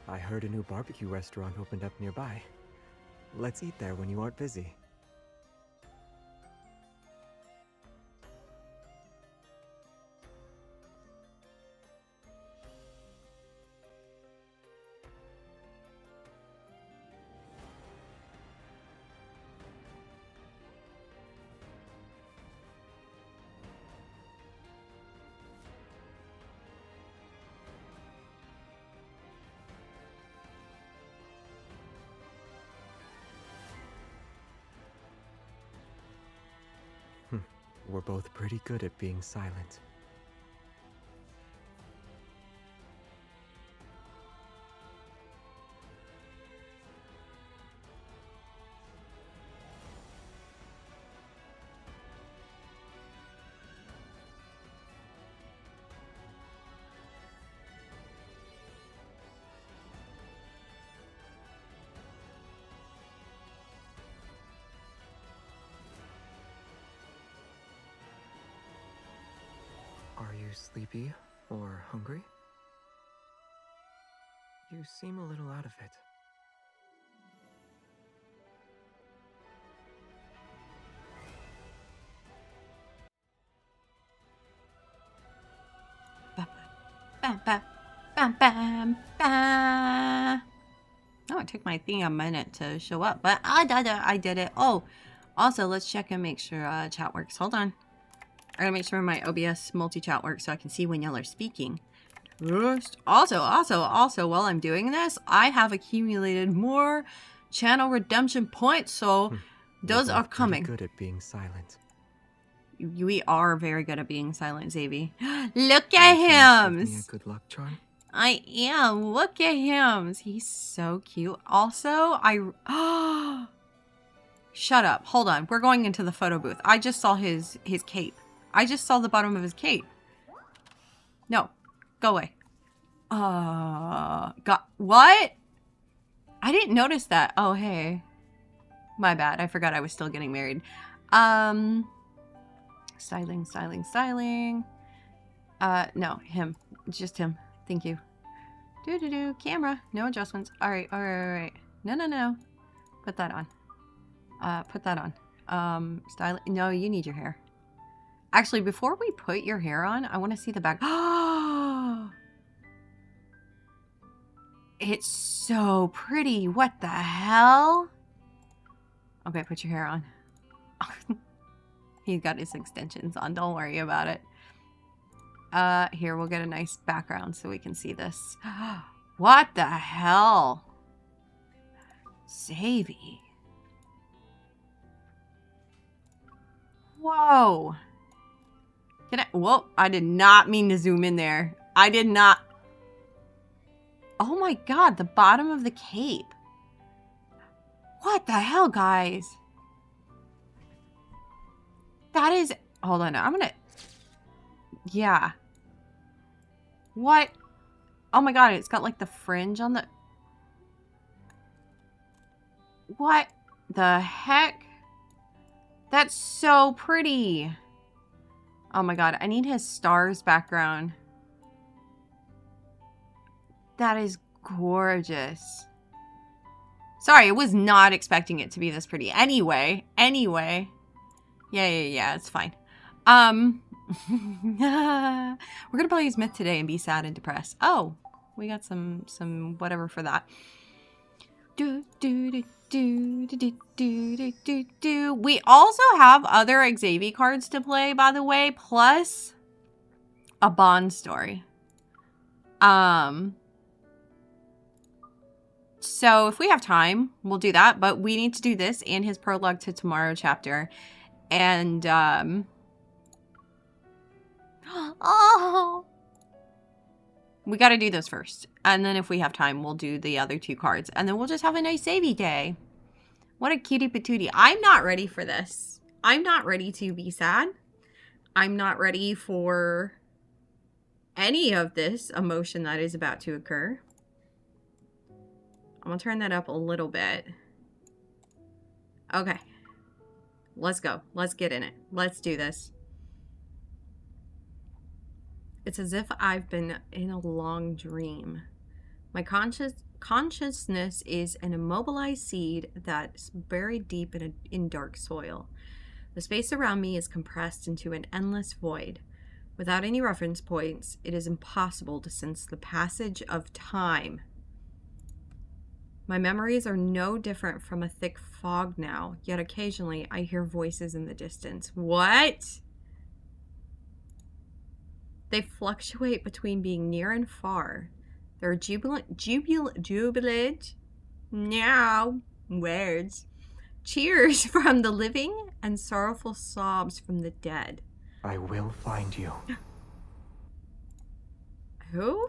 I heard a new barbecue restaurant opened up nearby. Let's eat there when you aren't busy. We're both pretty good at being silent. Are you sleepy or hungry? You seem a little out of it. Bam, bam, bam, bam, bam. Oh, it took my thing a minute to show up, but I did it. Oh, also, let's check and make sure chat works. Hold on. I gotta make sure my OBS multi-chat works so I can see when y'all are speaking. Also, while I'm doing this, I have accumulated more channel redemption points, so those are coming. Good at being silent. We are very good at being silent, Xavier. Look at him! Give me a good luck charm? I am. Look at him. He's so cute. Also, shut up. Hold on. We're going into the photo booth. I just saw his cape. I just saw the bottom of his cape. No. Go away. What? I didn't notice that. Oh, hey. My bad. I forgot I was still getting married. Styling. No, him. Just him. Thank you. Camera. No adjustments. All right. No. Put that on. Styling. No, you need your hair. Actually, before we put your hair on, I want to see the back. It's so pretty. What the hell? Okay, put your hair on. He's got his extensions on. Don't worry about it. Here, we'll get a nice background so we can see this. What the hell? Xavier. Whoa. Whoa, I did not mean to zoom in there. I did not. Oh my god, the bottom of the cape. What the hell, guys? That is... Hold on, I'm gonna... Yeah. What? Oh my god, it's got like the fringe on the... What the heck? That's so pretty. Oh my god, I need his stars background. That is gorgeous. Sorry, I was not expecting it to be this pretty. Anyway. Yeah, it's fine. We're gonna play Myth today and be sad and depressed. Oh, we got some whatever for that. We also have other Xavier cards to play, by the way, plus a Bond story. So if we have time, we'll do that, but we need to do this and his prologue to tomorrow chapter. And oh, we got to do this first. And then if we have time, we'll do the other two cards. And then we'll just have a nice Xavier day. What a cutie patootie. I'm not ready for this. I'm not ready to be sad. I'm not ready for any of this emotion that is about to occur. I'm going to turn that up a little bit. Okay. Let's go. Let's get in it. Let's do this. It's as if I've been in a long dream My consciousness is an immobilized seed that's buried deep in dark soil. The space around me is compressed into an endless void. Without any reference points, it is impossible to sense the passage of time. My memories are no different from a thick fog now, yet occasionally I hear voices in the distance. What? They fluctuate between being near and far. There are jubilant, now words, cheers from the living and sorrowful sobs from the dead. I will find you. Who?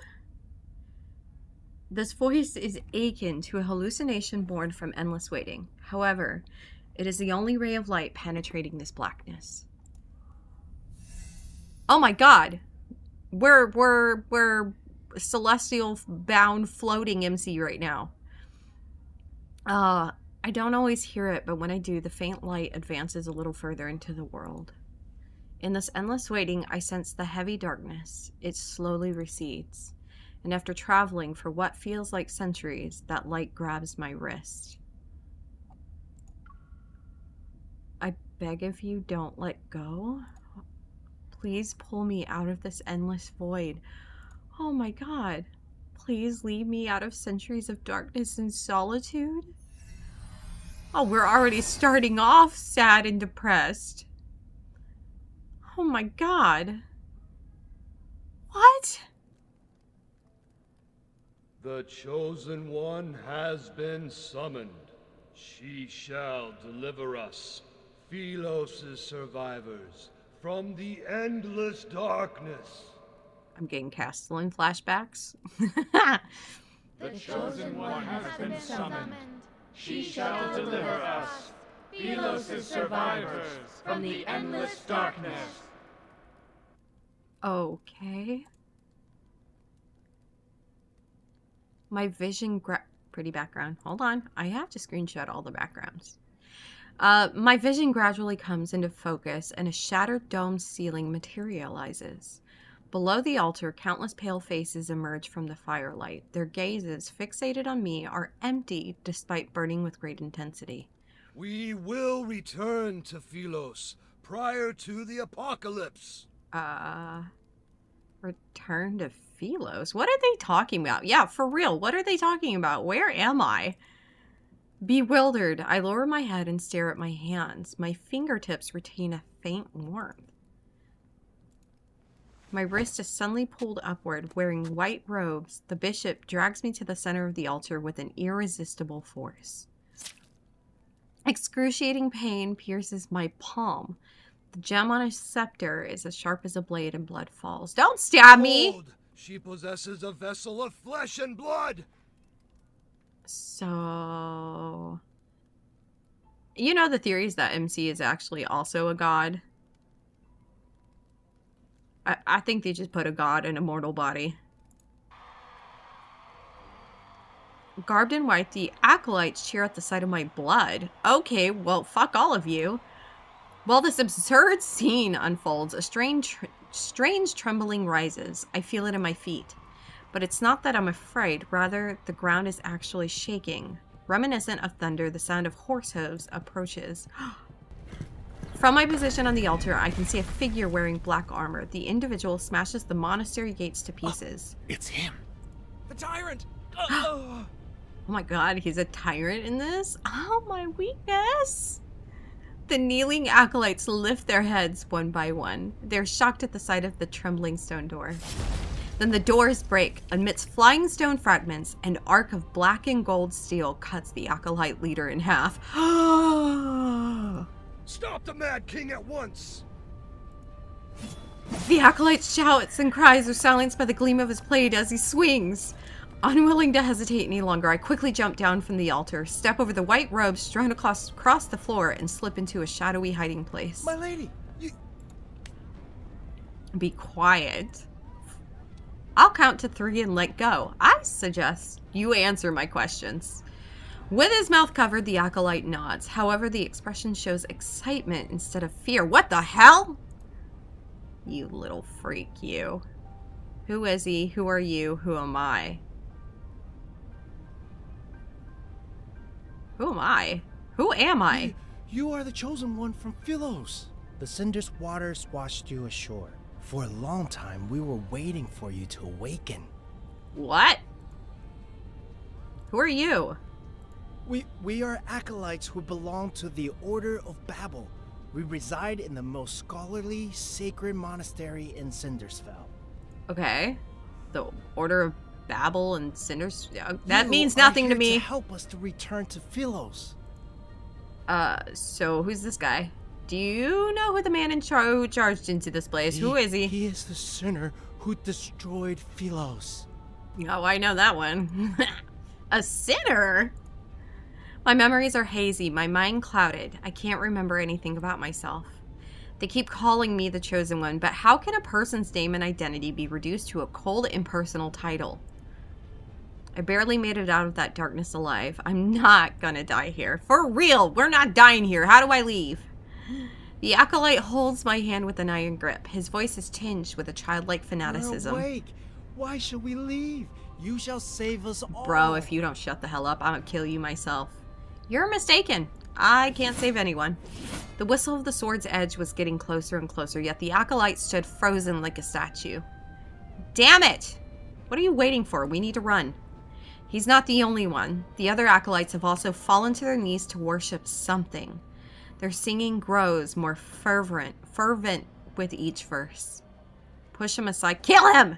This voice is akin to a hallucination born from endless waiting. However, it is the only ray of light penetrating this blackness. Oh my god! We're celestial bound floating MC right now. I don't always hear it, but when I do, the faint light advances a little further into the world. In this endless waiting, I sense the heavy darkness. It slowly recedes. And after traveling for what feels like centuries, that light grabs my wrist. I beg of you, don't let go. Please pull me out of this endless void. Oh my god. Please leave me out of centuries of darkness and solitude. Oh, we're already starting off sad and depressed. Oh my god. What? The Chosen One has been summoned. She shall deliver us, Philos' survivors, from the endless darkness. I'm getting Castellan flashbacks. The Chosen One has been summoned. She shall deliver us, Philos' survivors, from the endless darkness. Okay. My vision pretty background. Hold on. I have to screenshot all the backgrounds. My vision gradually comes into focus and a shattered dome ceiling materializes. Below the altar, countless pale faces emerge from the firelight. Their gazes, fixated on me, are empty despite burning with great intensity. We will return to Philos prior to the apocalypse. Return to Philos? What are they talking about? Yeah, for real, what are they talking about? Where am I? Bewildered, I lower my head and stare at my hands. My fingertips retain a faint warmth. My wrist is suddenly pulled upward, wearing white robes. The bishop drags me to the center of the altar with an irresistible force. Excruciating pain pierces my palm. The gem on his scepter is as sharp as a blade and blood falls. Don't stab me! Behold, she possesses a vessel of flesh and blood! So... You know the theory is that MC is actually also a god? I think they just put a god in a mortal body. Garbed in white, the acolytes cheer at the sight of my blood. Okay, well, fuck all of you. While this absurd scene unfolds, a strange trembling rises. I feel it in my feet. But it's not that I'm afraid, rather the ground is actually shaking. Reminiscent of thunder, the sound of horse hooves approaches. From my position on the altar, I can see a figure wearing black armor. The individual smashes the monastery gates to pieces. It's him. The tyrant! Oh my god, he's a tyrant in this? Oh, my weakness! The kneeling acolytes lift their heads one by one. They're shocked at the sight of the trembling stone door. Then the doors break. Amidst flying stone fragments, an arc of black and gold steel cuts the acolyte leader in half. Stop the Mad King at once! The acolyte's shouts and cries are silenced by the gleam of his blade as he swings. Unwilling to hesitate any longer, I quickly jump down from the altar, step over the white robes strewn across the floor, and slip into a shadowy hiding place. My lady, you... Be quiet. I'll count to 3 and let go. I suggest you answer my questions. With his mouth covered, the acolyte nods. However, the expression shows excitement instead of fear. What the hell? You little freak, you. Who is he? Who are you? Who am I? Who am I? Who am I? You are the chosen one from Philos. The Cinder's waters washed you ashore. For a long time, we were waiting for you to awaken. What? Who are you? We are acolytes who belong to the Order of Babel. We reside in the most scholarly, sacred monastery in Cindersfell. Okay. The Order of Babel and Cinders. That You means are nothing here to me. Help us to return to Philos. So who's this guy? Do you know who the man in who charged into this place? Who is he? He is the sinner who destroyed Philos. Oh, I know that one. A sinner? My memories are hazy, my mind clouded. I can't remember anything about myself. They keep calling me the chosen one, but how can a person's name and identity be reduced to a cold, impersonal title? I barely made it out of that darkness alive. I'm not gonna die here. For real, we're not dying here. How do I leave? The acolyte holds my hand with an iron grip. His voice is tinged with a childlike fanaticism. We're awake. Why should we leave? You shall save us all. Bro, if you don't shut the hell up, I'm gonna kill you myself. You're mistaken. I can't save anyone. The whistle of the sword's edge was getting closer and closer, yet the acolyte stood frozen like a statue. Damn it! What are you waiting for? We need to run. He's not the only one. The other acolytes have also fallen to their knees to worship something. Their singing grows more fervent with each verse. Push him aside. Kill him!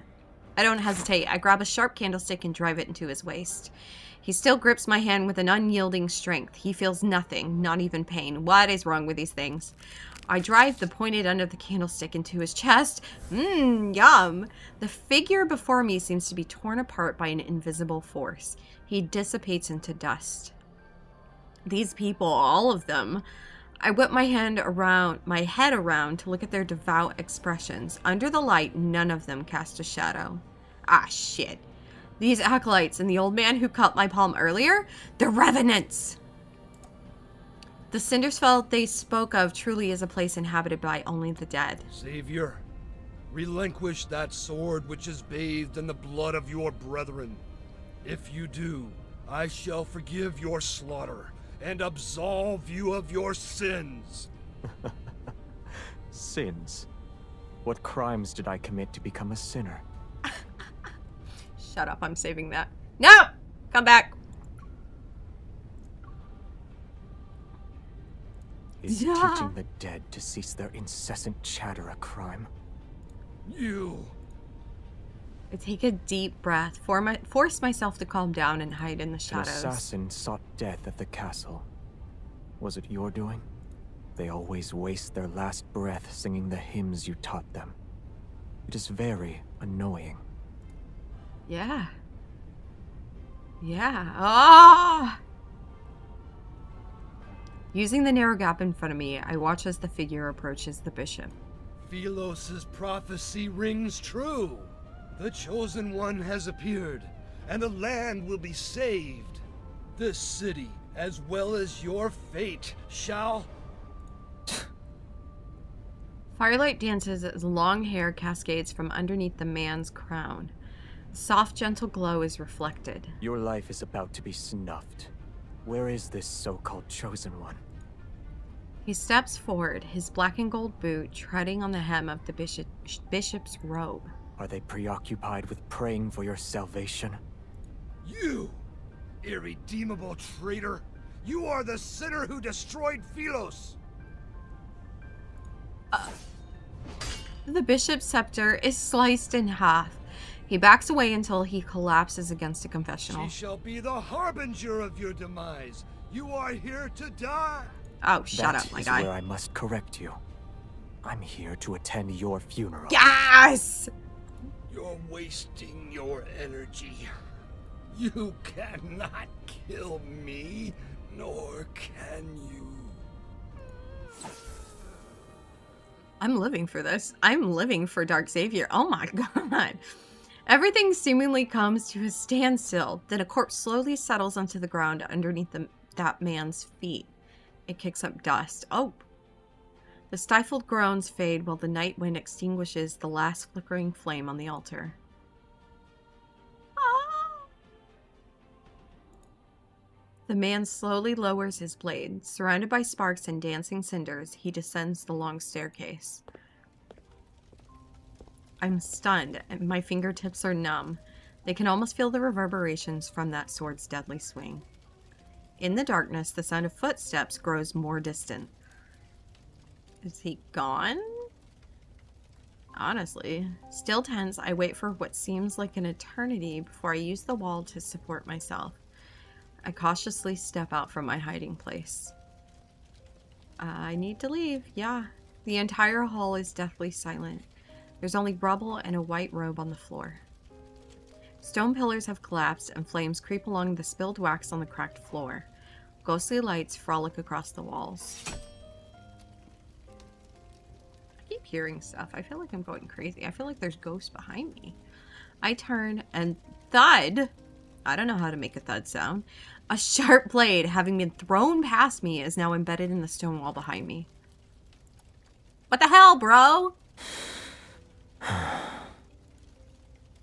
I don't hesitate. I grab a sharp candlestick and drive it into his waist. He still grips my hand with an unyielding strength. He feels nothing, not even pain. What is wrong with these things? I drive the pointed end of the candlestick into his chest. Yum! The figure before me seems to be torn apart by an invisible force. He dissipates into dust. These people, all of them. I whip my head around to look at their devout expressions. Under the light, none of them cast a shadow. Ah, shit. These acolytes and the old man who cut my palm earlier, they're revenants. The Cindersfell they spoke of truly is a place inhabited by only the dead. Xavier, relinquish that sword which is bathed in the blood of your brethren. If you do, I shall forgive your slaughter and absolve you of your sins. Sins? What crimes did I commit to become a sinner? Shut up, I'm saving that. No! Come back. Is Yeah. teaching the dead to cease their incessant chatter a crime? You. I take a deep breath, force myself to calm down and hide in the An shadows. assassin sought death at the castle. Was it your doing? They always waste their last breath singing the hymns you taught them. It is very annoying. Yeah. Yeah. Ah! Using the narrow gap in front of me, I watch as the figure approaches the bishop. Philos' prophecy rings true. The chosen one has appeared, and the land will be saved. This city, as well as your fate, shall... Firelight dances as long hair cascades from underneath the man's crown. Soft, gentle glow is reflected. Your life is about to be snuffed. Where is this so-called chosen one? He steps forward, his black and gold boot treading on the hem of the bishop's robe. Are they preoccupied with praying for your salvation? You, irredeemable traitor! You are the sinner who destroyed Philos! The bishop's scepter is sliced in half. He backs away until he collapses against a confessional. She shall be the harbinger of your demise. You are here to die. Oh, shut up, my That is guy. where I must correct you. I'm here to attend your funeral. Yes! You're wasting your energy. You cannot kill me, nor can you. I'm living for this. I'm living for Dark Xavier. Oh my god. Everything seemingly comes to a standstill. Then a corpse slowly settles onto the ground underneath that man's feet. It kicks up dust. Oh. The stifled groans fade while the night wind extinguishes the last flickering flame on the altar. Ah. The man slowly lowers his blade. Surrounded by sparks and dancing cinders, he descends the long staircase. I'm stunned, and my fingertips are numb. They can almost feel the reverberations from that sword's deadly swing. In the darkness, the sound of footsteps grows more distant. Is he gone? Honestly. Still tense, I wait for what seems like an eternity before I use the wall to support myself. I cautiously step out from my hiding place. I need to leave, yeah. The entire hall is deathly silent. There's only rubble and a white robe on the floor. Stone pillars have collapsed and flames creep along the spilled wax on the cracked floor. Ghostly lights frolic across the walls. I keep hearing stuff. I feel like I'm going crazy. I feel like there's ghosts behind me. I turn and thud! I don't know how to make a thud sound. A sharp blade, having been thrown past me, is now embedded in the stone wall behind me. What the hell, bro?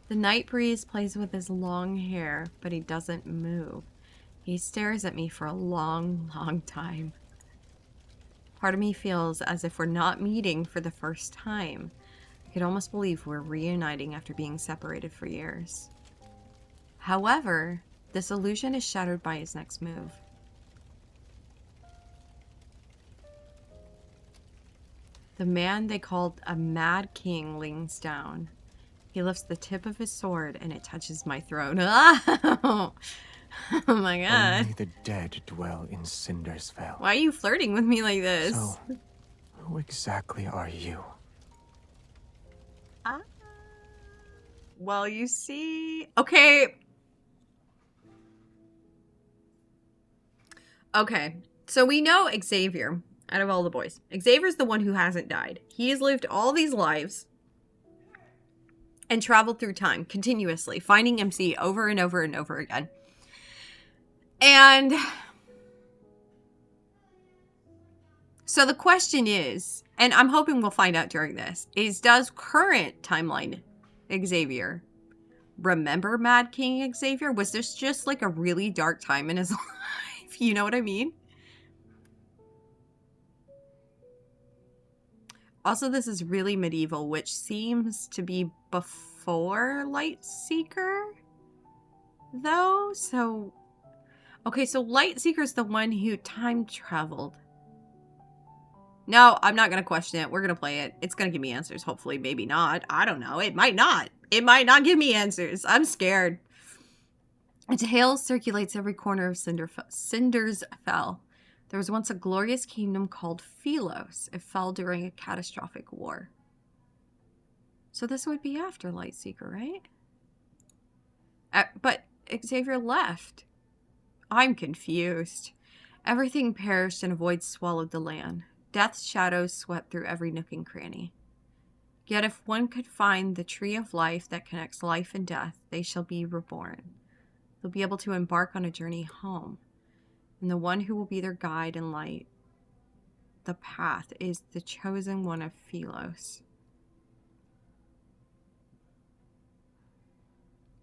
The night breeze plays with his long hair, but he doesn't move. He stares at me for a long, long time. Part of me feels as if we're not meeting for the first time. I could almost believe we're reuniting after being separated for years. However, this illusion is shattered by his next move. The man they called a Mad King leans down. He lifts the tip of his sword and it touches my throat. Oh, oh my god. Only the dead dwell in Cindersvale. Why are you flirting with me like this? So, who exactly are you? Well, you see... Okay. Okay. So we know Xavier, out of all the boys. Xavier's the one who hasn't died. He has lived all these lives and traveled through time continuously, finding MC over and over and over again. And so the question is, and I'm hoping we'll find out during this, is does current timeline Xavier remember Mad King Xavier? Was this just like a really dark time in his life? You know what I mean? Also, this is really medieval, which seems to be before Lightseeker, though. So, okay, so Lightseeker's the one who time traveled. No, I'm not going to question it. We're going to play it. It's going to give me answers. Hopefully, maybe not. I don't know. It might not. It might not give me answers. I'm scared. A tale circulates every corner of Cindersfell. There was once a glorious kingdom called Philos. It fell during a catastrophic war. So this would be after Lightseeker, right? But Xavier left. I'm confused. Everything perished and a void swallowed the land. Death's shadows swept through every nook and cranny. Yet if one could find the tree of life that connects life and death, they shall be reborn. They'll be able to embark on a journey home. And the one who will be their guide and light, the path, is the chosen one of Philos.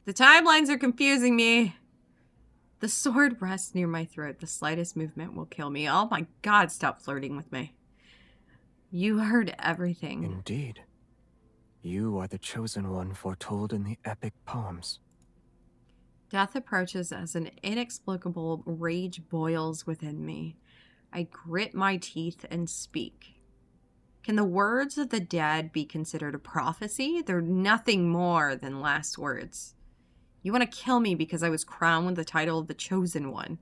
The timelines are confusing me. The sword rests near my throat. The slightest movement will kill me. Oh my god, stop flirting with me. You heard everything. Indeed. You are the chosen one foretold in the epic poems. Death approaches as an inexplicable rage boils within me. I grit my teeth and speak. Can the words of the dead be considered a prophecy? They're nothing more than last words. You want to kill me because I was crowned with the title of the Chosen One.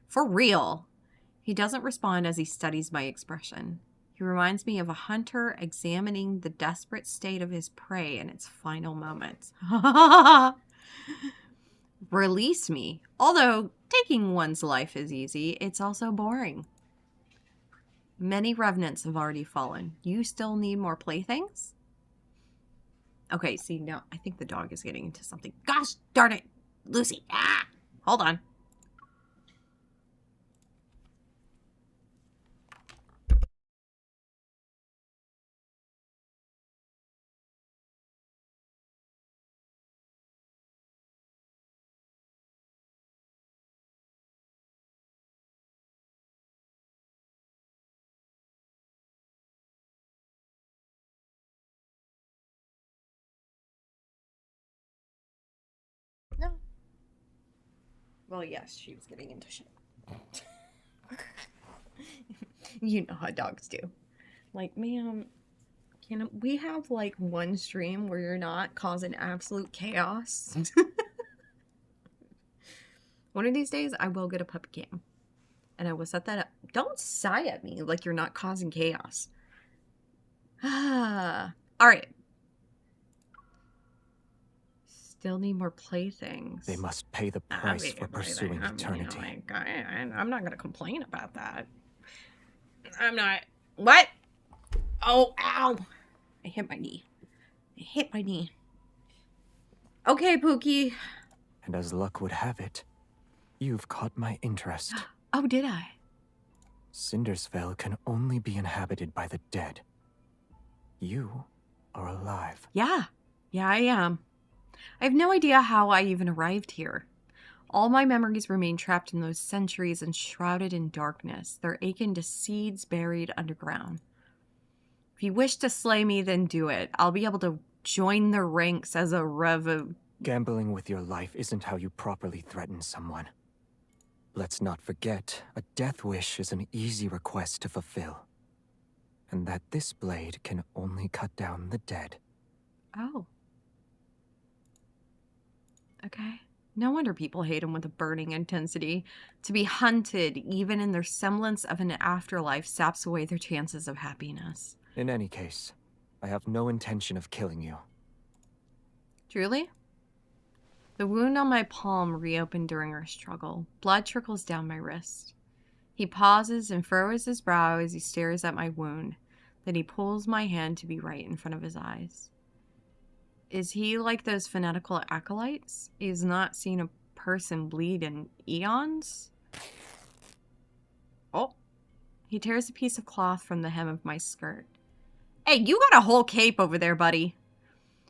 For real. He doesn't respond as he studies my expression. He reminds me of a hunter examining the desperate state of his prey in its final moments. Release me. Although taking one's life is easy, it's also boring. Many revenants have already fallen. You still need more playthings? Okay, see, now I think the dog is getting into something. Gosh darn it, Lucy. Ah, hold on. Well, yes, she was getting into shit. You know how dogs do. Like, ma'am, can we have like one stream where you're not causing absolute chaos? One of these days, I will get a puppy cam. And I will set that up. Don't sigh at me like you're not causing chaos. All right. Still need more playthings. They must pay the price for pursuing eternity. I'm not going to complain about that. I'm not. What? Oh, ow. I hit my knee. Okay, Pookie. And as luck would have it, you've caught my interest. Oh, did I? Cindersville can only be inhabited by the dead. You are alive. Yeah, I am. I have no idea how I even arrived here. All my memories remain trapped in those centuries and shrouded in darkness. They're akin to seeds buried underground. If you wish to slay me, then do it. I'll be able to join the ranks as a Gambling with your life isn't how you properly threaten someone. Let's not forget, a death wish is an easy request to fulfill. And that this blade can only cut down the dead. Oh. Okay. No wonder people hate him with a burning intensity. To be hunted, even in their semblance of an afterlife, saps away their chances of happiness. In any case, I have no intention of killing you. Truly? The wound on my palm reopened during our struggle. Blood trickles down my wrist. He pauses and furrows his brow as he stares at my wound. Then he pulls my hand to be right in front of his eyes. Is he like those fanatical acolytes? He's not seen a person bleed in eons? Oh. He tears a piece of cloth from the hem of my skirt. Hey, you got a whole cape over there, buddy.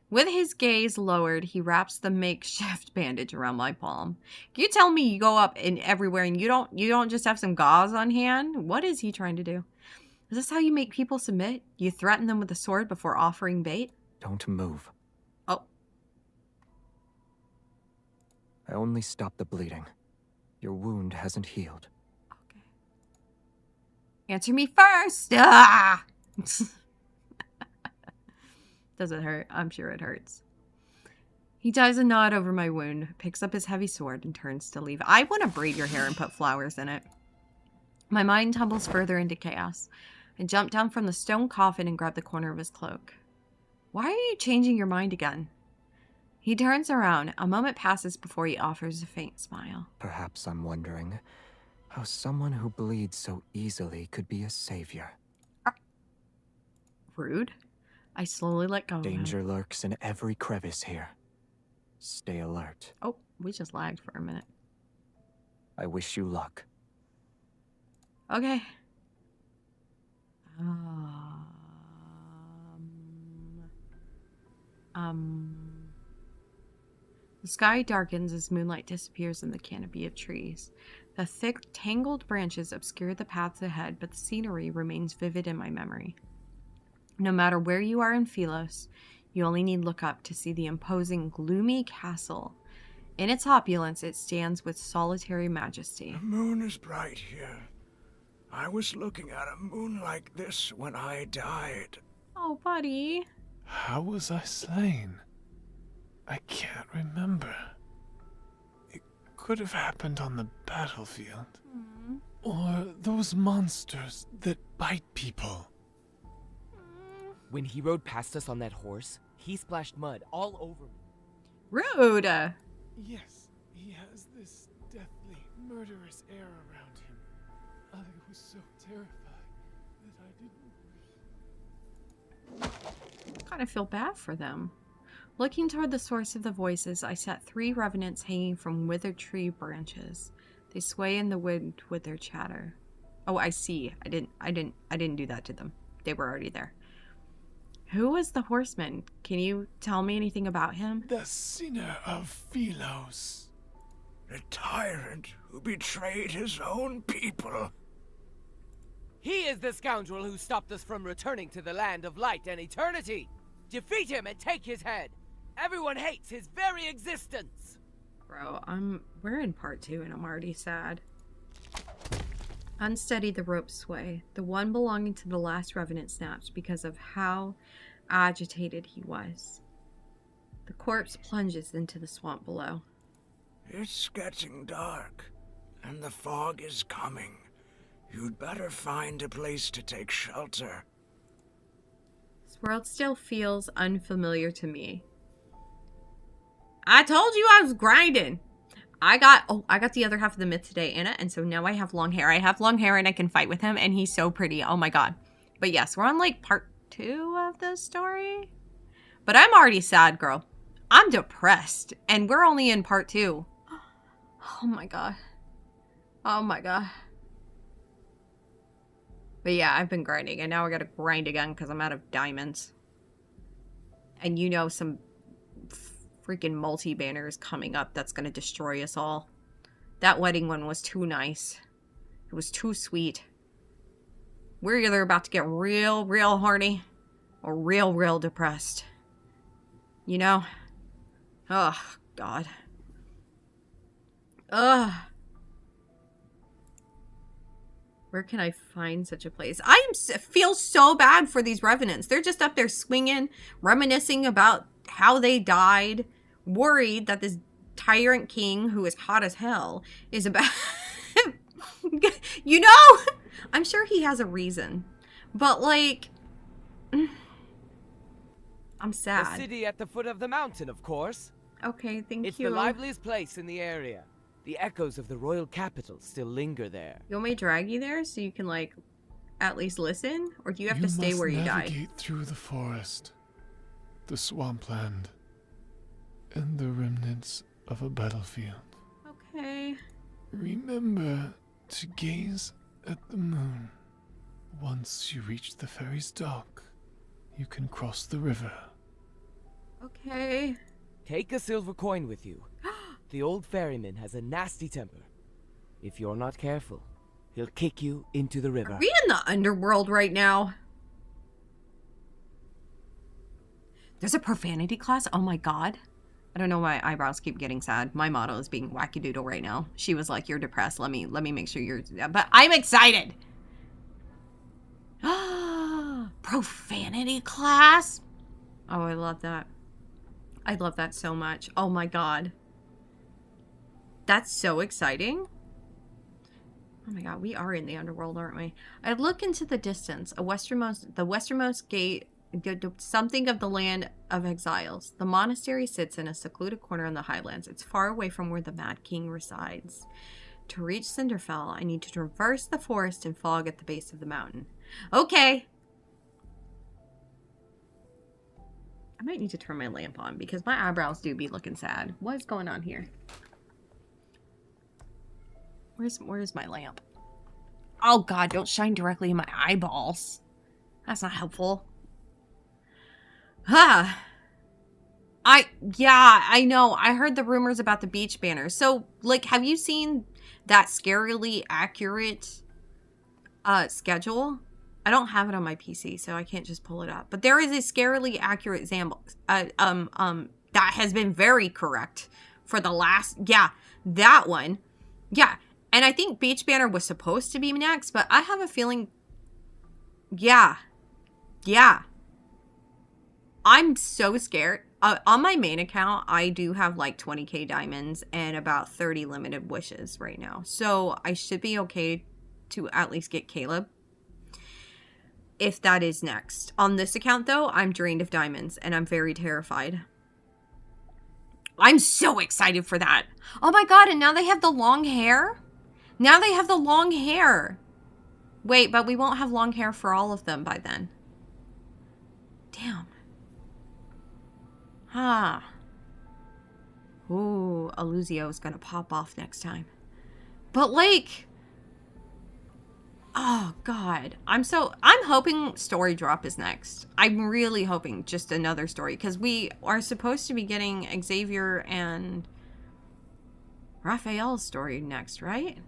With his gaze lowered, he wraps the makeshift bandage around my palm. Can you tell me you go up in everywhere and you don't just have some gauze on hand? What is he trying to do? Is this how you make people submit? You threaten them with a sword before offering bait? Don't move. Oh. I only stopped the bleeding. Your wound hasn't healed. Okay. Answer me first! Ah! Does it hurt? I'm sure it hurts. He ties a knot over my wound, picks up his heavy sword, and turns to leave. I want to braid your hair and put flowers in it. My mind tumbles further into chaos. I jump down from the stone coffin and grab the corner of his cloak. Why are you changing your mind again? He turns around. A moment passes before he offers a faint smile. Perhaps I'm wondering how someone who bleeds so easily could be a savior. Rude. I slowly let go of him. Danger lurks in every crevice here. Stay alert. Oh, we just lagged for a minute. I wish you luck. Okay. The sky darkens as moonlight disappears in the canopy of trees. The thick, tangled branches obscure the paths ahead, but the scenery remains vivid in my memory. No matter where you are in Philos, you only need look up to see the imposing, gloomy castle. In its opulence, it stands with solitary majesty. The moon is bright here. I was looking at a moon like this when I died. Oh, buddy. How was I slain? I can't remember. It could have happened on the battlefield. Or those monsters that bite people. When he rode past us on that horse, he splashed mud all over me. Rude! Yes, he has this deathly, murderous air around him. I was so terrified that I didn't... Kind of feel bad for them. Looking toward the source of the voices, I set 3 revenants hanging from withered tree branches. They sway in the wind with their chatter. Oh, I see. I didn't do that to them. They were already there. Who was the horseman? Can you tell me anything about him? The sinner of Philos. The tyrant who betrayed his own people. He is the scoundrel who stopped us from returning to the land of light and eternity. Defeat him and take his head. Everyone hates his very existence. Bro, we're in part 2 and I'm already sad. Unsteady, the ropes sway. The one belonging to the last revenant snaps because of how agitated he was. The corpse plunges into the swamp below. It's getting dark, and the fog is coming. You'd better find a place to take shelter. This world still feels unfamiliar to me. I told you I was grinding. I got the other half of the myth today, Anna, and so now I have long hair. I have long hair and I can fight with him, and he's so pretty. Oh my god. But yes, we're on like part 2 of the story. But I'm already sad, girl. I'm depressed, and we're only in part 2. Oh my god. Oh my god. But yeah, I've been grinding, and now I gotta grind again because I'm out of diamonds. And you know some freaking multi-banner is coming up that's gonna destroy us all. That wedding one was too nice. It was too sweet. We're either about to get real horny or real depressed. You know? Oh, God. Ugh. Where can I find such a place? I feel so bad for these revenants. They're just up there swinging, reminiscing about how they died, worried that this tyrant king who is hot as hell is about... You know? I'm sure he has a reason. But, like... I'm sad. The city at the foot of the mountain, of course. Okay, thank It's you. the liveliest place in the area. The echoes of the royal capital still linger there. You want me to drag you there so you can, like, at least listen? Or do you have to stay where you died? Navigate through the forest, the swampland, and the remnants of a battlefield. Okay. Remember to gaze at the moon. Once you reach the ferry's dock, you can cross the river. Okay. Take a silver coin with you. The old ferryman has a nasty temper. If you're not careful, he'll kick you into the river. Are we in the underworld right now? There's a profanity class? Oh my god. I don't know why eyebrows keep getting sad. My model is being wackadoodle right now. She was like, you're depressed. Let me make sure you're... But I'm excited. Profanity class? Oh, I love that. I love that so much. Oh my god. That's so exciting. Oh my god, we are in the underworld, aren't we? I look into the distance. The westernmost gate, something of the land of exiles. The monastery sits in a secluded corner in the highlands. It's far away from where the Mad King resides. To reach Cinderfell, I need to traverse the forest and fog at the base of the mountain. Okay. I might need to turn my lamp on because my eyebrows do be looking sad. What is going on here? Where's my lamp? Oh god, don't shine directly in my eyeballs. That's not helpful. Yeah, I know. I heard the rumors about the beach banner. So, like, have you seen that scarily accurate schedule? I don't have it on my PC, so I can't just pull it up. But there is a scarily accurate that has been very correct for the last, yeah, that one. Yeah, and I think Beach Banner was supposed to be next, but I have a feeling, yeah. I'm so scared. On my main account, I do have like 20k diamonds and about 30 limited wishes right now. So I should be okay to at least get Caleb. If that is next. On this account, though, I'm drained of diamonds, and I'm very terrified. I'm so excited for that. Oh my god, and now they have the long hair? Now they have the long hair. Wait, but we won't have long hair for all of them by then. Damn. Ooh, Aluzio is gonna pop off next time. But, like... Oh, God. I'm hoping story drop is next. I'm really hoping just another story. Because we are supposed to be getting Xavier and Raphael's story next, right?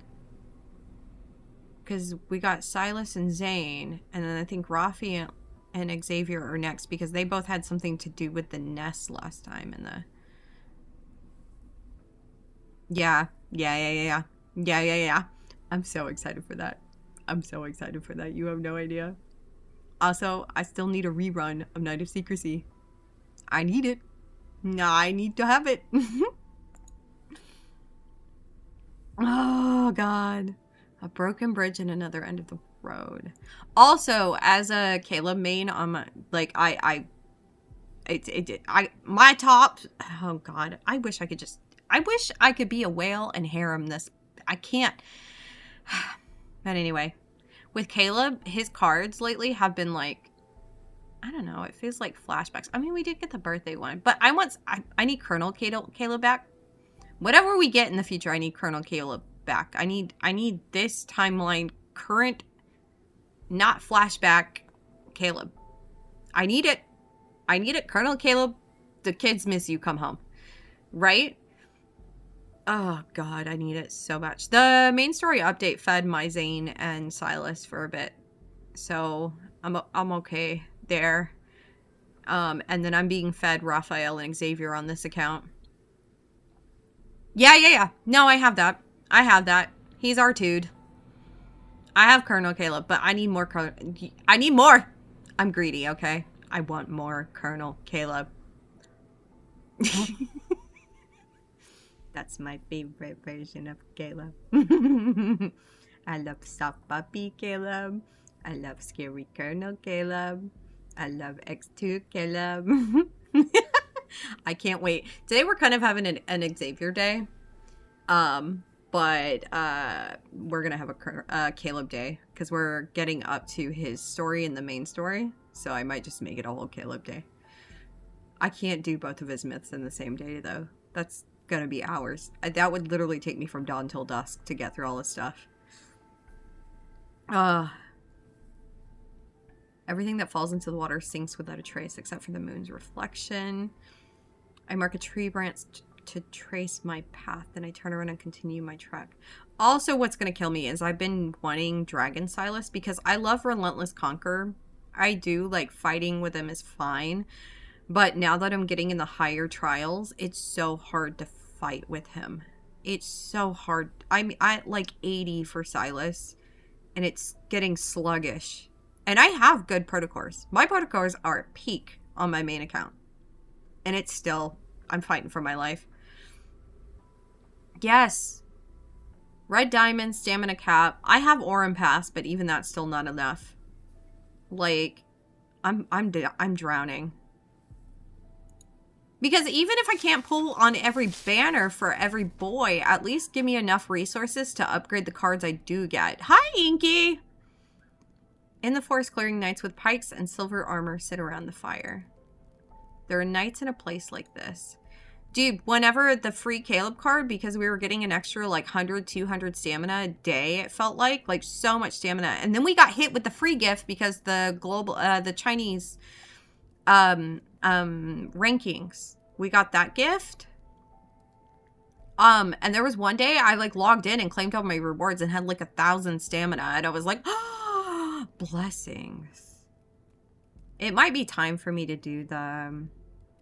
Because we got Silas and Zane. And then I think Raphael and Xavier are next. Because they both had something to do with the nest last time. Yeah. Yeah. I'm so excited for that. I'm so excited for that. You have no idea. Also, I still need a rerun of Night of Secrecy. I need it. I need to have it. Oh, God. A broken bridge and another end of the road. Also, as a Caleb main, like, my top, oh, God. I wish I could be a whale and harem this. I can't. But anyway, with Caleb, his cards lately have been like, I don't know, it feels like flashbacks. I mean, we did get the birthday one, but I need Colonel Caleb back. Whatever we get in the future, I need Colonel Caleb back. I need this timeline, current, not flashback Caleb. I need it. Colonel Caleb, the kids miss you, come home. Right? Oh, God, I need it so much. The main story update fed my Zane and Silas for a bit. So, I'm okay there. And then I'm being fed Raphael and Xavier on this account. Yeah. No, I have that. He's R2'd. I have Colonel Caleb, but I need more I need more! I'm greedy, okay? I want more Colonel Caleb. That's my favorite version of Caleb. I love soft puppy Caleb. I love scary Colonel Caleb. I love X2 Caleb. I can't wait. Today we're kind of having an Xavier day. But we're gonna have a Caleb day because we're getting up to his story in the main story. So I might just make it a whole Caleb day. I can't do both of his myths in the same day though. That's gonna be hours. That would literally take me from dawn till dusk to get through all this stuff. Everything that falls into the water sinks without a trace except for the moon's reflection. I mark a tree branch to trace my path, then I turn around and continue my trek. Also, what's going to kill me is I've been wanting Dragon Silas because I love Relentless Conquer. I do, like, fighting with him is fine. But now that I'm getting in the higher trials, it's so hard to fight with him. It's so hard. I'm at like 80 for Silas, and it's getting sluggish. And I have good protocors. My protocors are at peak on my main account. And it's still, I'm fighting for my life. Yes. Red diamond, stamina cap. I have Aurum Pass, but even that's still not enough. Like, I'm drowning. Because even if I can't pull on every banner for every boy, at least give me enough resources to upgrade the cards I do get. Hi, Inky! In the forest clearing, knights with pikes and silver armor sit around the fire. There are knights in a place like this. Dude, whenever the free Caleb card, because we were getting an extra like 100, 200 stamina a day, it felt like so much stamina. And then we got hit with the free gift because the global, the Chinese rankings. We got that gift. And there was one day I like logged in and claimed all my rewards and had like 1,000 stamina. And I was like, oh, blessings. It might be time for me to do the,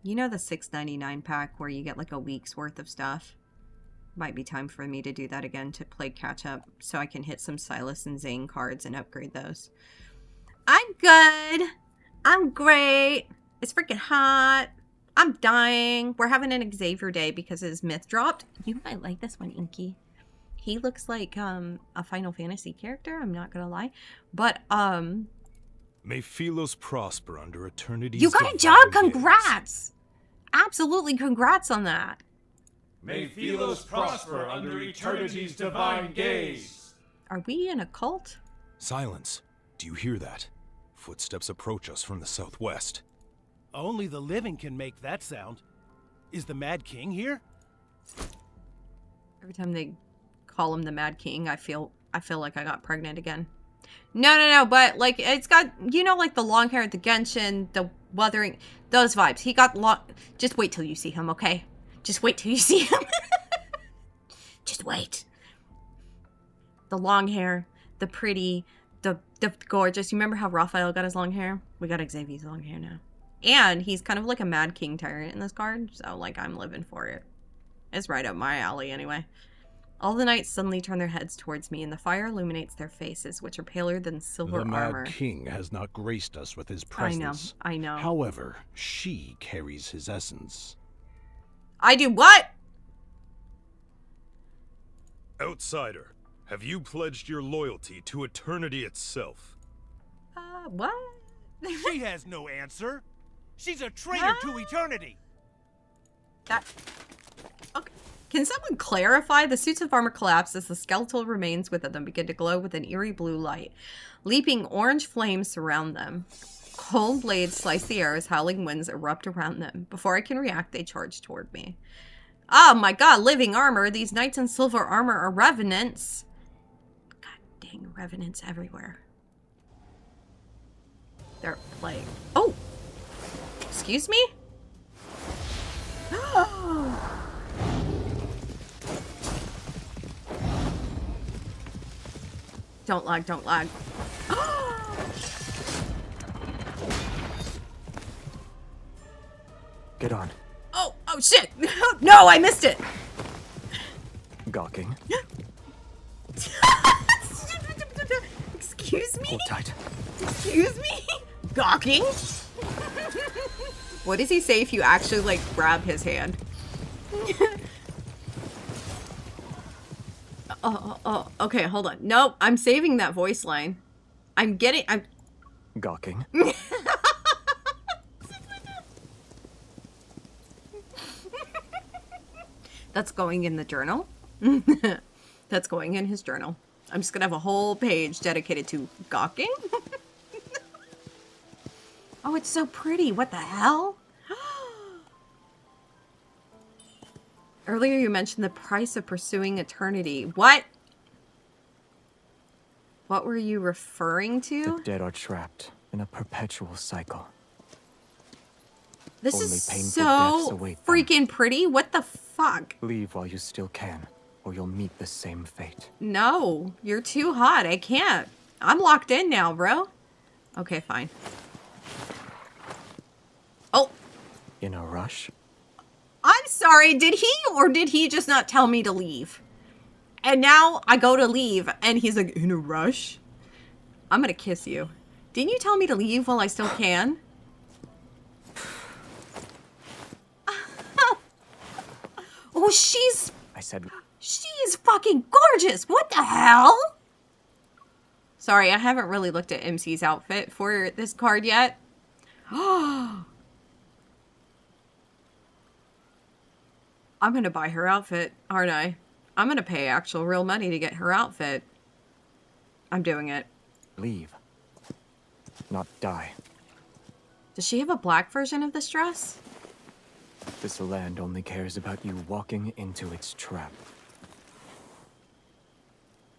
you know, the $6.99 pack where you get like a week's worth of stuff. Might be time for me to do that again to play catch up so I can hit some Silas and Zane cards and upgrade those. I'm good. I'm great. It's freaking hot. I'm dying. We're having an Xavier day because his myth dropped. You might like this one, Inky. He looks like a Final Fantasy character, I'm not gonna lie. But may Philos prosper under eternity's you got a job, congrats! Absolutely congrats on that. May Philos prosper under eternity's divine gaze. Are we in a cult? Silence. Do you hear that? Footsteps approach us from the southwest. Only the living can make that sound. Is the Mad King here? Every time they call him the Mad King, I feel like I got pregnant again. No, but like it's got, you know, like the long hair, the Genshin, the Wuthering, those vibes. He got long. Just wait till you see him, okay? Just wait till you see him. Just wait. The long hair, the pretty, the gorgeous. You remember how Raphael got his long hair? We got Xavier's long hair now. And he's kind of like a Mad King tyrant in this card, so like I'm living for it. It's right up my alley anyway. All the knights suddenly turn their heads towards me, and the fire illuminates their faces, which are paler than silver The armor. Mad King has not graced us with his presence. I know. However, she carries his essence. I do what? Outsider, have you pledged your loyalty to eternity itself? What? She has no answer. She's a traitor to eternity. That... Okay. Can someone clarify? The suits of armor collapse as the skeletal remains within them begin to glow with an eerie blue light. Leaping orange flames surround them. Cold blades slice the air as howling winds erupt around them. Before I can react, they charge toward me. Oh my god, living armor! These knights in silver armor are revenants. God dang, revenants everywhere. They're like... Oh! Excuse me? Don't lag, don't lag. Get on. Oh shit! No, I missed it! Gawking. Excuse me? Hold tight. Excuse me? Gawking? What does he say if you actually, like, grab his hand? Oh, okay, hold on. Nope, I'm saving that voice line. I'm Gawking. That's going in the journal. That's going in his journal. I'm just gonna have a whole page dedicated to gawking. Oh, it's so pretty. What the hell? Earlier you mentioned the price of pursuing eternity. What? What were you referring to? The dead are trapped in a perpetual cycle. This Only is painful deaths so await them. freaking pretty. What the fuck? Leave while you still can, or you'll meet the same fate. No, you're too hot. I can't. I'm locked in now, bro. Okay, fine. Oh. In a rush? I'm sorry, did he just not tell me to leave? And now I go to leave and he's like, in a rush? I'm gonna kiss you. Didn't you tell me to leave while I still can? Oh, she's fucking gorgeous. What the hell? Sorry, I haven't really looked at MC's outfit for this card yet. I'm gonna buy her outfit, aren't I? I'm gonna pay actual real money to get her outfit. I'm doing it. Leave. Not die. Does she have a black version of this dress? This land only cares about you walking into its trap.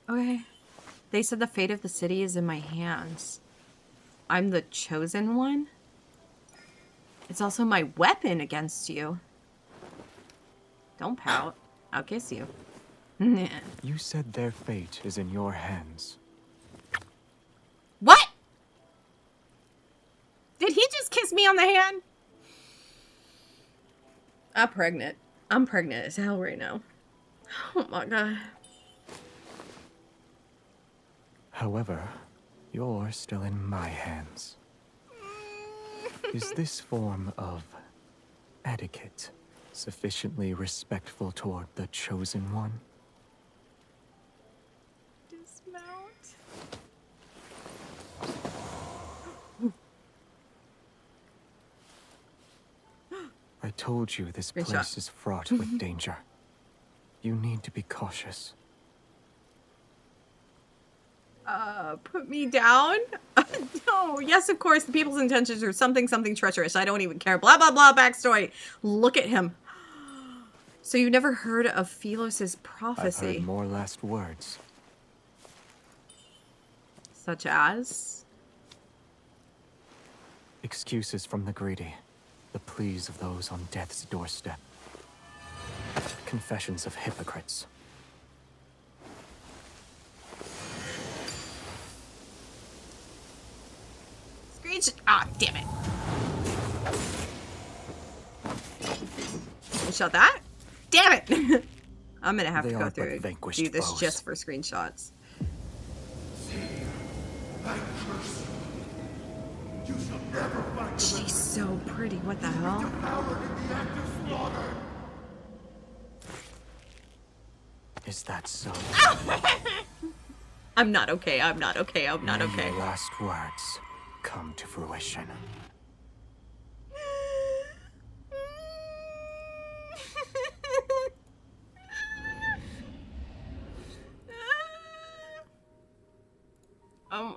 Okay. They said the fate of the city is in my hands. I'm the chosen one? It's also my weapon against you. Don't pout. I'll kiss you. You said their fate is in your hands. What? Did he just kiss me on the hand? I'm pregnant. I'm pregnant as hell right now. Oh my god. However, you're still in my hands. Is this form of etiquette sufficiently respectful toward the chosen one? Dismount. I told you this Great place shot. is fraught with danger. You need to be cautious. Put me down? No, yes, of course, the people's intentions are something treacherous. I don't even care. Blah, blah, blah, backstory. Look at him. So you never heard of Philos's I've prophecy? heard more last words. Such as? Excuses from the greedy. The pleas of those on death's doorstep. Confessions of hypocrites. Screech. Ah, damn it. Shut that? Damn it! I'm gonna have They to go are through but and vanquished do this foes. just for screenshots. She's so pretty. What the hell? Is that so? I'm not okay. I'm not okay. I'm not May okay. your last words come to fruition.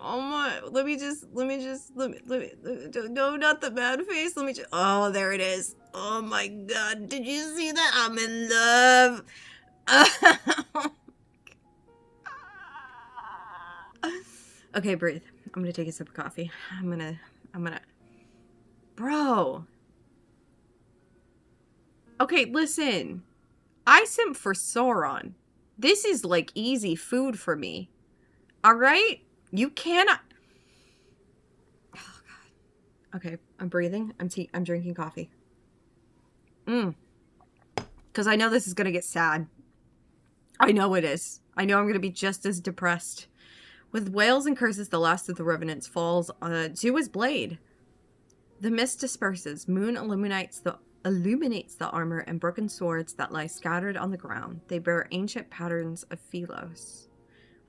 Oh my, let me, no, not the bad face. Let me just, oh, there it is. Oh my God. Did you see that? I'm in love. Okay, breathe. I'm gonna take a sip of coffee. I'm gonna, bro. Okay, listen. I simp for Sauron. This is like easy food for me. All right? You cannot. Oh God. Okay, I'm breathing. I'm drinking coffee. Because I know this is gonna get sad. I know it is. I know I'm gonna be just as depressed. With wails and curses, the last of the revenants falls to his blade. The mist disperses. Moon illuminates the armor and broken swords that lie scattered on the ground. They bear ancient patterns of Philos.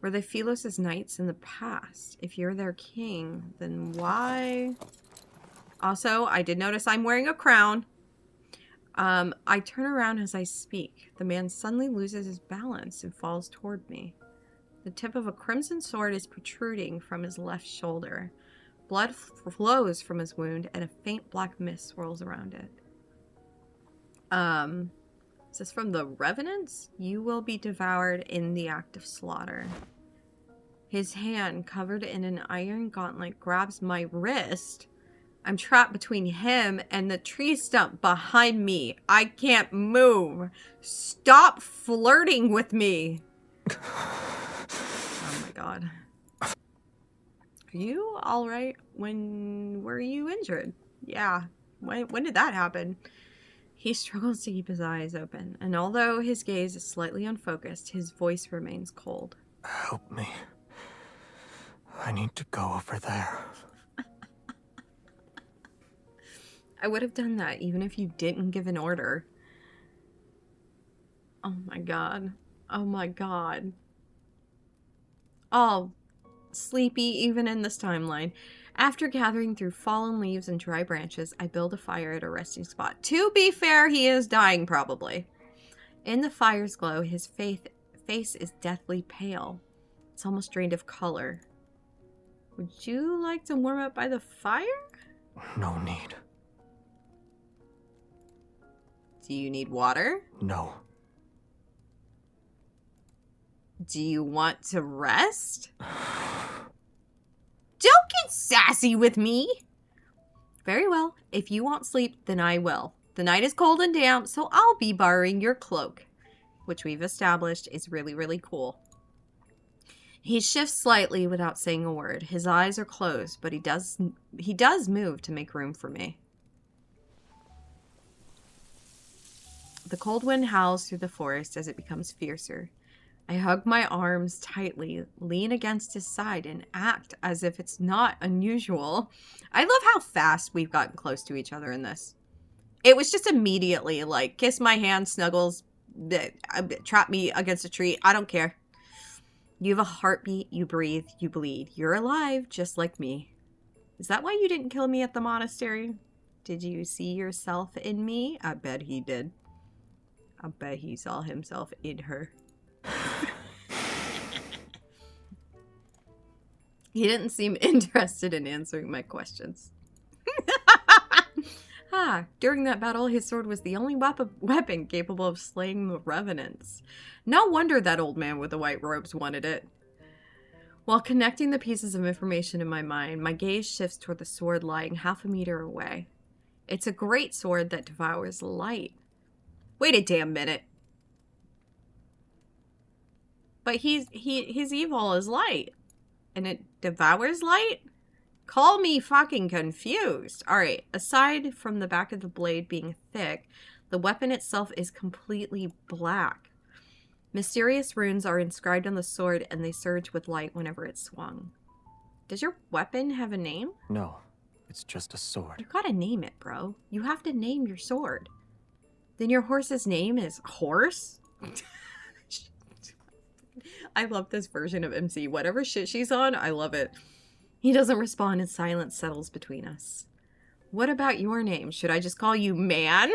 Were they Philos' knights in the past? If you're their king, then why? Also, I did notice I'm wearing a crown. I turn around as I speak. The man suddenly loses his balance and falls toward me. The tip of a crimson sword is protruding from his left shoulder. Blood flows from his wound, and a faint black mist swirls around it. Is this from the Revenants? You will be devoured in the act of slaughter. His hand, covered in an iron gauntlet, grabs my wrist. I'm trapped between him and the tree stump behind me. I can't move. Stop flirting with me. Oh my God. Are you alright? When were you injured? Yeah. When did that happen? He struggles to keep his eyes open, and although his gaze is slightly unfocused, his voice remains cold. Help me. I need to go over there. I would have done that even if you didn't give an order. Oh my God. Oh my God. Oh, sleepy even in this timeline. After gathering through fallen leaves and dry branches, I build a fire at a resting spot. To be fair, he is dying probably. In the fire's glow, his face is deathly pale. It's almost drained of color. Would you like to warm up by the fire? No need. Do you need water? No. Do you want to rest? Don't get sassy with me! Very well. If you want sleep, then I will. The night is cold and damp, so I'll be borrowing your cloak, which we've established is really, really cool. He shifts slightly without saying a word. His eyes are closed, but he does move to make room for me. The cold wind howls through the forest as it becomes fiercer. I hug my arms tightly, lean against his side, and act as if it's not unusual. I love how fast we've gotten close to each other in this. It was just immediately like, kiss my hand, snuggles, trap me against a tree. I don't care. You have a heartbeat, you breathe, you bleed. You're alive, just like me. Is that why you didn't kill me at the monastery? Did you see yourself in me? I bet he did. I bet he saw himself in her. He didn't seem interested in answering my questions. During that battle, his sword was the only weapon capable of slaying the revenants. No wonder that old man with the white robes wanted it. While connecting the pieces of information in my mind, my gaze shifts toward the sword lying half a meter away. It's a great sword that devours light. Wait a damn minute. But his evil is light. And it devours light? Call me fucking confused. Alright, aside from the back of the blade being thick, The weapon itself is completely black. Mysterious runes are inscribed on the sword, and they surge with light whenever it's swung. Does your weapon have a name? No, it's just a sword. You gotta name it, bro. You have to name your sword. Then your horse's name is Horse? I love this version of MC. Whatever shit she's on, I love it. He doesn't respond and silence settles between us. What about your name? Should I just call you Man?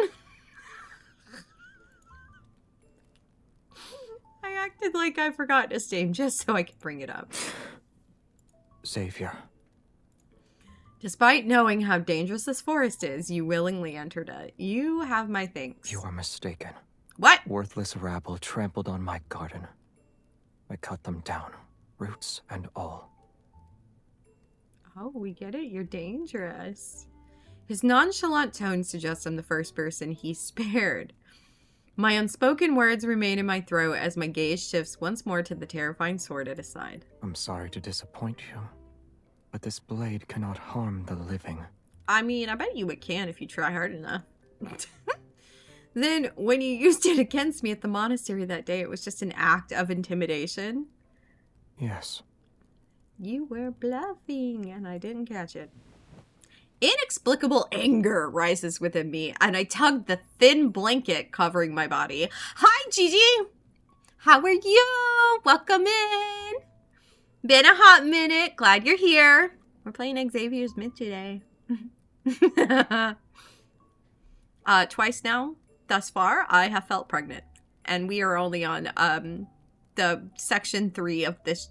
I acted like I forgot his name just so I could bring it up. Xavier. Despite knowing how dangerous this forest is, you willingly entered it. You have my thanks. You are mistaken. What? Worthless rabble trampled on my garden. I cut them down, roots and all. Oh, we get it. You're dangerous. His nonchalant tone suggests I'm the first person he spared. My unspoken words remain in my throat as my gaze shifts once more to the terrifying sword at his side. I'm sorry to disappoint you, but this blade cannot harm the living. I mean, I bet you it can if you try hard enough. Then, when you used it against me at the monastery that day, it was just an act of intimidation? Yes. You were bluffing, and I didn't catch it. Inexplicable anger rises within me, and I tug the thin blanket covering my body. Hi, Gigi! How are you? Welcome in! Been a hot minute. Glad you're here. We're playing Xavier's Myth today. Twice now, thus far, I have felt pregnant. And we are only on the section 3 of this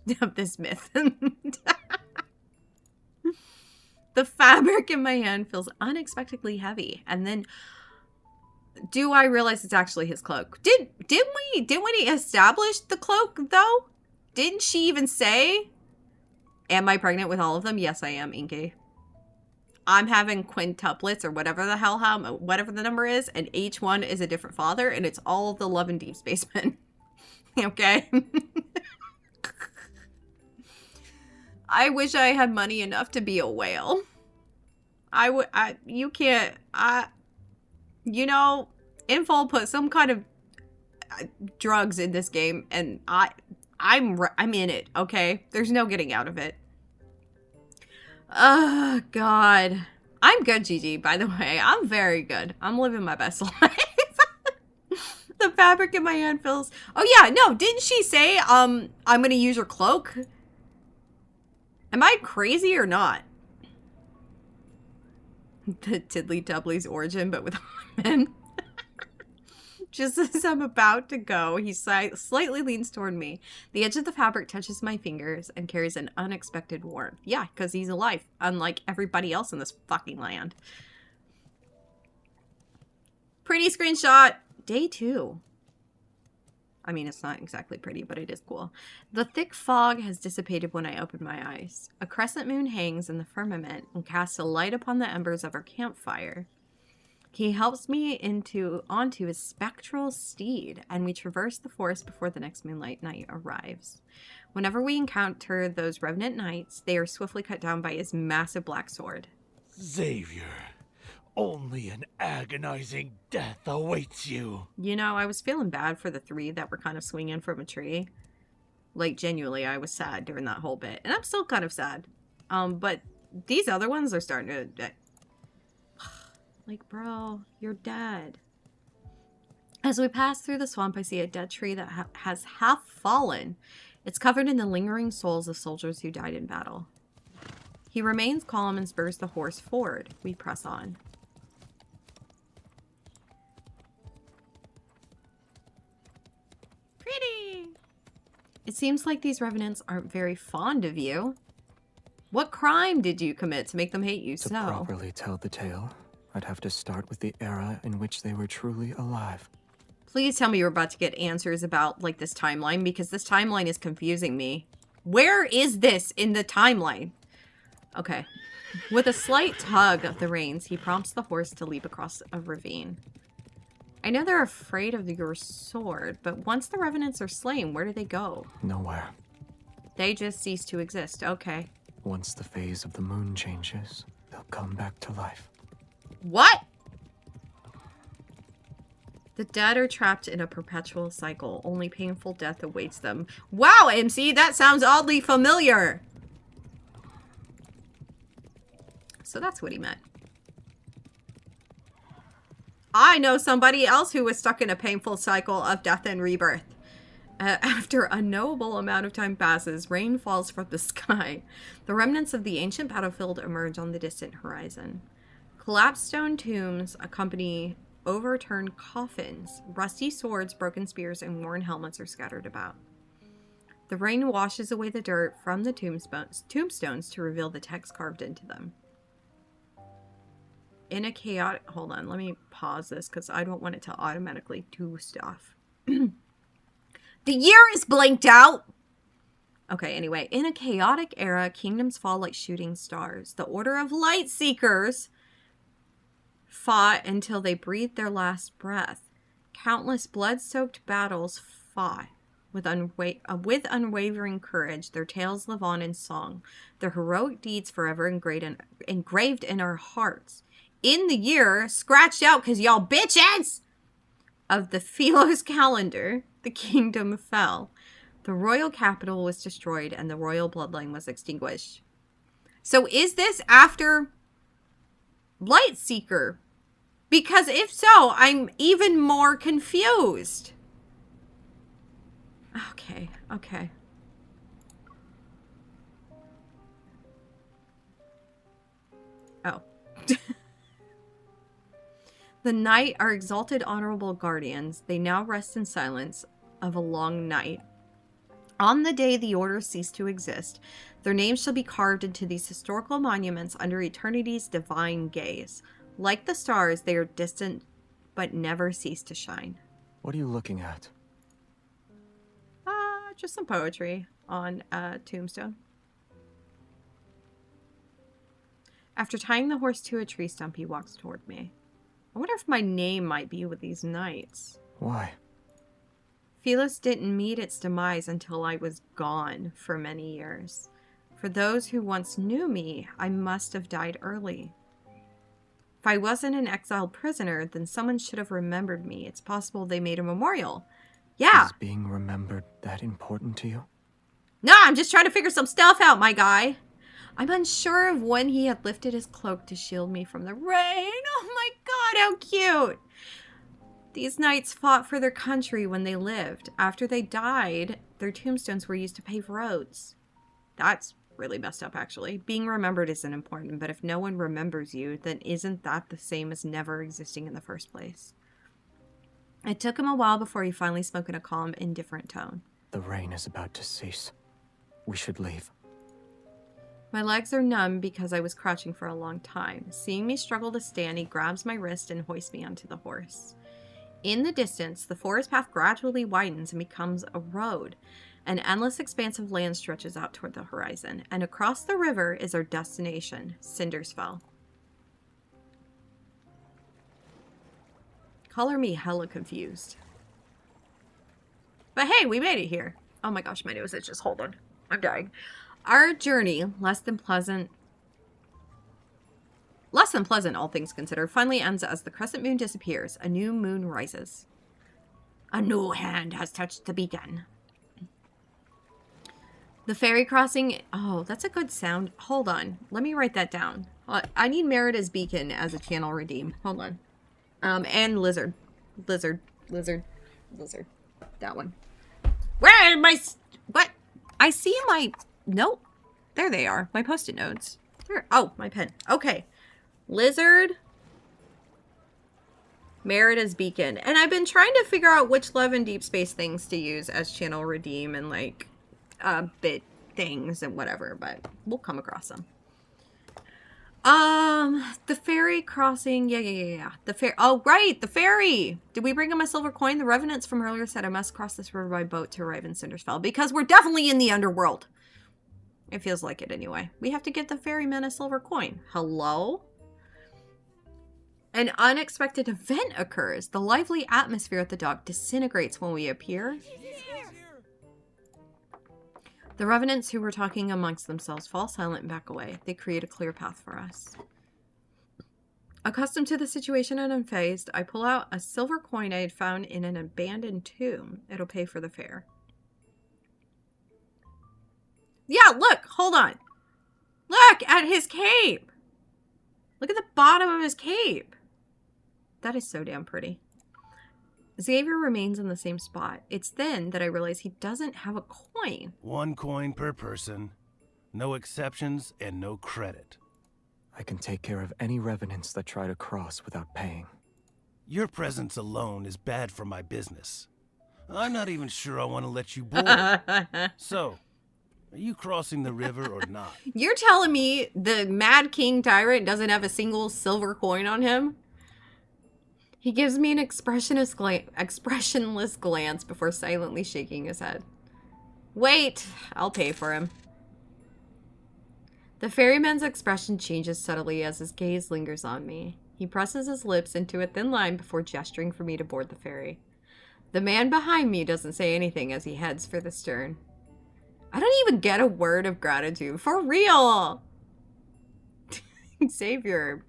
myth. The fabric in my hand feels unexpectedly heavy, and then do I realize it's actually his cloak? Didn't we establish the cloak though? Didn't she even say, "Am I pregnant with all of them?" Yes, I am, Inky. I'm having quintuplets or whatever the hell, whatever the number is, and each one is a different father, and it's all of the Love and Deepspace men. Okay. I wish I had money enough to be a whale. Info put some kind of drugs in this game, and I'm in it, okay? There's no getting out of it. Oh, God. I'm good, Gigi, by the way. I'm very good. I'm living my best life. The fabric in my hand feels... Oh, yeah, no, didn't she say, I'm gonna use her cloak? Am I crazy or not? The Tiddly Tubbly's origin, but with women. Just as I'm about to go, he slightly leans toward me. The edge of the fabric touches my fingers and carries an unexpected warmth. Yeah, because he's alive, unlike everybody else in this fucking land. Pretty screenshot. Day 2. I mean, it's not exactly pretty, but it is cool. The thick fog has dissipated when I open my eyes. A crescent moon hangs in the firmament and casts a light upon the embers of our campfire. He helps me onto his spectral steed, and we traverse the forest before the next moonlight night arrives. Whenever we encounter those revenant knights, they are swiftly cut down by his massive black sword. Xavier, only an agonizing death awaits you. You know, I was feeling bad for the 3 that were kind of swinging from a tree. Like, genuinely, I was sad during that whole bit. And I'm still kind of sad. But these other ones are starting to... Like, bro, you're dead. As we pass through the swamp, I see a dead tree that has half fallen. It's covered in the lingering souls of soldiers who died in battle. He remains calm and spurs the horse forward. We press on. Pretty! It seems like these revenants aren't very fond of you. What crime did you commit to make them hate you To so? properly tell the tale, I'd have to start with the era in which they were truly alive. Please tell me you're about to get answers about, like, this timeline, because this timeline is confusing me. Where is this in the timeline? Okay. With a slight tug of the reins, he prompts the horse to leap across a ravine. I know they're afraid of your sword, but once the revenants are slain, where do they go? Nowhere. They just cease to exist. Okay. Once the phase of the moon changes, they'll come back to life. What? The dead are trapped in a perpetual cycle. Only painful death awaits them. Wow, MC, that sounds oddly familiar. So that's what he meant. I know somebody else who was stuck in a painful cycle of death and rebirth. After a knowable amount of time passes, rain falls from the sky. The remnants of the ancient battlefield emerge on the distant horizon. Collapsed stone tombs accompany overturned coffins. Rusty swords, broken spears, and worn helmets are scattered about. The rain washes away the dirt from the tombstones to reveal the text carved into them. In a chaotic... Hold on, let me pause this because I don't want it to automatically do stuff. The year is blanked out! Okay, anyway. In a chaotic era, kingdoms fall like shooting stars. The Order of Light Seekers fought until they breathed their last breath. Countless blood-soaked battles fought with unwavering courage. Their tales live on in song. Their heroic deeds forever engraved in our hearts. In the year, scratched out because y'all bitches, of the Philos calendar, the kingdom fell. The royal capital was destroyed and the royal bloodline was extinguished. So is this after Lightseeker? Because if so, I'm even more confused. Okay, okay. Oh. The night, our exalted honorable guardians, they now rest in silence of a long night. On the day the order ceased to exist, their names shall be carved into these historical monuments under eternity's divine gaze. Like the stars, they are distant but never cease to shine. What are you looking at? Just some poetry on a tombstone. After tying the horse to a tree stump, he walks toward me. I wonder if my name might be with these knights. Why? Philos didn't meet its demise until I was gone for many years. For those who once knew me, I must have died early. If I wasn't an exiled prisoner, then someone should have remembered me. It's possible they made a memorial. Yeah. Is being remembered that important to you? No, I'm just trying to figure some stuff out, my guy. I'm unsure of when he had lifted his cloak to shield me from the rain. Oh my god, how cute! These knights fought for their country when they lived. After they died, their tombstones were used to pave roads. That's really messed up, actually. Being remembered isn't important, but if no one remembers you, then isn't that the same as never existing in the first place? It took him a while before he finally spoke in a calm, indifferent tone. The rain is about to cease. We should leave. My legs are numb because I was crouching for a long time. Seeing me struggle to stand, he grabs my wrist and hoists me onto the horse. In the distance, the forest path gradually widens and becomes a road. An endless expanse of land stretches out toward the horizon, and across the river is our destination, Cindersfell. Color me hella confused. But hey, we made it here. Oh my gosh, my nose itches. Hold on. I'm dying. Our journey, less than pleasant, all things considered, finally ends as the crescent moon disappears. A new moon rises. A new hand has touched the beacon. The ferry crossing... Oh, that's a good sound. Hold on. Let me write that down. I need Merida's beacon as a channel redeem. Hold on. And lizard. Lizard. That one. Where are my... What? I see my... Nope. There they are. My post-it notes. There. Oh, my pen. Okay. Lizard. Merida's beacon. And I've been trying to figure out which Love and Deepspace things to use as channel redeem and like bit things and whatever, but we'll come across them. The ferry crossing. Yeah. Oh, right. The ferry. Did we bring him a silver coin? The revenants from earlier said I must cross this river by boat to arrive in Cindersfell because we're definitely in the underworld. It feels like it anyway. We have to get the ferryman a silver coin. Hello? An unexpected event occurs. The lively atmosphere at the dock disintegrates when we appear. The revenants who were talking amongst themselves fall silent and back away. They create a clear path for us. Accustomed to the situation and unfazed, I pull out a silver coin I had found in an abandoned tomb. It'll pay for the fare. Yeah, look! Hold on. Look at his cape! Look at the bottom of his cape! That is so damn pretty. Xavier remains in the same spot. It's then that I realize he doesn't have a coin. 1 coin per person. No exceptions and no credit. I can take care of any revenants that try to cross without paying. Your presence alone is bad for my business. I'm not even sure I want to let you board. So, are you crossing the river or not? You're telling me the Mad King Tyrant doesn't have a single silver coin on him? He gives me an expressionless glance before silently shaking his head. Wait, I'll pay for him. The ferryman's expression changes subtly as his gaze lingers on me. He presses his lips into a thin line before gesturing for me to board the ferry. The man behind me doesn't say anything as he heads for the stern. I don't even get a word of gratitude. For real! Xavier.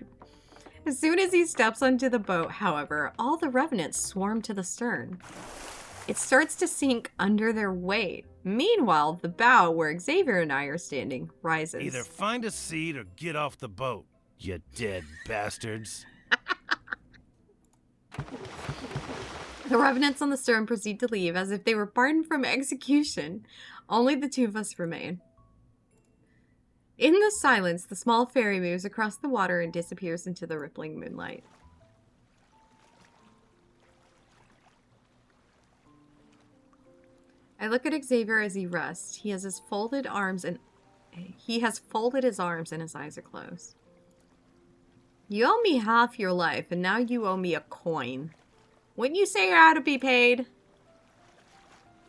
As soon as he steps onto the boat, however, all the revenants swarm to the stern. It starts to sink under their weight. Meanwhile, the bow where Xavier and I are standing rises. Either find a seat or get off the boat, you dead bastards. The revenants on the stern proceed to leave as if they were pardoned from execution. Only the two of us remain. In the silence, the small ferry moves across the water and disappears into the rippling moonlight. I look at Xavier as he rests. He has folded his arms and his eyes are closed. You owe me half your life, and now you owe me a coin. Wouldn't you say you're out to be paid?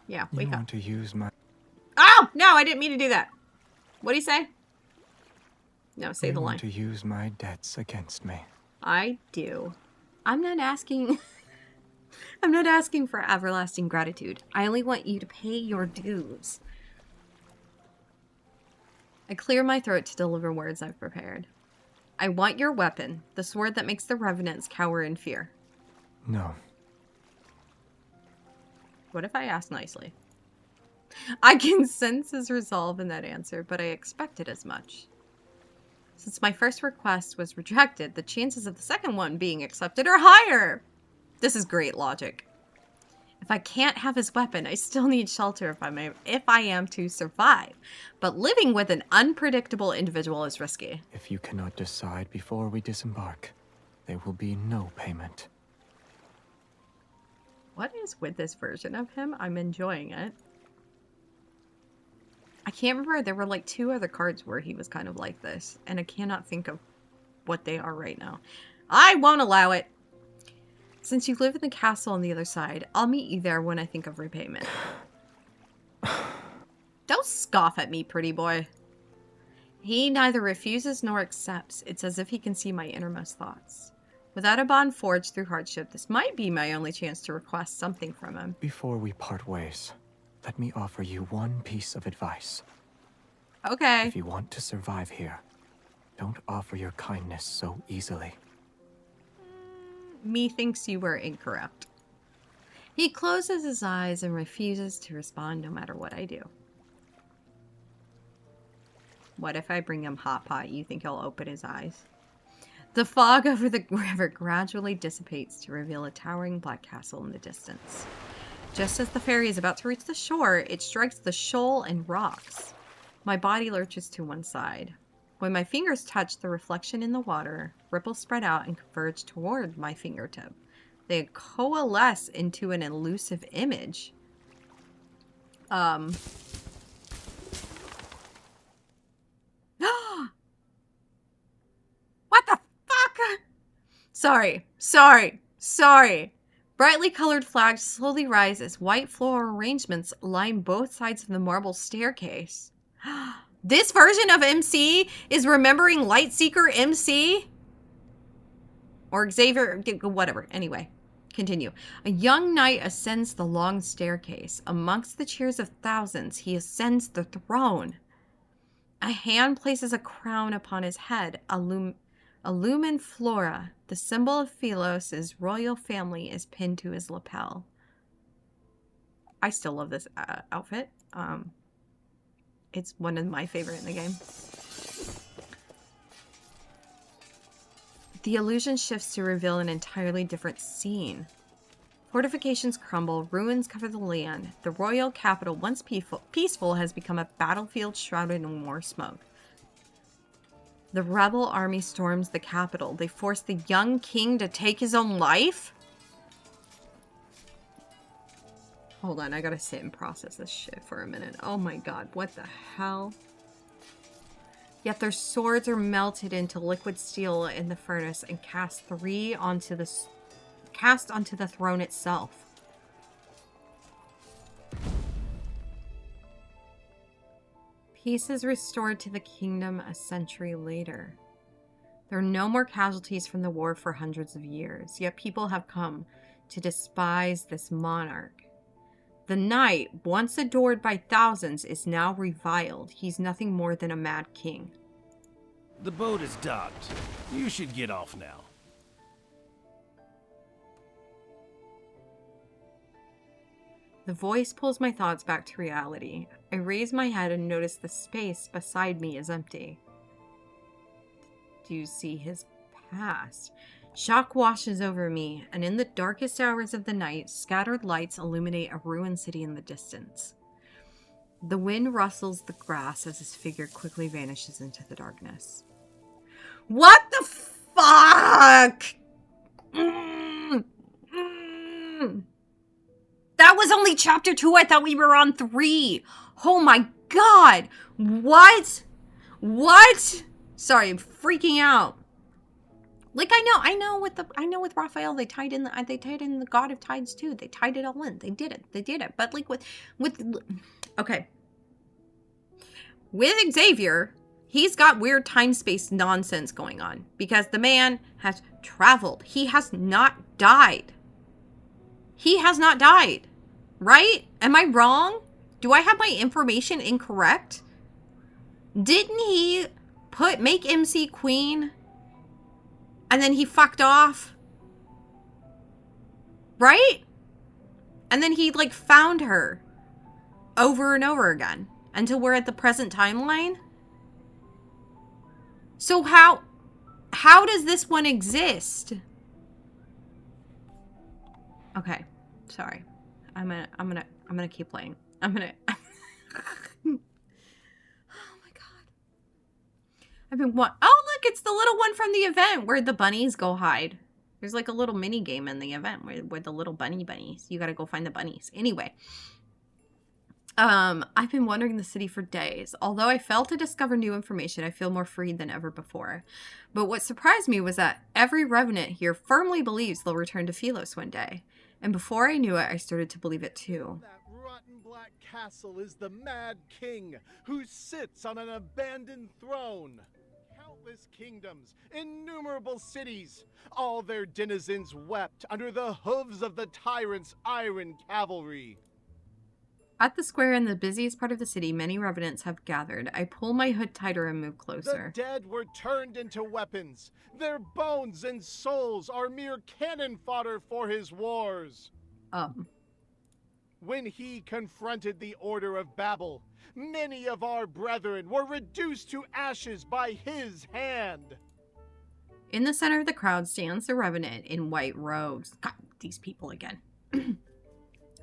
Yeah, wake You up. want to use my... Oh! No, I didn't mean to do that. What'd he say? No, say the You line. want to use my debts against me. I do. I'm not asking... I'm not asking for everlasting gratitude. I only want you to pay your dues. I clear my throat to deliver words I've prepared. I want your weapon, the sword that makes the revenants cower in fear. No. What if I ask nicely? I can sense his resolve in that answer, but I expected as much. Since my first request was rejected, the chances of the second one being accepted are higher. This is great logic. If I can't have his weapon, I still need shelter if I am to survive. But living with an unpredictable individual is risky. If you cannot decide before we disembark, there will be no payment. What is with this version of him? I'm enjoying it. I can't remember. There were like 2 other cards where he was kind of like this, and I cannot think of what they are right now. I won't allow it. Since you live in the castle on the other side, I'll meet you there when I think of repayment. Don't scoff at me, pretty boy. He neither refuses nor accepts. It's as if he can see my innermost thoughts. Without a bond forged through hardship, this might be my only chance to request something from him. Before we part ways, let me offer you one piece of advice. Okay. If you want to survive here, don't offer your kindness so easily. Methinks you were incorrect. He closes his eyes and refuses to respond no matter what I do. What if I bring him hot pot? You think he'll open his eyes? The fog over the river gradually dissipates to reveal a towering black castle in the distance. Just as the ferry is about to reach the shore, it strikes the shoal and rocks. My body lurches to one side. When my fingers touch the reflection in the water, ripples spread out and converge toward my fingertip. They coalesce into an elusive image. What the fuck? Sorry. Brightly colored flags slowly rise as white floral arrangements line both sides of the marble staircase. This version of MC is remembering Lightseeker MC? Or Xavier, whatever. Anyway, continue. A young knight ascends the long staircase. Amongst the cheers of thousands, he ascends the throne. A hand places a crown upon his head, A lumen flora, the symbol of Philos' royal family, is pinned to his lapel. I still love this outfit. It's one of my favorite in the game. The illusion shifts to reveal an entirely different scene. Fortifications crumble, ruins cover the land. The royal capital, once peaceful, has become a battlefield shrouded in war smoke. The rebel army storms the capital. They force the young king to take his own life? Hold on, I gotta sit and process this shit for a minute. Oh my god, what the hell? Yet their swords are melted into liquid steel in the furnace and cast onto the throne itself. Peace is restored to the kingdom a century later. There are no more casualties from the war for hundreds of years, yet people have come to despise this monarch. The knight, once adored by thousands, is now reviled. He's nothing more than a mad king. The boat is docked. You should get off now. The voice pulls my thoughts back to reality. I raise my head and notice the space beside me is empty. Do you see his past? Shock washes over me, and in the darkest hours of the night, scattered lights illuminate a ruined city in the distance. The wind rustles the grass as his figure quickly vanishes into the darkness. What the fuck? That was only chapter 2. I thought we were on 3. Oh my god. What? What? Sorry, I'm freaking out. Like I know with Raphael they tied in the God of Tides too. They tied it all in. They did it. But like with okay. With Xavier, he's got weird time-space nonsense going on because the man has traveled. He has not died. He has not died. Right? Am I wrong? Do I have my information incorrect? Didn't he make MC Queen? And then he fucked off? Right? And then he like found her over and over again until we're at the present timeline? So how does this one exist? Okay, sorry. I'm gonna keep playing. Oh my god. I've been what? Oh look, it's the little one from the event where the bunnies go hide. There's like a little mini game in the event where the little bunnies. You gotta go find the bunnies. Anyway. I've been wandering the city for days. Although I failed to discover new information, I feel more freed than ever before. But what surprised me was that every revenant here firmly believes they'll return to Philos one day. And before I knew it, I started to believe it too. That rotten black castle is the Mad King, who sits on an abandoned throne. Countless kingdoms, innumerable cities, all their denizens wept under the hooves of the tyrant's iron cavalry. At the square in the busiest part of the city, many revenants have gathered. I pull my hood tighter and move closer. The dead were turned into weapons. Their bones and souls are mere cannon fodder for his wars. When he confronted the Order of Babel, many of our brethren were reduced to ashes by his hand. In the center of the crowd stands the revenant in white robes. God, these people again.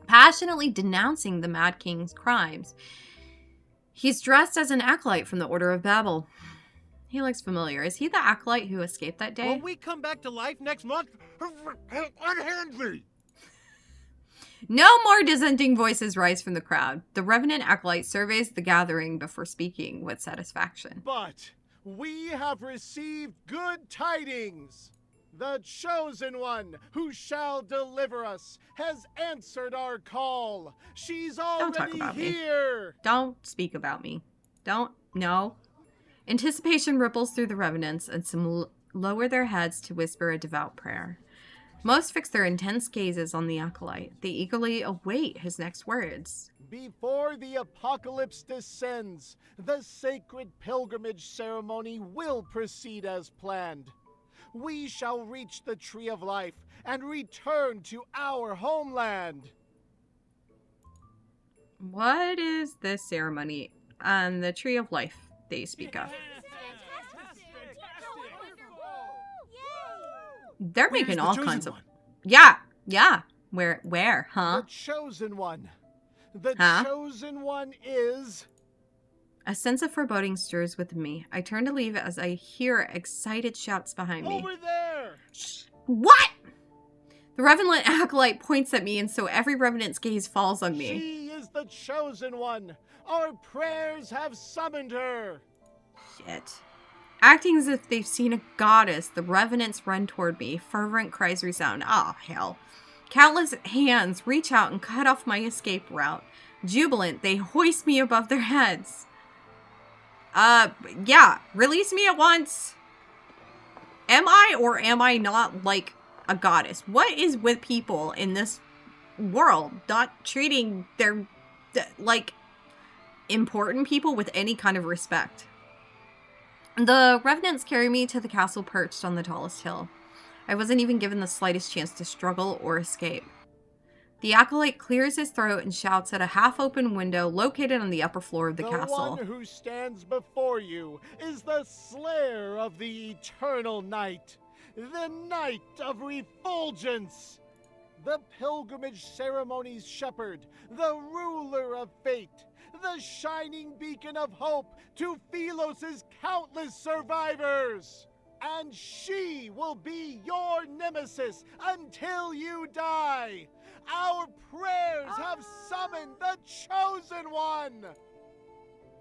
Passionately denouncing the Mad King's crimes. He's dressed as an acolyte from the Order of Babel. He looks familiar. Is he the acolyte who escaped that day? Will we come back to life next month? Unhand me! No more dissenting voices rise from the crowd. The revenant acolyte surveys the gathering before speaking with satisfaction. But we have received good tidings. The chosen one who shall deliver us has answered our call. She's already here. Don't speak about me. No. Anticipation ripples through the revenants, and some lower their heads to whisper a devout prayer. Most fix their intense gazes on the acolyte. They eagerly await his next words. Before the apocalypse descends, the sacred pilgrimage ceremony will proceed as planned. we shall reach the Tree of Life and return to our homeland. What is this ceremony on the Tree of Life they speak of? They're making all kinds of... Yeah. Where, huh? The Chosen One. The Huh? Chosen One is... A sense of foreboding stirs within me. I turn to leave as I hear excited shouts behind me. Over there! What? The Revenant Acolyte points at me, and so every Revenant's gaze falls on me. She is the Chosen One. Our prayers have summoned her. Shit. Acting as if they've seen a goddess, the Revenants run toward me. Fervent cries resound. Ah, hell. Countless hands reach out and cut off my escape route. Jubilant, they hoist me above their heads. Yeah. Release me at once. Am I or am I not like a goddess? What is with people in this world not treating their, like, important people with any kind of respect? The Revenants carry me to the castle perched on the tallest hill. I wasn't even given the slightest chance to struggle or escape. The Acolyte clears his throat and shouts at a half-open window located on the upper floor of the castle. The one who stands before you is the Slayer of the Eternal Night, the Night of Refulgence, the pilgrimage ceremony's shepherd, the ruler of fate, the shining beacon of hope to Philos' countless survivors. And she will be your nemesis until you die. Our prayers have summoned the Chosen One.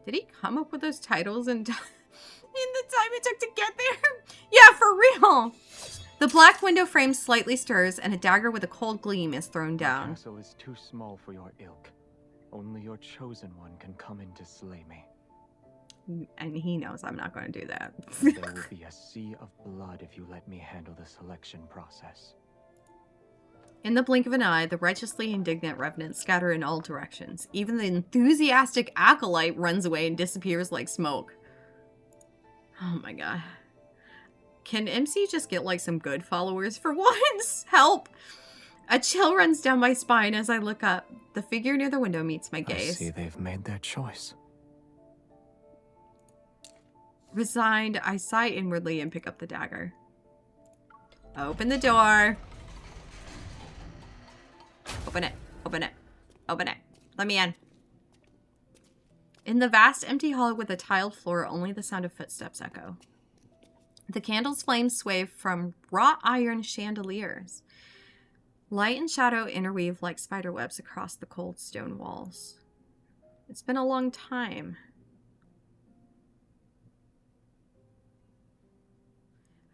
Did he come up with those titles in the time it took to get there? Yeah, for real. The black window frame slightly stirs, and a dagger with a cold gleam is thrown down. The castle is too small for your ilk. Only your Chosen One can come in to slay me. And he knows I'm not going to do that. There will be a sea of blood if you let me handle the selection process. In the blink of an eye, the righteously indignant revenants scatter in all directions. Even the enthusiastic acolyte runs away and disappears like smoke. Oh my god. Can MC just get like some good followers for once? Help! A chill runs down my spine as I look up. The figure near the window meets my gaze. I see they've made their choice. Resigned, I sigh inwardly and pick up the dagger. Open the door. Open it. Open it. Open it. Let me in. In the vast empty hall with a tiled floor, only the sound of footsteps echo. The candle's flames sway from wrought iron chandeliers. Light and shadow interweave like spiderwebs across the cold stone walls. It's been a long time.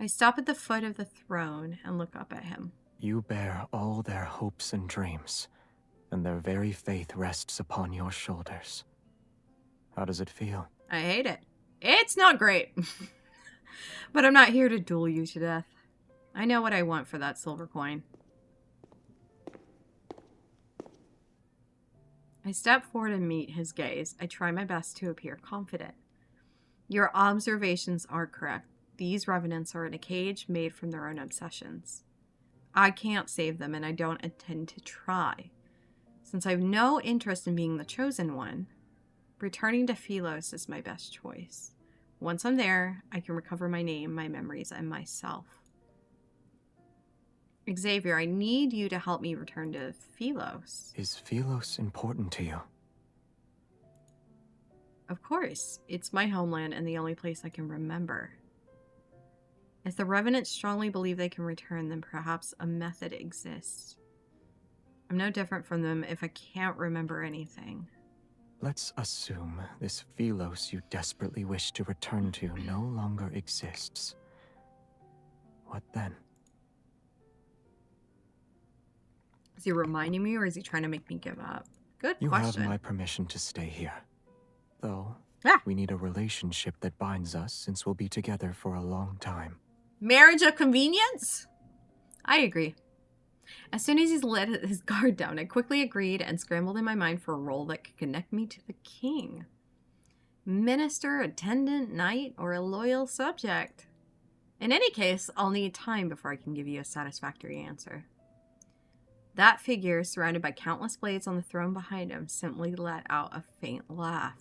I stop at the foot of the throne and look up at him. You bear all their hopes and dreams, and their very faith rests upon your shoulders. How does it feel? I hate it. It's not great. But I'm not here to duel you to death. I know what I want for that silver coin. I step forward and meet his gaze. I try my best to appear confident. Your observations are correct. These revenants are in a cage made from their own obsessions. I can't save them, and I don't intend to try. Since I have no interest in being the Chosen One, returning to Philos is my best choice. Once I'm there, I can recover my name, my memories, and myself. Xavier, I need you to help me return to Philos. Is Philos important to you? Of course. It's my homeland and the only place I can remember. If the Revenants strongly believe they can return, then perhaps a method exists. I'm no different from them if I can't remember anything. Let's assume this Philos you desperately wish to return to no longer exists. What then? Is he reminding me, or is he trying to make me give up? Good You question. have my permission to stay here. Though, we need a relationship that binds us since we'll be together for a long time. Marriage of convenience? I agree. As soon as he's let his guard down, I quickly agreed and scrambled in my mind for a role that could connect me to the king. Minister, attendant, knight, or a loyal subject. In any case, I'll need time before I can give you a satisfactory answer. That figure, surrounded by countless blades on the throne behind him, simply let out a faint laugh.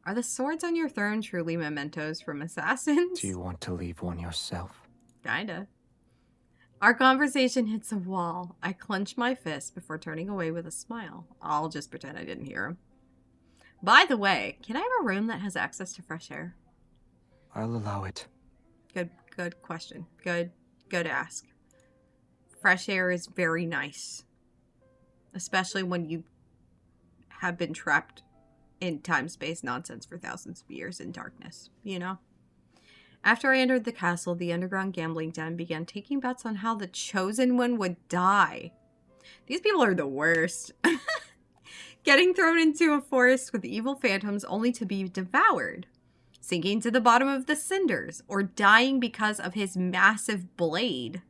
Are the swords on your throne truly mementos from assassins? Do you want to leave one yourself? Kinda. Our conversation hits a wall. I clench my fist before turning away with a smile. I'll just pretend I didn't hear him. By the way, can I have a room that has access to fresh air? I'll allow it. Good question. Good ask. Fresh air is very nice. Especially when you have been trapped in time-space nonsense for thousands of years in darkness, you know? After I entered the castle, the underground gambling den began taking bets on how the Chosen One would die. These people are the worst. Getting thrown into a forest with evil phantoms only to be devoured. Sinking to the bottom of the cinders. Or dying because of his massive blade.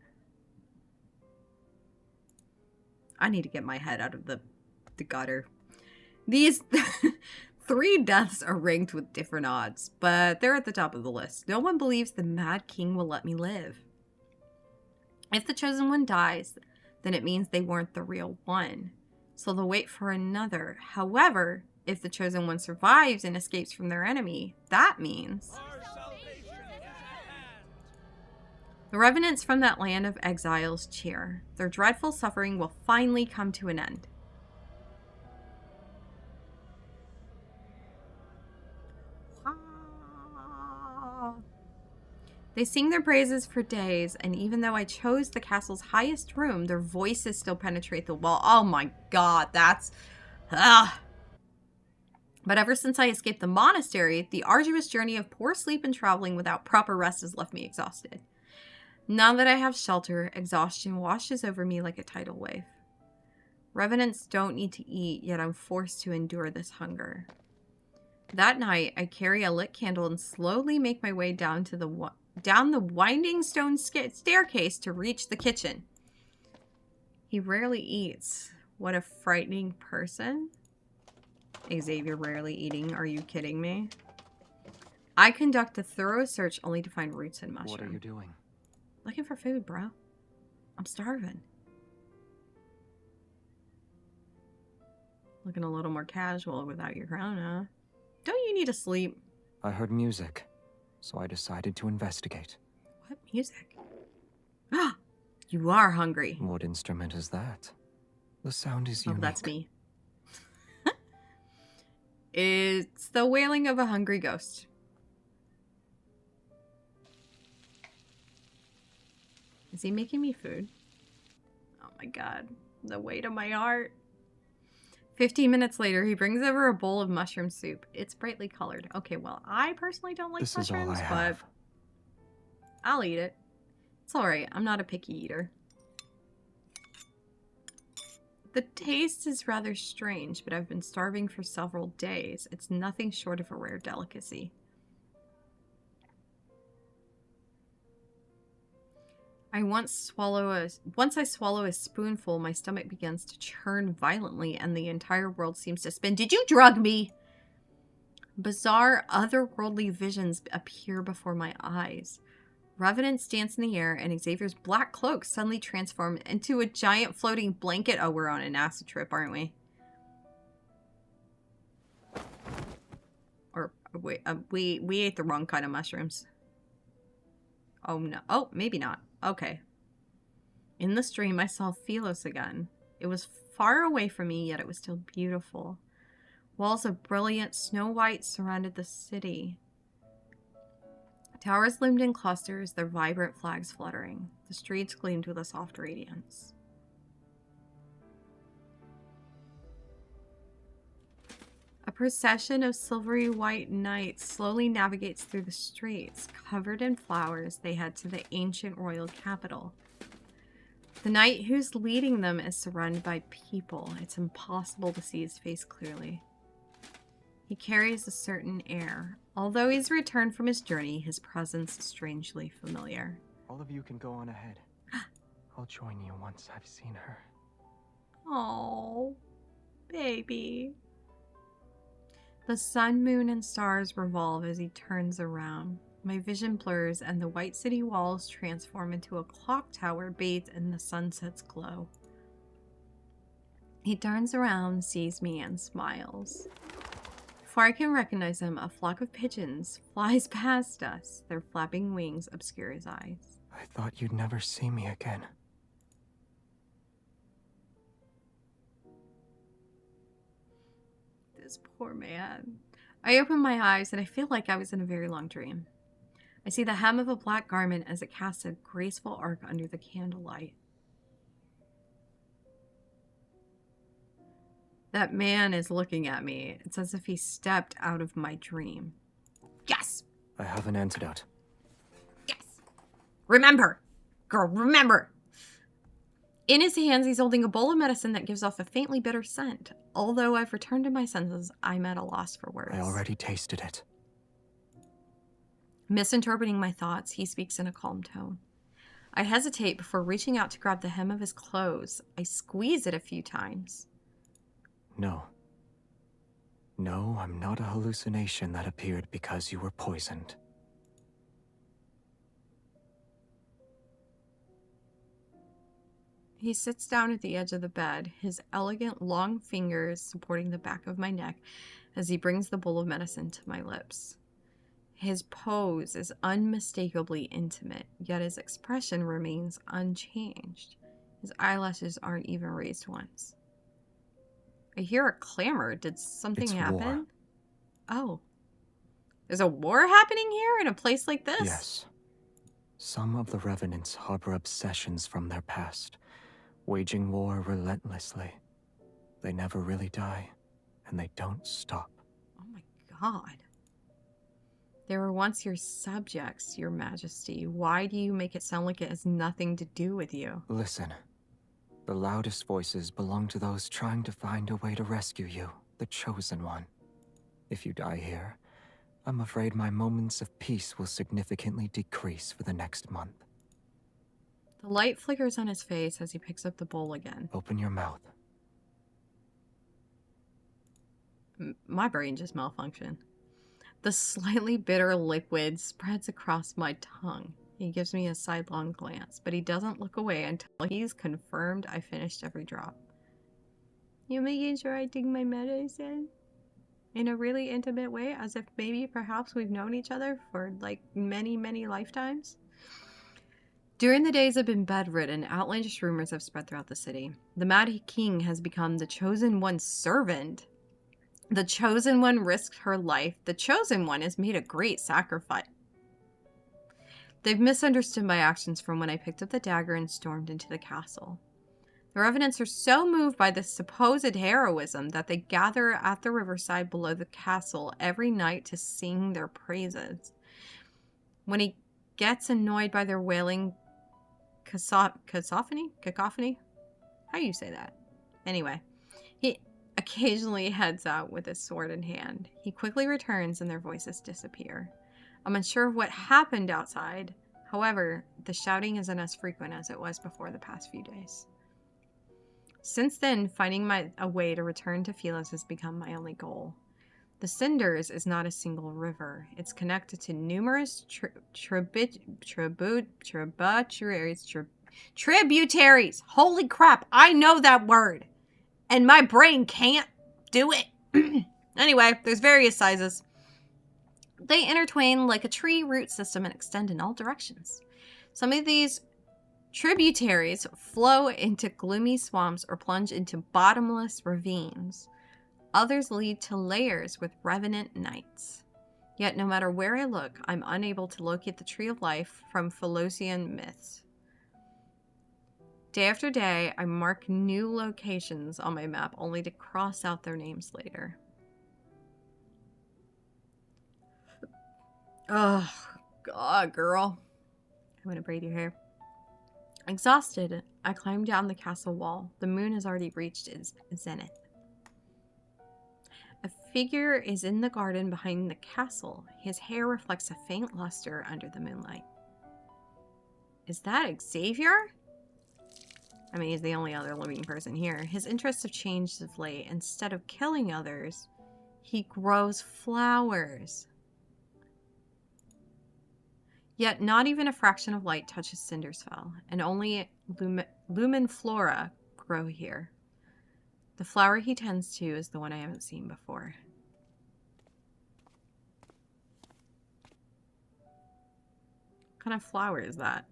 I need to get my head out of the gutter. These 3 deaths are ranked with different odds, but they're at the top of the list. No one believes the Mad King will let me live. If the Chosen One dies, then it means they weren't the real one. So they'll wait for another. However, if the Chosen One survives and escapes from their enemy, that means the revenants from that land of exiles cheer. Their dreadful suffering will finally come to an end. They sing their praises for days, and even though I chose the castle's highest room, their voices still penetrate the wall. Oh my god, that's... But ever since I escaped the monastery, the arduous journey of poor sleep and traveling without proper rest has left me exhausted. Now that I have shelter, exhaustion washes over me like a tidal wave. Revenants don't need to eat, yet I'm forced to endure this hunger. That night, I carry a lit candle and slowly make my way down the winding stone staircase to reach the kitchen. He rarely eats. What a frightening person. Xavier rarely eating. Are you kidding me? I conduct a thorough search only to find roots and mushrooms. What are you doing? Looking for food, bro. I'm starving. Looking a little more casual without your crown, huh? Don't you need to sleep? I heard music, so I decided to investigate. What music? Ah, you are hungry. What instrument is that? The sound is unique. Oh, that's me. It's the wailing of a hungry ghost. Is he making me food? Oh my god. The weight of my heart. 15 minutes later, he brings over a bowl of mushroom soup. It's brightly colored. Okay, well, I personally don't like mushrooms, but I'll eat it. It's alright. I'm not a picky eater. The taste is rather strange, but I've been starving for several days. It's nothing short of a rare delicacy. Once I swallow a spoonful, my stomach begins to churn violently and the entire world seems to spin. Did you drug me? Bizarre, otherworldly visions appear before my eyes. Revenants dance in the air and Xavier's black cloak suddenly transforms into a giant floating blanket. Oh, we're on an acid trip, aren't we? Or, wait, we ate the wrong kind of mushrooms. Oh, no. Oh, maybe not. Okay. In the stream, I saw Philos again. It was far away from me, yet it was still beautiful. Walls of brilliant snow white surrounded the city. Towers loomed in clusters, their vibrant flags fluttering. The streets gleamed with a soft radiance. A procession of silvery white knights slowly navigates through the streets. Covered in flowers, they head to the ancient royal capital. The knight who's leading them is surrounded by people. It's impossible to see his face clearly. He carries a certain air. Although he's returned from his journey, his presence is strangely familiar. All of you can go on ahead. I'll join you once I've seen her. Oh, baby. The sun, moon, and stars revolve as he turns around. My vision blurs and the white city walls transform into a clock tower bathed in the sunset's glow. He turns around, sees me, and smiles. Before I can recognize him, a flock of pigeons flies past us. Their flapping wings obscure his eyes. I thought you'd never see me again. This poor man. I open my eyes and I feel like I was in a very long dream. I see the hem of a black garment as it casts a graceful arc under the candlelight. That man is looking at me. It's as if he stepped out of my dream. Yes! I have an antidote. Yes! Remember! Girl, remember! In his hands, he's holding a bowl of medicine that gives off a faintly bitter scent. Although I've returned to my senses, I'm at a loss for words. I already tasted it. Misinterpreting my thoughts, he speaks in a calm tone. I hesitate before reaching out to grab the hem of his clothes. I squeeze it a few times. No. No, I'm not a hallucination that appeared because you were poisoned. He sits down at the edge of the bed, his elegant long fingers supporting the back of my neck as he brings the bowl of medicine to my lips. His pose is unmistakably intimate, yet his expression remains unchanged. His eyelashes aren't even raised once. I hear a clamor. Did something happen? War. Oh. There's a war happening here in a place like this? Yes. Some of the Revenants harbor obsessions from their past, waging war relentlessly. They never really die, and they don't stop. Oh my god. They were once your subjects, Your Majesty. Why do you make it sound like it has nothing to do with you? Listen. The loudest voices belong to those trying to find a way to rescue you, the Chosen One. If you die here, I'm afraid my moments of peace will significantly decrease for the next month. The light flickers on his face as he picks up the bowl again. Open your mouth. My brain just malfunctioned. The slightly bitter liquid spreads across my tongue. He gives me a sidelong glance, but he doesn't look away until he's confirmed I finished every drop. You making sure I take my medicine? In a really intimate way, as if maybe perhaps we've known each other for like many, many lifetimes? During the days I've been bedridden, outlandish rumors have spread throughout the city. The Mad King has become the Chosen One's servant. The Chosen One risked her life. The Chosen One has made a great sacrifice. They've misunderstood my actions from when I picked up the dagger and stormed into the castle. The Revenants are so moved by this supposed heroism that they gather at the riverside below the castle every night to sing their praises. When he gets annoyed by their wailing cacophony? How do you say that? Anyway, he occasionally heads out with his sword in hand. He quickly returns and their voices disappear. I'm unsure of what happened outside. However, the shouting isn't as frequent as it was before the past few days. Since then, finding a way to return to Philos has become my only goal. The Cinders is not a single river. It's connected to numerous tributaries. Holy crap, I know that word! And my brain can't do it. Anyway, there's various sizes. They intertwine like a tree root system and extend in all directions. Some of these tributaries flow into gloomy swamps or plunge into bottomless ravines. Others lead to lairs with revenant knights. Yet no matter where I look, I'm unable to locate the Tree of Life from Philosian myths. Day after day, I mark new locations on my map only to cross out their names later. Oh, God, girl. I'm gonna braid your hair. Exhausted, I climb down the castle wall. The moon has already reached its zenith. A figure is in the garden behind the castle. His hair reflects a faint luster under the moonlight. Is that Xavier? I mean, he's the only other living person here. His interests have changed of late. Instead of killing others, he grows flowers. Yet not even a fraction of light touches Cindersfell, and only lumen flora grow here. The flower he tends to is the one I haven't seen before. What kind of flower is that?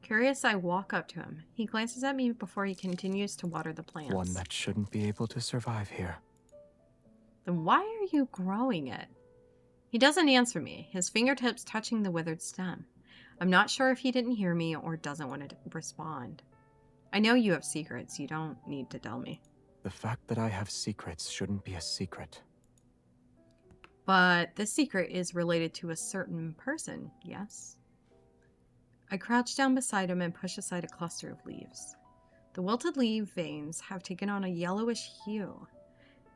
Curious, I walk up to him. He glances at me before he continues to water the plants. One that shouldn't be able to survive here. Then why are you growing it? He doesn't answer me, his fingertips touching the withered stem. I'm not sure if he didn't hear me or doesn't want to respond. I know you have secrets. You don't need to tell me. The fact that I have secrets shouldn't be a secret. But this secret is related to a certain person, yes? I crouch down beside him and push aside a cluster of leaves. The wilted leaf veins have taken on a yellowish hue,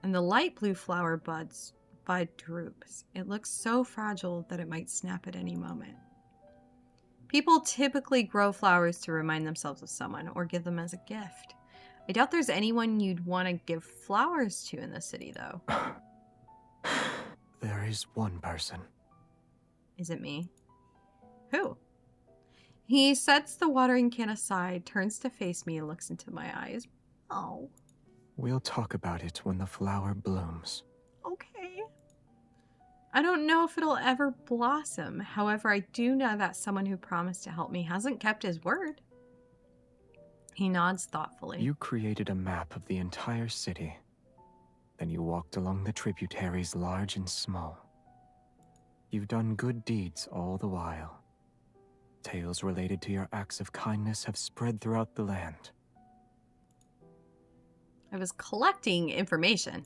and the light blue flower bud droops. It looks so fragile that it might snap at any moment. People typically grow flowers to remind themselves of someone or give them as a gift. I doubt there's anyone you'd want to give flowers to in the city, though. There is one person. Is it me? Who? He sets the watering can aside, turns to face me, and looks into my eyes. Oh. We'll talk about it when the flower blooms. Okay. I don't know if it'll ever blossom. However, I do know that someone who promised to help me hasn't kept his word. He nods thoughtfully. You created a map of the entire city. Then you walked along the tributaries large and small. You've done good deeds all the while. Tales related to your acts of kindness have spread throughout the land. I was collecting information.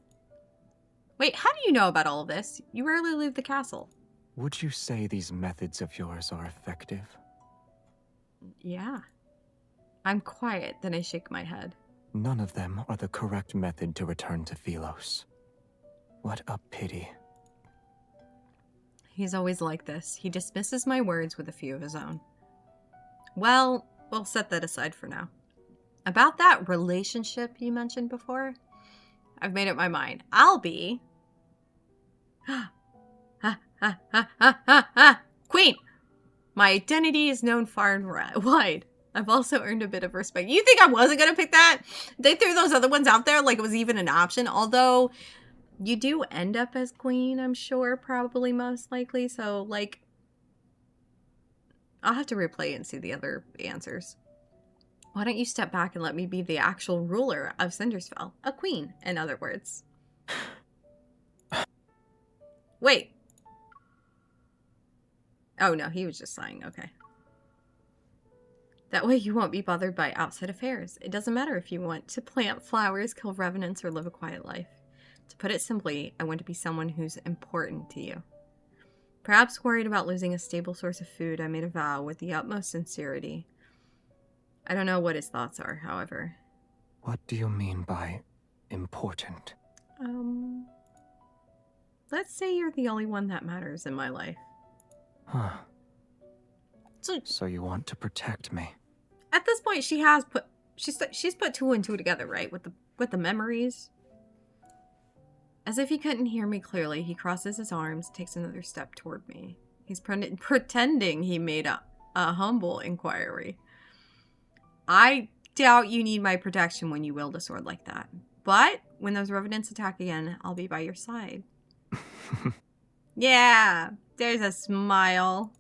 Wait, how do you know about all of this? You rarely leave the castle. Would you say these methods of yours are effective? Yeah. I'm quiet, then I shake my head. None of them are the correct method to return to Philos. What a pity. He's always like this. He dismisses my words with a few of his own. Well, we'll set that aside for now. About that relationship you mentioned before, I've made up my mind. I'll be... Queen! My identity is known far and wide. I've also earned a bit of respect. You think I wasn't going to pick that? They threw those other ones out there like it was even an option. Although, you do end up as queen, I'm sure, probably most likely. So, like, I'll have to replay it and see the other answers. Why don't you step back and let me be the actual ruler of Cindersfell? A queen, in other words. Wait. Oh, no, he was just sighing. Okay. That way you won't be bothered by outside affairs. It doesn't matter if you want to plant flowers, kill revenants, or live a quiet life. To put it simply, I want to be someone who's important to you. Perhaps worried about losing a stable source of food, I made a vow with the utmost sincerity. I don't know what his thoughts are, however. What do you mean by important? Let's say you're the only one that matters in my life. Huh. So you want to protect me? At this point, she's put two and two together, right? With the memories. As if he couldn't hear me clearly, he crosses his arms, takes another step toward me. He's pretending he made a humble inquiry. I doubt you need my protection when you wield a sword like that. But when those revenants attack again, I'll be by your side. Yeah, there's a smile.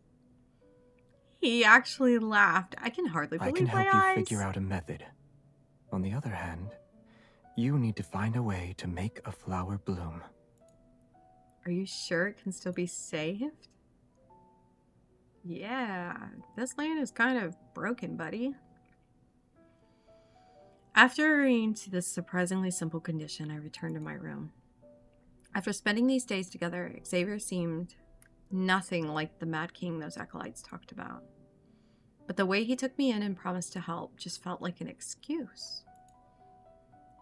He actually laughed. I can hardly believe my eyes. I can help you figure out a method. On the other hand, you need to find a way to make a flower bloom. Are you sure it can still be saved? Yeah, this land is kind of broken, buddy. After agreeing to this surprisingly simple condition, I returned to my room. After spending these days together, Xavier seemed nothing like the Mad King those acolytes talked about. But the way he took me in and promised to help just felt like an excuse.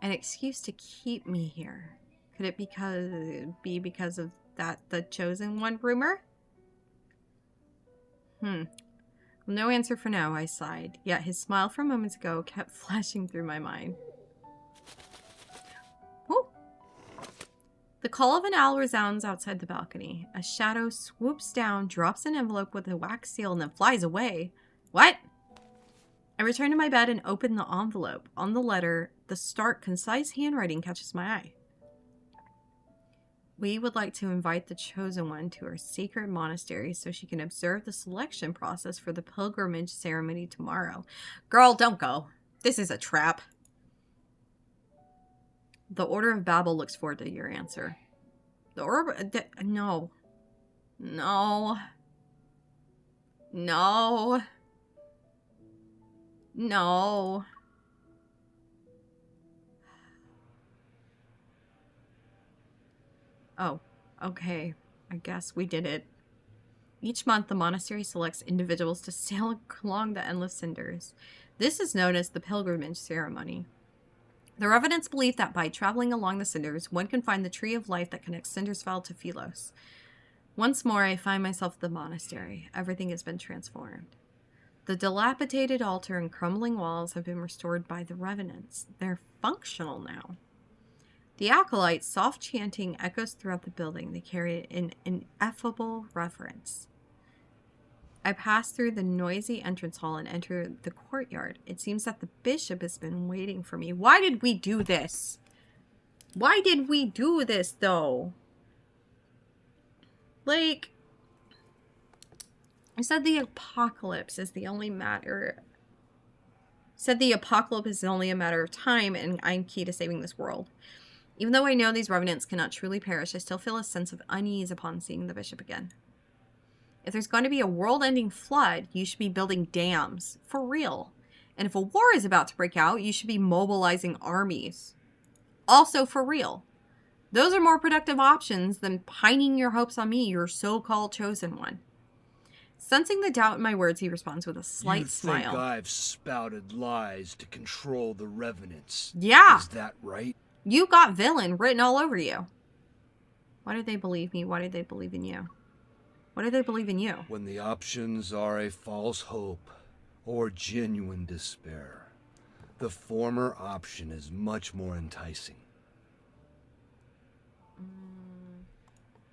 An excuse to keep me here. Could it be because of that the Chosen One rumor? No answer for now, I sighed. Yet his smile from moments ago kept flashing through my mind. Whew. The call of an owl resounds outside the balcony. A shadow swoops down, drops an envelope with a wax seal, and then flies away. What? I return to my bed and open the envelope. On the letter, the stark, concise handwriting catches my eye. We would like to invite the Chosen One to our sacred monastery so she can observe the selection process for the pilgrimage ceremony tomorrow. Girl, don't go. This is a trap. The Order of Babel looks forward to your answer. The Order... No. No. No. No. Oh, okay. I guess we did it. Each month, the monastery selects individuals to sail along the endless cinders. This is known as the pilgrimage ceremony. The revenants believe that by traveling along the cinders, one can find the tree of life that connects Cindersfell to Philos. Once more, I find myself at the monastery. Everything has been transformed. The dilapidated altar and crumbling walls have been restored by the revenants. They're functional now. The acolytes' soft chanting echoes throughout the building. They carry an ineffable reverence. I pass through the noisy entrance hall and enter the courtyard. It seems that the bishop has been waiting for me. Why did we do this? Why did we do this, though? Like, I said the apocalypse is the only matter. Said the apocalypse is only a matter of time, and I'm key to saving this world. Even though I know these revenants cannot truly perish, I still feel a sense of unease upon seeing the bishop again. If there's going to be a world-ending flood, you should be building dams. For real. And if a war is about to break out, you should be mobilizing armies. Also for real. Those are more productive options than pining your hopes on me, your so-called chosen one. Sensing the doubt in my words, he responds with a slight smile. You think I've spouted lies to control the revenants? Yeah. Is that right? You got villain written all over you. Why did they believe me? Why did they believe in you? Why do they believe in you? When the options are a false hope or genuine despair, the former option is much more enticing.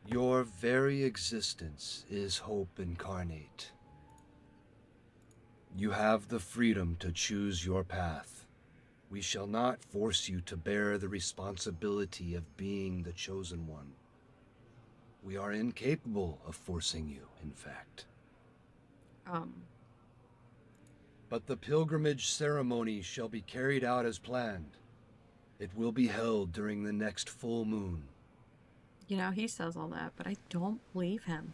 Your very existence is hope incarnate. You have the freedom to choose your path. We shall not force you to bear the responsibility of being the chosen one. We are incapable of forcing you, in fact. But the pilgrimage ceremony shall be carried out as planned. It will be held during the next full moon. You know, he says all that, but I don't believe him.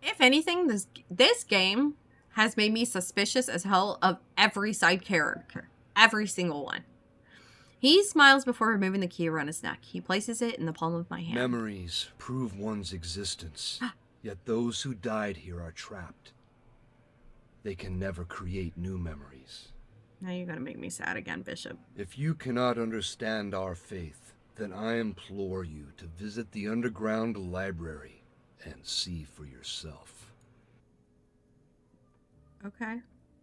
If anything, this game has made me suspicious as hell of every side character. Every single one. He smiles before removing the key around his neck. He places it in the palm of my hand. Memories prove one's existence, yet those who died here are trapped. They can never create new memories. Now you're gonna make me sad again, Bishop. If you cannot understand our faith, then I implore you to visit the underground library and see for yourself. Okay.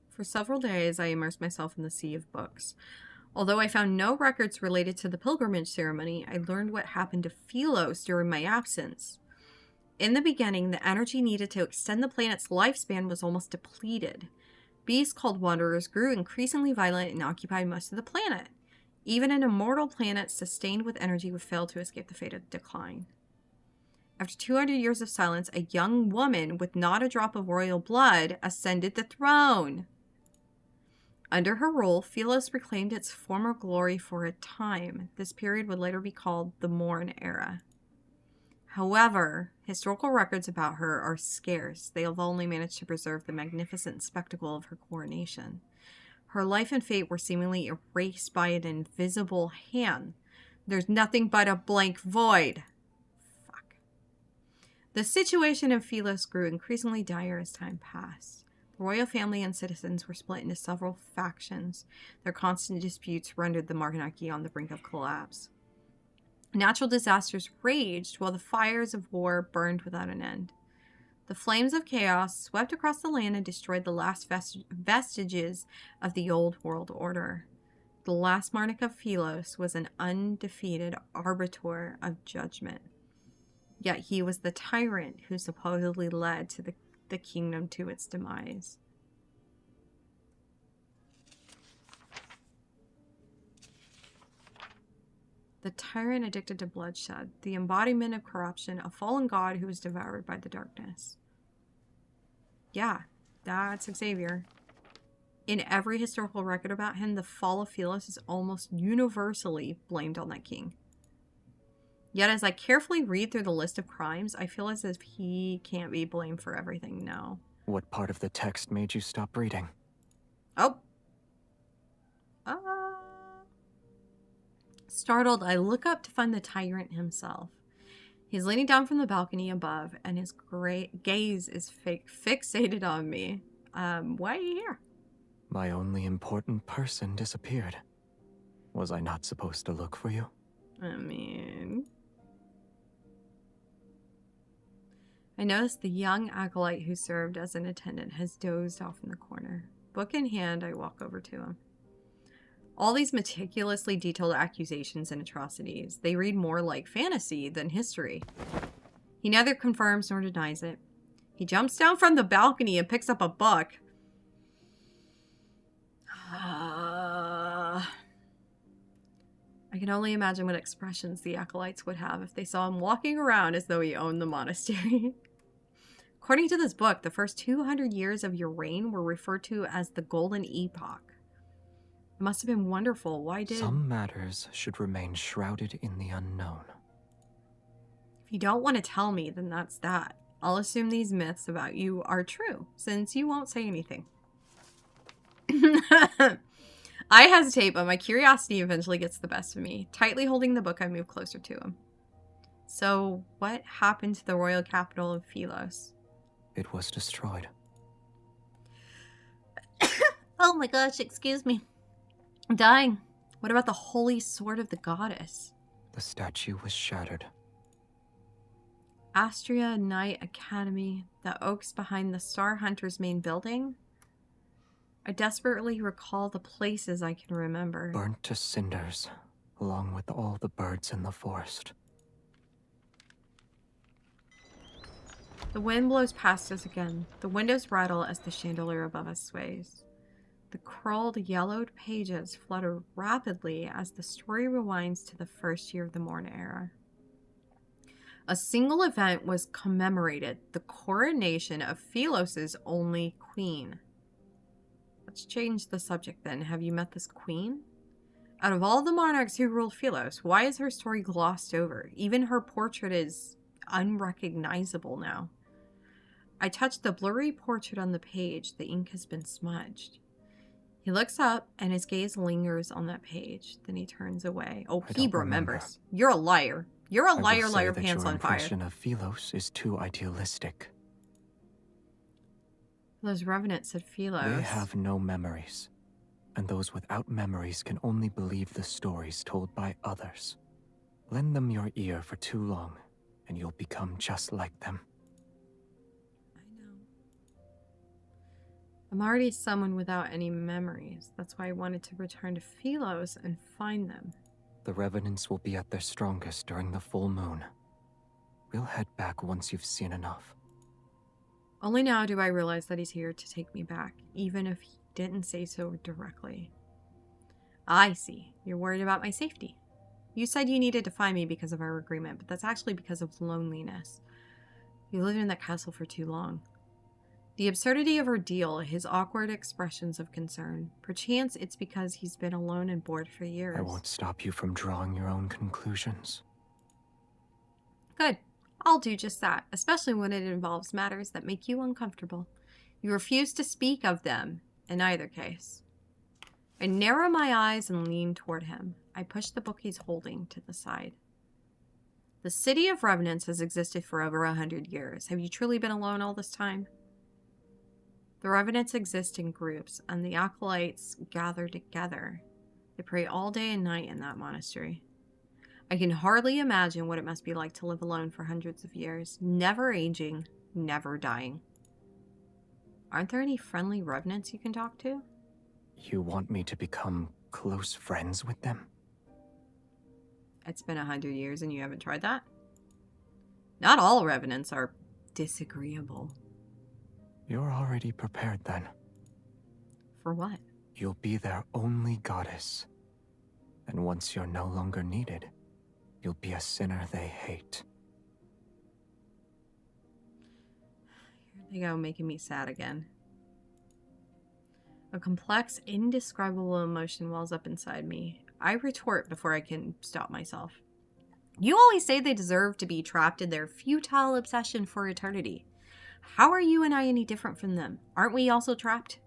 For several days, I immersed myself in the sea of books. Although I found no records related to the pilgrimage ceremony, I learned what happened to Philos during my absence. In the beginning, the energy needed to extend the planet's lifespan was almost depleted. Beasts called Wanderers grew increasingly violent and occupied most of the planet. Even an immortal planet sustained with energy would fail to escape the fate of decline. After 200 years of silence, a young woman with not a drop of royal blood ascended the throne. Under her rule, Philos reclaimed its former glory for a time. This period would later be called the Morn Era. However, historical records about her are scarce. They have only managed to preserve the magnificent spectacle of her coronation. Her life and fate were seemingly erased by an invisible hand. There's nothing but a blank void. Fuck. The situation in Philos grew increasingly dire as time passed. The royal family and citizens were split into several factions. Their constant disputes rendered the monarchy on the brink of collapse. Natural disasters raged while the fires of war burned without an end. The flames of chaos swept across the land and destroyed the last vestiges of the old world order. The last monarch of Philos was an undefeated arbiter of judgment. Yet he was the tyrant who supposedly led to the kingdom to its demise. The tyrant addicted to bloodshed, the embodiment of corruption, a fallen god who was devoured by the darkness. Yeah, that's Xavier. In every historical record about him, the fall of Philos is almost universally blamed on that king. Yet as I carefully read through the list of crimes, I feel as if he can't be blamed for everything now. What part of the text made you stop reading? Oh. Startled, I look up to find the tyrant himself. He's leaning down from the balcony above, and his gaze is fixated on me. Why are you here? My only important person disappeared. Was I not supposed to look for you? I mean... I noticed the young acolyte who served as an attendant has dozed off in the corner. Book in hand, I walk over to him. All these meticulously detailed accusations and atrocities, they read more like fantasy than history. He neither confirms nor denies it. He jumps down from the balcony and picks up a book. I can only imagine what expressions the acolytes would have if they saw him walking around as though he owned the monastery. According to this book, the first 200 years of your reign were referred to as the Golden Epoch. It must have been wonderful. Why did... Some matters should remain shrouded in the unknown. If you don't want to tell me, then that's that. I'll assume these myths about you are true, since you won't say anything. I hesitate, but my curiosity eventually gets the best of me. Tightly holding the book, I move closer to him. So, what happened to the royal capital of Philos? It was destroyed. Oh my gosh, excuse me. I'm dying. What about the holy sword of the goddess? The statue was shattered. Astria Knight Academy, the oaks behind the Star Hunter's main building? I desperately recall the places I can remember. Burnt to cinders, along with all the birds in the forest. The wind blows past us again. The windows rattle as the chandelier above us sways. The curled, yellowed pages flutter rapidly as the story rewinds to the first year of the Morn era. A single event was commemorated, the coronation of Philos' only queen. Let's change the subject then. Have you met this queen? Out of all the monarchs who ruled Philos, why is her story glossed over? Even her portrait is unrecognizable now. I touch the blurry portrait on the page. The ink has been smudged. He looks up and his gaze lingers on that page. Then he turns away. Oh, he remembers. You're a liar. You're a liar, liar, pants on fire. Your impression of Philos is too idealistic. Those revenants said Philos. They have no memories, and those without memories can only believe the stories told by others. Lend them your ear for too long, and you'll become just like them. I know. I'm already someone without any memories. That's why I wanted to return to Philos and find them. The revenants will be at their strongest during the full moon. We'll head back once you've seen enough. Only now do I realize that he's here to take me back, even if he didn't say so directly. I see. You're worried about my safety. You said you needed to find me because of our agreement, but that's actually because of loneliness. You lived in that castle for too long. The absurdity of our deal, his awkward expressions of concern. Perchance it's because he's been alone and bored for years. I won't stop you from drawing your own conclusions. Good. I'll do just that, especially when it involves matters that make you uncomfortable. You refuse to speak of them, in either case. I narrow my eyes and lean toward him. I push the book he's holding to the side. The city of Revenants has existed for over 100 years. Have you truly been alone all this time? The Revenants exist in groups, and the acolytes gather together. They pray all day and night in that monastery. I can hardly imagine what it must be like to live alone for hundreds of years, never aging, never dying. Aren't there any friendly revenants you can talk to? You want me to become close friends with them? It's been 100 years and you haven't tried that? Not all revenants are disagreeable. You're already prepared then. For what? You'll be their only goddess. And once you're no longer needed, you'll be a sinner they hate. Here they go, making me sad again. A complex, indescribable emotion wells up inside me. I retort before I can stop myself. You always say they deserve to be trapped in their futile obsession for eternity. How are you and I any different from them? Aren't we also trapped?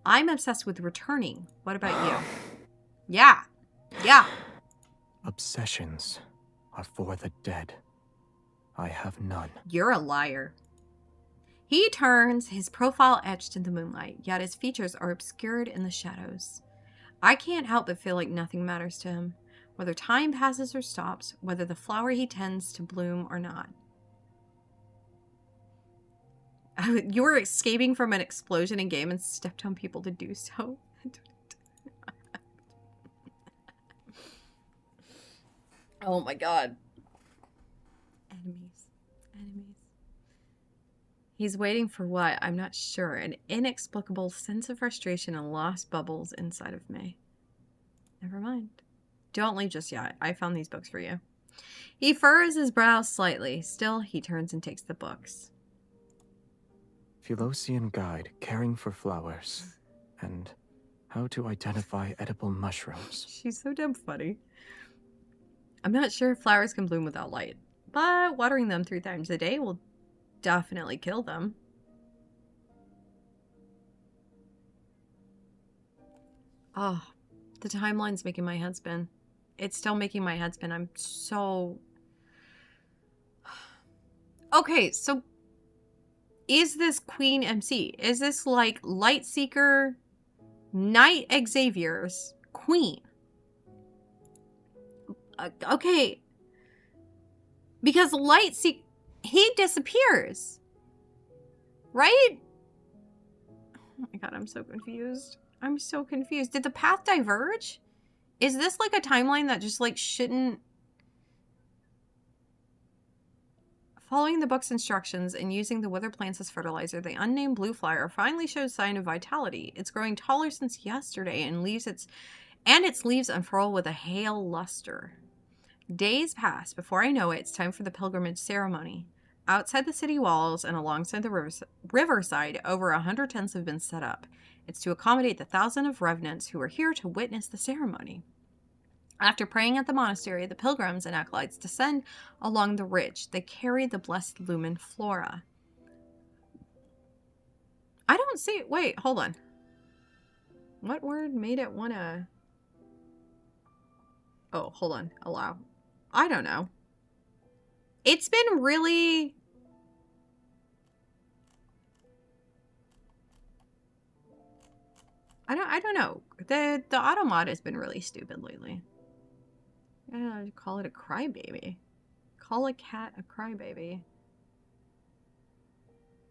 I'm obsessed with returning. What about you? Yeah. Yeah. Obsessions are for the dead. I have none. You're a liar. He turns, his profile etched in the moonlight, yet his features are obscured in the shadows. I can't help but feel like nothing matters to him, whether time passes or stops, whether the flower he tends to bloom or not. You were escaping from an explosion in game and stepped on people to do so. Oh my god. Enemies. Enemies. He's waiting for what? I'm not sure. An inexplicable sense of frustration and lost bubbles inside of me. Never mind. Don't leave just yet. I found these books for you. He furrows his brow slightly. Still, he turns and takes the books. Philosian Guide, Caring for Flowers, and How to Identify Edible Mushrooms. She's so damn funny. I'm not sure if flowers can bloom without light, but watering them 3 times a day will definitely kill them. Oh, the timeline's making my head spin. It's still making my head spin. I'm so... Okay, so is this Queen MC? Is this like Lightseeker, Knight Xavier's queen? Okay. Because Lightseeker, he disappears. Right? Oh my god, I'm so confused. I'm so confused. Did the path diverge? Is this like a timeline that just like shouldn't... Following the book's instructions and using the wither plants as fertilizer, the unnamed blue flower finally shows sign of vitality. It's growing taller since yesterday and its leaves unfurl with a hale luster. Days pass. Before I know it, it's time for the pilgrimage ceremony. Outside the city walls and alongside the riverside, over 100 tents have been set up. It's to accommodate the 1,000 of revenants who are here to witness the ceremony. After praying at the monastery, the pilgrims and acolytes descend along the ridge. They carry the blessed lumen flora. I don't see... Wait, hold on. What word made it want to... Oh, hold on. Allow. I don't know. It's been really... I don't know. The auto mod has been really stupid lately. Call it a crybaby. Call a cat a crybaby.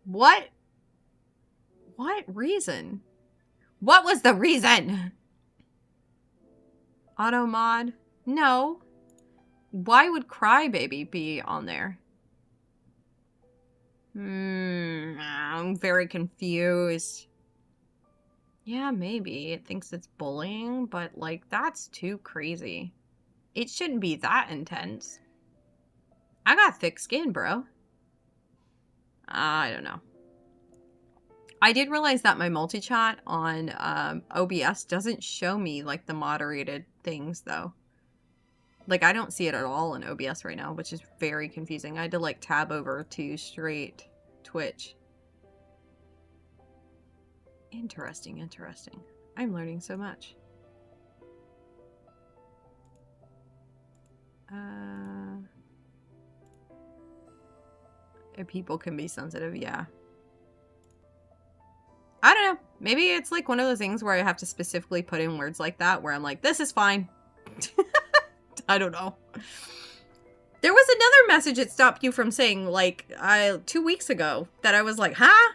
What? What reason? What was the reason? Auto mod? No. Why would crybaby be on there? I'm very confused. Yeah, maybe. It thinks it's bullying, but like that's too crazy. It shouldn't be that intense. I got thick skin, bro. I don't know. I did realize that my multi-chat on OBS doesn't show me like the moderated things though. Like I don't see it at all in OBS right now, which is very confusing. I had to like tab over to straight Twitch. Interesting, interesting. I'm learning so much. People can be sensitive, yeah. I don't know. Maybe it's like one of those things where I have to specifically put in words like that where I'm like, this is fine. I don't know. There was another message it stopped you from saying like 2 weeks ago that I was like, huh?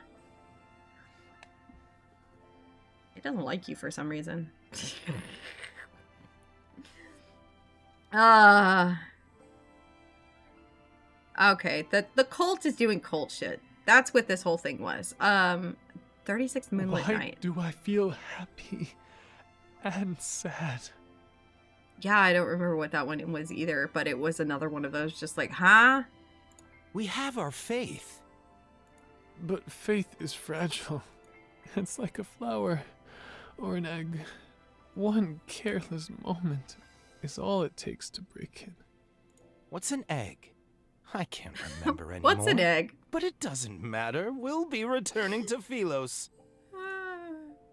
It doesn't like you for some reason. Okay, the cult is doing cult shit. That's what this whole thing was. 36 Moonlit Why Night. do I feel happy and sad? Yeah, I don't remember what that one was either, but it was another one of those just like, huh? We have our faith. But faith is fragile. It's like a flower or an egg. One careless moment is all it takes to break it. What's an egg? I can't remember anymore. What's an egg? But it doesn't matter. We'll be returning to Philos.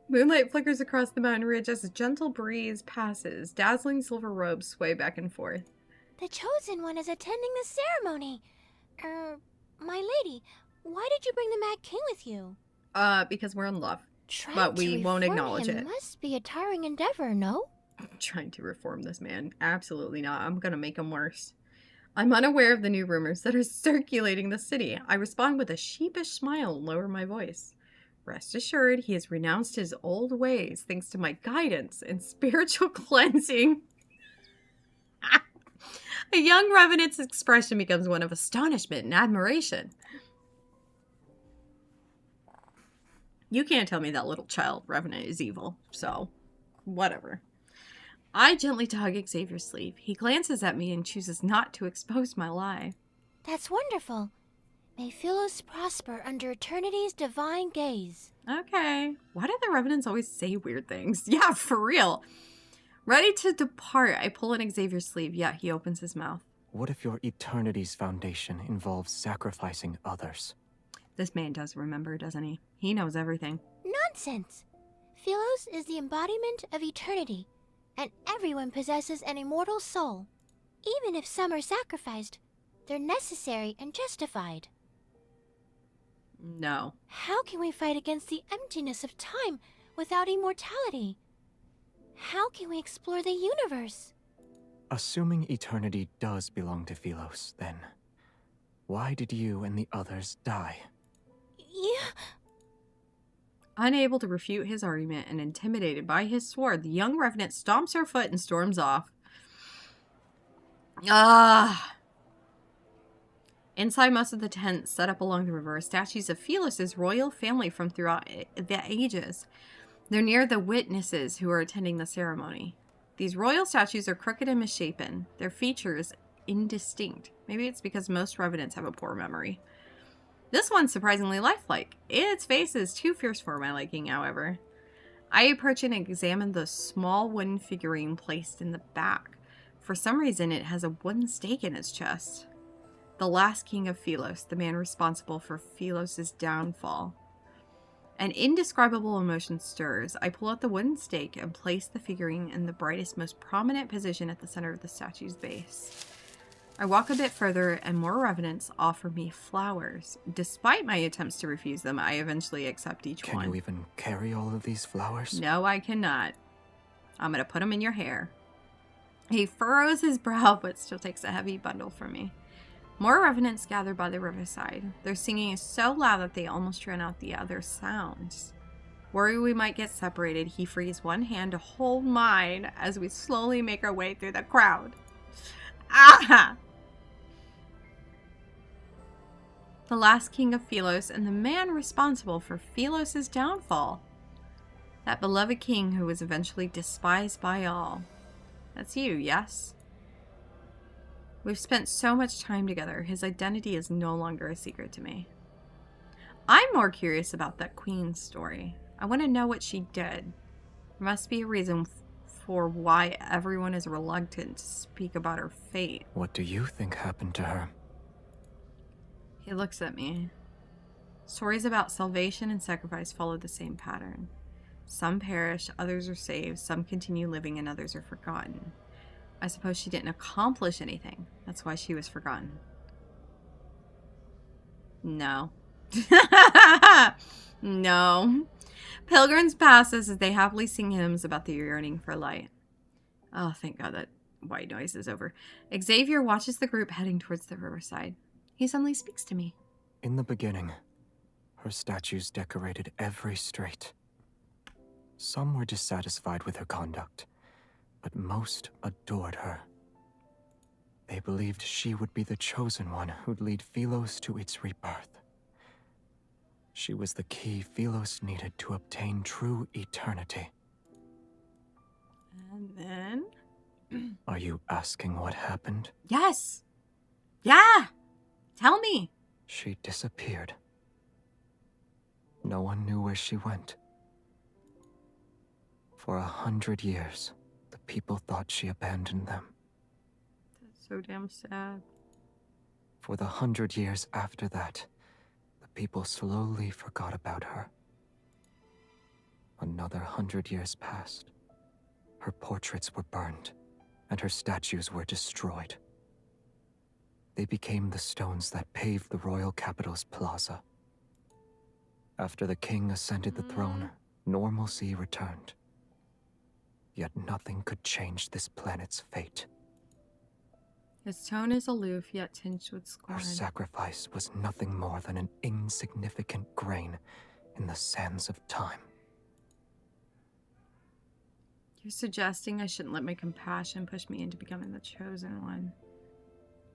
Moonlight flickers across the mountain ridge as a gentle breeze passes. Dazzling silver robes sway back and forth. The Chosen One is attending the ceremony. My lady, why did you bring the Mad King with you? Because we're in love. Trying but we to won't reform acknowledge him it. Must be a tiring endeavor, no? Trying to reform this man. Absolutely not. I'm gonna make him worse. I'm unaware of the new rumors that are circulating the city. I respond with a sheepish smile and lower my voice. Rest assured, he has renounced his old ways thanks to my guidance and spiritual cleansing. A young revenant's expression becomes one of astonishment and admiration. You can't tell me that little child revenant is evil, so whatever. I gently tug Xavier's sleeve. He glances at me and chooses not to expose my lie. That's wonderful. May Philos prosper under eternity's divine gaze. Okay. Why do the revenants always say weird things? Yeah, for real. Ready to depart, I pull in Xavier's sleeve, yet he opens his mouth. What if your eternity's foundation involves sacrificing others? This man does remember, doesn't he? He knows everything. Nonsense! Philos is the embodiment of eternity, and everyone possesses an immortal soul. Even if some are sacrificed, they're necessary and justified. No. How can we fight against the emptiness of time without immortality? How can we explore the universe? Assuming eternity does belong to Philos, then why did you and the others die? Yeah. Unable to refute his argument and intimidated by his sword, the young revenant stomps her foot and storms off. Inside most of the tents set up along the river are statues of Philos' royal family from throughout the ages. They're near the witnesses who are attending the ceremony. These royal statues are crooked and misshapen, their features indistinct. Maybe it's because most revenants have a poor memory. This one's surprisingly lifelike. Its face is too fierce for my liking, however. I approach and examine the small wooden figurine placed in the back. For some reason, it has a wooden stake in its chest. The last king of Philos, the man responsible for Philos' downfall. An indescribable emotion stirs. I pull out the wooden stake and place the figurine in the brightest, most prominent position at the center of the statue's base. I walk a bit further, and more revenants offer me flowers. Despite my attempts to refuse them, I eventually accept each one. Can you even carry all of these flowers? No, I cannot. I'm gonna put them in your hair. He furrows his brow, but still takes a heavy bundle from me. More revenants gather by the riverside. Their singing is so loud that they almost drown out the other sounds. Worried we might get separated, he frees one hand to hold mine as we slowly make our way through the crowd. Ah! The last king of Philos and the man responsible for Philos' downfall. That beloved king who was eventually despised by all. That's you, yes? We've spent so much time together, his identity is no longer a secret to me. I'm more curious about that queen's story. I want to know what she did. There must be a reason for why everyone is reluctant to speak about her fate. What do you think happened to her? He looks at me. Stories about salvation and sacrifice follow the same pattern. Some perish, others are saved, some continue living, and others are forgotten. I suppose she didn't accomplish anything. That's why she was forgotten. No. No. Pilgrims pass us as they happily sing hymns about the yearning for light. Oh, thank God that white noise is over. Xavier watches the group heading towards the riverside. He suddenly speaks to me. In the beginning, her statues decorated every strait. Some were dissatisfied with her conduct, but most adored her. They believed she would be the chosen one who'd lead Philos to its rebirth. She was the key Philos needed to obtain true eternity. And then... Are you asking what happened? Yes! Yeah! Tell me! She disappeared. No one knew where she went. For 100 years, the people thought she abandoned them. That's so damn sad. For the 100 years after that, the people slowly forgot about her. Another 100 years passed. Her portraits were burned, and her statues were destroyed. They became the stones that paved the royal capital's plaza. After the king ascended the throne, normalcy returned. Yet nothing could change this planet's fate. His tone is aloof, yet tinged with scorn. Her sacrifice was nothing more than an insignificant grain in the sands of time. You're suggesting I shouldn't let my compassion push me into becoming the chosen one.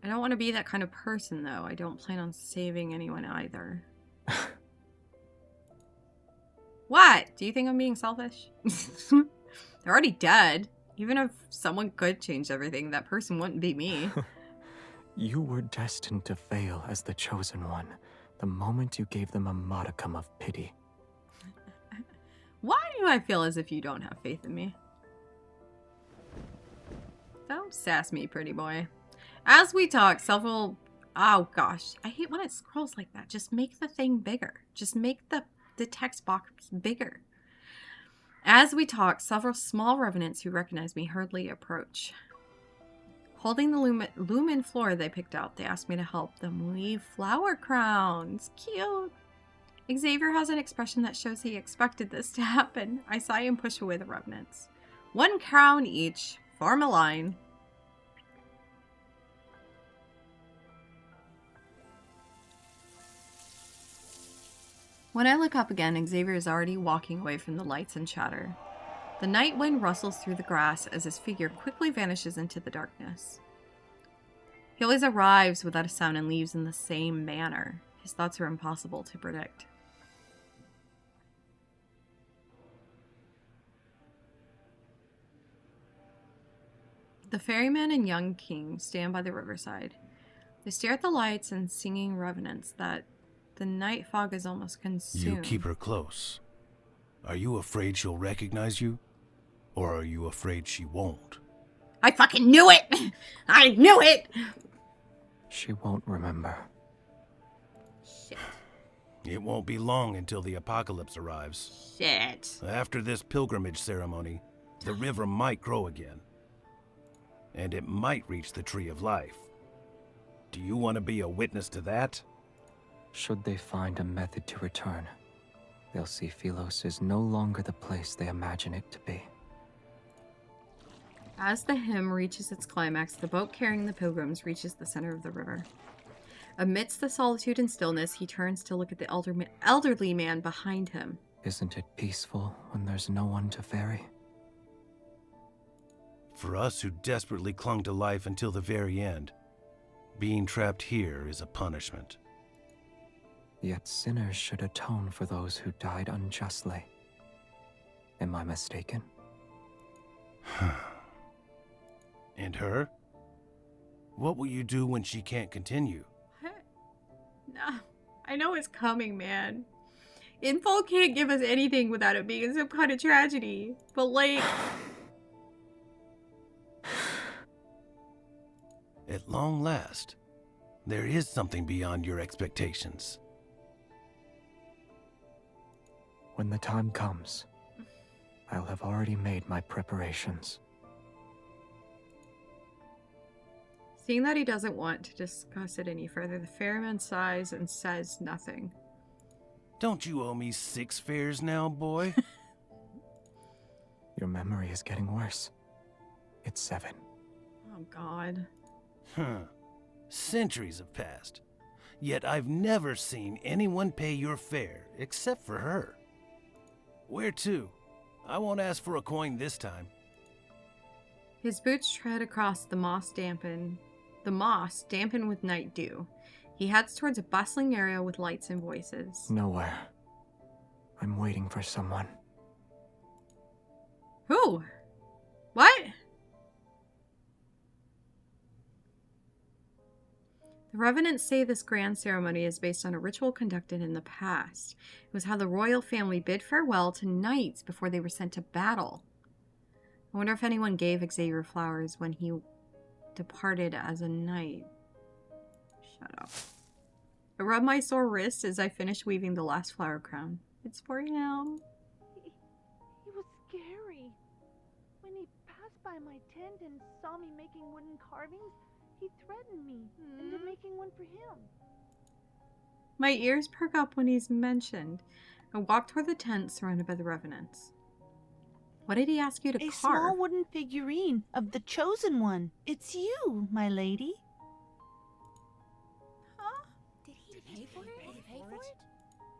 I don't want to be that kind of person, though. I don't plan on saving anyone either. What? Do you think I'm being selfish? They're already dead. Even if someone could change everything, that person wouldn't be me. You were destined to fail as the chosen one the moment you gave them a modicum of pity. Why do I feel as if you don't have faith in me? Don't sass me, pretty boy. As we talk, several... Oh, gosh. I hate when it scrolls like that. Just make the thing bigger. Just make the text box bigger. As we talk, several small revenants who recognize me hurriedly approach. Holding the lumen floor they picked out, they asked me to help them weave flower crowns. Cute. Xavier has an expression that shows he expected this to happen. I sigh and push away the revenants. 1 crown each. Form a line. When I look up again, Xavier is already walking away from the lights and chatter. The night wind rustles through the grass as his figure quickly vanishes into the darkness. He always arrives without a sound and leaves in the same manner. His thoughts are impossible to predict. The ferryman and young king stand by the riverside. They stare at the lights and singing revenants that the night fog is almost consumed. You keep her close. Are you afraid she'll recognize you? Or are you afraid she won't? I fucking knew it! I knew it! She won't remember. Shit. It won't be long until the apocalypse arrives. Shit. After this pilgrimage ceremony, the river might grow again. And it might reach the Tree of Life. Do you want to be a witness to that? Should they find a method to return, they'll see Philos is no longer the place they imagine it to be. As the hymn reaches its climax, the boat carrying the pilgrims reaches the center of the river. Amidst the solitude and stillness, he turns to look at the elderly man behind him. Isn't it peaceful when there's no one to ferry? For us who desperately clung to life until the very end, being trapped here is a punishment. Yet sinners should atone for those who died unjustly. Am I mistaken? And her? What will you do when she can't continue? Nah, I know it's coming, man. Info can't give us anything without it being some kind of tragedy. But like... At long last, there is something beyond your expectations. When the time comes, I'll have already made my preparations. Seeing that he doesn't want to discuss it any further, the ferryman sighs and says nothing. Don't you owe me 6 fares now, boy? Your memory is getting worse. It's 7. Oh, God. Huh. Centuries have passed. Yet I've never seen anyone pay your fare except for her. Where to? I won't ask for a coin this time. His boots tread across the moss-dampened the moss dampened with night dew. He heads towards a bustling area with lights and voices. Nowhere. I'm waiting for someone. Who? What? The Revenants say this grand ceremony is based on a ritual conducted in the past. It was how the royal family bid farewell to knights before they were sent to battle. I wonder if anyone gave Xavier flowers when he departed as a knight. Shut up. I rub my sore wrist as I finish weaving the last flower crown. It's for him. He was scary. When he passed by my tent and saw me making wooden carvings, he threatened me into making one for him. My ears perk up when he's mentioned. I walk toward the tent surrounded by the Revenants. What did he ask you to carve? A small wooden figurine of the Chosen One. It's you, my lady. Huh? Did he pay for it?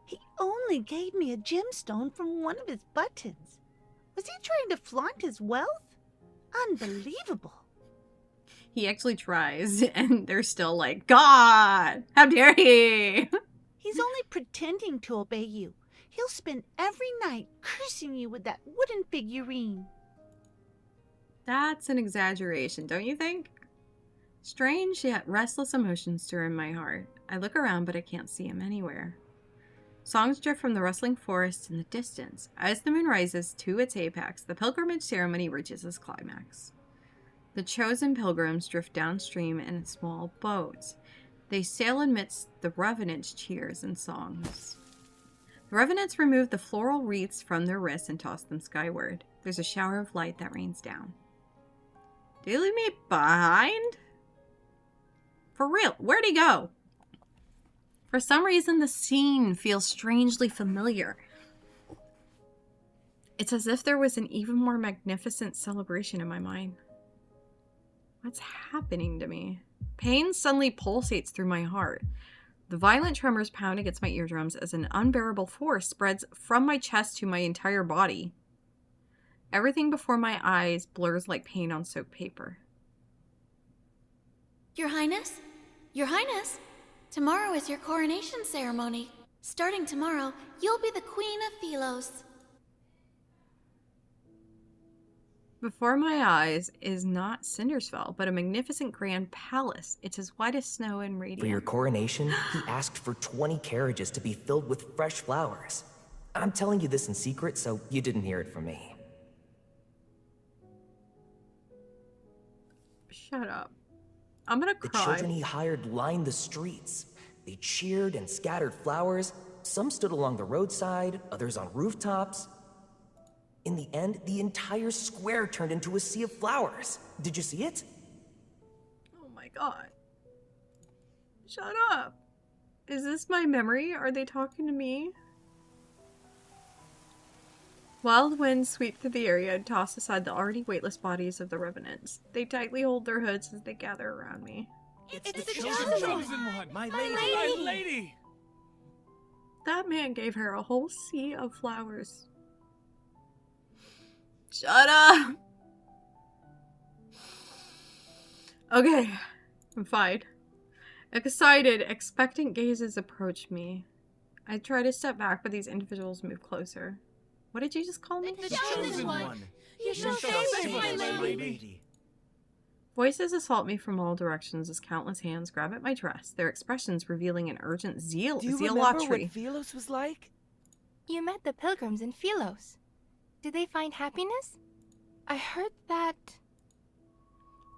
He only gave me a gemstone from one of his buttons. Was he trying to flaunt his wealth? Unbelievable. He actually tries, and they're still like, God, how dare he? He's only pretending to obey you. He'll spend every night cursing you with that wooden figurine. That's an exaggeration, don't you think? Strange yet restless emotions stir in my heart. I look around, but I can't see him anywhere. Songs drift from the rustling forest in the distance. As the moon rises to its apex, the pilgrimage ceremony reaches its climax. The chosen pilgrims drift downstream in small boats. They sail amidst the Revenants' cheers and songs. The Revenants remove the floral wreaths from their wrists and toss them skyward. There's a shower of light that rains down. Did he leave me behind? For real, where'd he go? For some reason, the scene feels strangely familiar. It's as if there was an even more magnificent celebration in my mind. What's happening to me? Pain suddenly pulsates through my heart. The violent tremors pound against my eardrums as an unbearable force spreads from my chest to my entire body. Everything before my eyes blurs like paint on soaked paper. Your Highness? Your Highness? Tomorrow is your coronation ceremony. Starting tomorrow, you'll be the Queen of Philos. Before my eyes is not Cindersfell, but a magnificent grand palace. It's as white as snow and radiant. For your coronation, he asked for 20 carriages to be filled with fresh flowers. I'm telling you this in secret, so you didn't hear it from me. Shut up. I'm gonna cry. The children he hired lined the streets. They cheered and scattered flowers. Some stood along the roadside, others on rooftops. In the end, the entire square turned into a sea of flowers. Did you see it? Oh my god. Shut up. Is this my memory? Are they talking to me? Wild winds sweep through the area and toss aside the already weightless bodies of the Revenants. They tightly hold their hoods as they gather around me. It's the chosen one! My lady! My lady! That man gave her a whole sea of flowers. Shut up! Okay, I'm fine. Excited, expectant gazes approach me. I try to step back, but these individuals move closer. What did you just call me? The chosen one! You shall save us, my lady! Voices assault me from all directions as countless hands grab at my dress, their expressions revealing an urgent zeal. Do you remember what Philos was like? You met the pilgrims in Philos. Did they find happiness? I heard that...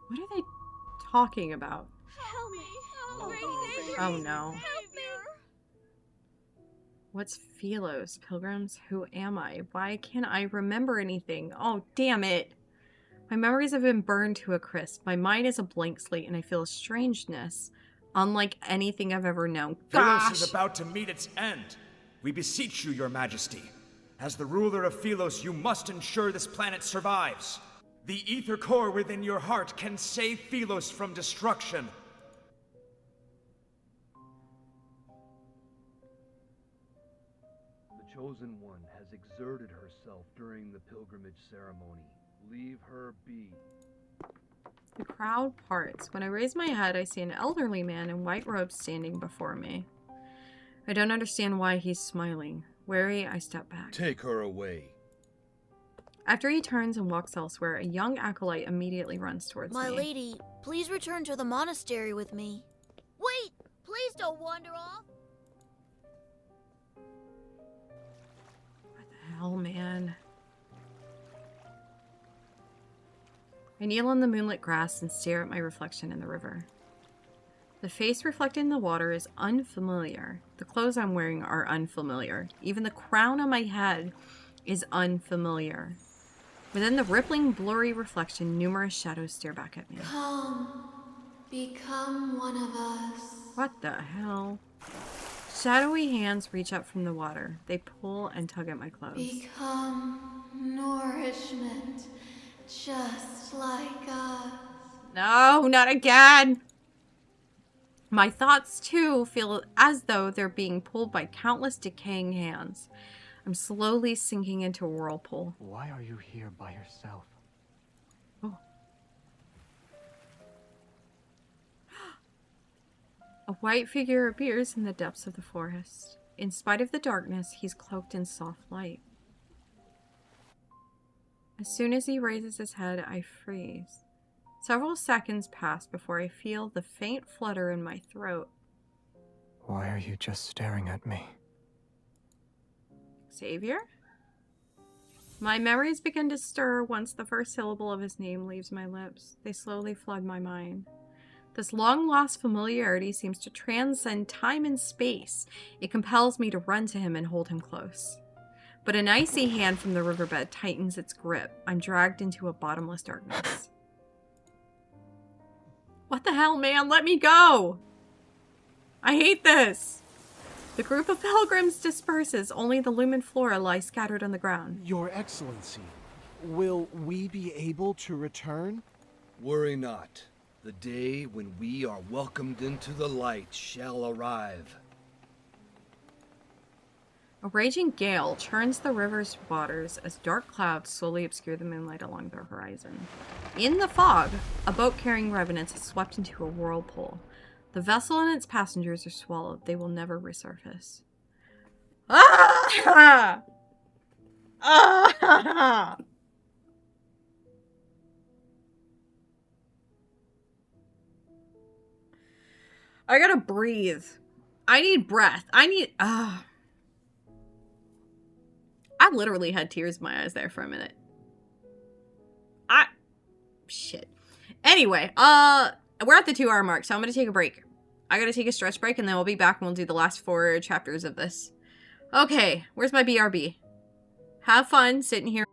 What are they talking about? Help me! Oh no. What's Philos, pilgrims? Who am I? Why can't I remember anything? Oh, damn it. My memories have been burned to a crisp. My mind is a blank slate and I feel a strangeness unlike anything I've ever known. Philos Gosh! is about to meet its end. We beseech you, your majesty. As the ruler of Philos, you must ensure this planet survives. The ether core within your heart can save Philos from destruction. The Chosen One has exerted herself during the pilgrimage ceremony. Leave her be. The crowd parts. When I raise my head, I see an elderly man in white robes standing before me. I don't understand why he's smiling. Wary, I step back. Take her away. After he turns and walks elsewhere, a young acolyte immediately runs towards My me. lady, please return to the monastery with me. Wait! Please don't wander off! What the hell, man? I kneel on the moonlit grass and stare at my reflection in the river. The face reflected in the water is unfamiliar. The clothes I'm wearing are unfamiliar. Even the crown on my head is unfamiliar. Within the rippling, blurry reflection, numerous shadows stare back at me. Come, become one of us. What the hell? Shadowy hands reach up from the water. They pull and tug at my clothes. Become nourishment, just like us. No, not again! My thoughts, too, feel as though they're being pulled by countless decaying hands. I'm slowly sinking into a whirlpool. Why are you here by yourself? Oh. A white figure appears in the depths of the forest. In spite of the darkness, he's cloaked in soft light. As soon as he raises his head, I freeze. Several seconds pass before I feel the faint flutter in my throat. Why are you just staring at me? Xavier? My memories begin to stir once the first syllable of his name leaves my lips. They slowly flood my mind. This long-lost familiarity seems to transcend time and space. It compels me to run to him and hold him close. But an icy hand from the riverbed tightens its grip. I'm dragged into a bottomless darkness. What the hell, man? Let me go! I hate this! The group of pilgrims disperses. Only the lumen flora lies scattered on the ground. Your Excellency, will we be able to return? Worry not. The day when we are welcomed into the light shall arrive. A raging gale churns the river's waters as dark clouds slowly obscure the moonlight along the horizon. In the fog, a boat carrying revenants is swept into a whirlpool. The vessel and its passengers are swallowed. They will never resurface. Ah! Ah! I gotta breathe. I need breath. I literally had tears in my eyes there for a minute. Shit. Anyway, we're at the 2-hour mark, so I'm gonna take a break. I gotta take a stretch break, and then we'll be back and we'll do the last 4 chapters of this. Okay, where's my BRB? Have fun sitting here.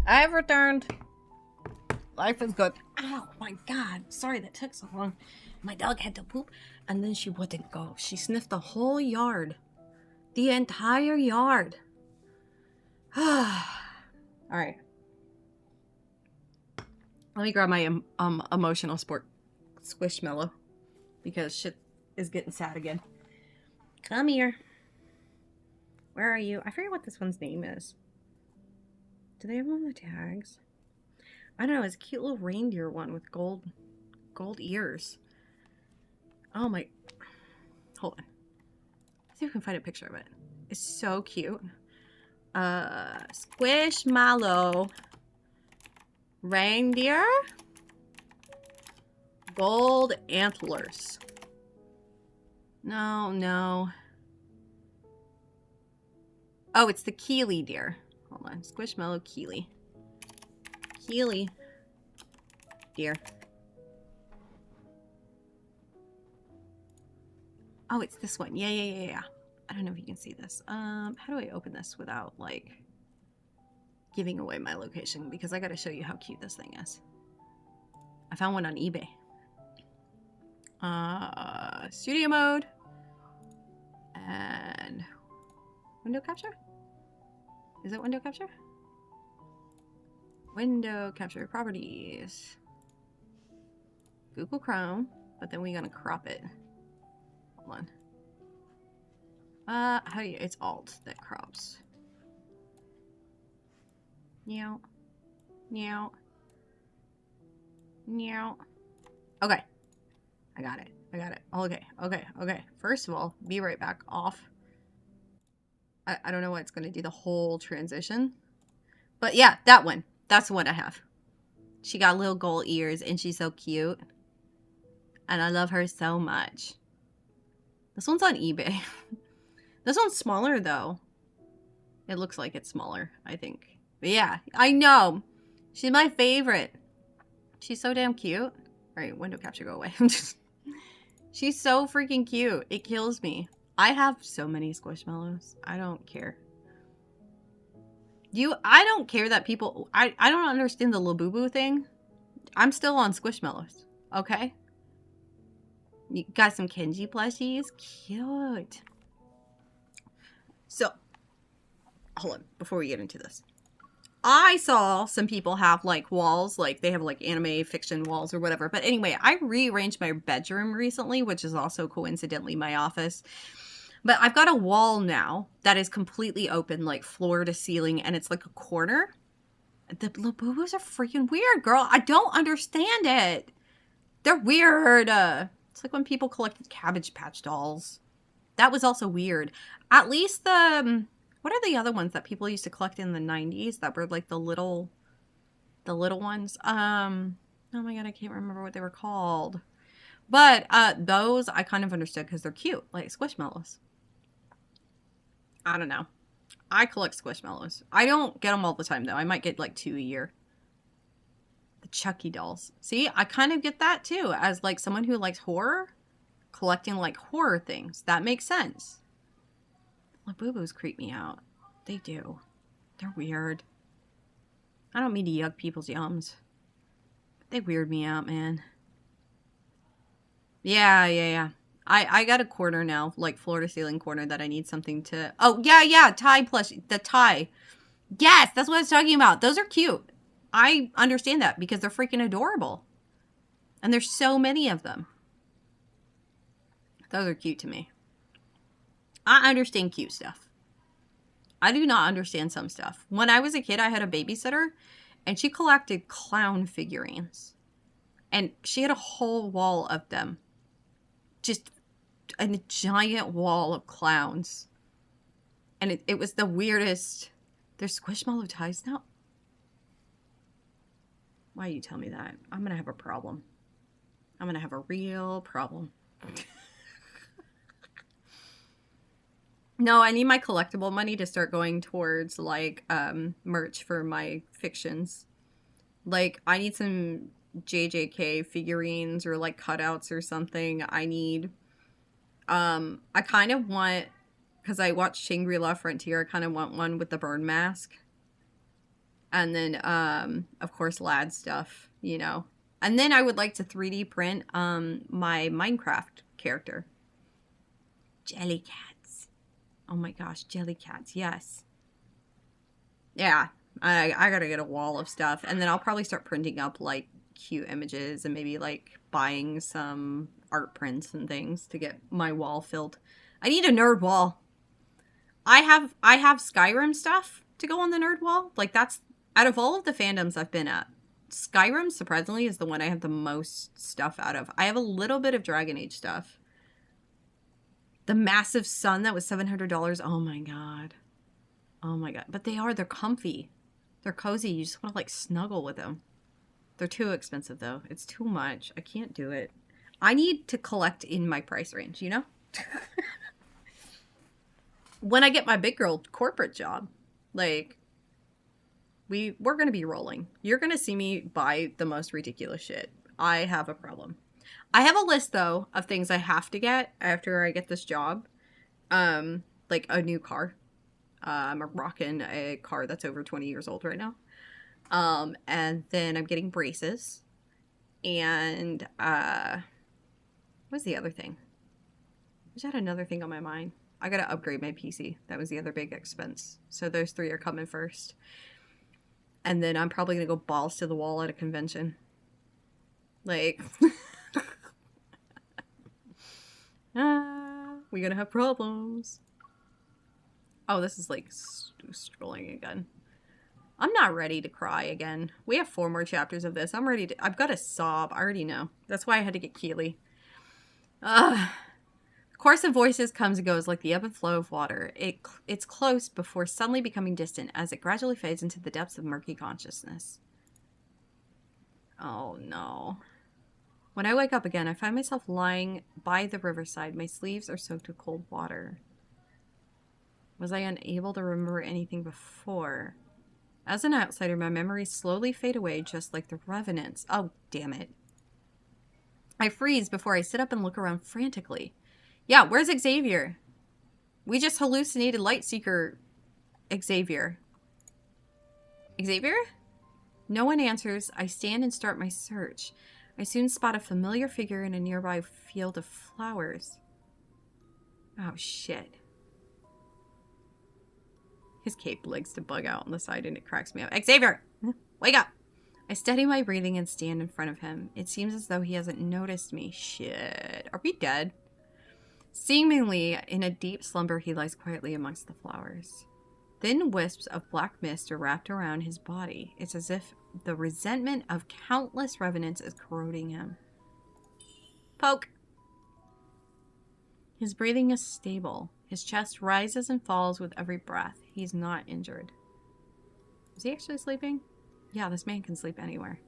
I've returned. Life is good. Oh my god. Sorry that took so long. My dog had to poop and then she wouldn't go. She sniffed the whole yard. The entire yard. Alright. Let me grab my emotional sport squishmallow. Because shit is getting sad again. Come here. Where are you? I forget what this one's name is. Do they have one on the tags? I don't know. It's a cute little reindeer one with gold ears. Oh my. Hold on. Let's see if we can find a picture of it. It's so cute. Squishmallow. Reindeer. Gold antlers. No. Oh, it's the Keeley deer. Hold on. Squishmallow Keeley. Keeley deer. Oh, it's this one. Yeah. I don't know if you can see this. How do I open this without, like, giving away my location? Because I gotta show you how cute this thing is. I found one on eBay. Studio mode. And window capture? Is it window capture? Window capture properties. Google Chrome, but then we're gonna crop it. Hold on. How do you, it's Alt that crops. Meow. Meow. Meow. Okay. I got it. Okay. First of all, be right back off. I don't know why it's going to do the whole transition. But yeah, that one. That's the one I have. She got little gold ears and she's so cute. And I love her so much. This one's on eBay. This one's smaller though. It looks like it's smaller, I think. But yeah, I know. She's my favorite. She's so damn cute. Alright, window capture, go away. She's so freaking cute. It kills me. I have so many Squishmallows. I don't care. I don't care that people... I don't understand the Labubu thing. I'm still on Squishmallows. Okay? You got some Kenji plushies? Cute. So, hold on. Before we get into this. I saw some people have, like, walls. Like, they have, like, anime fiction walls or whatever. But anyway, I rearranged my bedroom recently, which is also coincidentally my office. But I've got a wall now that is completely open, like, floor to ceiling. And it's, like, a corner. The Labubus are freaking weird, girl. I don't understand it. They're weird. It's like when people collected Cabbage Patch dolls. That was also weird. At least the... What are the other ones that people used to collect in the 90s that were like the little ones? Oh my god, I can't remember what they were called. But those I kind of understood because they're cute, like Squishmallows. I don't know. I collect Squishmallows. I don't get them all the time though. I might get like 2 a year. The Chucky dolls. See, I kind of get that too as like someone who likes horror, collecting like horror things. That makes sense. Labubus creep me out. They do. They're weird. I don't mean to yuck people's yums. But they weird me out, man. Yeah. I got a corner now, like floor to ceiling corner that I need something to... Oh, yeah, tie plushie. The tie. Yes, that's what I was talking about. Those are cute. I understand that because they're freaking adorable. And there's so many of them. Those are cute to me. I understand cute stuff. I do not understand some stuff. When I was a kid, I had a babysitter, and she collected clown figurines. And she had a whole wall of them. Just a giant wall of clowns. And it was the weirdest. There's Squishmallow ties now? Why you tell me that? I'm going to have a problem. I'm going to have a real problem. No, I need my collectible money to start going towards, like, merch for my fictions. Like, I need some JJK figurines or, like, cutouts or something. I need, I kind of want, because I watched Shangri-La Frontier, I kind of want one with the burn mask. And then, of course, lad stuff, you know. And then I would like to 3D print my Minecraft character. Jelly cats. Oh my gosh, jelly cats, yes. Yeah, I gotta get a wall of stuff. And then I'll probably start printing up, like, cute images and maybe, like, buying some art prints and things to get my wall filled. I need a nerd wall. I have Skyrim stuff to go on the nerd wall. Like, that's, out of all of the fandoms I've been at, Skyrim, surprisingly, is the one I have the most stuff out of. I have a little bit of Dragon Age stuff. The massive sun that was $700. Oh my god. Oh my god. But they're comfy. They're cozy. You just want to, like, snuggle with them. They're too expensive, though. It's too much. I can't do it. I need to collect in my price range, you know? When I get my big girl corporate job, like, we're going to be rolling. You're going to see me buy the most ridiculous shit. I have a problem. I have a list, though, of things I have to get after I get this job. Like a new car. I'm rocking a car that's over 20 years old right now. And then I'm getting braces. And, what's the other thing? I just had another thing on my mind. I gotta upgrade my PC. That was the other big expense. So those 3 are coming first. And then I'm probably gonna go balls to the wall at a convention. Like, we're gonna have problems. Oh, this is like scrolling again. I'm not ready to cry again. We have 4 more chapters of this. I'm ready to... I've got to sob. I already know. That's why I had to get Keely. The chorus of voices comes and goes like the ebb and flow of water. It's close before suddenly becoming distant as it gradually fades into the depths of murky consciousness. Oh, no. When I wake up again, I find myself lying by the riverside. My sleeves are soaked with cold water. Was I unable to remember anything before? As an outsider, my memories slowly fade away just like the revenants. Oh, damn it. I freeze before I sit up and look around frantically. Yeah, where's Xavier? We just hallucinated Lightseeker Xavier. Xavier? No one answers. I stand and start my search. I soon spot a familiar figure in a nearby field of flowers. Oh, shit. His cape likes to bug out on the side and it cracks me up. Xavier! Wake up! I steady my breathing and stand in front of him. It seems as though he hasn't noticed me. Shit. Are we dead? Seemingly in a deep slumber, he lies quietly amongst the flowers. Thin wisps of black mist are wrapped around his body. It's as if the resentment of countless revenants is corroding him. Poke! His breathing is stable. His chest rises and falls with every breath. He's not injured. Is he actually sleeping? Yeah, this man can sleep anywhere.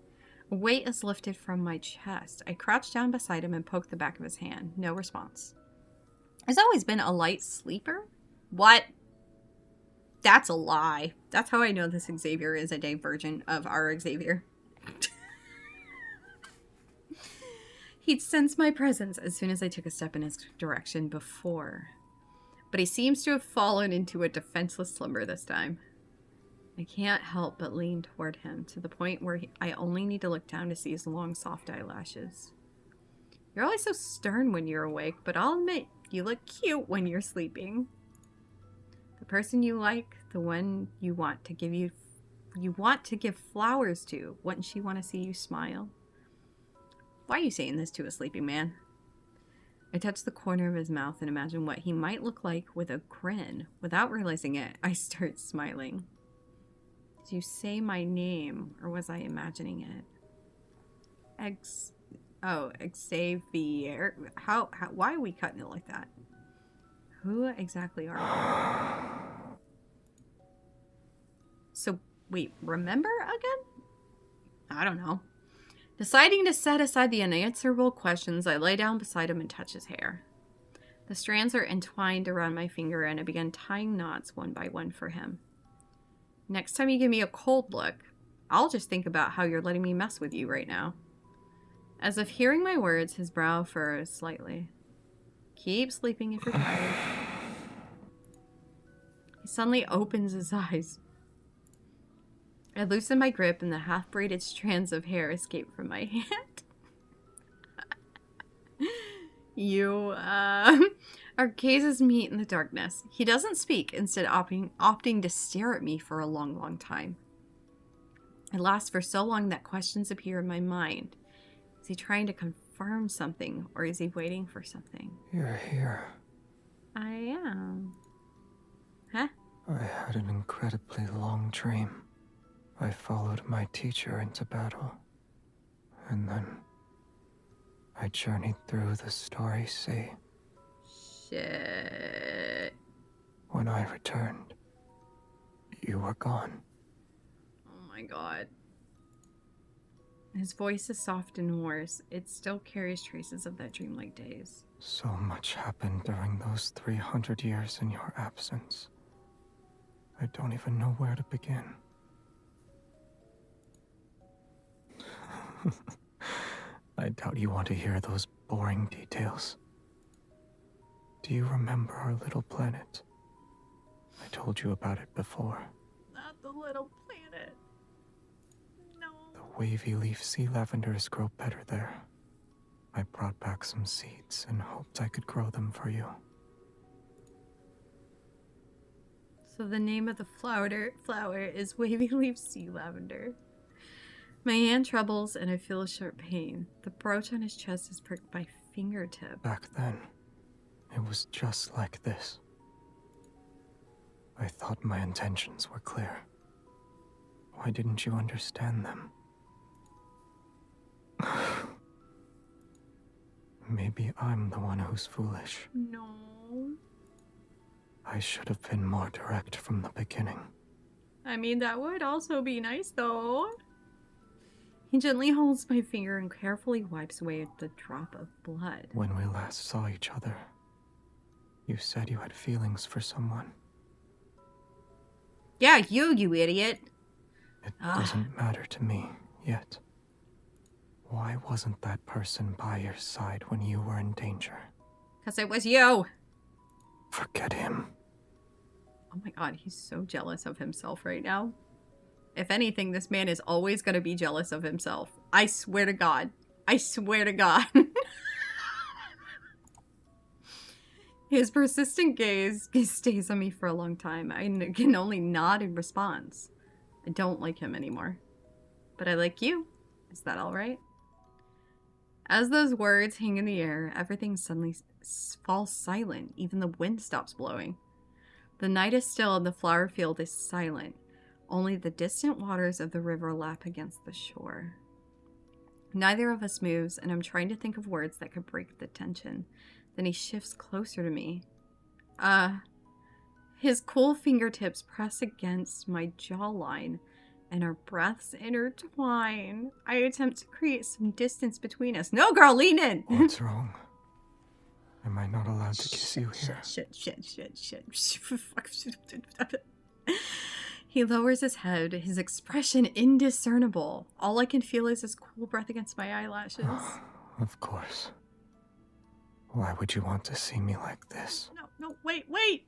A weight is lifted from my chest. I crouch down beside him and poke the back of his hand. No response. He's always been a light sleeper? What? That's a lie. That's how I know this Xavier is a divergent of our Xavier. He'd sense my presence as soon as I took a step in his direction before. But he seems to have fallen into a defenseless slumber this time. I can't help but lean toward him to the point where I only need to look down to see his long, soft eyelashes. You're always so stern when you're awake, but I'll admit, you look cute when you're sleeping. The person you like, the one you want to give flowers to, wouldn't she want to see you smile? Why are you saying this to a sleeping man? I touch the corner of his mouth and imagine what he might look like with a grin. Without realizing it, I start smiling. Did you say my name, or was I imagining it? Xavier. Why are we cutting it like that? Who exactly are you? So, wait, remember again? I don't know. Deciding to set aside the unanswerable questions, I lay down beside him and touch his hair. The strands are entwined around my finger, and I begin tying knots one by one for him. Next time you give me a cold look, I'll just think about how you're letting me mess with you right now. As if hearing my words, his brow furrows slightly. Keep sleeping if you're tired. He suddenly opens his eyes. I loosened my grip and the half-braided strands of hair escaped from my hand. Our gazes meet in the darkness. He doesn't speak, instead opting to stare at me for a long, long time. It lasts for so long that questions appear in my mind. Is he trying to confirm something, or is he waiting for something? You're here. I am. Huh? I had an incredibly long dream. I followed my teacher into battle. And then I journeyed through the starry sea. Shit. When I returned, you were gone. Oh my god. His voice is soft and hoarse. It still carries traces of that dreamlike days. So much happened during those 300 years in your absence. I don't even know where to begin. I doubt you want to hear those boring details. Do you remember our little planet? I told you about it before. Not the little planet. No. The wavy leaf sea lavenders grow better there. I brought back some seeds and hoped I could grow them for you. So the name of the flower is wavy leaf sea lavender. My hand troubles and I feel a sharp pain. The brooch on his chest has pricked my fingertip. Back then, it was just like this. I thought my intentions were clear. Why didn't you understand them? Maybe I'm the one who's foolish. No. I should have been more direct from the beginning. I mean, that would also be nice, though. He gently holds my finger and carefully wipes away the drop of blood. When we last saw each other, you said you had feelings for someone. Yeah, you idiot. It doesn't matter to me yet. Why wasn't that person by your side when you were in danger? Because it was you. Forget him. Oh my god, he's so jealous of himself right now. If anything, this man is always going to be jealous of himself. I swear to God. I swear to God. His persistent gaze stays on me for a long time. I can only nod in response. I don't like him anymore. But I like you. Is that all right? As those words hang in the air, everything suddenly falls silent. Even the wind stops blowing. The night is still and the flower field is silent. Only the distant waters of the river lap against the shore. Neither of us moves, and I'm trying to think of words that could break the tension. Then he shifts closer to me. His cool fingertips press against my jawline, and our breaths intertwine. I attempt to create some distance between us. No, girl, lean in! What's wrong? Am I not allowed to kiss you here? Shit. He lowers his head, his expression indiscernible. All I can feel is his cool breath against my eyelashes. Of course. Why would you want to see me like this? No, wait!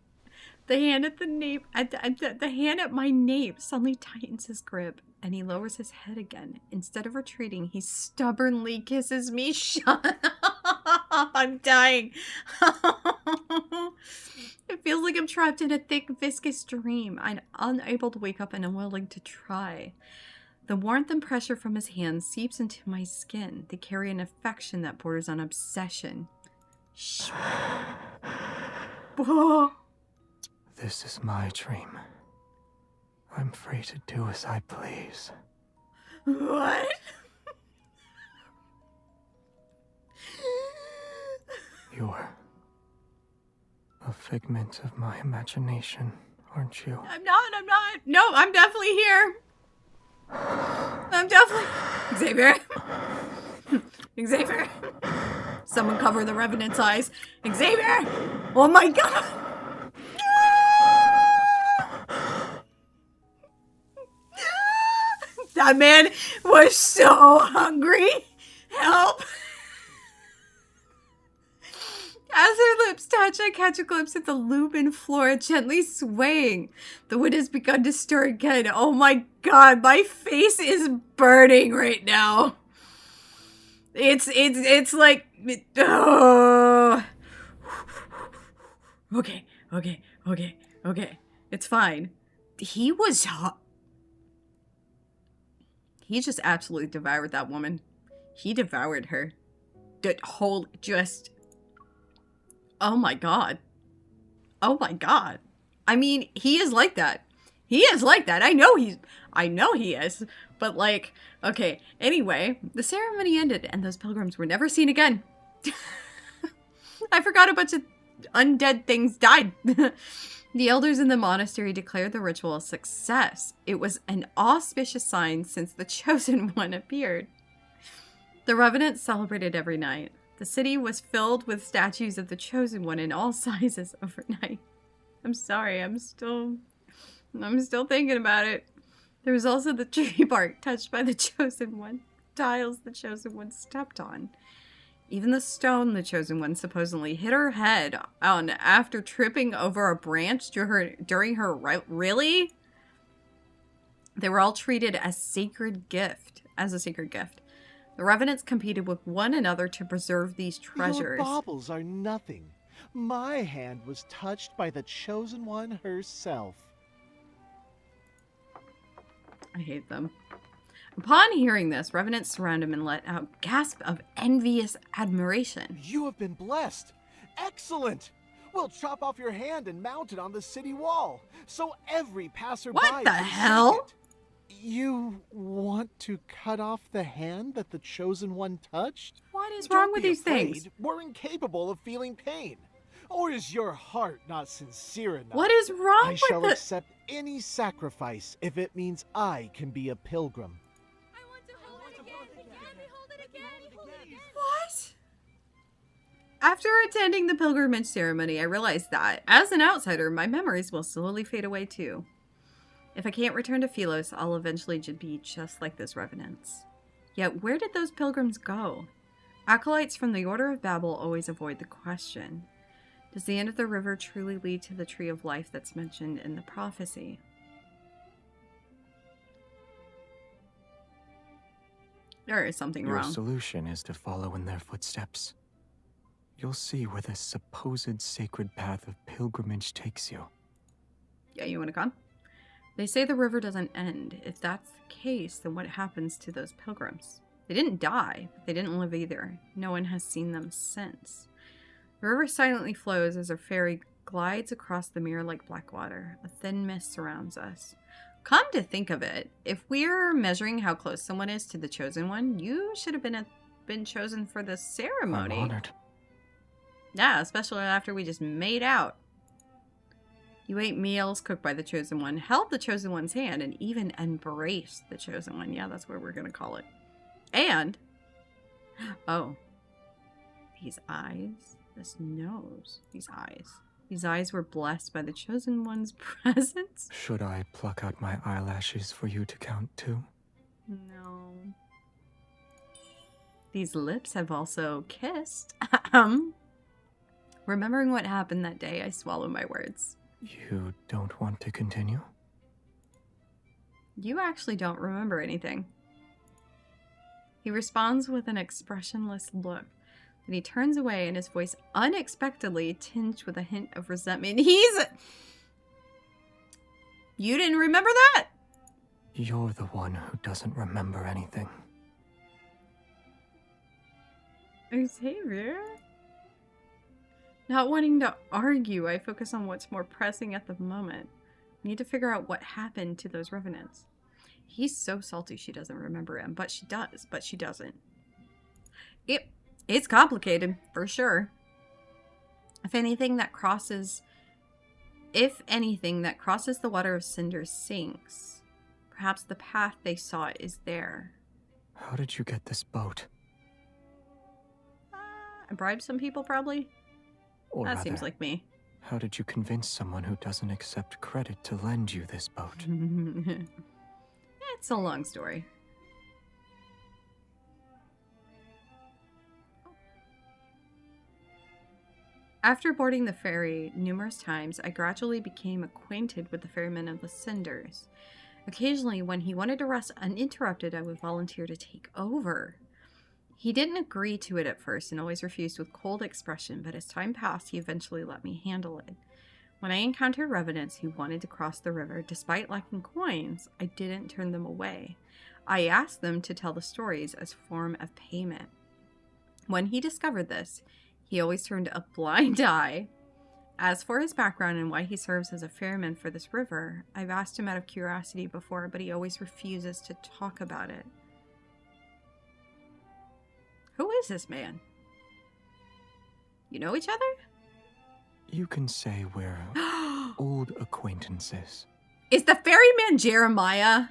The hand at the nape, the hand at my nape suddenly tightens his grip, and he lowers his head again. Instead of retreating, he stubbornly kisses me. Shut up! I'm dying. It feels like I'm trapped in a thick, viscous dream. I'm unable to wake up and unwilling to try. The warmth and pressure from his hands seeps into my skin. They carry an affection that borders on obsession. Shh. Whoa. This is my dream. I'm free to do as I please. What? You're a figment of my imagination, aren't you? I'm not. No, I'm definitely here. I'm definitely... Xavier. Someone cover the Revenant's eyes. Xavier! Oh my god! That man was so hungry. Help! As their lips touch, I catch a glimpse of the lumen floor gently swaying. The wind has begun to stir again. Oh my god, my face is burning right now. It's like, oh. Okay. It's fine. He was hot. He just absolutely devoured that woman. He devoured her. That whole just. Oh my god. Oh my god. I mean, he is like that. He is like that. I know he is. But like, okay. Anyway, the ceremony ended and those pilgrims were never seen again. I forgot a bunch of undead things died. The elders in the monastery declared the ritual a success. It was an auspicious sign since the Chosen One appeared. The Revenants celebrated every night. The city was filled with statues of the Chosen One in all sizes overnight. I'm sorry, I'm still thinking about it. There was also the tree bark touched by the Chosen One, tiles the Chosen One stepped on. Even the stone the Chosen One supposedly hit her head on after tripping over a branch during her really? They were all treated as a sacred gift. The Revenants competed with one another to preserve these treasures. Your baubles are nothing. My hand was touched by the Chosen One herself. I hate them. Upon hearing this, Revenants surround him and let out gasps of envious admiration. You have been blessed. Excellent. We'll chop off your hand and mount it on the city wall, so every passerby. What the hell? You want to cut off the hand that the Chosen One touched? What is wrong with these things? We're incapable of feeling pain. Or is your heart not sincere enough? What is wrong with I shall accept any sacrifice if it means I can be a pilgrim. What? After attending the pilgrimage ceremony, I realized that, as an outsider, my memories will slowly fade away too. If I can't return to Philos, I'll eventually be just like those Revenants. Yet, where did those pilgrims go? Acolytes from the Order of Babel always avoid the question. Does the end of the river truly lead to the tree of life that's mentioned in the prophecy? There is something wrong. Your solution is to follow in their footsteps. You'll see where the supposed sacred path of pilgrimage takes you. Yeah, you want to come? They say the river doesn't end. If that's the case, then what happens to those pilgrims? They didn't die, but they didn't live either. No one has seen them since. The river silently flows as our ferry glides across the mirror like black water. A thin mist surrounds us. Come to think of it, if we're measuring how close someone is to the Chosen One, you should have been chosen for the ceremony. I'm honored. Yeah, especially after we just made out. You ate meals cooked by the Chosen One, held the Chosen One's hand, and even embraced the Chosen One. Yeah, that's what we're going to call it. And, oh, these eyes, this nose, these eyes. These eyes were blessed by the Chosen One's presence. Should I pluck out my eyelashes for you to count too? No. These lips have also kissed. Remembering what happened that day, I swallow my words. You don't want to continue? You actually don't remember anything. He responds with an expressionless look. Then he turns away and his voice unexpectedly tinged with a hint of resentment. You didn't remember that? You're the one who doesn't remember anything. Xavier? Not wanting to argue, I focus on what's more pressing at the moment. I need to figure out what happened to those Revenants. He's so salty she doesn't remember him, but she does, but she doesn't. It's complicated, for sure. If anything that crosses the water of Cinder sinks, perhaps the path they sought is there. How did you get this boat? I bribed some people, probably? Or that rather, seems like me. How did you convince someone who doesn't accept credit to lend you this boat? It's a long story. After boarding the ferry numerous times, I gradually became acquainted with the ferryman of the Cinders. Occasionally, when he wanted to rest uninterrupted, I would volunteer to take over. He didn't agree to it at first and always refused with cold expression, but as time passed, he eventually let me handle it. When I encountered revenants who wanted to cross the river, despite lacking coins, I didn't turn them away. I asked them to tell the stories as a form of payment. When he discovered this, he always turned a blind eye. As for his background and why he serves as a ferryman for this river, I've asked him out of curiosity before, but he always refuses to talk about it. Who is this man? You know each other? You can say we're old acquaintances. Is the ferryman Jeremiah?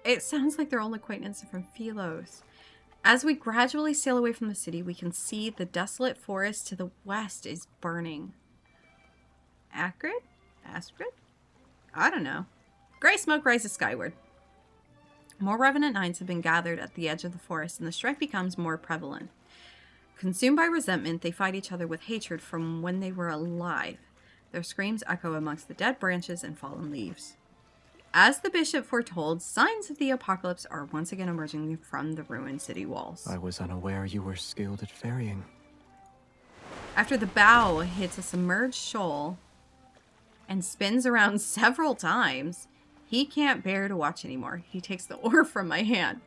It sounds like they're old acquaintances from Philos. As we gradually sail away from the city, we can see the desolate forest to the west is burning. Acrid? Astrid? I don't know. Gray smoke rises skyward. More revenant knights have been gathered at the edge of the forest, and the strife becomes more prevalent. Consumed by resentment, they fight each other with hatred from when they were alive. Their screams echo amongst the dead branches and fallen leaves. As the bishop foretold, signs of the apocalypse are once again emerging from the ruined city walls. I was unaware you were skilled at ferrying. After the bow hits a submerged shoal and spins around several times, he can't bear to watch anymore. He takes the oar from my hand.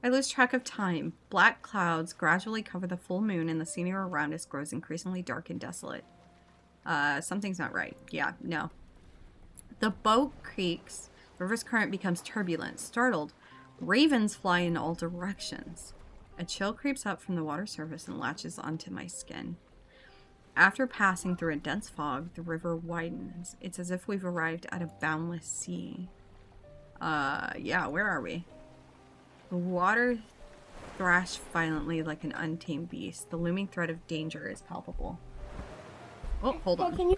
I lose track of time. Black clouds gradually cover the full moon, and the scenery around us grows increasingly dark and desolate. Something's not right. Yeah, no. The boat creaks. The river's current becomes turbulent. Startled, ravens fly in all directions. A chill creeps up from the water surface and latches onto my skin. After passing through a dense fog, the river widens. It's as if we've arrived at a boundless sea. Yeah, where are we? The water thrashed violently like an untamed beast. The looming threat of danger is palpable. Oh, hold on. Can you...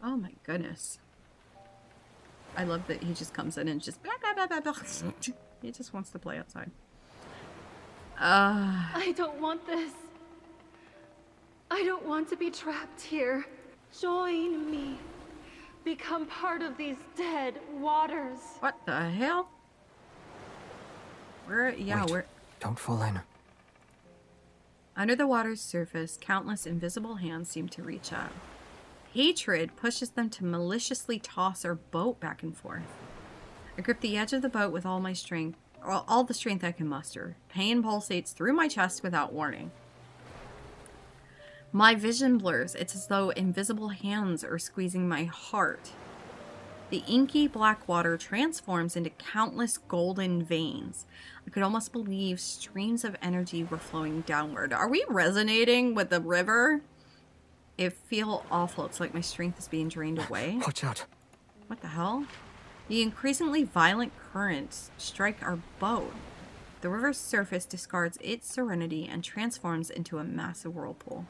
Oh my goodness. I love that he just comes in and just blah, blah, blah, blah, blah. He just wants to play outside. I don't want this. I don't want to be trapped here. Join me. Become part of these dead waters. What the hell? Where? Don't fall in. Under the water's surface, countless invisible hands seem to reach out. Hatred pushes them to maliciously toss our boat back and forth. I grip the edge of the boat with all my strength, all the strength I can muster. Pain pulsates through my chest without warning. My vision blurs. It's as though invisible hands are squeezing my heart. The inky black water transforms into countless golden veins. I could almost believe streams of energy were flowing downward. Are we resonating with the river? It feels awful. It's like my strength is being drained away. Watch out. What the hell? The increasingly violent currents strike our boat. The river's surface discards its serenity and transforms into a massive whirlpool.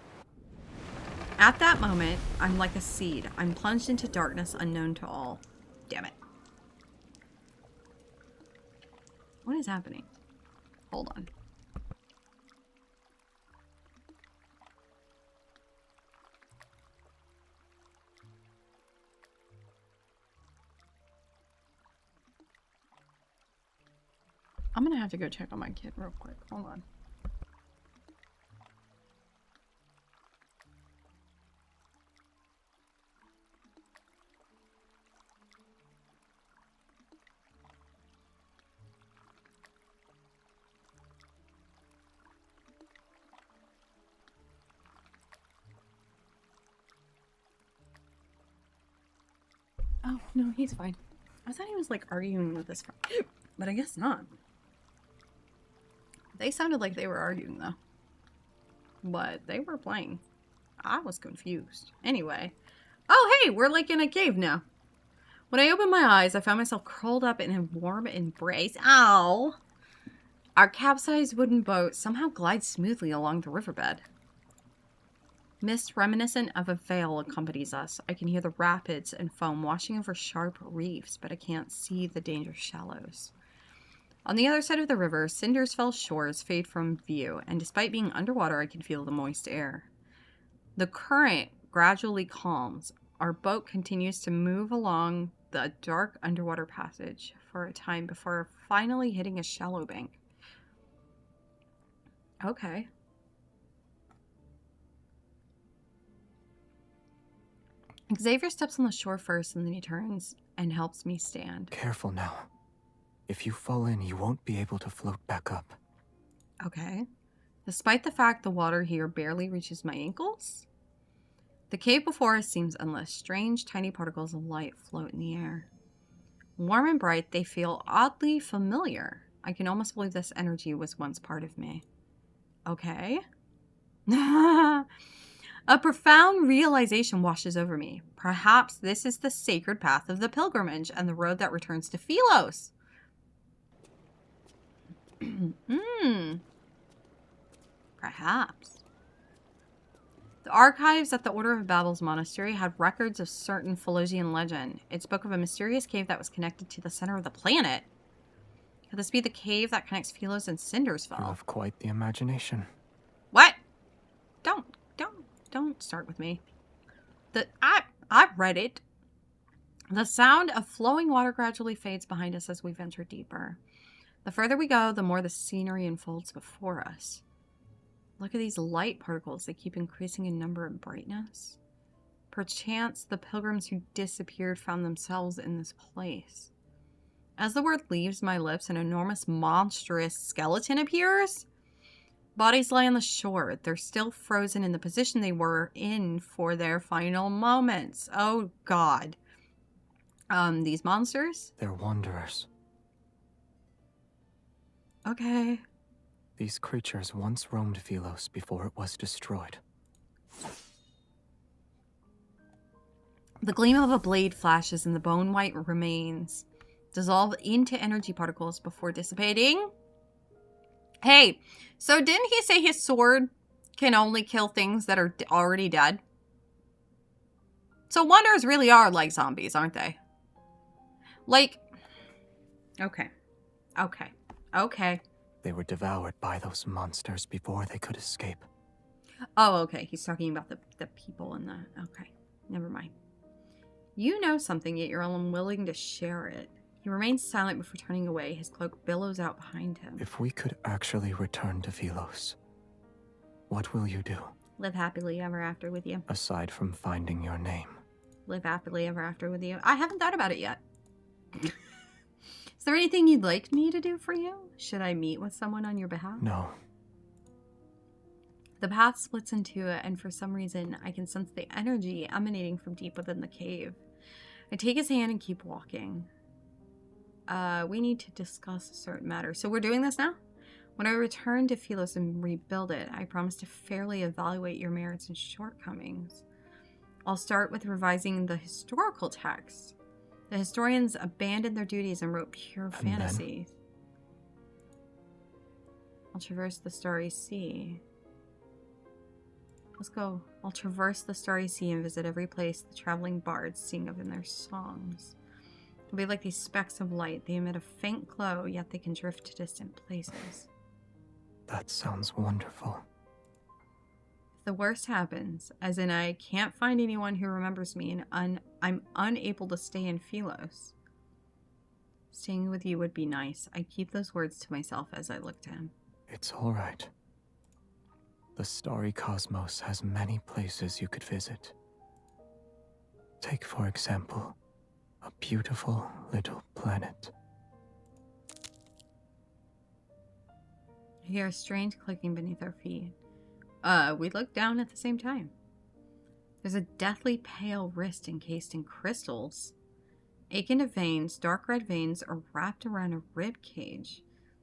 At that moment, I'm like a seed. I'm plunged into darkness unknown to all. Damn it. What is happening? Hold on. I'm gonna have to go check on my kid real quick. Hold on. Oh, no, he's fine. I thought he was like arguing with his friend, but I guess not. They sounded like they were arguing though, but they were playing. I was confused. Anyway. Oh, hey, we're like in a cave now. When I opened my eyes, I found myself curled up in a warm embrace. Ow! Our capsized wooden boat somehow glides smoothly along the riverbed. Mist reminiscent of a veil accompanies us. I can hear the rapids and foam washing over sharp reefs, but I can't see the dangerous shallows. On the other side of the river, Cindersfell shores fade from view, and despite being underwater, I can feel the moist air. The current gradually calms. Our boat continues to move along the dark underwater passage for a time before finally hitting a shallow bank. Okay. Xavier steps on the shore first, and then he turns and helps me stand. Careful now. If you fall in, you won't be able to float back up. Okay. Despite the fact the water here barely reaches my ankles? The cave before us seems endless. Strange, tiny particles of light float in the air. Warm and bright, they feel oddly familiar. I can almost believe this energy was once part of me. Okay. A profound realization washes over me. Perhaps this is the sacred path of the pilgrimage and the road that returns to Philos. Perhaps. The archives at the Order of Babel's monastery had records of certain Philosian legend. It spoke of a mysterious cave that was connected to the center of the planet. Could this be the cave that connects Philos and Cindersfell? You have quite the imagination. What? Don't start with me. I read it. The sound of flowing water gradually fades behind us as we venture deeper. The further we go, the more the scenery unfolds before us. Look at these light particles. They keep increasing in number and brightness. Perchance the pilgrims who disappeared found themselves in this place. As the word leaves my lips, an enormous, monstrous skeleton appears. Bodies lie on the shore. They're still frozen in the position they were in for their final moments. Oh, God. These monsters? They're wanderers. Okay. These creatures once roamed Philos before it was destroyed. The gleam of a blade flashes and the bone-white remains dissolve into energy particles before dissipating. Hey, so didn't he say his sword can only kill things that are already dead? So wanderers really are like zombies, aren't they? Like, okay. They were devoured by those monsters before they could escape. Oh, okay. He's talking about the people and the... Okay, never mind. You know something, yet you're unwilling to share it. He remains silent before turning away. His cloak billows out behind him. If we could actually return to Philos, what will you do? Live happily ever after with you. Aside from finding your name. Live happily ever after with you. I haven't thought about it yet. Is there anything you'd like me to do for you? Should I meet with someone on your behalf? No. The path splits in two, and for some reason, I can sense the energy emanating from deep within the cave. I take his hand and keep walking. We need to discuss a certain matter. So we're doing this now? When I return to Philos and rebuild it, I promise to fairly evaluate your merits and shortcomings. I'll start with revising the historical text. The historians abandoned their duties and wrote pure fantasies. I'll traverse the starry sea. Let's go. I'll traverse the starry sea and visit every place the traveling bards sing of in their songs. They'll be like these specks of light. They emit a faint glow, yet they can drift to distant places. That sounds wonderful. If the worst happens, as in I can't find anyone who remembers me and I'm unable to stay in Philos, staying with you would be nice. I keep those words to myself as I look to him. It's all right. The starry cosmos has many places you could visit. Take, for example, a beautiful little planet. I hear a strange clicking beneath our feet. We look down at the same time. There's a deathly pale wrist encased in crystals. Akin to veins, dark red veins are wrapped around a rib cage.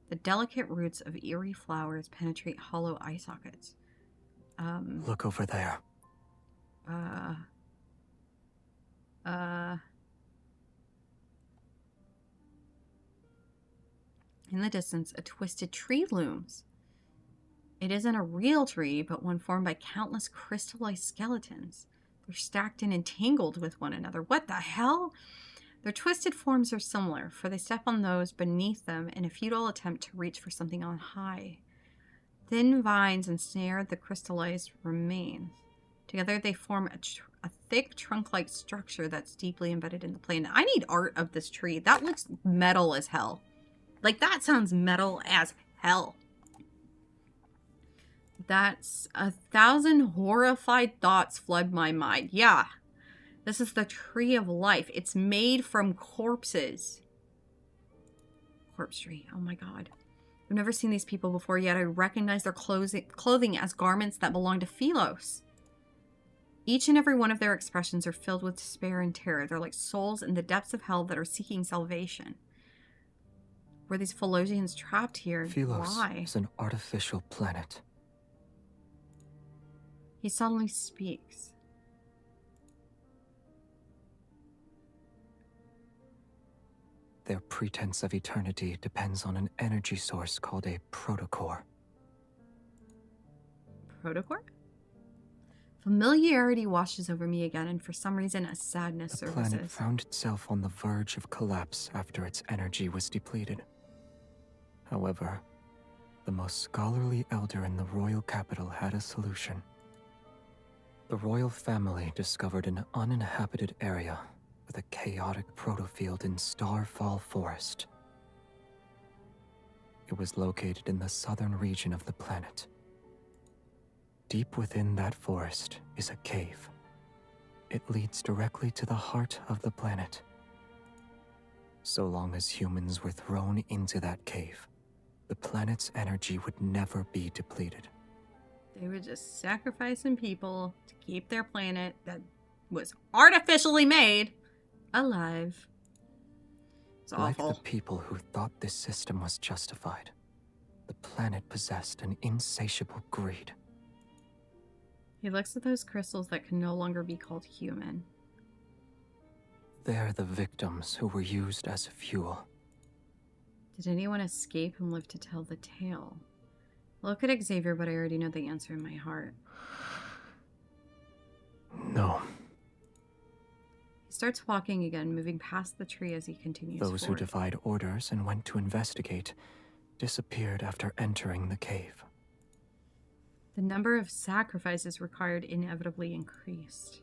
The delicate roots of eerie flowers penetrate hollow eye sockets. Look over there. In the distance, a twisted tree looms. It isn't a real tree, but one formed by countless crystallized skeletons. They're stacked and entangled with one another. What the hell? Their twisted forms are similar, for they step on those beneath them in a futile attempt to reach for something on high. Thin vines ensnare the crystallized remains. Together they form a thick trunk-like structure that's deeply embedded in the planet. I need art of this tree. That looks metal as hell. Like, that sounds metal as hell. That's 1,000 horrified thoughts flood my mind. Yeah. This is the tree of life. It's made from corpses. Corpse tree. Oh my god. I've never seen these people before, yet I recognize their clothing as garments that belong to Philos. Each and every one of their expressions are filled with despair and terror. They're like souls in the depths of hell that are seeking salvation. Were these Philosians trapped here? Philos Why? is an artificial planet. He suddenly speaks. Their pretense of eternity depends on an energy source called a protocore. Protocore? Familiarity washes over me again, and for some reason a sadness The surfaces. planet found itself on the verge of collapse after its energy was depleted. However, the most scholarly elder in the royal capital had a solution. The royal family discovered an uninhabited area with a chaotic protofield in Starfall Forest. It was located in the southern region of the planet. Deep within that forest is a cave. It leads directly to the heart of the planet. So long as humans were thrown into that cave, the planet's energy would never be depleted. They were just sacrificing people to keep their planet that was artificially made alive. It's awful. Like the people who thought this system was justified, the planet possessed an insatiable greed. He looks at those crystals that can no longer be called human. They're the victims who were used as fuel. Did anyone escape and live to tell the tale? Look at Xavier, but I already know the answer in my heart. No. He starts walking again, moving past the tree as he continues Those who forward. defied orders and went to investigate disappeared after entering the cave. The number of sacrifices required inevitably increased.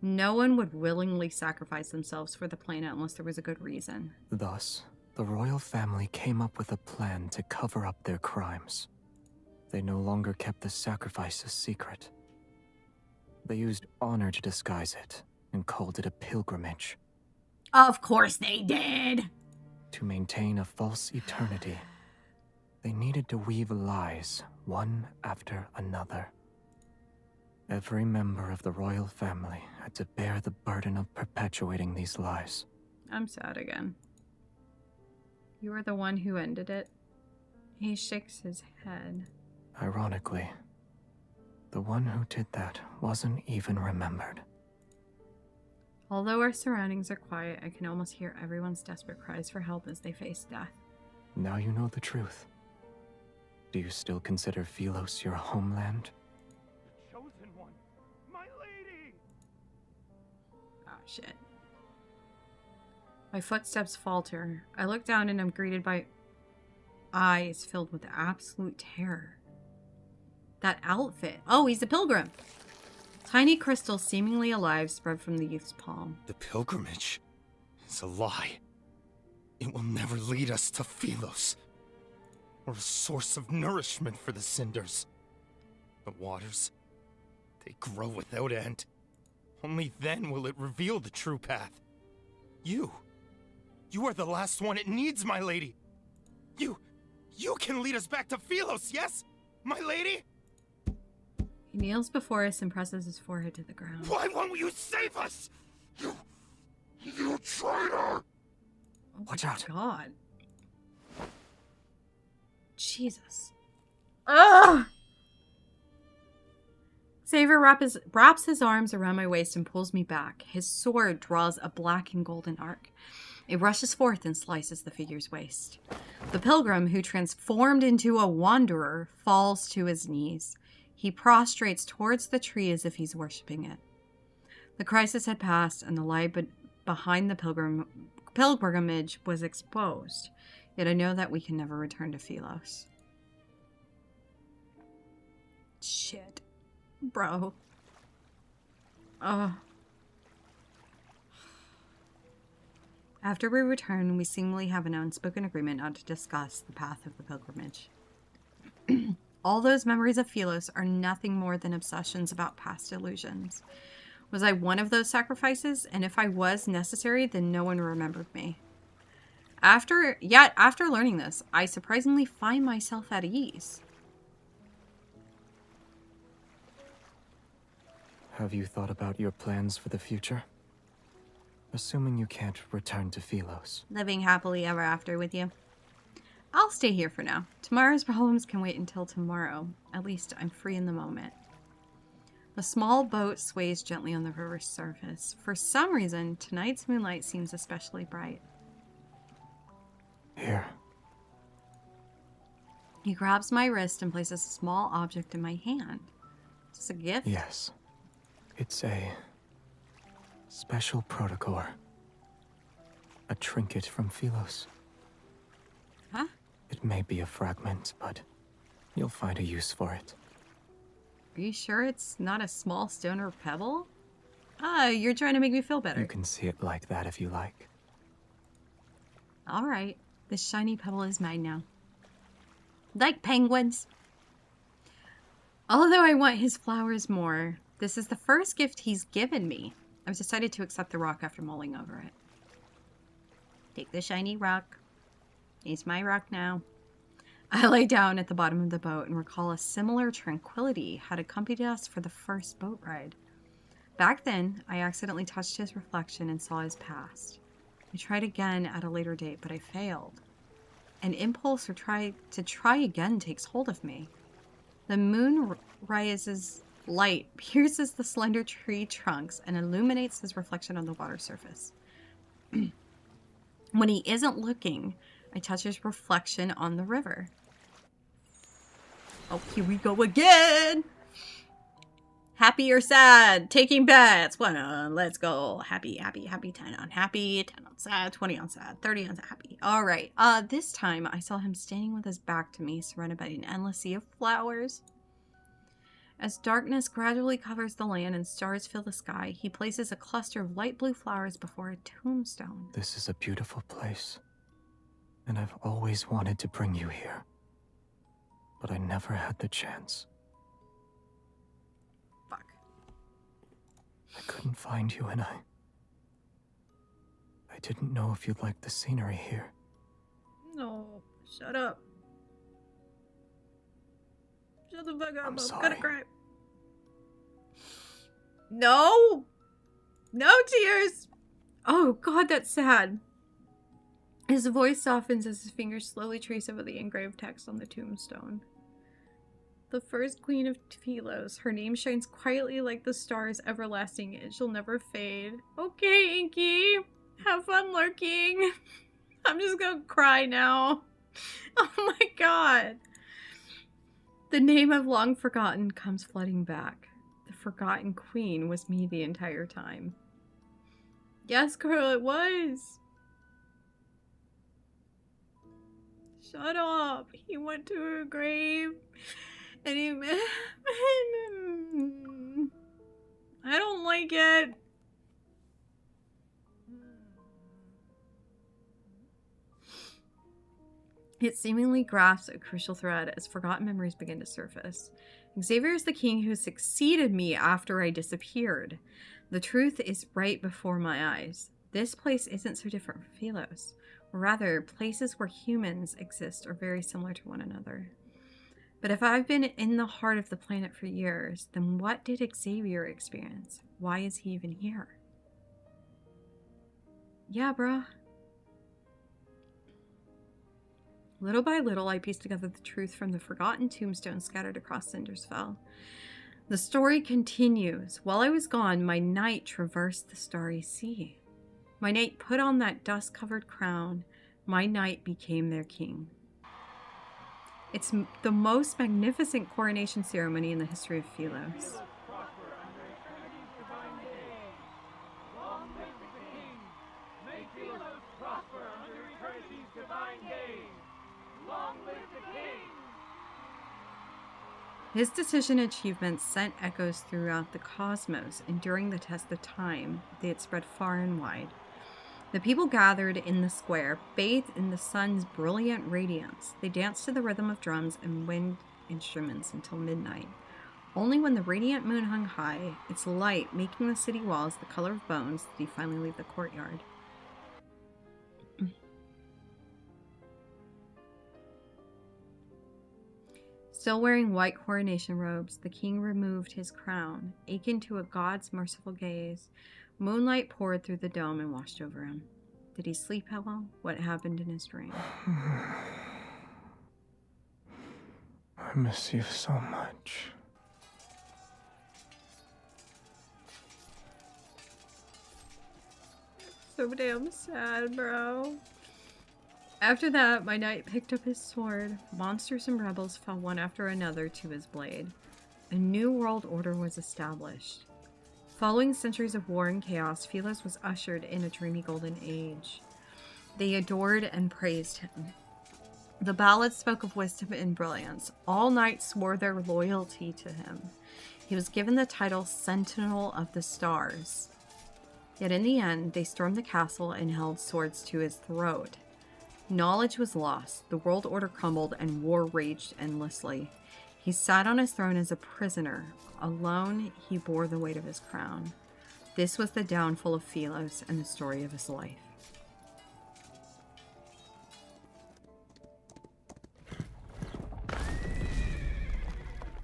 No one would willingly sacrifice themselves for the planet unless there was a good reason. Thus, the royal family came up with a plan to cover up their crimes. They no longer kept the sacrifices secret. They used honor to disguise it and called it a pilgrimage. Of course they did! To maintain a false eternity, they needed to weave lies one after another. Every member of the royal family had to bear the burden of perpetuating these lies. I'm sad again. You were the one who ended it. He shakes his head. Ironically, the one who did that wasn't even remembered. Although our surroundings are quiet, I can almost hear everyone's desperate cries for help as they face death. Now you know the truth. Do you still consider Philos your homeland? The chosen one, my lady! Ah, shit. My footsteps falter. I look down and I'm greeted by eyes filled with absolute terror. That outfit. Oh, he's a pilgrim. Tiny crystals seemingly alive spread from the youth's palm. The pilgrimage is a lie. It will never lead us to Philos, or a source of nourishment for the cinders. The waters, they grow without end. Only then will it reveal the true path. You are the last one it needs, my lady. You can lead us back to Philos, yes, my lady? He kneels before us and presses his forehead to the ground. Why won't you save us? You traitor! Watch out. God. Jesus. Ugh! Xavier wraps his arms around my waist and pulls me back. His sword draws a black and golden arc. It rushes forth and slices the figure's waist. The pilgrim, who transformed into a wanderer, falls to his knees. He prostrates towards the tree as if he's worshipping it. The crisis had passed, and the lie behind the pilgrimage was exposed. Yet I know that we can never return to Philos. Shit. Bro. After we return, we seemingly have an unspoken agreement not to discuss the path of the pilgrimage. All those memories of Philos are nothing more than obsessions about past illusions. Was I one of those sacrifices? And if I was necessary, then no one remembered me. After learning this, I surprisingly find myself at ease. Have you thought about your plans for the future? Assuming you can't return to Philos. Living happily ever after with you. I'll stay here for now. Tomorrow's problems can wait until tomorrow. At least I'm free in the moment. The small boat sways gently on the river's surface. For some reason, tonight's moonlight seems especially bright. Here. He grabs my wrist and places a small object in my hand. Is this a gift? Yes. It's a special protocore. A trinket from Philos. Huh? It may be a fragment, but you'll find a use for it. Are you sure it's not a small stone or pebble? You're trying to make me feel better. You can see it like that if you like. All right. This shiny pebble is mine now. Like penguins. Although I want his flowers more, this is the first gift he's given me. I've decided to accept the rock after mulling over it. Take the shiny rock. It's my rock now. I lay down at the bottom of the boat and recall a similar tranquility had accompanied us for the first boat ride. Back then, I accidentally touched his reflection and saw his past. I tried again at a later date, but I failed. An impulse to try again takes hold of me. The moon rises light pierces the slender tree trunks and illuminates his reflection on the water surface. When he isn't looking, I touch his reflection on the river. Oh, here we go again! Happy or sad? Taking bets. 1 on, let's go. Happy, happy, happy. 10 on happy, 10 on sad, 20 on sad, 30 on happy. All right. This time I saw him standing with his back to me, surrounded by an endless sea of flowers. As darkness gradually covers the land and stars fill the sky, he places a cluster of light blue flowers before a tombstone. This is a beautiful place, and I've always wanted to bring you here, but I never had the chance. Fuck. I couldn't find you, and I didn't know if you'd like the scenery here. No, shut up. Shut the fuck up. I'm sorry. gonna cry. No! No tears! Oh god, that's sad. His voice softens as his fingers slowly trace over the engraved text on the tombstone. The first queen of Philos. Her name shines quietly like the stars, everlasting. It shall never fade. Okay, Inky. Have fun lurking. I'm just gonna cry now. Oh my god. The name I've long forgotten comes flooding back. The forgotten queen was me the entire time. Yes, girl, it was. Shut up. He went to her grave and he... I don't like it. It seemingly grasps a crucial thread as forgotten memories begin to surface. Xavier is the king who succeeded me after I disappeared. The truth is right before my eyes. This place isn't so different from Philos. Rather, places where humans exist are very similar to one another. But if I've been in the heart of the planet for years, then what did Xavier experience? Why is he even here? Yeah, bruh. Little by little, I pieced together the truth from the forgotten tombstones scattered across Cindersfell. The story continues. While I was gone, my knight traversed the starry sea. My knight put on that dust-covered crown. My knight became their king. It's the most magnificent coronation ceremony in the history of Philos. His decision and achievements sent echoes throughout the cosmos, and during the test of time, they had spread far and wide. The people gathered in the square, bathed in the sun's brilliant radiance. They danced to the rhythm of drums and wind instruments until midnight. Only when the radiant moon hung high, its light making the city walls the color of bones, did he finally leave the courtyard. Still wearing white coronation robes, the king removed his crown. Akin to a god's merciful gaze, moonlight poured through the dome and washed over him. Did he sleep well? What happened in his dream? I miss you so much. So damn sad, bro. After that, my knight picked up his sword. Monsters and rebels fell one after another to his blade. A new world order was established. Following centuries of war and chaos, Philos was ushered in a dreamy golden age. They adored and praised him. The ballads spoke of wisdom and brilliance. All knights swore their loyalty to him. He was given the title Sentinel of the Stars. Yet in the end, they stormed the castle and held swords to his throat. Knowledge was lost, the world order crumbled, and war raged endlessly. He sat on his throne as a prisoner. Alone, he bore the weight of his crown. This was the downfall of Philos and the story of his life.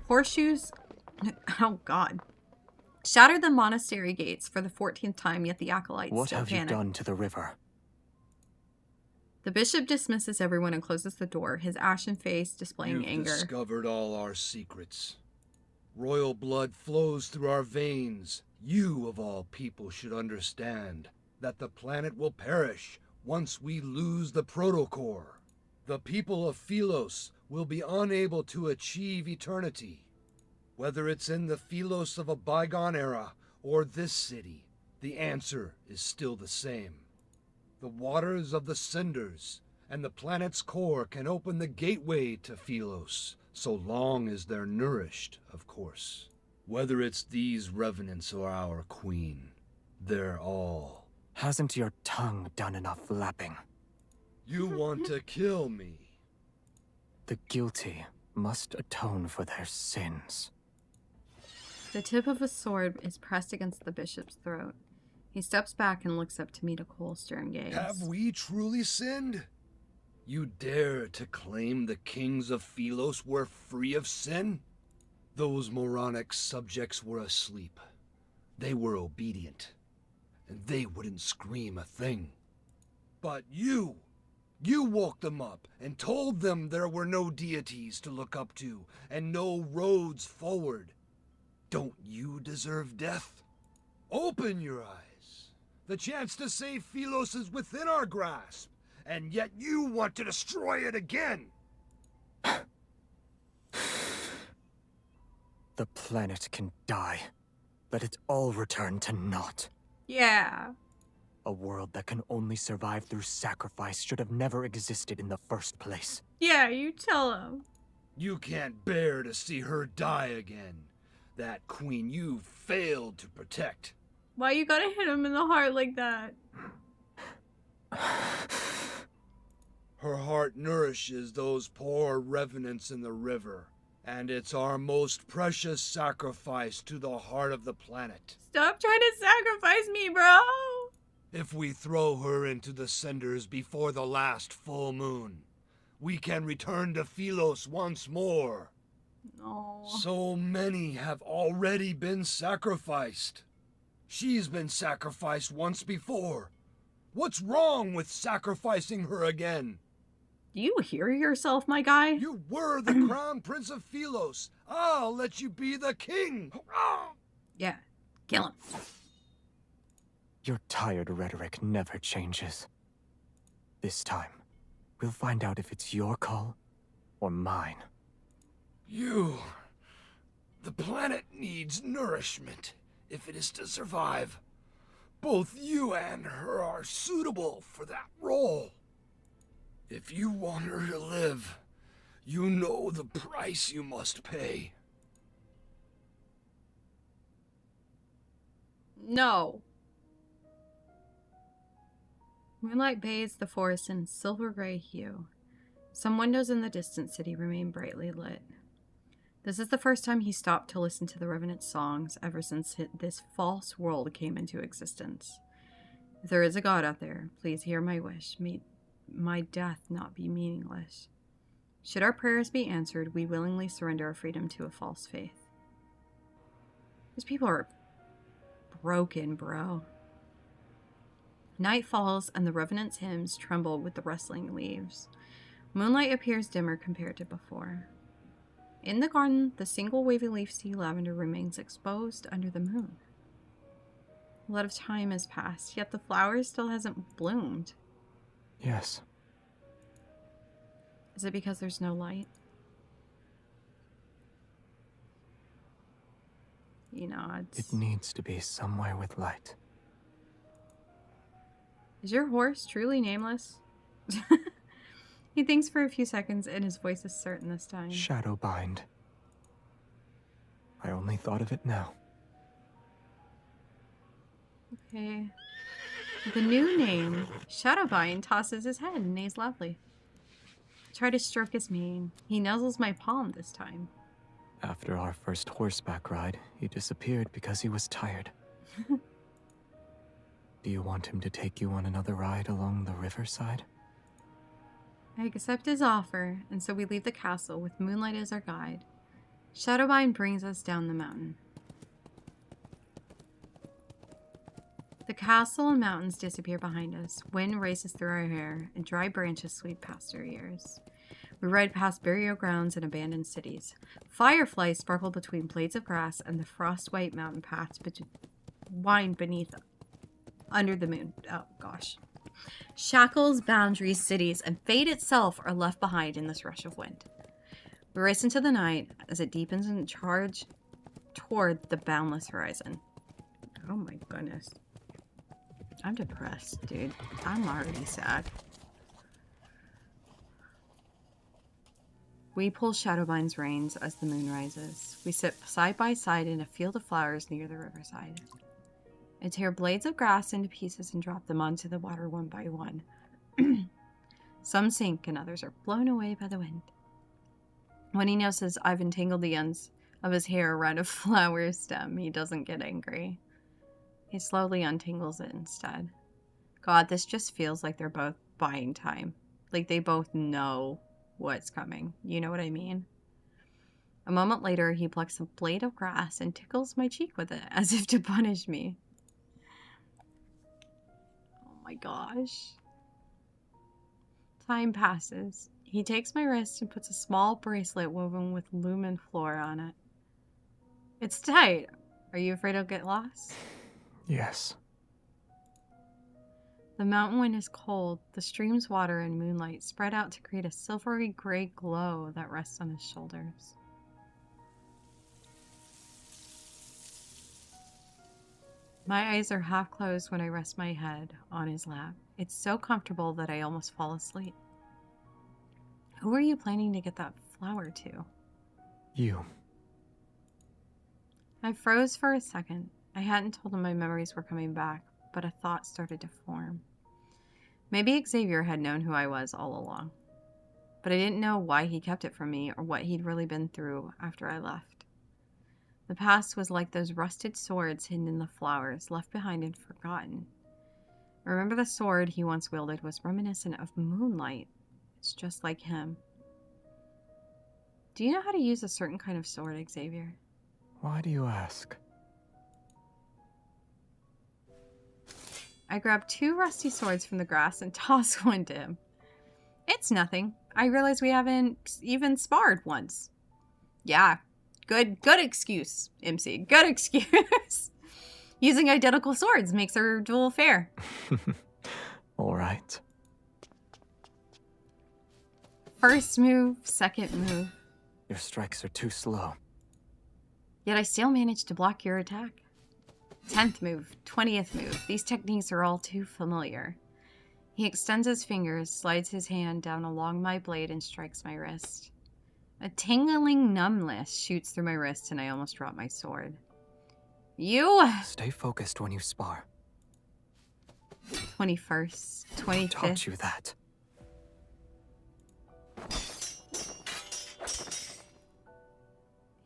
Horseshoes, oh god, shattered the monastery gates for the 14th time, yet the acolytes What still have panic. you done to the river? The bishop dismisses everyone and closes the door, his ashen face displaying You've anger. discovered all our secrets. Royal blood flows through our veins. You, of all people, should understand that the planet will perish once we lose the protocore. The people of Philos will be unable to achieve eternity. Whether it's in the Philos of a bygone era or this city, the answer is still the same. The waters of the cinders and the planet's core can open the gateway to Philos, so long as they're nourished, of course. Whether it's these revenants or our queen, they're all... Hasn't your tongue done enough lapping? You want to kill me? The guilty must atone for their sins. The tip of a sword is pressed against the bishop's throat. He steps back and looks up to meet a cold, stern gaze. Have we truly sinned? You dare to claim the kings of Philos were free of sin? Those moronic subjects were asleep. They were obedient, and they wouldn't scream a thing. But you woke them up and told them there were no deities to look up to and no roads forward. Don't you deserve death? Open your eyes. The chance to save Philos is within our grasp, and yet you want to destroy it again! The planet can die. Let it all return to naught. Yeah. A world that can only survive through sacrifice should have never existed in the first place. Yeah, you tell him. You can't bear to see her die again. That queen you failed to protect. Why you gotta hit him in the heart like that? Her heart nourishes those poor revenants in the river, and it's our most precious sacrifice to the heart of the planet. Stop trying to sacrifice me, bro! If we throw her into the cinders before the last full moon, we can return to Philos once more. No. So many have already been sacrificed. She's been sacrificed once before. What's wrong with sacrificing her again? Do you hear yourself, my guy? You were the crown prince of Philos. I'll let you be the king. Yeah, kill him. Your tired rhetoric never changes. This time, we'll find out if it's your call or mine. The planet needs nourishment if it is to survive. Both you and her are suitable for that role. If you want her to live, you know the price you must pay. No. Moonlight bathes the forest in silver gray hue. Some windows in the distant city remain brightly lit. This is the first time he stopped to listen to the Revenant's songs ever since this false world came into existence. If there is a God out there, please hear my wish. May my death not be meaningless. Should our prayers be answered, we willingly surrender our freedom to a false faith. These people are broken, bro. Night falls, and the Revenant's hymns tremble with the rustling leaves. Moonlight appears dimmer compared to before. In the garden, the single wavy leaf sea lavender remains exposed under the moon. A lot of time has passed, yet the flower still hasn't bloomed. Yes. Is it because there's no light? You know, It needs to be somewhere with light. Is your horse truly nameless? He thinks for a few seconds, and his voice is certain this time. Shadowbind. I only thought of it now. Okay. The new name, Shadowbind, tosses his head and neighs loudly. I try to stroke his mane. He nuzzles my palm this time. After our first horseback ride, he disappeared because he was tired. Do you want him to take you on another ride along the riverside? I accept his offer, and so we leave the castle with Moonlight as our guide. Shadowbind brings us down the mountain. The castle and mountains disappear behind us. Wind races through our hair, and dry branches sweep past our ears. We ride past burial grounds and abandoned cities. Fireflies sparkle between blades of grass, and the frost-white mountain paths wind beneath under the moon. Oh, gosh. Shackles, boundaries, cities, and fate itself are left behind in this rush of wind. We race into the night as it deepens and charge toward the boundless horizon. Oh my goodness. I'm depressed, dude. I'm already sad. We pull Shadowbind's reins as the moon rises. We sit side by side in a field of flowers near the riverside. I tear blades of grass into pieces and drop them onto the water one by one. Some sink and others are blown away by the wind. When he notices I've entangled the ends of his hair around a flower stem, he doesn't get angry. He slowly untangles it instead. God, this just feels like they're both buying time. Like they both know what's coming. You know what I mean? A moment later, he plucks a blade of grass and tickles my cheek with it, as if to punish me. Oh my gosh. Time passes. He takes my wrist and puts a small bracelet woven with lumen flora on it. It's tight. Are you afraid I'll get lost? Yes. The mountain wind is cold. The stream's water and moonlight spread out to create a silvery gray glow that rests on his shoulders. My eyes are half closed when I rest my head on his lap. It's so comfortable that I almost fall asleep. Who are you planning to get that flower to? You. I froze for a second. I hadn't told him my memories were coming back, but a thought started to form. Maybe Xavier had known who I was all along, but I didn't know why he kept it from me or what he'd really been through after I left. The past was like those rusted swords hidden in the flowers, left behind and forgotten. I remember the sword he once wielded was reminiscent of Moonlight. It's just like him. Do you know how to use a certain kind of sword, Xavier? Why do you ask? I grab 2 rusty swords from the grass and toss one to him. It's nothing. I realize we haven't even sparred once. Yeah, good excuse, MC. Good excuse. Using identical swords makes our duel fair. All right. First move, second move. Your strikes are too slow. Yet I still managed to block your attack. 10th move, 20th move. These techniques are all too familiar. He extends his fingers, slides his hand down along my blade, and strikes my wrist. A tingling numbness shoots through my wrist, and I almost drop my sword. You! Stay focused when you spar. 21st, 25th. Who taught you that?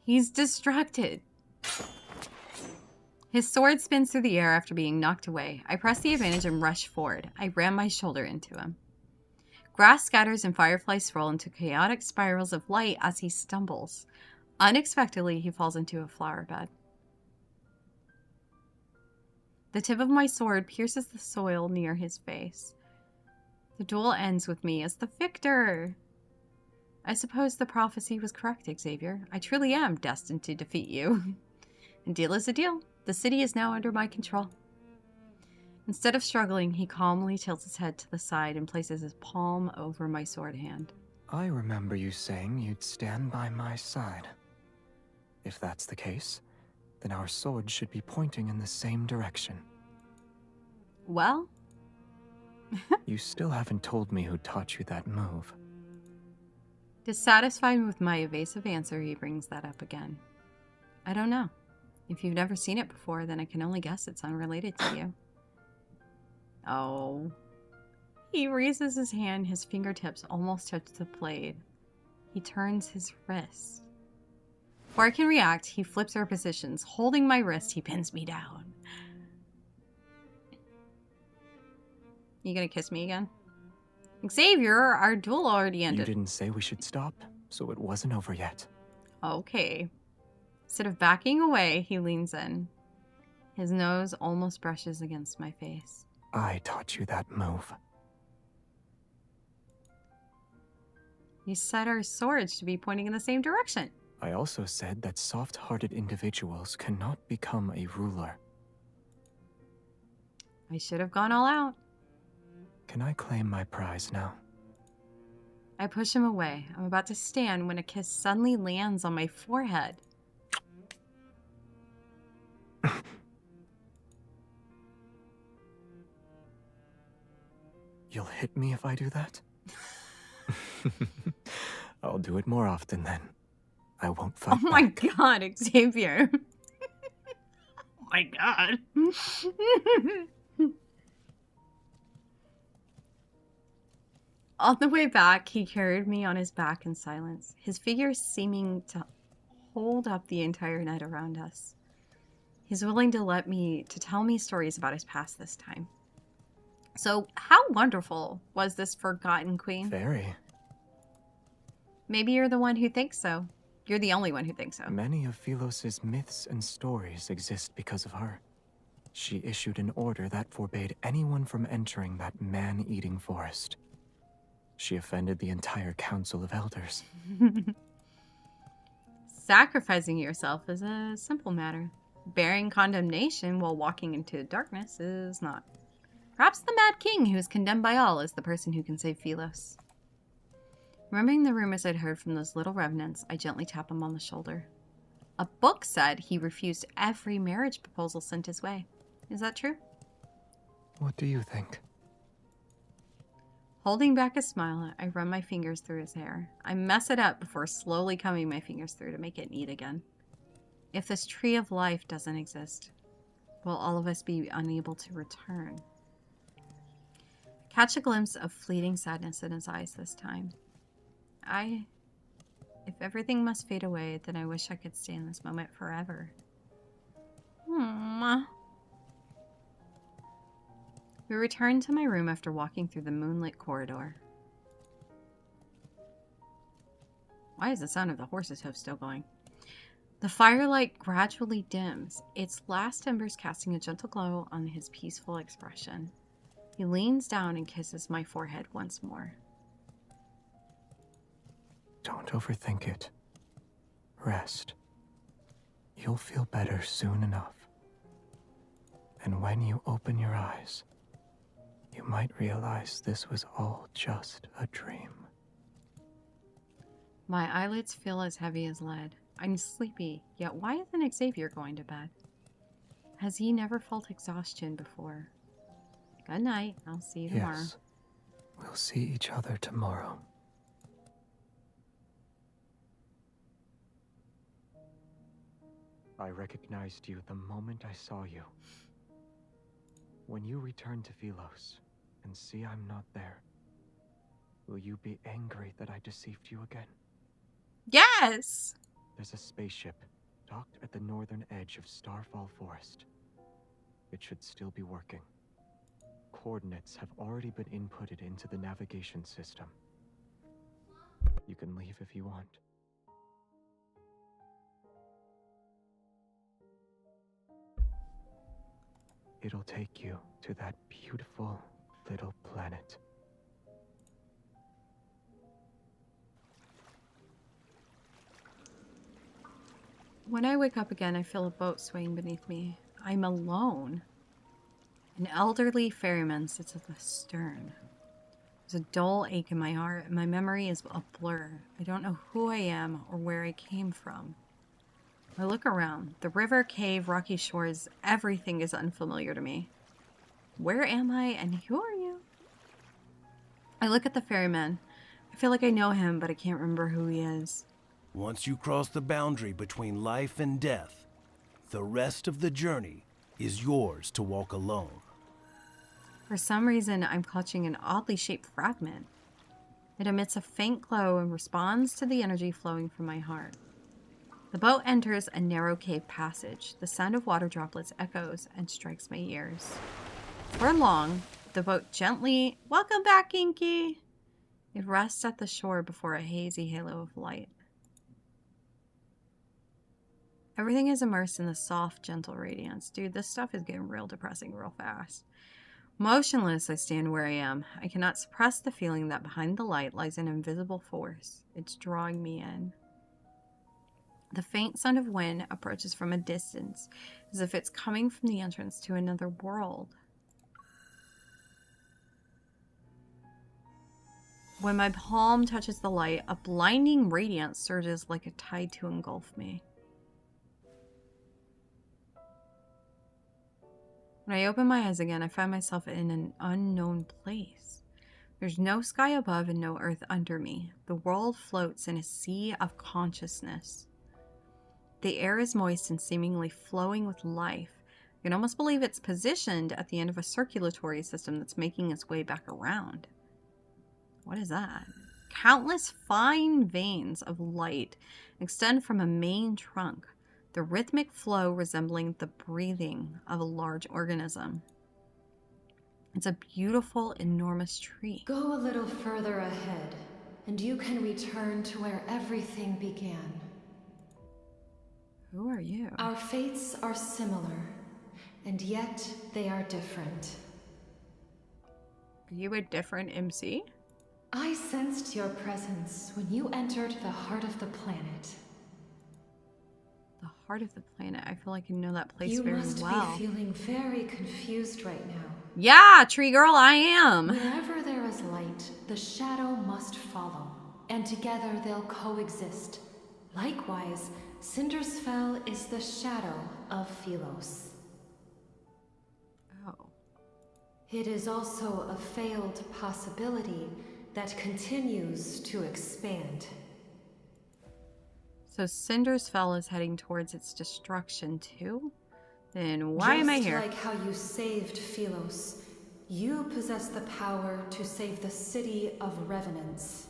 He's distracted. His sword spins through the air after being knocked away. I press the advantage and rush forward. I ram my shoulder into him. Grass scatters and fireflies swirl into chaotic spirals of light as he stumbles. Unexpectedly, he falls into a flower bed. The tip of my sword pierces the soil near his face. The duel ends with me as the victor. I suppose the prophecy was correct, Xavier. I truly am destined to defeat you. And deal is a deal. The city is now under my control. Instead of struggling, he calmly tilts his head to the side and places his palm over my sword hand. I remember you saying you'd stand by my side. If that's the case, then our swords should be pointing in the same direction. Well? You still haven't told me who taught you that move. Dissatisfied with my evasive answer, he brings that up again. I don't know. If you've never seen it before, then I can only guess it's unrelated to you. Oh. He raises his hand, his fingertips almost touch the blade. He turns his wrist. Before I can react, he flips our positions. Holding my wrist, he pins me down. You gonna kiss me again? Xavier, our duel already ended. You didn't say we should stop, so it wasn't over yet. Okay. Instead of backing away, he leans in. His nose almost brushes against my face. I taught you that move. You said our swords should be pointing in the same direction. I also said that soft-hearted individuals cannot become a ruler. I should have gone all out. Can I claim my prize now? I push him away. I'm about to stand when a kiss suddenly lands on my forehead. You'll hit me if I do that? I'll do it more often then. I won't fight Oh my back. god, Xavier. Oh my god. On the way back, he carried me on his back in silence, his figure seeming to hold up the entire night around us. He's willing to tell me stories about his past this time. So, how wonderful was this forgotten queen? Very. Maybe you're the one who thinks so. You're the only one who thinks so. Many of Philos's myths and stories exist because of her. She issued an order that forbade anyone from entering that man-eating forest. She offended the entire Council of Elders. Sacrificing yourself is a simple matter. Bearing condemnation while walking into darkness is not. Perhaps the Mad King, who is condemned by all, is the person who can save Philos. Remembering the rumors I'd heard from those little revenants, I gently tap him on the shoulder. A book said he refused every marriage proposal sent his way. Is that true? What do you think? Holding back a smile, I run my fingers through his hair. I mess it up before slowly combing my fingers through to make it neat again. If this tree of life doesn't exist, will all of us be unable to return? Catch a glimpse of fleeting sadness in his eyes this time. If everything must fade away, then I wish I could stay in this moment forever. We returned to my room after walking through the moonlit corridor. Why is the sound of the horse's hoof still going? The firelight gradually dims, its last embers casting a gentle glow on his peaceful expression. He leans down and kisses my forehead once more. Don't overthink it. Rest. You'll feel better soon enough. And when you open your eyes, you might realize this was all just a dream. My eyelids feel as heavy as lead. I'm sleepy, yet why isn't Xavier going to bed? Has he never felt exhaustion before? Good night. I'll see you tomorrow. Yes. We'll see each other tomorrow. I recognized you the moment I saw you. When you return to Philos and see I'm not there, will you be angry that I deceived you again? Yes! There's a spaceship docked at the northern edge of Starfall Forest. It should still be working. Coordinates have already been inputted into the navigation system. You can leave if you want. It'll take you to that beautiful little planet. When I wake up again, I feel a boat swaying beneath me. I'm alone. An elderly ferryman sits at the stern. There's a dull ache in my heart, and my memory is a blur. I don't know who I am or where I came from. I look around. The river, cave, rocky shores, everything is unfamiliar to me. Where am I, and who are you? I look at the ferryman. I feel like I know him, but I can't remember who he is. Once you cross the boundary between life and death, the rest of the journey is yours to walk alone. For some reason, I'm clutching an oddly shaped fragment. It emits a faint glow and responds to the energy flowing from my heart. The boat enters a narrow cave passage. The sound of water droplets echoes and strikes my ears. For long, the boat gently... Welcome back, Inky! It rests at the shore before a hazy halo of light. Everything is immersed in the soft, gentle radiance. Dude, this stuff is getting real depressing real fast. Motionless, I stand where I am. I cannot suppress the feeling that behind the light lies an invisible force. It's drawing me in. The faint sound of wind approaches from a distance, as if it's coming from the entrance to another world. When my palm touches the light, a blinding radiance surges like a tide to engulf me. When I open my eyes again, I find myself in an unknown place. There's no sky above and no earth under me. The world floats in a sea of consciousness. The air is moist and seemingly flowing with life. I can almost believe it's positioned at the end of a circulatory system that's making its way back around. What is that? Countless fine veins of light extend from a main trunk, the rhythmic flow resembling the breathing of a large organism. It's a beautiful, enormous tree. Go a little further ahead, and you can return to where everything began. Who are you? Our fates are similar, and yet they are different. Are you a different MC? I sensed your presence when you entered the heart of the planet. The heart of the planet. I feel like you know that place You very must well. be feeling very confused right now. Yeah, tree girl, I am. Wherever there is light, the shadow must follow, and together they'll coexist. Likewise, Cindersfell is the shadow of Philos. Oh. It is also a failed possibility that continues to expand. So Cindersfell is heading towards its destruction too? Then why am I here? Just like how you saved Philos, you possess the power to save the city of Revenants.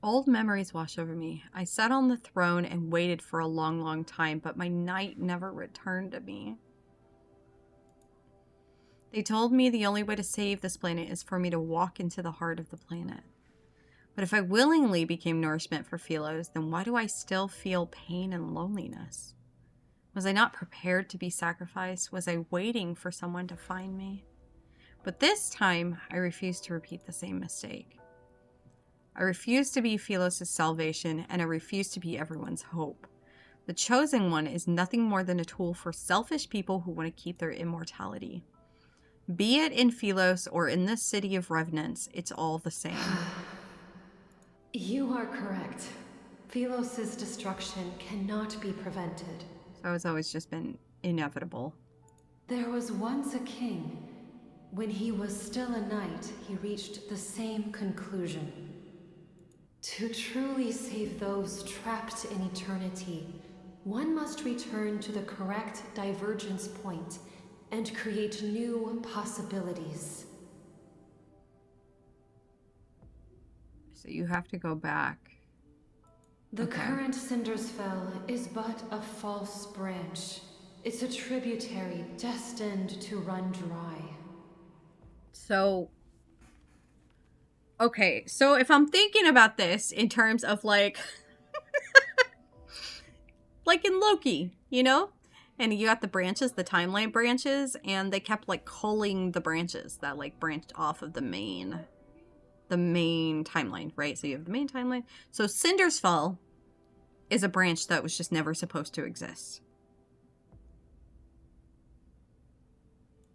Old memories wash over me. I sat on the throne and waited for a long, long time, but my knight never returned to me. They told me the only way to save this planet is for me to walk into the heart of the planet. But if I willingly became nourishment for Philos, then why do I still feel pain and loneliness? Was I not prepared to be sacrificed? Was I waiting for someone to find me? But this time, I refuse to repeat the same mistake. I refuse to be Philos' salvation, and I refuse to be everyone's hope. The Chosen One is nothing more than a tool for selfish people who want to keep their immortality. Be it in Philos or in this city of revenants, it's all the same. You are correct. Philos' destruction cannot be prevented. So it's always just been inevitable. There was once a king. When he was still a knight, he reached the same conclusion. To truly save those trapped in eternity, one must return to the correct divergence point and create new possibilities. So you have to go back. The current Cindersfell is but a false branch. It's a tributary destined to run dry. So, okay, so if I'm thinking about this in terms of like, like in Loki, you know? And you got the branches, the timeline branches, and they kept like culling the branches that like branched off of the main timeline, right? So you have the main timeline. So Cindersfell is a branch that was just never supposed to exist.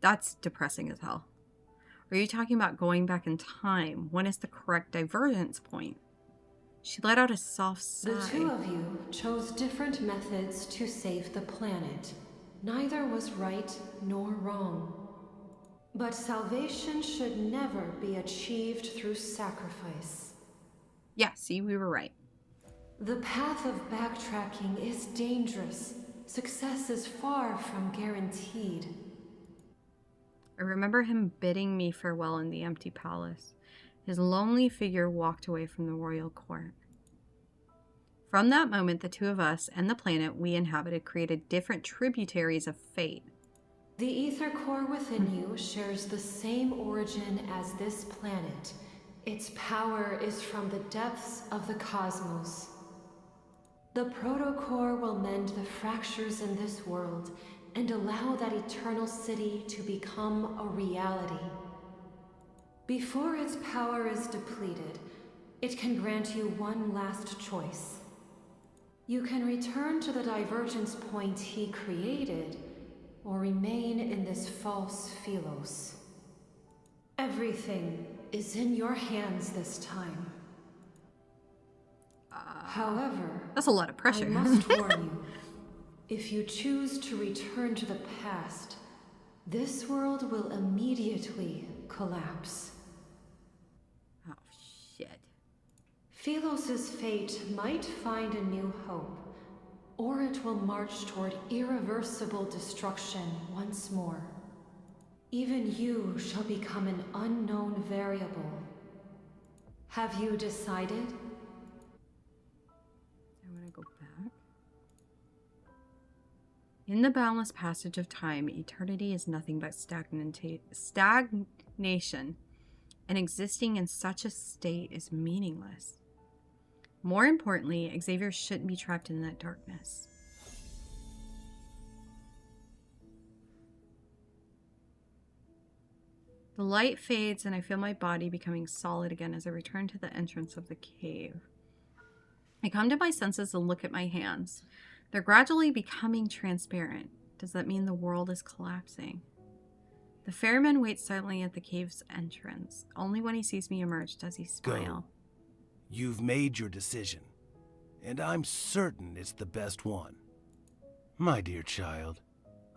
That's depressing as hell. Are you talking about going back in time? When is the correct divergence point? She let out a soft sigh. The two of you chose different methods to save the planet. Neither was right nor wrong. But salvation should never be achieved through sacrifice. Yeah, see, we were right. The path of backtracking is dangerous. Success is far from guaranteed. I remember him bidding me farewell in the empty palace. His lonely figure walked away from the royal court. From that moment, the two of us and the planet we inhabited created different tributaries of fate. The ether core within you shares the same origin as this planet. Its power is from the depths of the cosmos. The protocore will mend the fractures in this world and allow that eternal city to become a reality. Before its power is depleted, it can grant you one last choice. You can return to the divergence point he created, or remain in this false Philos. Everything is in your hands this time. However, that's a lot of pressure. I must warn you. If you choose to return to the past, this world will immediately collapse. Oh, shit. Philos' fate might find a new hope, or it will march toward irreversible destruction once more. Even you shall become an unknown variable. Have you decided? I want to go back. In the boundless passage of time, eternity is nothing but stagnation, and existing in such a state is meaningless. More importantly, Xavier shouldn't be trapped in that darkness. The light fades and I feel my body becoming solid again as I return to the entrance of the cave. I come to my senses and look at my hands. They're gradually becoming transparent. Does that mean the world is collapsing? The ferryman waits silently at the cave's entrance. Only when he sees me emerge does he smile. Go. You've made your decision, and I'm certain it's the best one. My dear child,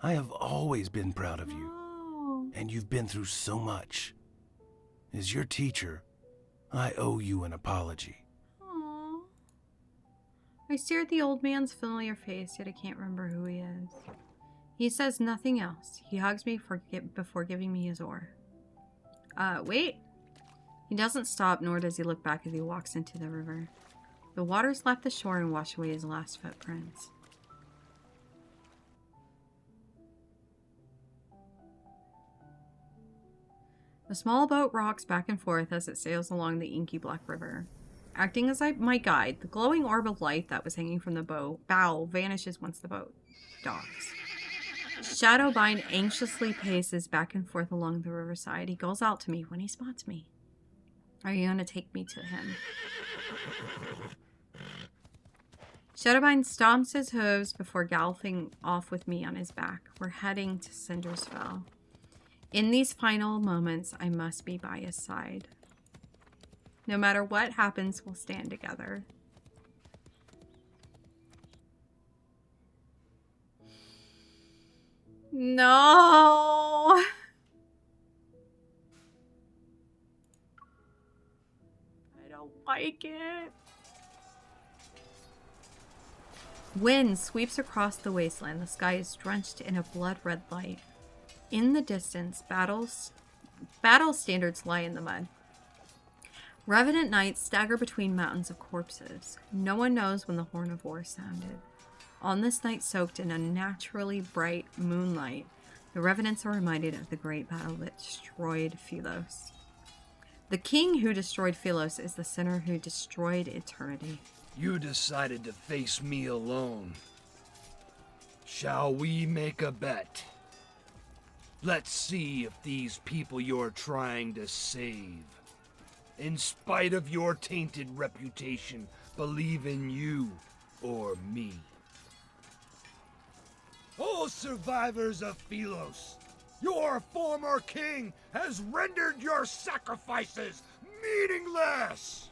I have always been proud of you, and you've been through so much. As your teacher, I owe you an apology. Aww. I stare at the old man's familiar face, yet I can't remember who he is. He says nothing else. He hugs me before giving me his oar. Wait. He doesn't stop, nor does he look back as he walks into the river. The waters lap the shore and wash away his last footprints. The small boat rocks back and forth as it sails along the inky black river. Acting as my guide, the glowing orb of light that was hanging from the bow vanishes once the boat docks. Shadowbind anxiously paces back and forth along the riverside. He calls out to me when he spots me. Are you going to take me to him? Shadowbind stomps his hooves before galloping off with me on his back. We're heading to Cindersfell. In these final moments, I must be by his side. No matter what happens, we'll stand together. No! I don't like it. Wind sweeps across the wasteland. The sky is drenched in a blood-red light. In the distance, battle standards lie in the mud. Revenant knights stagger between mountains of corpses. No one knows when the Horn of War sounded. On this night soaked in unnaturally bright moonlight, the Revenants are reminded of the great battle that destroyed Philos. The king who destroyed Philos is the sinner who destroyed eternity. You decided to face me alone. Shall we make a bet? Let's see if these people you're trying to save, in spite of your tainted reputation, believe in you or me. O survivors of Philos, your former king has rendered your sacrifices meaningless!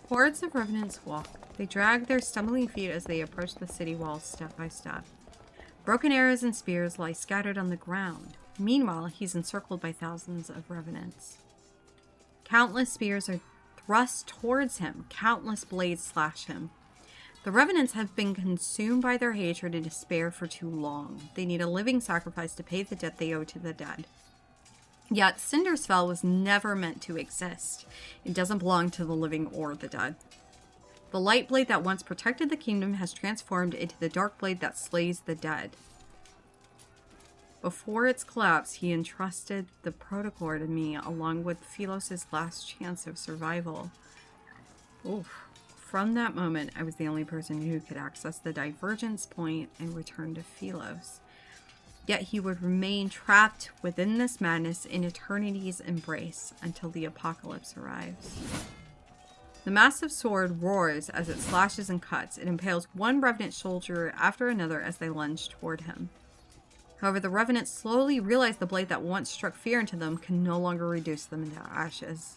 Hordes of revenants walk. They drag their stumbling feet as they approach the city walls step by step. Broken arrows and spears lie scattered on the ground. Meanwhile, he's encircled by thousands of revenants. Countless spears are thrust towards him. Countless blades slash him. The revenants have been consumed by their hatred and despair for too long. They need a living sacrifice to pay the debt they owe to the dead. Yet, Cindersfell was never meant to exist. It doesn't belong to the living or the dead. The light blade that once protected the kingdom has transformed into the dark blade that slays the dead. Before its collapse, he entrusted the Protocol to me, along with Philos' last chance of survival. Oof. From that moment, I was the only person who could access the divergence point and return to Philos. Yet he would remain trapped within this madness in eternity's embrace until the apocalypse arrives. The massive sword roars as it slashes and cuts. It impales one revenant soldier after another as they lunge toward him. However, the revenants slowly realize the blade that once struck fear into them can no longer reduce them into ashes.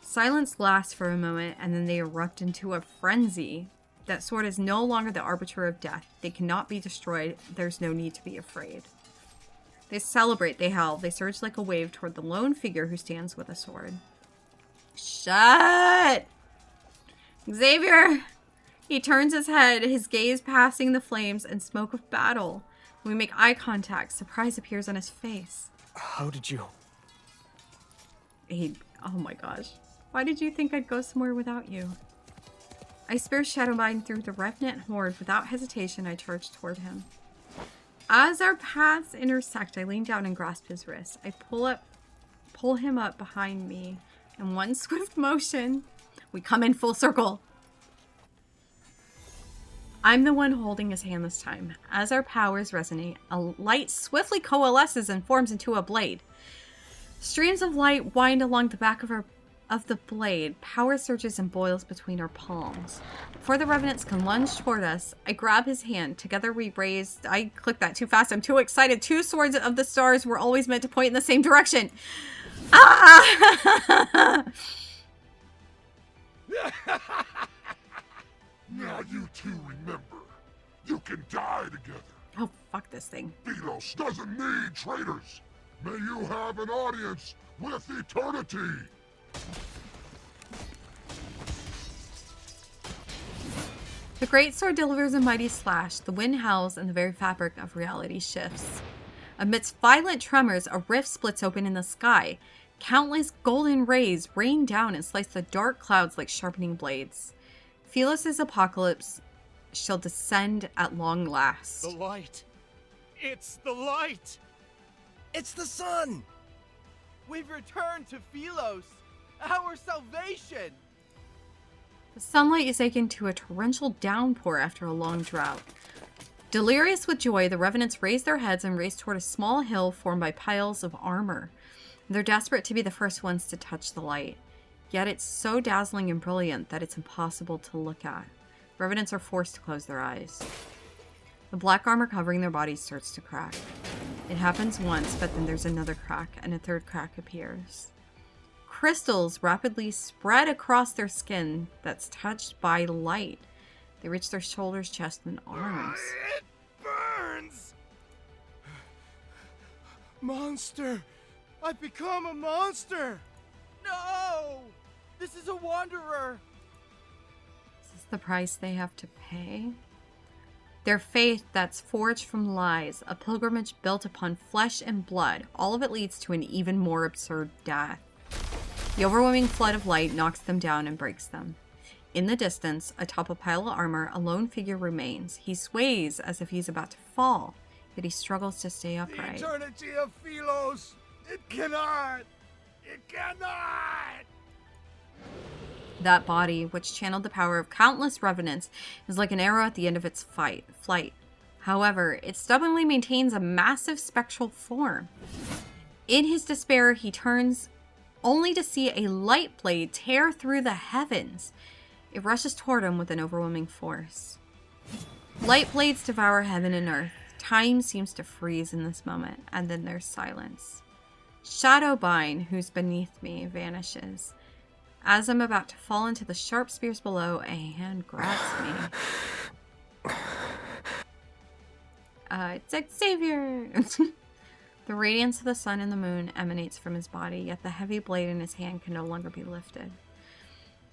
Silence lasts for a moment, and then they erupt into a frenzy. That sword is no longer the arbiter of death. They cannot be destroyed. There's no need to be afraid. They celebrate, they howl, they surge like a wave toward the lone figure who stands with a sword. Shut! Xavier! He turns his head, his gaze passing the flames and smoke of battle. When we make eye contact, surprise appears on his face. How did you... Oh my gosh. Why did you think I'd go somewhere without you? I spear Shadowbind through the revenant horde. Without hesitation, I charge toward him. As our paths intersect, I lean down and grasp his wrist. I pull him up behind me. In one swift motion, we come in full circle. I'm the one holding his hand this time. As our powers resonate, a light swiftly coalesces and forms into a blade. Streams of light wind along the back of the blade. Power surges and boils between our palms. Before the revenants can lunge toward us, I grab his hand. Together we raise... I clicked that too fast. I'm too excited. Two swords of the stars were always meant to point in the same direction. Ah! Now you two remember, you can die together. Oh, fuck this thing. Philos doesn't need traitors. May you have an audience with eternity. The great sword delivers a mighty slash. The wind howls and the very fabric of reality shifts. Amidst violent tremors, a rift splits open in the sky. Countless golden rays rain down and slice the dark clouds like sharpening blades. Philos' apocalypse shall descend at long last. The light. It's the light. It's the sun. We've returned to Philos. Our salvation! The sunlight is akin to a torrential downpour after a long drought. Delirious with joy, the revenants raise their heads and race toward a small hill formed by piles of armor. They're desperate to be the first ones to touch the light. Yet it's so dazzling and brilliant that it's impossible to look at. Revenants are forced to close their eyes. The black armor covering their bodies starts to crack. It happens once, but then there's another crack, and a third crack appears. Crystals rapidly spread across their skin that's touched by light. They reach their shoulders, chest, and arms. It burns! Monster! I've become a monster! No! This is a wanderer! Is this the price they have to pay? Their faith that's forged from lies, a pilgrimage built upon flesh and blood, all of it leads to an even more absurd death. The overwhelming flood of light knocks them down and breaks them. In the distance, atop a pile of armor, a lone figure remains. He sways as if he's about to fall, yet he struggles to stay upright. The eternity of Philos! It cannot! It cannot! That body, which channeled the power of countless revenants, is like an arrow at the end of its flight. However, it stubbornly maintains a massive spectral form. In his despair, he turns only to see a light blade tear through the heavens. It rushes toward him with an overwhelming force. Light blades devour heaven and earth. Time seems to freeze in this moment, and then there's silence. Shadowbine, who's beneath me, vanishes. As I'm about to fall into the sharp spears below, a hand grabs me. It's Xavier! The radiance of the sun and the moon emanates from his body, yet the heavy blade in his hand can no longer be lifted.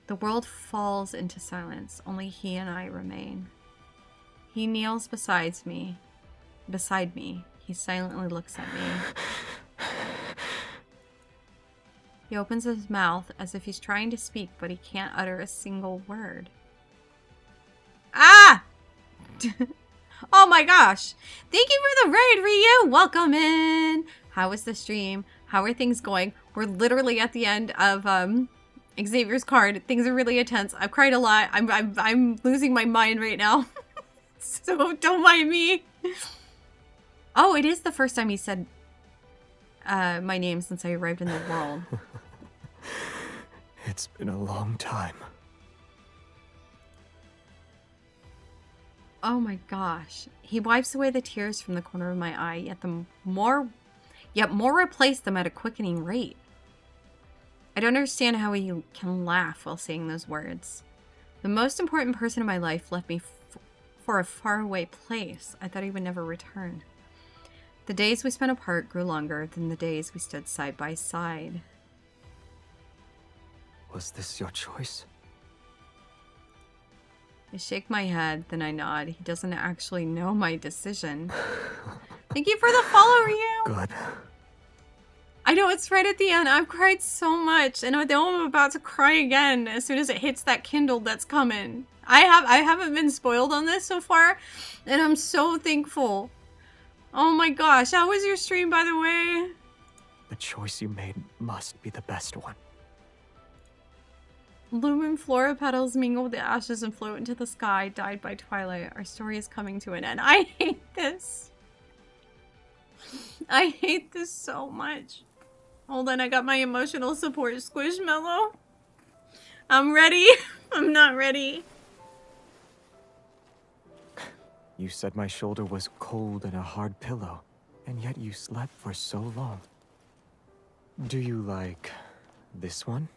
The world falls into silence. Only he and I remain. He kneels beside me. He silently looks at me. He opens his mouth as if he's trying to speak, but he can't utter a single word. Ah! Oh my gosh! Thank you for the raid, Ryu! Welcome in! How was the stream? How are things going? We're literally at the end of Xavier's card. Things are really intense. I've cried a lot. I'm losing my mind right now. So don't mind me. Oh, it is the first time he said my name since I arrived in the world. It's been a long time. Oh my gosh. He wipes away the tears from the corner of my eye, yet more replace them at a quickening rate. I don't understand how he can laugh while saying those words. The most important person in my life left me for a faraway place. I thought he would never return. The days we spent apart grew longer than the days we stood side by side. Was this your choice? I shake my head, then I nod. He doesn't actually know my decision. Thank you for the follow, Ryu! Good. I know, it's right at the end. I've cried so much, and I know I'm about to cry again as soon as it hits that Kindle that's coming. I haven't been spoiled on this so far, and I'm so thankful. Oh my gosh, how was your stream, by the way? The choice you made must be the best one. Lumen flora petals mingle with the ashes and float into the sky, dyed by twilight. Our story is coming to an end. I hate this. I hate this so much. Hold on, I got my emotional support squishmallow. I'm ready. I'm not ready. You said my shoulder was cold and a hard pillow, and yet you slept for so long. Do you like this one?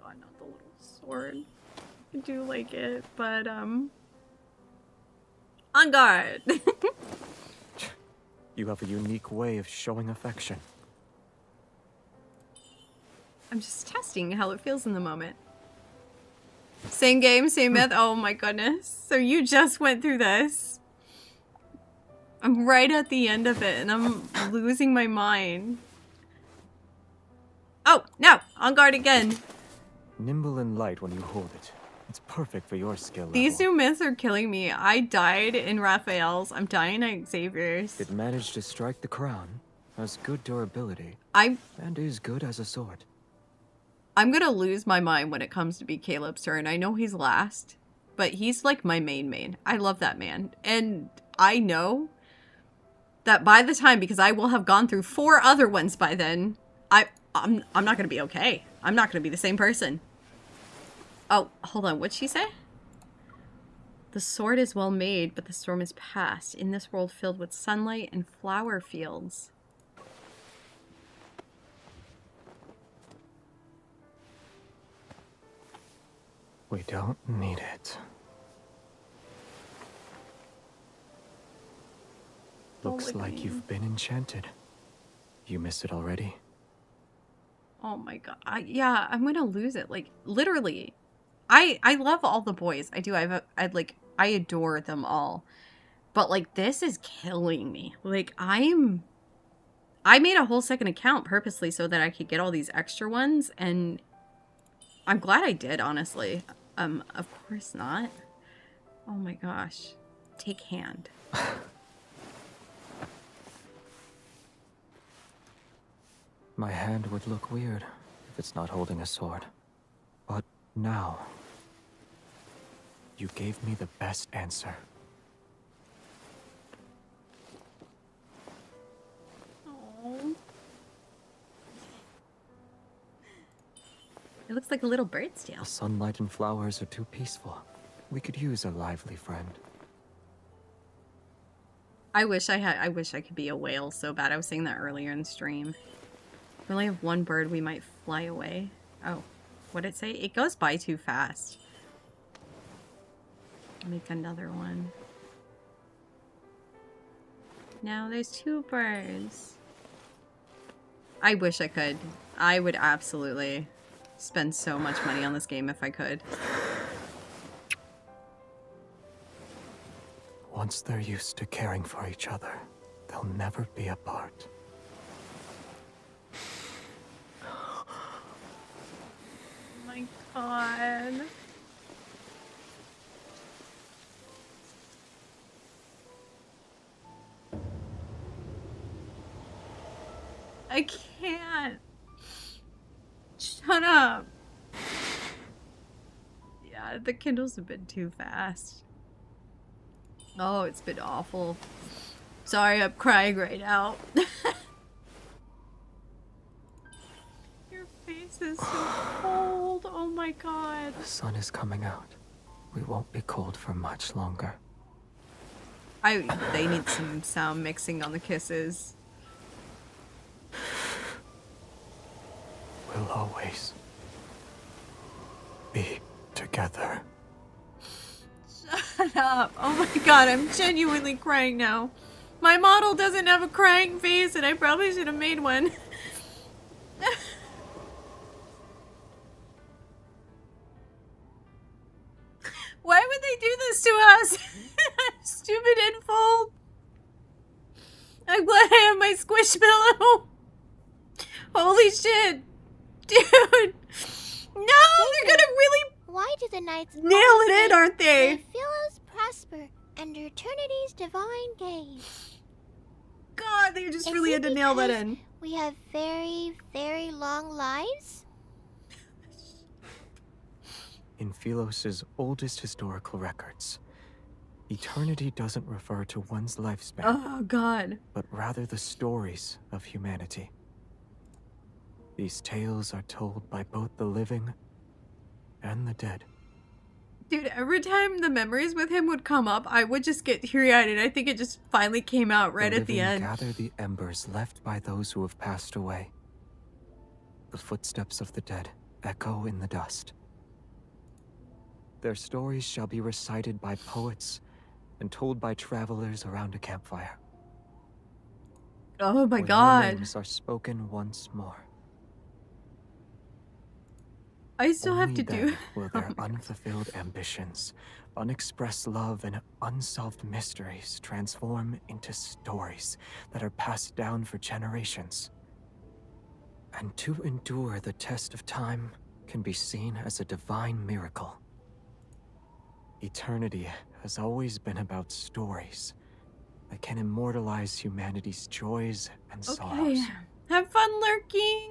Oh my god, not the little sword. I do like it, but on guard. You have a unique way of showing affection. I'm just testing how it feels in the moment. Same game, same myth. Oh my goodness. So you just went through this. I'm right at the end of it and I'm losing my mind. Oh, no! On guard again. Nimble and light when you hold it. It's perfect for your skill level. These new myths are killing me. I died in Raphael's. I'm dying at Xavier's. It managed to strike the crown. Has good durability. And is good as a sword. I'm gonna lose my mind when it comes to be Caleb's turn. I know he's last, but he's like my main. I love that man. And I know that by the time, because I will have gone through 4 other ones by then, I'm not gonna be okay. I'm not gonna be the same person. Oh, hold on, what'd she say? The sword is well made, but the storm is past. In this world filled with sunlight and flower fields. We don't need it. Looks like you've been enchanted. You miss it already? Oh my god. Yeah, I'm gonna lose it. Like, literally. I love all the boys. I do. I adore them all. But, like, this is killing me. Like, I made a whole second account purposely so that I could get all these extra ones, and I'm glad I did, honestly. Of course not. Oh my gosh. Take hand. My hand would look weird if it's not holding a sword. But now, you gave me the best answer. Oh. It looks like a little bird's tail. The sunlight and flowers are too peaceful. We could use a lively friend. I wish I could be a whale so bad. I was saying that earlier in the stream. If we only have one bird, we might fly away. Oh, what did it say? It goes by too fast. Make another one. Now there's 2 birds. I wish I could. I would absolutely spend so much money on this game if I could. Once they're used to caring for each other, they'll never be apart. Oh my god. I can't. Shut up. Yeah, the Kindles have been too fast. Oh, it's been awful. Sorry, I'm crying right now. Your face is so cold. Oh my god. The sun is coming out. We won't be cold for much longer. They need some sound mixing on the kisses. We'll always be together. Shut up. Oh my god, I'm genuinely crying now. My model doesn't have a crying face and I probably should have made one. Why would they do this to us? Stupid infold. I'm glad I have my squishmallow. Holy shit. Dude. No, they're gonna really Why do the knights nail it in, aren't they? May Philos prosper under eternity's divine gaze. God, they just really had to nail that in. We have very, very long lives? In Philos' oldest historical records, eternity doesn't refer to one's lifespan. Oh, God. But rather the stories of humanity. These tales are told by both the living and the dead. Dude, every time the memories with him would come up, I would just get teary-eyed, and I think it just finally came out right at the end. Gather the embers left by those who have passed away. The footsteps of the dead echo in the dust. Their stories shall be recited by poets and told by travelers around a campfire. Oh my When god. their names are spoken once more. I still have Only to then do will their unfulfilled ambitions, unexpressed love, and unsolved mysteries transform into stories that are passed down for generations. And to endure the test of time can be seen as a divine miracle. Eternity has always been about stories that can immortalize humanity's joys and sorrows. Have fun lurking.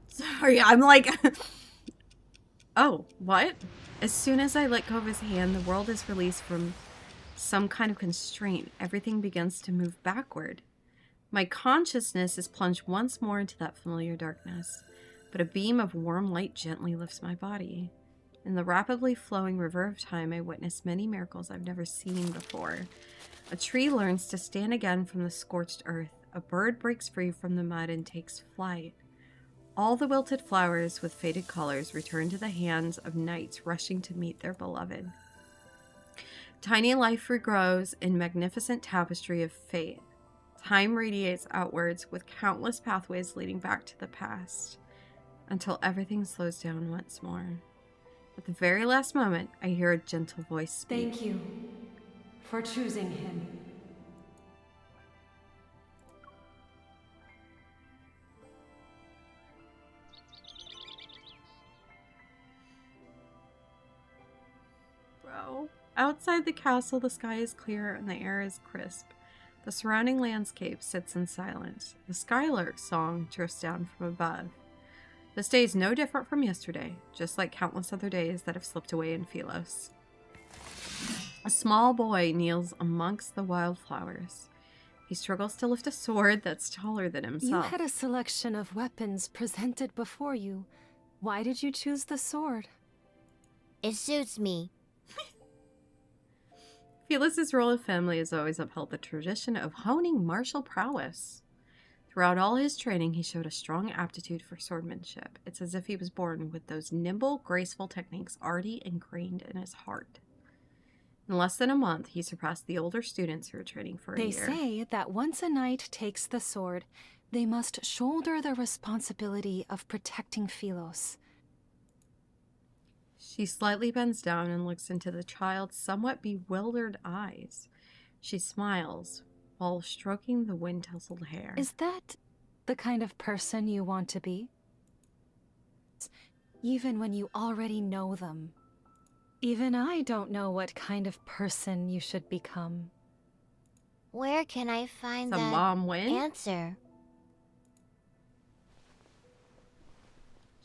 Sorry, I'm like... Oh, what? As soon as I let go of his hand, the world is released from some kind of constraint. Everything begins to move backward. My consciousness is plunged once more into that familiar darkness, but a beam of warm light gently lifts my body. In the rapidly flowing river of time, I witness many miracles I've never seen before. A tree learns to stand again from the scorched earth. A bird breaks free from the mud and takes flight. All the wilted flowers with faded colors return to the hands of knights rushing to meet their beloved. Tiny life regrows in magnificent tapestry of fate. Time radiates outwards with countless pathways leading back to the past, until everything slows down once more. At the very last moment, I hear a gentle voice speak. Thank you for choosing him. Outside the castle, the sky is clear and the air is crisp. The surrounding landscape sits in silence. The skylark's song drifts down from above. This day is no different from yesterday, just like countless other days that have slipped away in Philos. A small boy kneels amongst the wildflowers. He struggles to lift a sword that's taller than himself. You had a selection of weapons presented before you. Why did you choose the sword? It suits me. Felix's royal family has always upheld the tradition of honing martial prowess. Throughout all his training, he showed a strong aptitude for swordmanship. It's as if he was born with those nimble, graceful techniques already ingrained in his heart. In less than a month, he surpassed the older students who were training for a year. They say that once a knight takes the sword, they must shoulder the responsibility of protecting Philos. She slightly bends down and looks into the child's somewhat bewildered eyes. She smiles while stroking the wind-tousled hair. Is that the kind of person you want to be? Even when you already know them. Even I don't know what kind of person you should become. Where can I find Some that mom win? answer?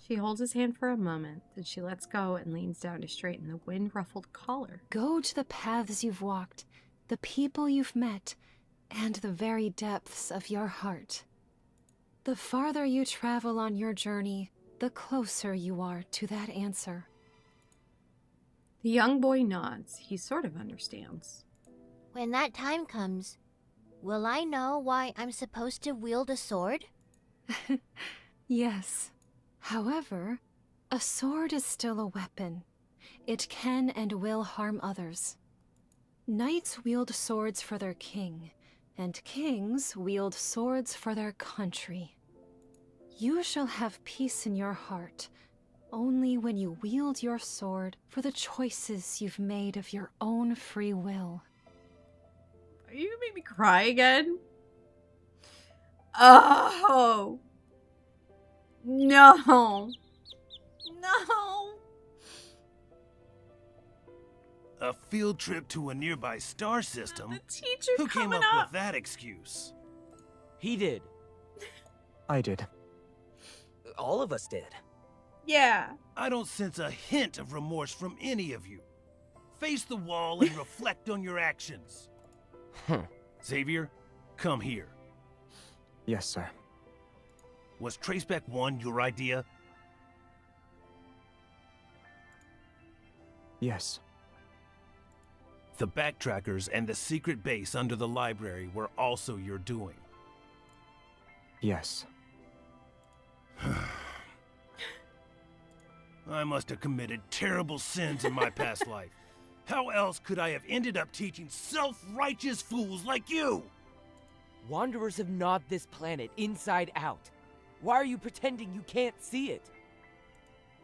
She holds his hand for a moment, then she lets go and leans down to straighten the wind-ruffled collar. Go to the paths you've walked, the people you've met, and the very depths of your heart. The farther you travel on your journey, the closer you are to that answer. The young boy nods. He sort of understands. When that time comes, will I know why I'm supposed to wield a sword? Yes. However, a sword is still a weapon. It can and will harm others. Knights wield swords for their king, and kings wield swords for their country. You shall have peace in your heart only when you wield your sword for the choices you've made of your own free will. Are you gonna make me cry again? Oh! No! No! A field trip to a nearby star system? The teacher's Who came coming up with that excuse? He did. I did. All of us did. Yeah. I don't sense a hint of remorse from any of you. Face the wall and reflect on your actions. Xavier, come here. Yes, sir. Was Traceback 1 your idea? Yes. The backtrackers and the secret base under the library were also your doing. Yes. I must have committed terrible sins in my past life. How else could I have ended up teaching self-righteous fools like you? Wanderers have gnawed this planet inside out. Why are you pretending you can't see it?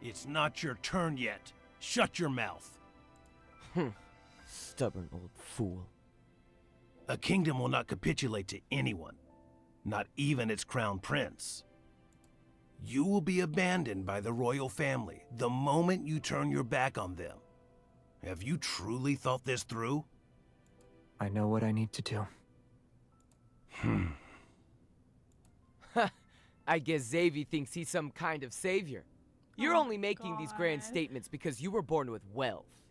It's not your turn yet. Shut your mouth. Stubborn old fool. A kingdom will not capitulate to anyone, not even its crown prince. You will be abandoned by the royal family the moment you turn your back on them. Have you truly thought this through? I know what I need to do. I guess Xavier thinks he's some kind of savior. You're only making these grand statements because you were born with wealth.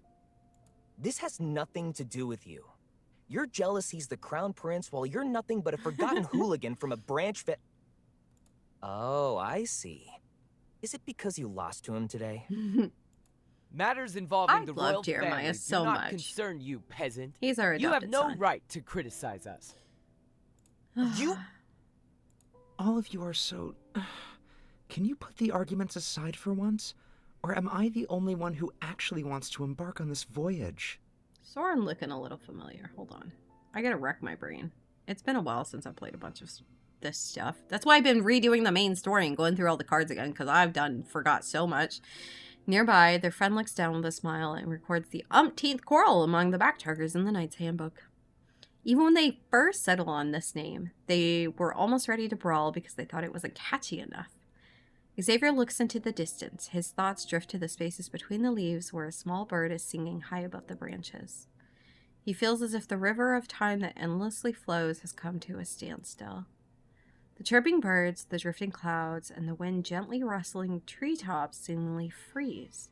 This has nothing to do with you. You're jealous he's the crown prince while you're nothing but a forgotten hooligan from a branch fit. Oh, I see. Is it because you lost to him today? Matters involving the love royal Jeremiah family so do not much. concern you, peasant. He's our You have adopted no son. right to criticize us. You... All of you are so... Can you put the arguments aside for once? Or am I the only one who actually wants to embark on this voyage? Soren looking a little familiar. Hold on. I gotta wreck my brain. It's been a while since I played a bunch of this stuff. That's why I've been redoing the main story and going through all the cards again, because I've forgot so much. Nearby, their friend looks down with a smile and records the umpteenth quarrel among the backtrackers in the Knight's Handbook. Even when they first settled on this name, they were almost ready to brawl because they thought it wasn't catchy enough. Xavier looks into the distance. His thoughts drift to the spaces between the leaves where a small bird is singing high above the branches. He feels as if the river of time that endlessly flows has come to a standstill. The chirping birds, the drifting clouds, and the wind gently rustling treetops seemingly freeze.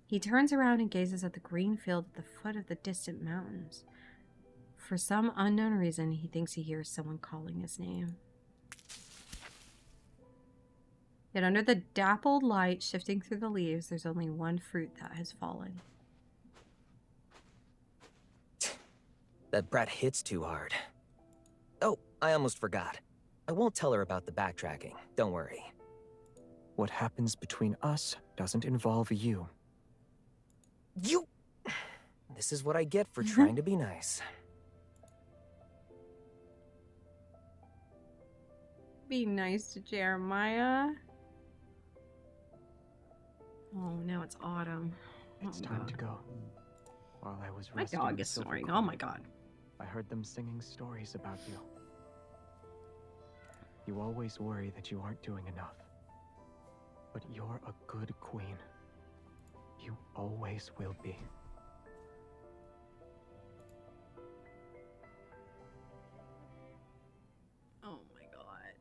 He turns around and gazes at the green field at the foot of the distant mountains. For some unknown reason, he thinks he hears someone calling his name. Yet under the dappled light shifting through the leaves, there's only one fruit that has fallen. That brat hits too hard. Oh, I almost forgot. I won't tell her about the backtracking. Don't worry. What happens between us doesn't involve you. You... This is what I get for trying to be nice. Be nice to Jeremiah. Oh, now it's autumn. It's time to go. While I was My resting dog in is Silver snoring. Court, Oh my god. I heard them singing stories about you. You always worry that you aren't doing enough. But you're a good queen. You always will be. Oh my god.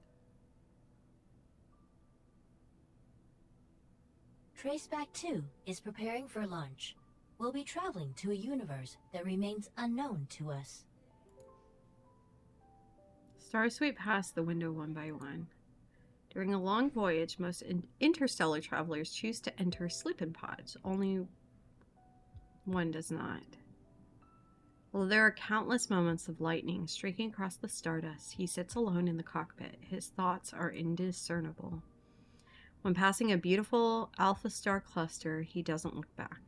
Traceback 2 is preparing for launch. We'll be traveling to a universe that remains unknown to us. Stars sweep past the window one by one. During a long voyage, most interstellar travelers choose to enter sleeping pods. Only one does not. While there are countless moments of lightning streaking across the stardust, he sits alone in the cockpit. His thoughts are indiscernible. When passing a beautiful alpha star cluster, he doesn't look back.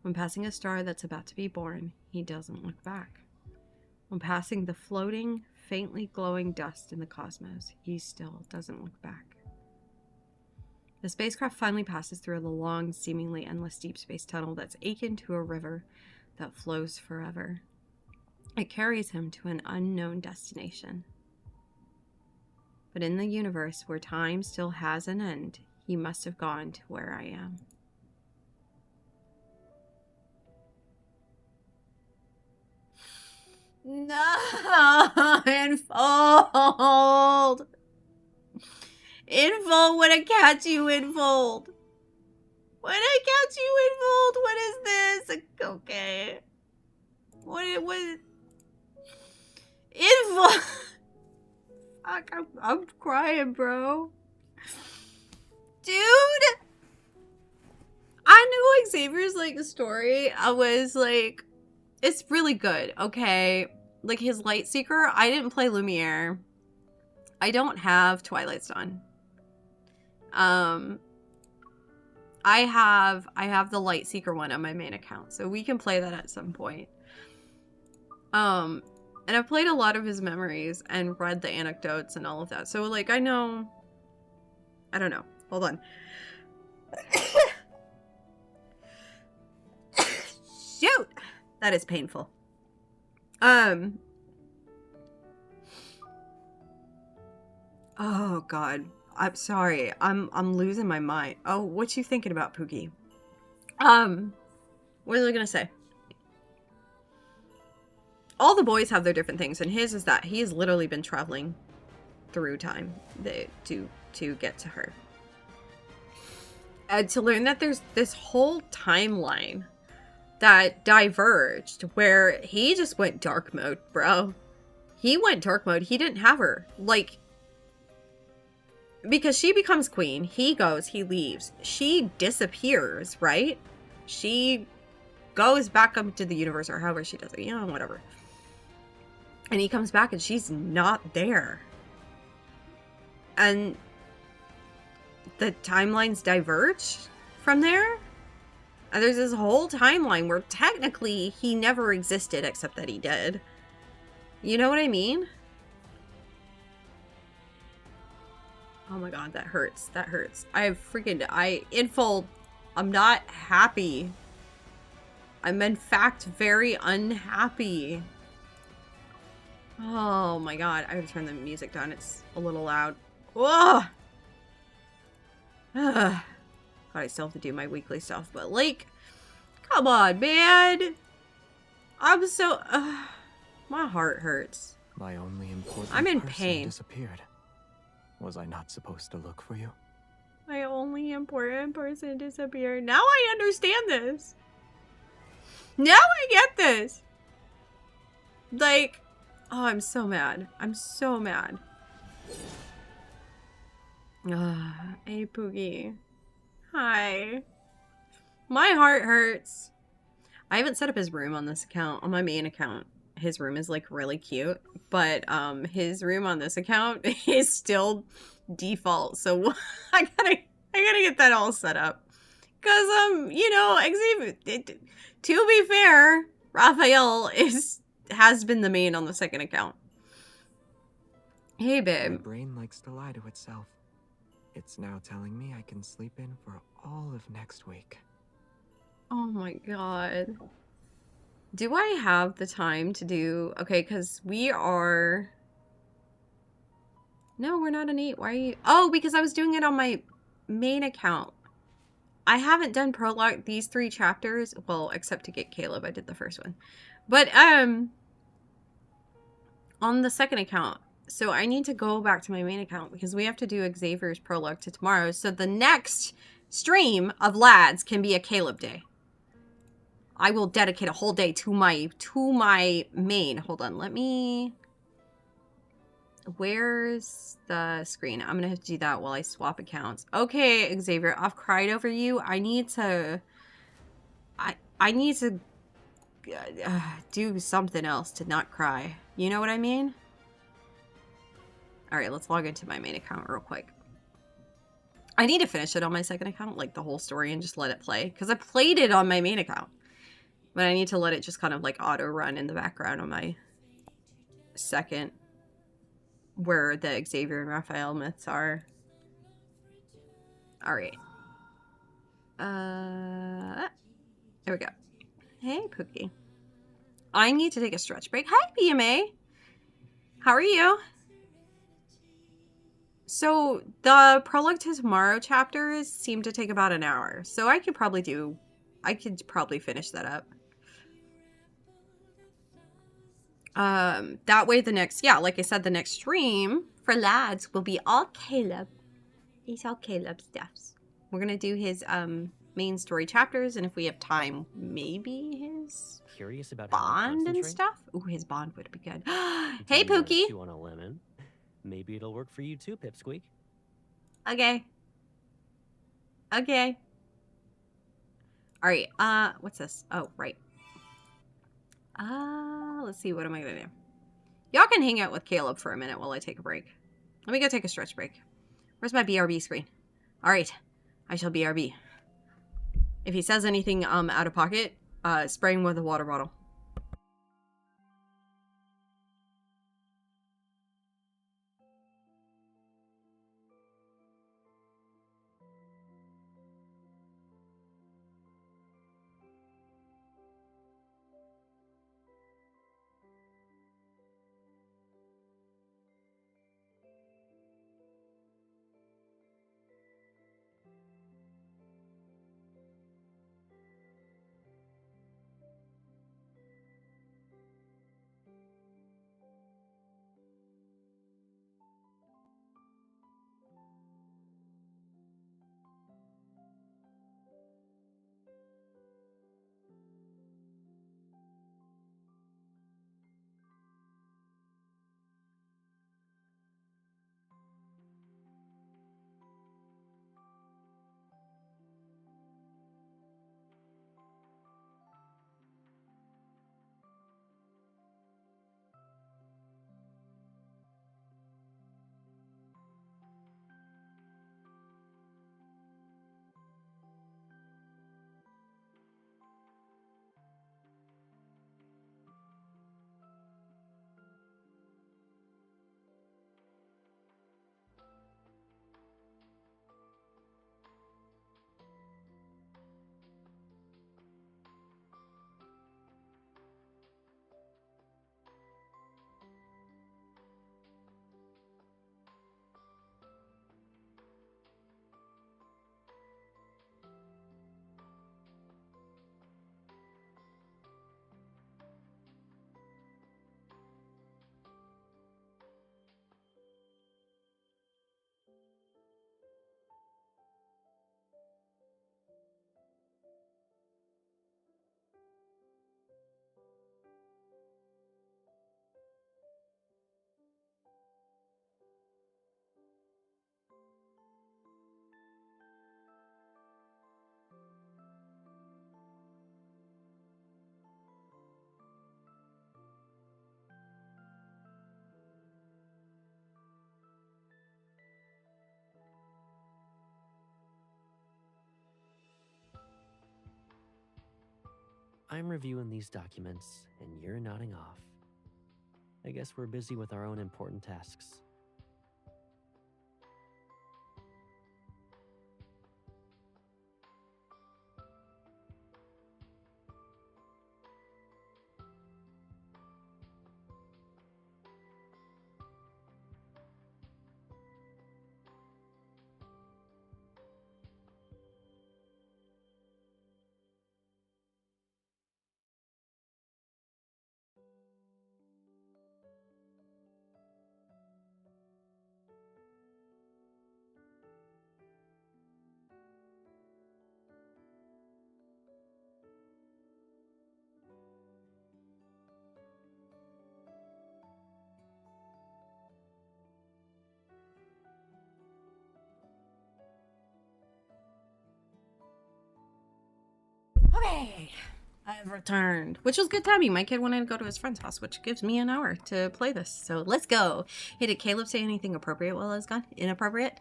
When passing a star that's about to be born, he doesn't look back. When passing the floating, faintly glowing dust in the cosmos, he still doesn't look back. The spacecraft finally passes through the long, seemingly endless deep space tunnel that's akin to a river that flows forever. It carries him to an unknown destination. But in the universe where time still has an end, he must have gone to where I am. No, Infold. Infold, when I catch you, Infold. When I catch you, Infold, what is this? Okay. What? Infold. Fuck, I'm crying, bro. Dude. I knew Xavier's, like, story. I was like, it's really good, okay? Like, his Lightseeker, I didn't play Lumiere. I don't have Twilight Stone. I have the Lightseeker one on my main account, so we can play that at some point. And I've played a lot of his memories and read the anecdotes and all of that. So, like, I know... I don't know. Hold on. Shoot! That is painful. Oh god. I'm sorry. I'm losing my mind. Oh, what you thinking about, Pookie? What was I gonna say? All the boys have their different things, and his is that he has literally been traveling through time to to get to her. And to learn that there's this whole timeline that diverged where he just went dark mode, bro. He went dark mode. He didn't have her. Like, because she becomes queen. He goes, he leaves. She disappears, right? She goes back up to the universe or however she does it. You know, whatever. And he comes back and she's not there. And the timelines diverge from there. And there's this whole timeline where technically he never existed except that he did. You know what I mean? Oh my god, that hurts. That hurts. I'm not happy. I'm in fact very unhappy. Oh my god, I gotta turn the music down. It's a little loud. Whoa! God, I still have to do my weekly stuff, but like, come on, man! I'm so... my heart hurts. My only important I'm in person pain. disappeared. Was I not supposed to look for you? My only important person disappeared. Now I understand this. Now I get this. Like, oh, I'm so mad. I'm so mad. Hey, Poogie. Hi. My heart hurts. I haven't set up his room on this account. On my main account, his room is like really cute, but his room on this account is still default. So I gotta get that all set up. Cause you know, Xavier, to be fair, Raphael has been the main on the second account. Hey, babe. My brain likes to lie to itself. It's now telling me I can sleep in for all of next week. Oh my god. Do I have the time to do... Okay, because we are... No, we're not an 8. Why are you... Oh, because I was doing it on my main account. I haven't done Prologue these 3 chapters. Well, except to get Caleb. I did the first one. But, on the second account. So I need to go back to my main account because we have to do Xavier's Prologue to tomorrow. So the next stream of Lads can be a Caleb day. I will dedicate a whole day to my main. Hold on, let me... Where's the screen? I'm gonna have to do that while I swap accounts. Okay, Xavier, I've cried over you. I need to... I need to do something else to not cry. You know what I mean? Alright, let's log into my main account real quick. I need to finish it on my second account, like the whole story, and just let it play. Because I played it on my main account. But I need to let it just kind of like auto run in the background on my second, where the Xavier and Raphael myths are. Alright. There we go. Hey, Pookie. I need to take a stretch break. Hi, BMA. How are you? So, the Prologue to Tomorrow chapters seem to take about an hour. So I could probably finish that up. That way the next, like I said, the next stream for Lads will be all Caleb. It's all Caleb stuffs. We're gonna do his, main story chapters, and if we have time, maybe his Curious about bond and stuff? Ooh, his bond would be good. Hey, Pookie! You want a lemon? Maybe it'll work for you too, Pipsqueak. Okay. Okay. Alright, what's this? Oh, right. Let's see, what am I gonna do? Y'all can hang out with Caleb for a minute while I take a break. Let me go take a stretch break. Where's my BRB screen? Alright, I shall BRB. If he says anything, out of pocket, spray him with a water bottle. I'm reviewing these documents, and you're nodding off. I guess we're busy with our own important tasks. Okay, I've returned, which was good timing. My kid wanted to go to his friend's house, which gives me an hour to play this. So let's go. Hey, did Caleb say anything appropriate while I was gone? Inappropriate?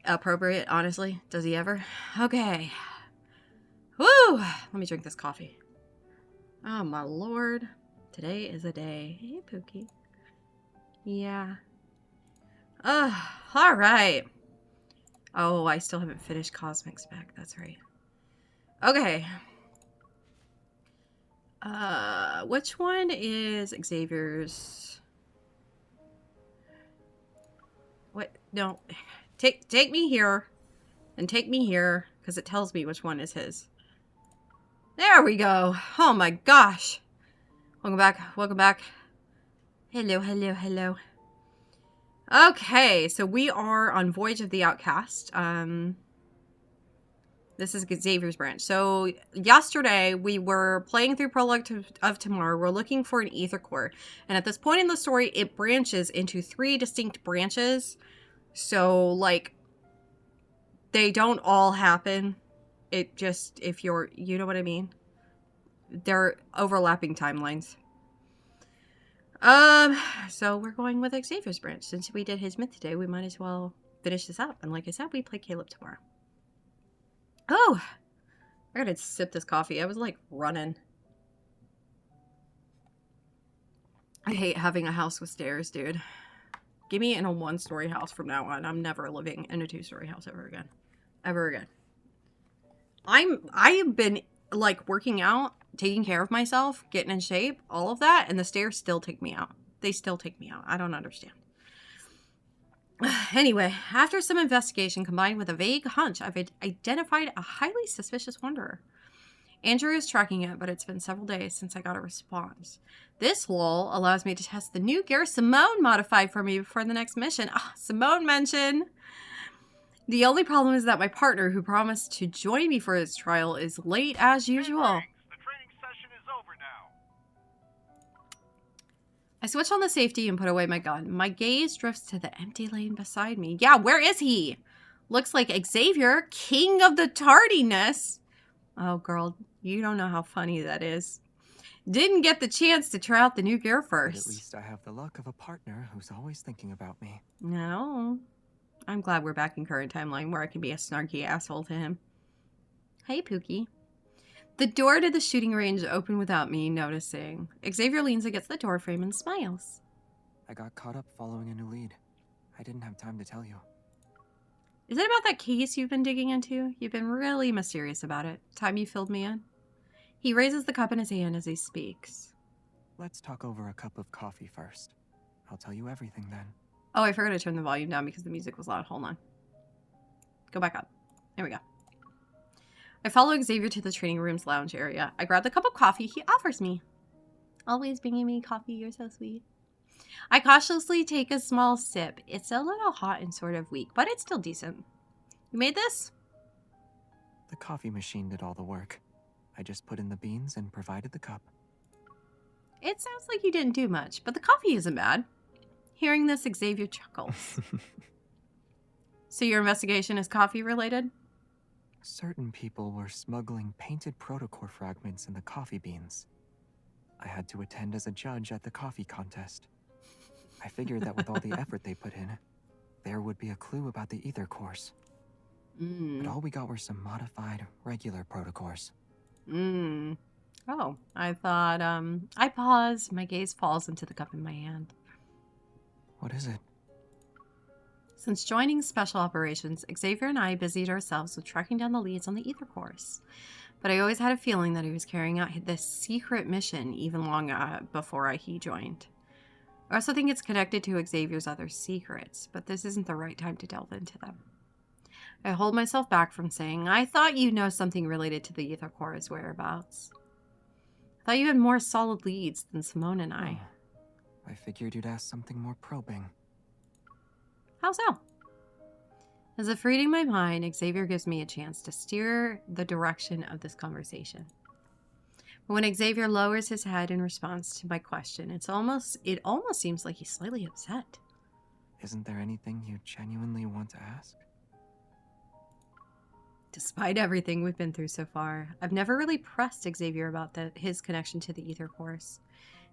Appropriate, honestly. Does he ever? Okay. Woo! Let me drink this coffee. Oh, my lord. Today is a day. Hey, Pookie. Yeah. All right. Oh, I still haven't finished Cosmic Spec. That's right. Okay. Which one is Xavier's? What? No. Take me here. And take me here, because it tells me which one is his. There we go. Oh my gosh. Welcome back. Welcome back. Hello, hello, hello. Okay, so we are on Voyage of the Outcast. This is Xavier's branch. So yesterday we were playing through Prologue of Tomorrow. We're looking for an ether core. And at this point in the story, it branches into 3 distinct branches. So, like, they don't all happen. It just, if you're, you know what I mean? They're overlapping timelines. So we're going with Xavier's branch. Since we did his myth today, we might as well finish this up. And like I said, we play Caleb tomorrow. Oh, I gotta sip this coffee. I was like running. I hate having a house with stairs, dude. Give me in a 1-story house from now on. I'm never living in a 2-story house ever again. Ever again. I've been like working out, taking care of myself, getting in shape, all of that, and the stairs still take me out. They still take me out. I don't understand. Anyway, after some investigation combined with a vague hunch, I've identified a highly suspicious wanderer. Andrew is tracking it, but it's been several days since I got a response. This lull allows me to test the new gear Simone modified for me before the next mission. Ah, Simone mention. The only problem is that my partner, who promised to join me for his trial, is late as usual. The training session is over now. I switch on the safety and put away my gun. My gaze drifts to the empty lane beside me. Yeah, where is he? Looks like Xavier, king of the tardiness. Oh, girl, you don't know how funny that is. Didn't get the chance to try out the new gear first. But at least I have the luck of a partner who's always thinking about me. No. I'm glad we're back in current timeline where I can be a snarky asshole to him. Hey, Pookie. The door to the shooting range opened without me noticing. Xavier leans against the doorframe and smiles. I got caught up following a new lead. I didn't have time to tell you. Is it about that case you've been digging into? You've been really mysterious about it. Time you filled me in? He raises the cup in his hand as he speaks. Let's talk over a cup of coffee first. I'll tell you everything then. Oh, I forgot to turn the volume down because the music was loud. Hold on. Go back up. There we go. I follow Xavier to the training room's lounge area. I grab the cup of coffee he offers me. Always bringing me coffee. You're so sweet. I cautiously take a small sip. It's a little hot and sort of weak, but it's still decent. You made this? The coffee machine did all the work. I just put in the beans and provided the cup. It sounds like you didn't do much, but the coffee isn't bad. Hearing this, Xavier chuckles. So your investigation is coffee related? Certain people were smuggling painted protocore fragments in the coffee beans. I had to attend as a judge at the coffee contest. I figured that with all the effort they put in, there would be a clue about the ether cores. But all we got were some modified, regular protocores. Oh, I thought, I pause. My gaze falls into the cup in my hand. What is it? Since joining Special Operations, Xavier and I busied ourselves with tracking down the leads on the Ether course. But I always had a feeling that he was carrying out this secret mission even long before he joined. I also think it's connected to Xavier's other secrets, but this isn't the right time to delve into them. I hold myself back from saying, I thought you know something related to the Ether core's whereabouts. I thought you had more solid leads than Simone and I. I figured you'd ask something more probing. How so? As if reading my mind, Xavier gives me a chance to steer the direction of this conversation. But when Xavier lowers his head in response to my question, it almost seems like he's slightly upset. Isn't there anything you genuinely want to ask? Despite everything we've been through so far, I've never really pressed Xavier about his connection to the Ether course.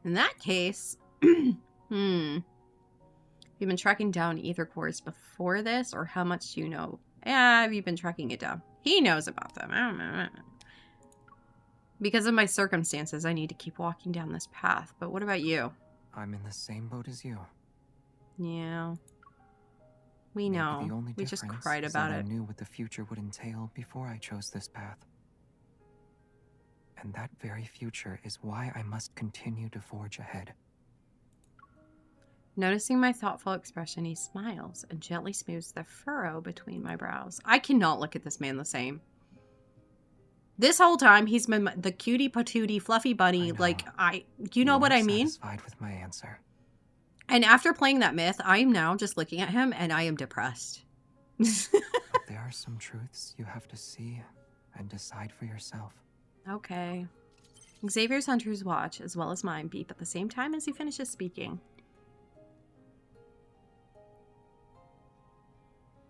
In that case, you've been tracking down Ether cores before this, or how much do you know? Have you been tracking it down? He knows about them. I don't know. Because of my circumstances, I need to keep walking down this path. But what about you? I'm in the same boat as you. Yeah. We Maybe know. The only We just difference cried is about that it. I knew what the future would entail before I chose this path. And that very future is why I must continue to forge ahead. Noticing my thoughtful expression, he smiles and gently smooths the furrow between my brows. I cannot look at this man the same. This whole time, he's been the cutie patootie fluffy bunny. You know what I mean? Satisfied with my answer. And after playing that myth, I am now just looking at him and I am depressed. But there are some truths you have to see and decide for yourself. Okay. Xavier's hunter's watch, as well as mine, beep at the same time as he finishes speaking.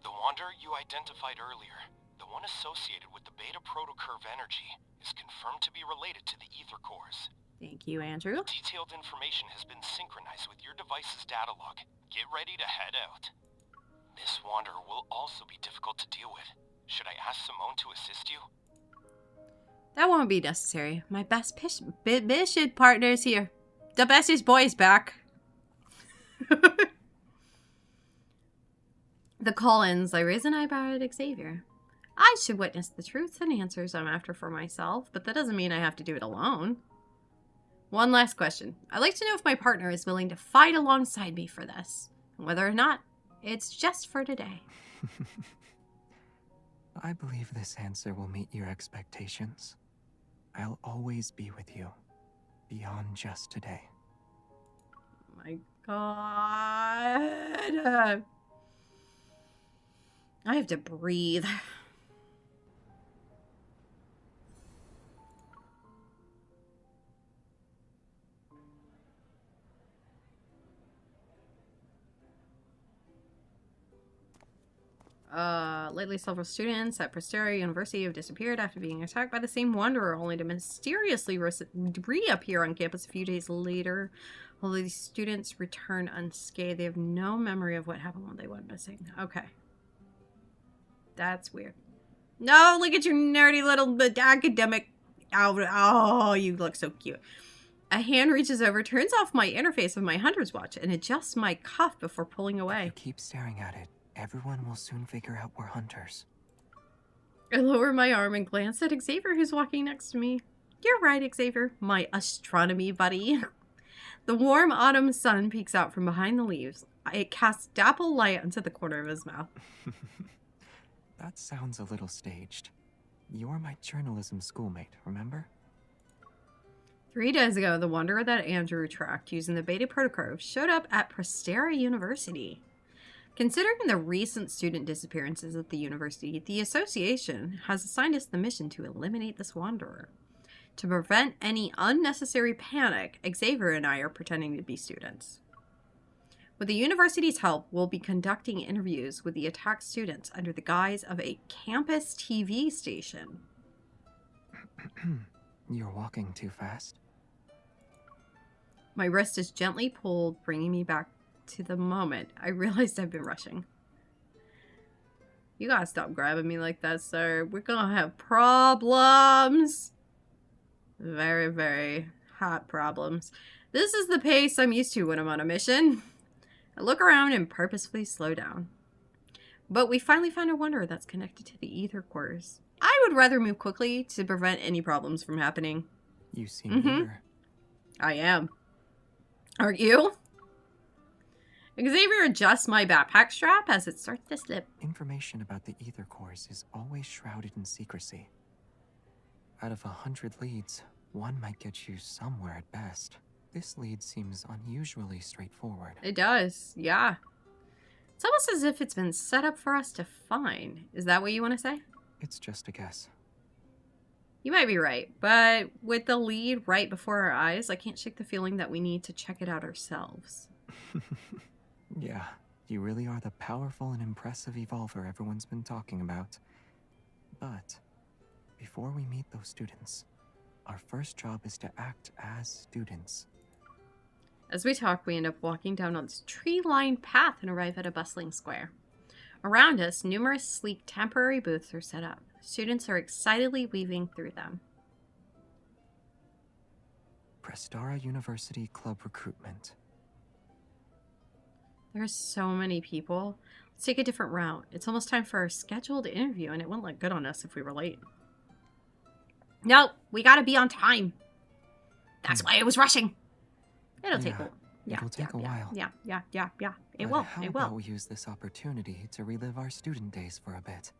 The wanderer you identified earlier, the one associated with the beta protocurve energy, is confirmed to be related to the ether cores. Thank you, Andrew. Detailed information has been synchronized with your device's data log. Get ready to head out. This wanderer will also be difficult to deal with. Should I ask Simone to assist you? That won't be necessary. My best mission partner is here. The bestest boy is back. The call ends. I raise an eyebrow at Xavier. I should witness the truths and answers I'm after for myself, but that doesn't mean I have to do it alone. One last question. I'd like to know if my partner is willing to fight alongside me for this. And whether or not, it's just for today. I believe this answer will meet your expectations. I'll always be with you, beyond just today. Oh my God. I have to breathe. Lately, several students at Presteria University have disappeared after being attacked by the same wanderer, only to mysteriously reappear on campus a few days later. Although these students return unscathed, they have no memory of what happened when they went missing. Okay. That's weird. No, look at your nerdy little academic outfit. Oh, you look so cute. A hand reaches over, turns off my interface of my hunter's watch, and adjusts my cuff before pulling away. If you keep staring at it, everyone will soon figure out we're hunters. I lower my arm and glance at Xavier, who's walking next to me. You're right, Xavier, my astronomy buddy. The warm autumn sun peeks out from behind the leaves. It casts dapple light onto the corner of his mouth. That sounds a little staged. You're my journalism schoolmate, remember? 3 days ago, the wanderer that Andrew tracked using the beta protocurve showed up at Presteria University. Considering the recent student disappearances at the university, the association has assigned us the mission to eliminate this wanderer. To prevent any unnecessary panic, Xavier and I are pretending to be students. With the university's help, we'll be conducting interviews with the attacked students under the guise of a campus TV station. You're walking too fast. My wrist is gently pulled, bringing me back to the moment I realized I've been rushing. You gotta stop grabbing me like that, sir. We're gonna have problems. Very, very hot problems. This is the pace I'm used to when I'm on a mission. I look around and purposefully slow down. But we finally found a wanderer that's connected to the ether cores. I would rather move quickly to prevent any problems from happening. You seem eager. I am. Aren't you? Xavier adjusts my backpack strap as it starts to slip. Information about the ether cores is always shrouded in secrecy. Out of 100 leads, one might get you somewhere at best. This lead seems unusually straightforward. It does, yeah. It's almost as if it's been set up for us to find. Is that what you want to say? It's just a guess. You might be right, but with the lead right before our eyes, I can't shake the feeling that we need to check it out ourselves. Yeah, you really are the powerful and impressive evolver everyone's been talking about. But before we meet those students, our first job is to act as students. As we talk, we end up walking down on this tree-lined path and arrive at a bustling square. Around us, numerous sleek temporary booths are set up. Students are excitedly weaving through them. Prestara University Club Recruitment. There's so many people. Let's take a different route. It's almost time for our scheduled interview, and it wouldn't look good on us if we were late. No, we gotta be on time. That's why I was rushing. It'll take a while. Yeah. It But will. How It about will. we use this opportunity to relive our student days for a bit?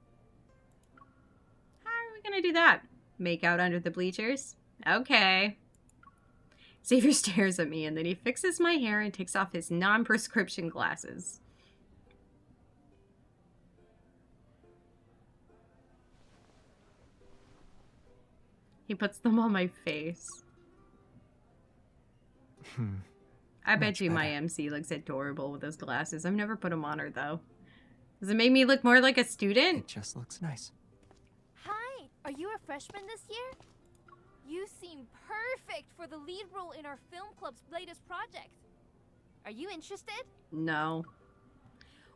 How are we gonna do that? Make out under the bleachers? Okay. Xavier stares at me and then he fixes my hair and takes off his non-prescription glasses. He puts them on my face. I bet you my MC looks adorable with those glasses. I've never put them on her though. Does it make me look more like a student? It just looks nice. Hi, are you a freshman this year? You seem perfect for the lead role in our film club's latest project. Are you interested? No.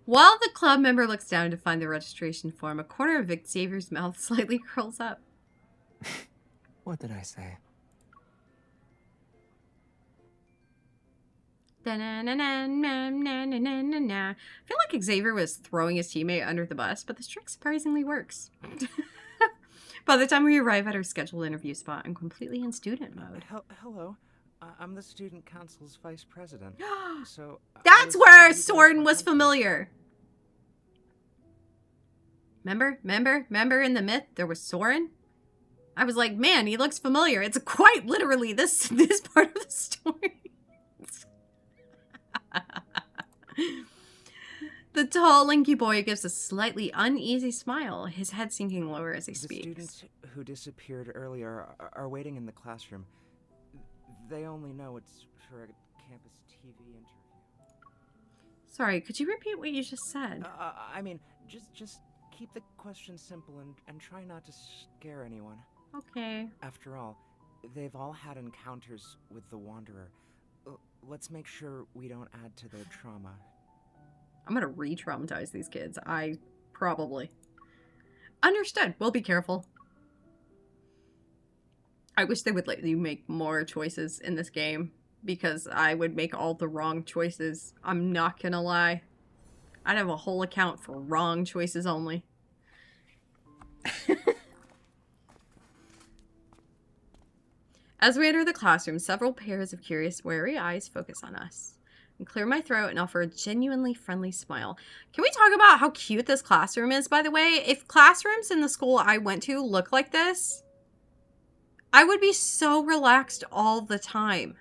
While the club member looks down to find the registration form, a corner of Xavier's mouth slightly curls up. What did I say? I feel like Xavier was throwing his teammate under the bus, but this trick surprisingly works. By the time we arrive at our scheduled interview spot, I'm completely in student mode. Hello. I'm the student council's vice president. So That's where Soren was familiar. Remember in the myth there was Soren? I was like, man, he looks familiar. It's quite literally this part of the story. The tall, lanky boy gives a slightly uneasy smile, his head sinking lower as he speaks. The students who disappeared earlier are waiting in the classroom. They only know it's for a campus TV interview. Sorry, could you repeat what you just said? I mean, just keep the questions simple and try not to scare anyone. Okay. After all, they've all had encounters with the Wanderer. Let's make sure we don't add to their trauma. I'm gonna re-traumatize these kids. Probably. Understood. We'll be careful. I wish they would let you make more choices in this game, because I would make all the wrong choices. I'm not gonna lie. I'd have a whole account for wrong choices only. As we enter the classroom, several pairs of curious, wary eyes focus on us. I clear my throat and offer a genuinely friendly smile. Can we talk about how cute this classroom is, by the way? If classrooms in the school I went to look like this, I would be so relaxed all the time.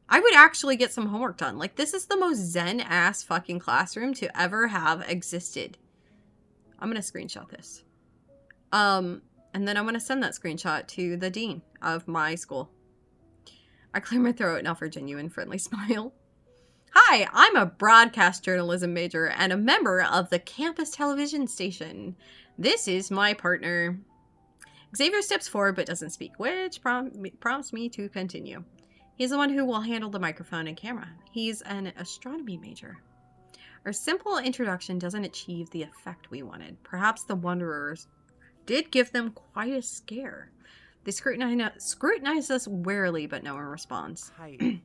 I would actually get some homework done. Like, this is the most zen-ass fucking classroom to ever have existed. I'm going to screenshot this. And then I'm going to send that screenshot to the dean of my school. I clear my throat and offer a genuine friendly smile. Hi, I'm a broadcast journalism major and a member of the campus television station. This is my partner. Xavier steps forward but doesn't speak, which prompts me to continue. He's the one who will handle the microphone and camera. He's an astronomy major. Our simple introduction doesn't achieve the effect we wanted. Perhaps the Wanderers did give them quite a scare. They scrutinize us warily, but no one responds. Hi.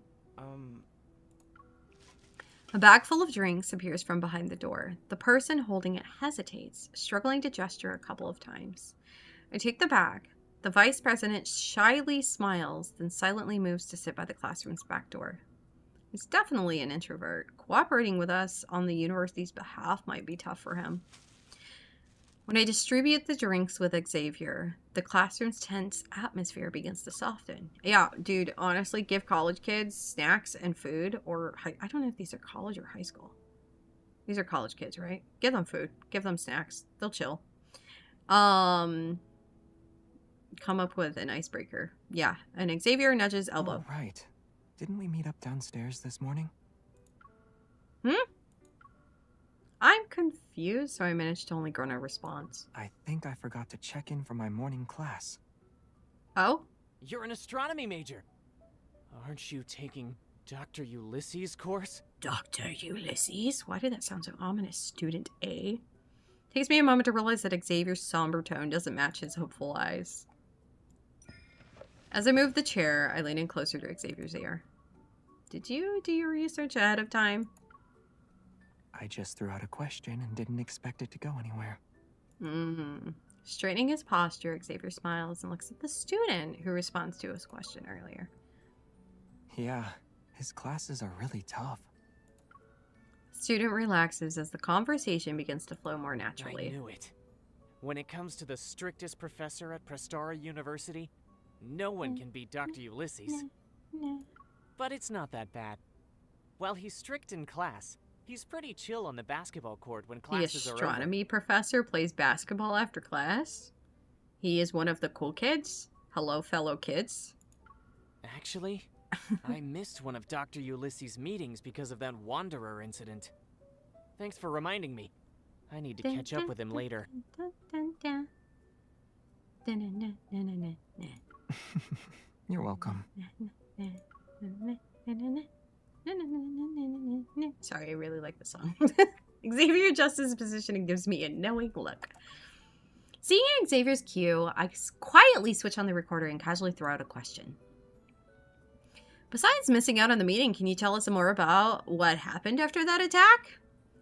A bag full of drinks appears from behind the door. The person holding it hesitates, struggling to gesture a couple of times. I take the bag. The vice president shyly smiles, then silently moves to sit by the classroom's back door. He's definitely an introvert. Cooperating with us on the university's behalf might be tough for him. When I distribute the drinks with Xavier, the classroom's tense atmosphere begins to soften. Yeah, dude, honestly, give college kids snacks and food, or I don't know if these are college or high school. These are college kids, right? Give them food. Give them snacks. They'll chill. Come up with an icebreaker. Yeah, and Xavier nudges elbow. Oh, right. Didn't we meet up downstairs this morning? I'm confused, so I managed to only grunt a response. I think I forgot to check in for my morning class. Oh? You're an astronomy major. Aren't you taking Dr. Ulysses' course? Dr. Ulysses? Why did that sound so ominous, Student A? Takes me a moment to realize that Xavier's somber tone doesn't match his hopeful eyes. As I move the chair, I lean in closer to Xavier's ear. Did you do your research ahead of time? I just threw out a question and didn't expect it to go anywhere. Straightening his posture, Xavier smiles and looks at the student who responds to his question earlier. Yeah, his classes are really tough. Student relaxes as the conversation begins to flow more naturally. I knew it. When it comes to the strictest professor at Prestara University, no one can beat Dr. Ulysses. But it's not that bad. While he's strict in class, he's pretty chill on the basketball court when classes The are astronomy professor plays basketball after class. He is one of the cool kids. Hello, fellow kids. Actually, I missed one of Dr. Ulysses' meetings because of that Wanderer incident. Thanks for reminding me. I need to catch up with him later. You're welcome. Sorry, I really like the song. Xavier adjusts his position and gives me a knowing look. Seeing Xavier's cue, I quietly switch on the recorder and casually throw out a question. Besides missing out on the meeting, can you tell us more about what happened after that attack?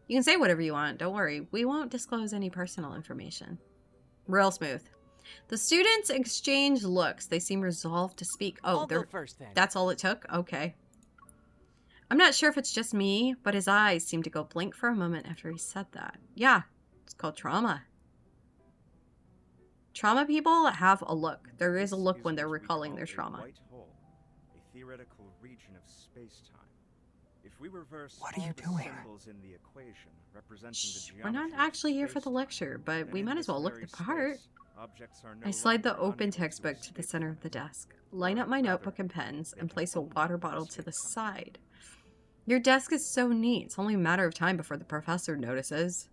You can say whatever you want, don't worry. We won't disclose any personal information. Real smooth. The students exchange looks. They seem resolved to speak. Oh, I'll go first then. That's all it took? Okay. I'm not sure if it's just me, but his eyes seemed to go blank for a moment after he said that. Yeah, it's called trauma. Trauma people have a look. There is a look when they're recalling their trauma. White hole, a theoretical region of space-time. If we reverse what are you all the doing? symbols in the equation representing the We're not geometry of actually here for the lecture, but we might as well look the part. objects are no I slide the longer open unable to textbook to the escape center of the desk, line up my notebook and pens, and place a water bottle to the side. Your desk is so neat, it's only a matter of time before the professor notices.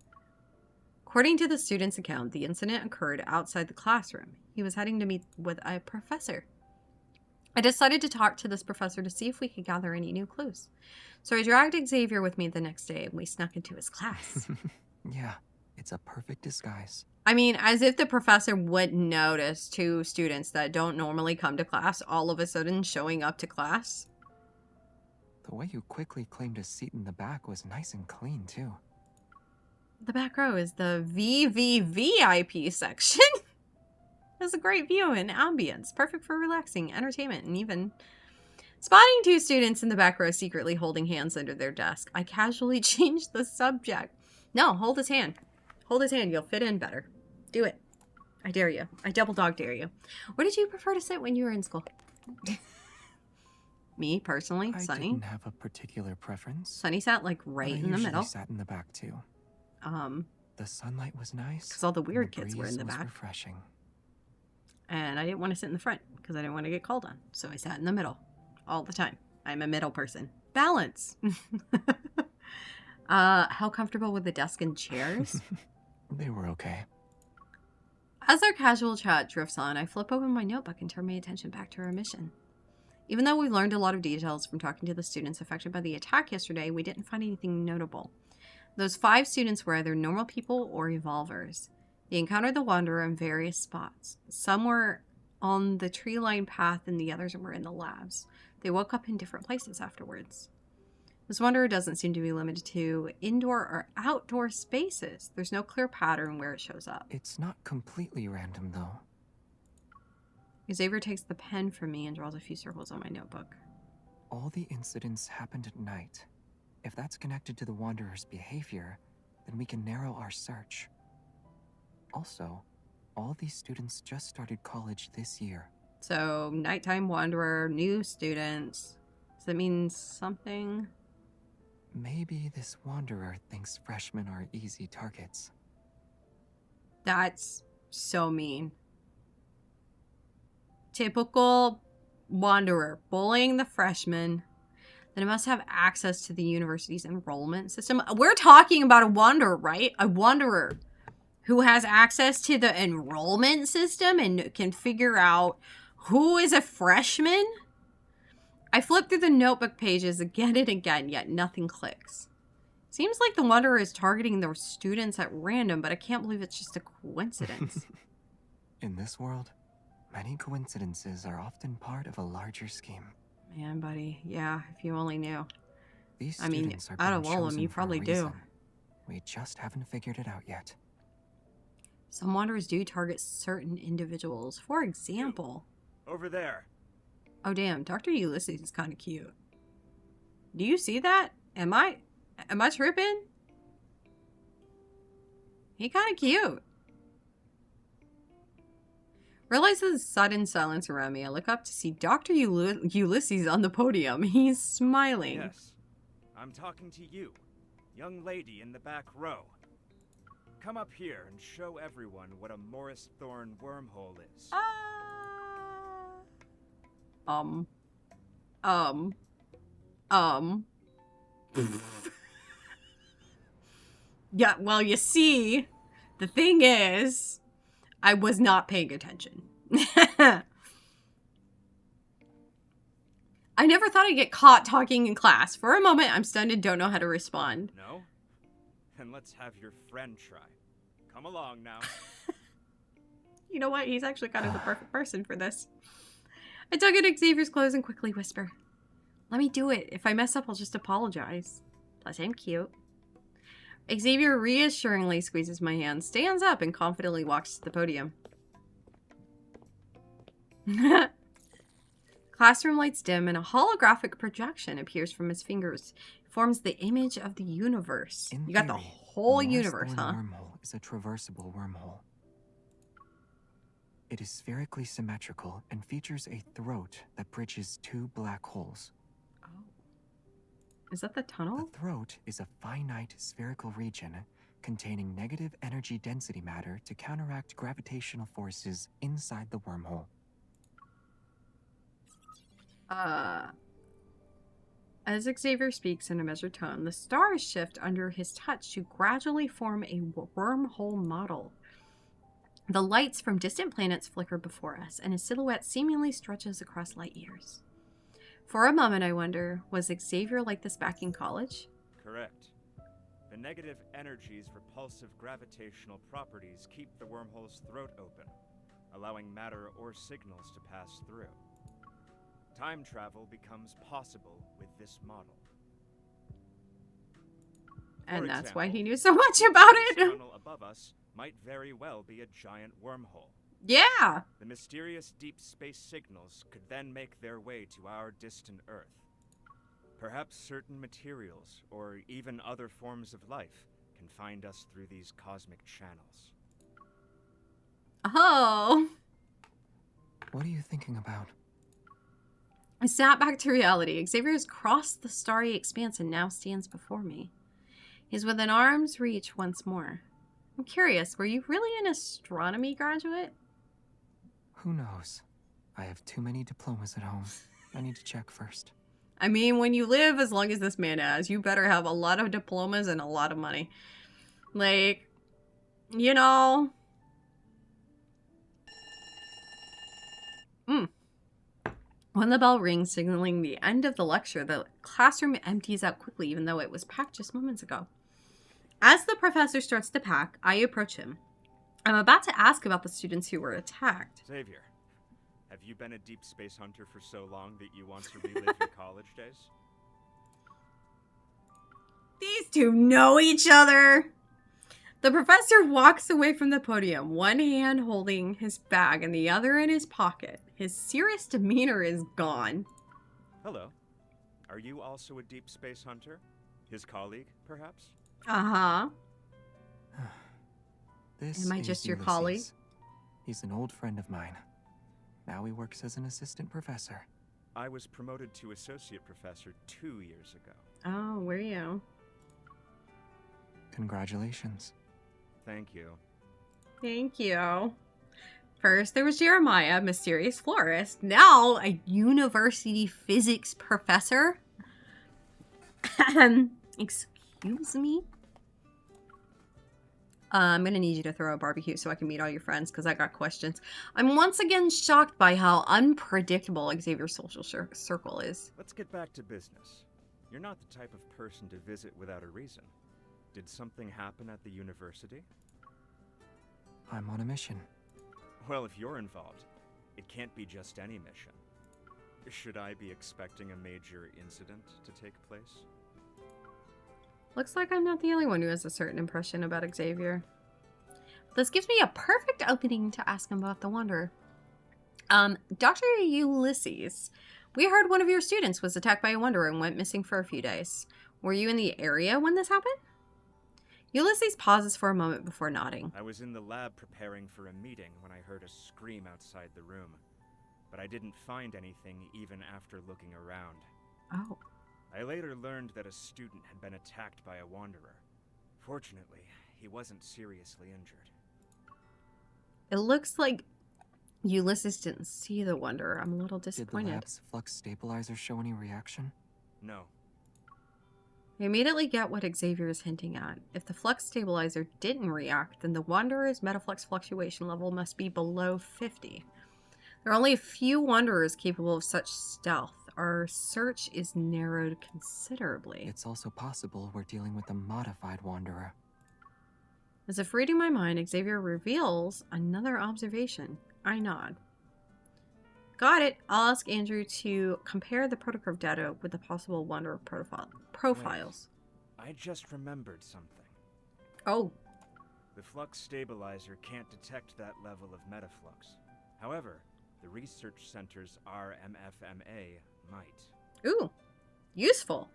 According to the student's account, the incident occurred outside the classroom. He was heading to meet with a professor. I decided to talk to this professor to see if we could gather any new clues. So I dragged Xavier with me the next day and we snuck into his class. Yeah, it's a perfect disguise. I mean, as if the professor wouldn't notice two students that don't normally come to class all of a sudden showing up to class. The way you quickly claimed a seat in the back was nice and clean, too. The back row is the VVVIP section. Has a great view and ambience, perfect for relaxing, entertainment, and even spotting two students in the back row secretly holding hands under their desk. I casually changed the subject. No, hold his hand. Hold his hand, you'll fit in better. Do it. I dare you. I double dog dare you. Where did you prefer to sit when you were in school? Me, personally, I Sunny. didn't have a particular preference. Sunny sat like right in the middle. I sat in the back too. The sunlight was nice. Because all the weird and the kids were in the breeze was back. Refreshing. And I didn't want to sit in the front because I didn't want to get called on. So I sat in the middle all the time. I'm a middle person. Balance. How comfortable were the desk and chairs? They were okay. As our casual chat drifts on, I flip open my notebook and turn my attention back to our mission. Even though we learned a lot of details from talking to the students affected by the attack yesterday, we didn't find anything notable. Those 5 students were either normal people or evolvers. They encountered the Wanderer in various spots. Some were on the tree-lined path and the others were in the labs. They woke up in different places afterwards. This wanderer doesn't seem to be limited to indoor or outdoor spaces. There's no clear pattern where it shows up. It's not completely random, though. Xavier takes the pen from me and draws a few circles on my notebook. All the incidents happened at night. If that's connected to the Wanderer's behavior, then we can narrow our search. Also, all these students just started college this year. So, nighttime wanderer, new students. Does that mean something? Maybe this Wanderer thinks freshmen are easy targets. That's so mean. Typical wanderer bullying the freshmen. Then it must have access to the university's enrollment system. We're talking about a wanderer, right? A wanderer who has access to the enrollment system and can figure out who is a freshman? I flip through the notebook pages again and again, yet nothing clicks. Seems like the Wanderer is targeting those students at random, but I can't believe it's just a coincidence. In this world, many coincidences are often part of a larger scheme. Man, buddy. Yeah, if you only knew. These I mean, students are out of being all of them, chosen you for a probably do. reason. We just haven't figured it out yet. Some Wanderers do target certain individuals. For example... Over there. Oh, damn. Dr. Ulysses is kind of cute. Do you see that? Am I tripping? He kind of cute. Realizing the sudden silence around me, I look up to see Dr. Ulysses on the podium. He's smiling. Yes. I'm talking to you, young lady in the back row. Come up here and show everyone what a Morris Thorn wormhole is. Yeah, well, you see, the thing is, I was not paying attention. I never thought I'd get caught talking in class. For a moment, I'm stunned and don't know how to respond. No? Then let's have your friend try. Come along now. You know what? He's actually kind of the perfect person for this. I tug at Xavier's clothes and quickly whisper, "Let me do it. If I mess up, I'll just apologize. Plus, I'm cute." Xavier reassuringly squeezes my hand, stands up, and confidently walks to the podium. Classroom lights dim and a holographic projection appears from his fingers. It forms the image of the universe. You got the whole universe, huh? Wormhole is a traversable wormhole. It is spherically symmetrical and features a throat that bridges two black holes. Oh. Is that the tunnel? The throat is a finite spherical region containing negative energy density matter to counteract gravitational forces inside the wormhole. As Xavier speaks in a measured tone, the stars shift under his touch to gradually form a wormhole model. The lights from distant planets flicker before us, and his silhouette seemingly stretches across light years. For a moment, I wonder, was Xavier like this back in college? Correct. The negative energy's repulsive gravitational properties keep the wormhole's throat open, allowing matter or signals to pass through. Time travel becomes possible with this model. And that's why he knew so much about it. The tunnel above us might very well be a giant wormhole. Yeah! The mysterious deep space signals could then make their way to our distant Earth. Perhaps certain materials, or even other forms of life, can find us through these cosmic channels. Oh! What are you thinking about? I snap back to reality. Xavier has crossed the starry expanse and now stands before me. He's within arm's reach once more. I'm curious, were you really an astronomy graduate? Who knows? I have too many diplomas at home. I need to check first. I mean, when you live as long as this man has, you better have a lot of diplomas and a lot of money. Like, you know... When the bell rings, signaling the end of the lecture, the classroom empties out quickly, even though it was packed just moments ago. As the professor starts to pack, I approach him. I'm about to ask about the students who were attacked. Xavier, Have you been a deep space hunter for so long that you want to relive your college days? These two know each other. The professor walks away from the podium, one hand holding his bag and the other in his pocket. His serious demeanor is gone. Hello. Are you also a deep space hunter? His colleague, perhaps? Uh-huh. This Am I is just your Ulysses. colleague? He's an old friend of mine. Now he works as an assistant professor. I was promoted to associate professor 2 years ago. Oh, were you? Congratulations. Thank you. Thank you. First, there was Jeremiah, mysterious florist. Now, a university physics professor. Excuse me? I'm gonna need you to throw a barbecue so I can meet all your friends, because I got questions. I'm once again shocked by how unpredictable Xavier's social circle is. Let's get back to business. You're not the type of person to visit without a reason. Did something happen at the university? I'm on a mission. Well, if you're involved, it can't be just any mission. Should I be expecting a major incident to take place? Looks like I'm not the only one who has a certain impression about Xavier. This gives me a perfect opening to ask him about the Wanderer. Dr. Ulysses, we heard one of your students was attacked by a Wanderer and went missing for a few days. Were you in the area when this happened? Ulysses pauses for a moment before nodding. I was in the lab preparing for a meeting when I heard a scream outside the room. But I didn't find anything even after looking around. Oh. I later learned that a student had been attacked by a Wanderer. Fortunately, he wasn't seriously injured. It looks like Ulysses didn't see the Wanderer. I'm a little disappointed. Did the lab's flux stabilizer show any reaction? No. I immediately get what Xavier is hinting at. If the flux stabilizer didn't react, then the Wanderer's metaflux fluctuation level must be below 50. There are only a few Wanderers capable of such stealth. Our search is narrowed considerably. It's also possible we're dealing with a modified Wanderer. As if reading my mind, Xavier reveals another observation. I nod. Got it. I'll ask Andrew to compare the protocurve data with the possible Wanderer profiles. Wait, I just remembered something. Oh. The flux stabilizer can't detect that level of metaflux. However, the research center's RMFMA might. Ooh. Useful.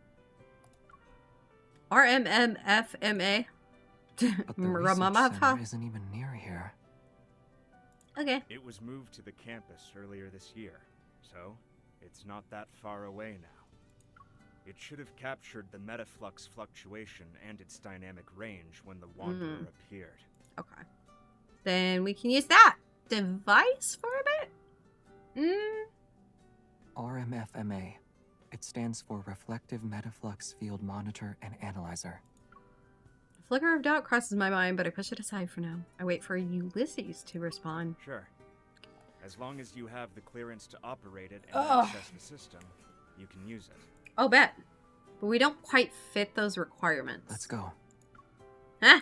RMMFMA. But the research center isn't even near here. Okay. It was moved to the campus earlier this year, so it's not that far away now. It should have captured the metaflux fluctuation and its dynamic range when the Wanderer appeared. Okay. Then we can use that device for a bit? RMFMA. It stands for Reflective Metaflux Field Monitor and Analyzer. A flicker of doubt crosses my mind, but I push it aside for now. I wait for Ulysses to respond. Sure. As long as you have the clearance to operate it and access the system, you can use it. Oh, bet. But we don't quite fit those requirements. Let's go. Huh?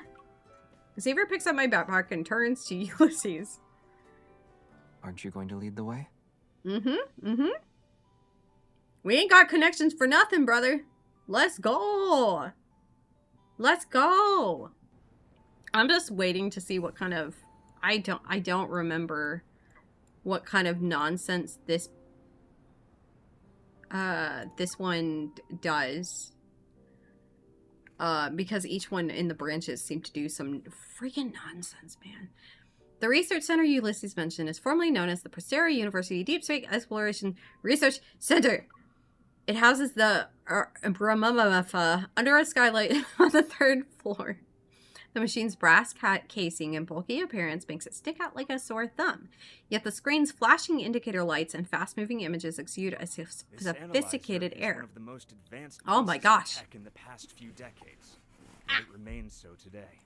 Xavier picks up my backpack and turns to Ulysses. Aren't you going to lead the way? We ain't got connections for nothing, brother. Let's go. Let's go. I'm just waiting to see what kind of... I don't remember what kind of nonsense this one does. Because each one in the branches seem to do some freaking nonsense, man. The research center Ulysses mentioned is formerly known as the Prologue University Deepspace Exploration Research Center. It houses the Brahmamafa under a skylight on the 3rd floor. The machine's brass casing and bulky appearance makes it stick out like a sore thumb. Yet the screen's flashing indicator lights and fast-moving images exude a sophisticated air. One of the most advanced Oh my pieces of gosh. tech in the past few decades. And it remains so today.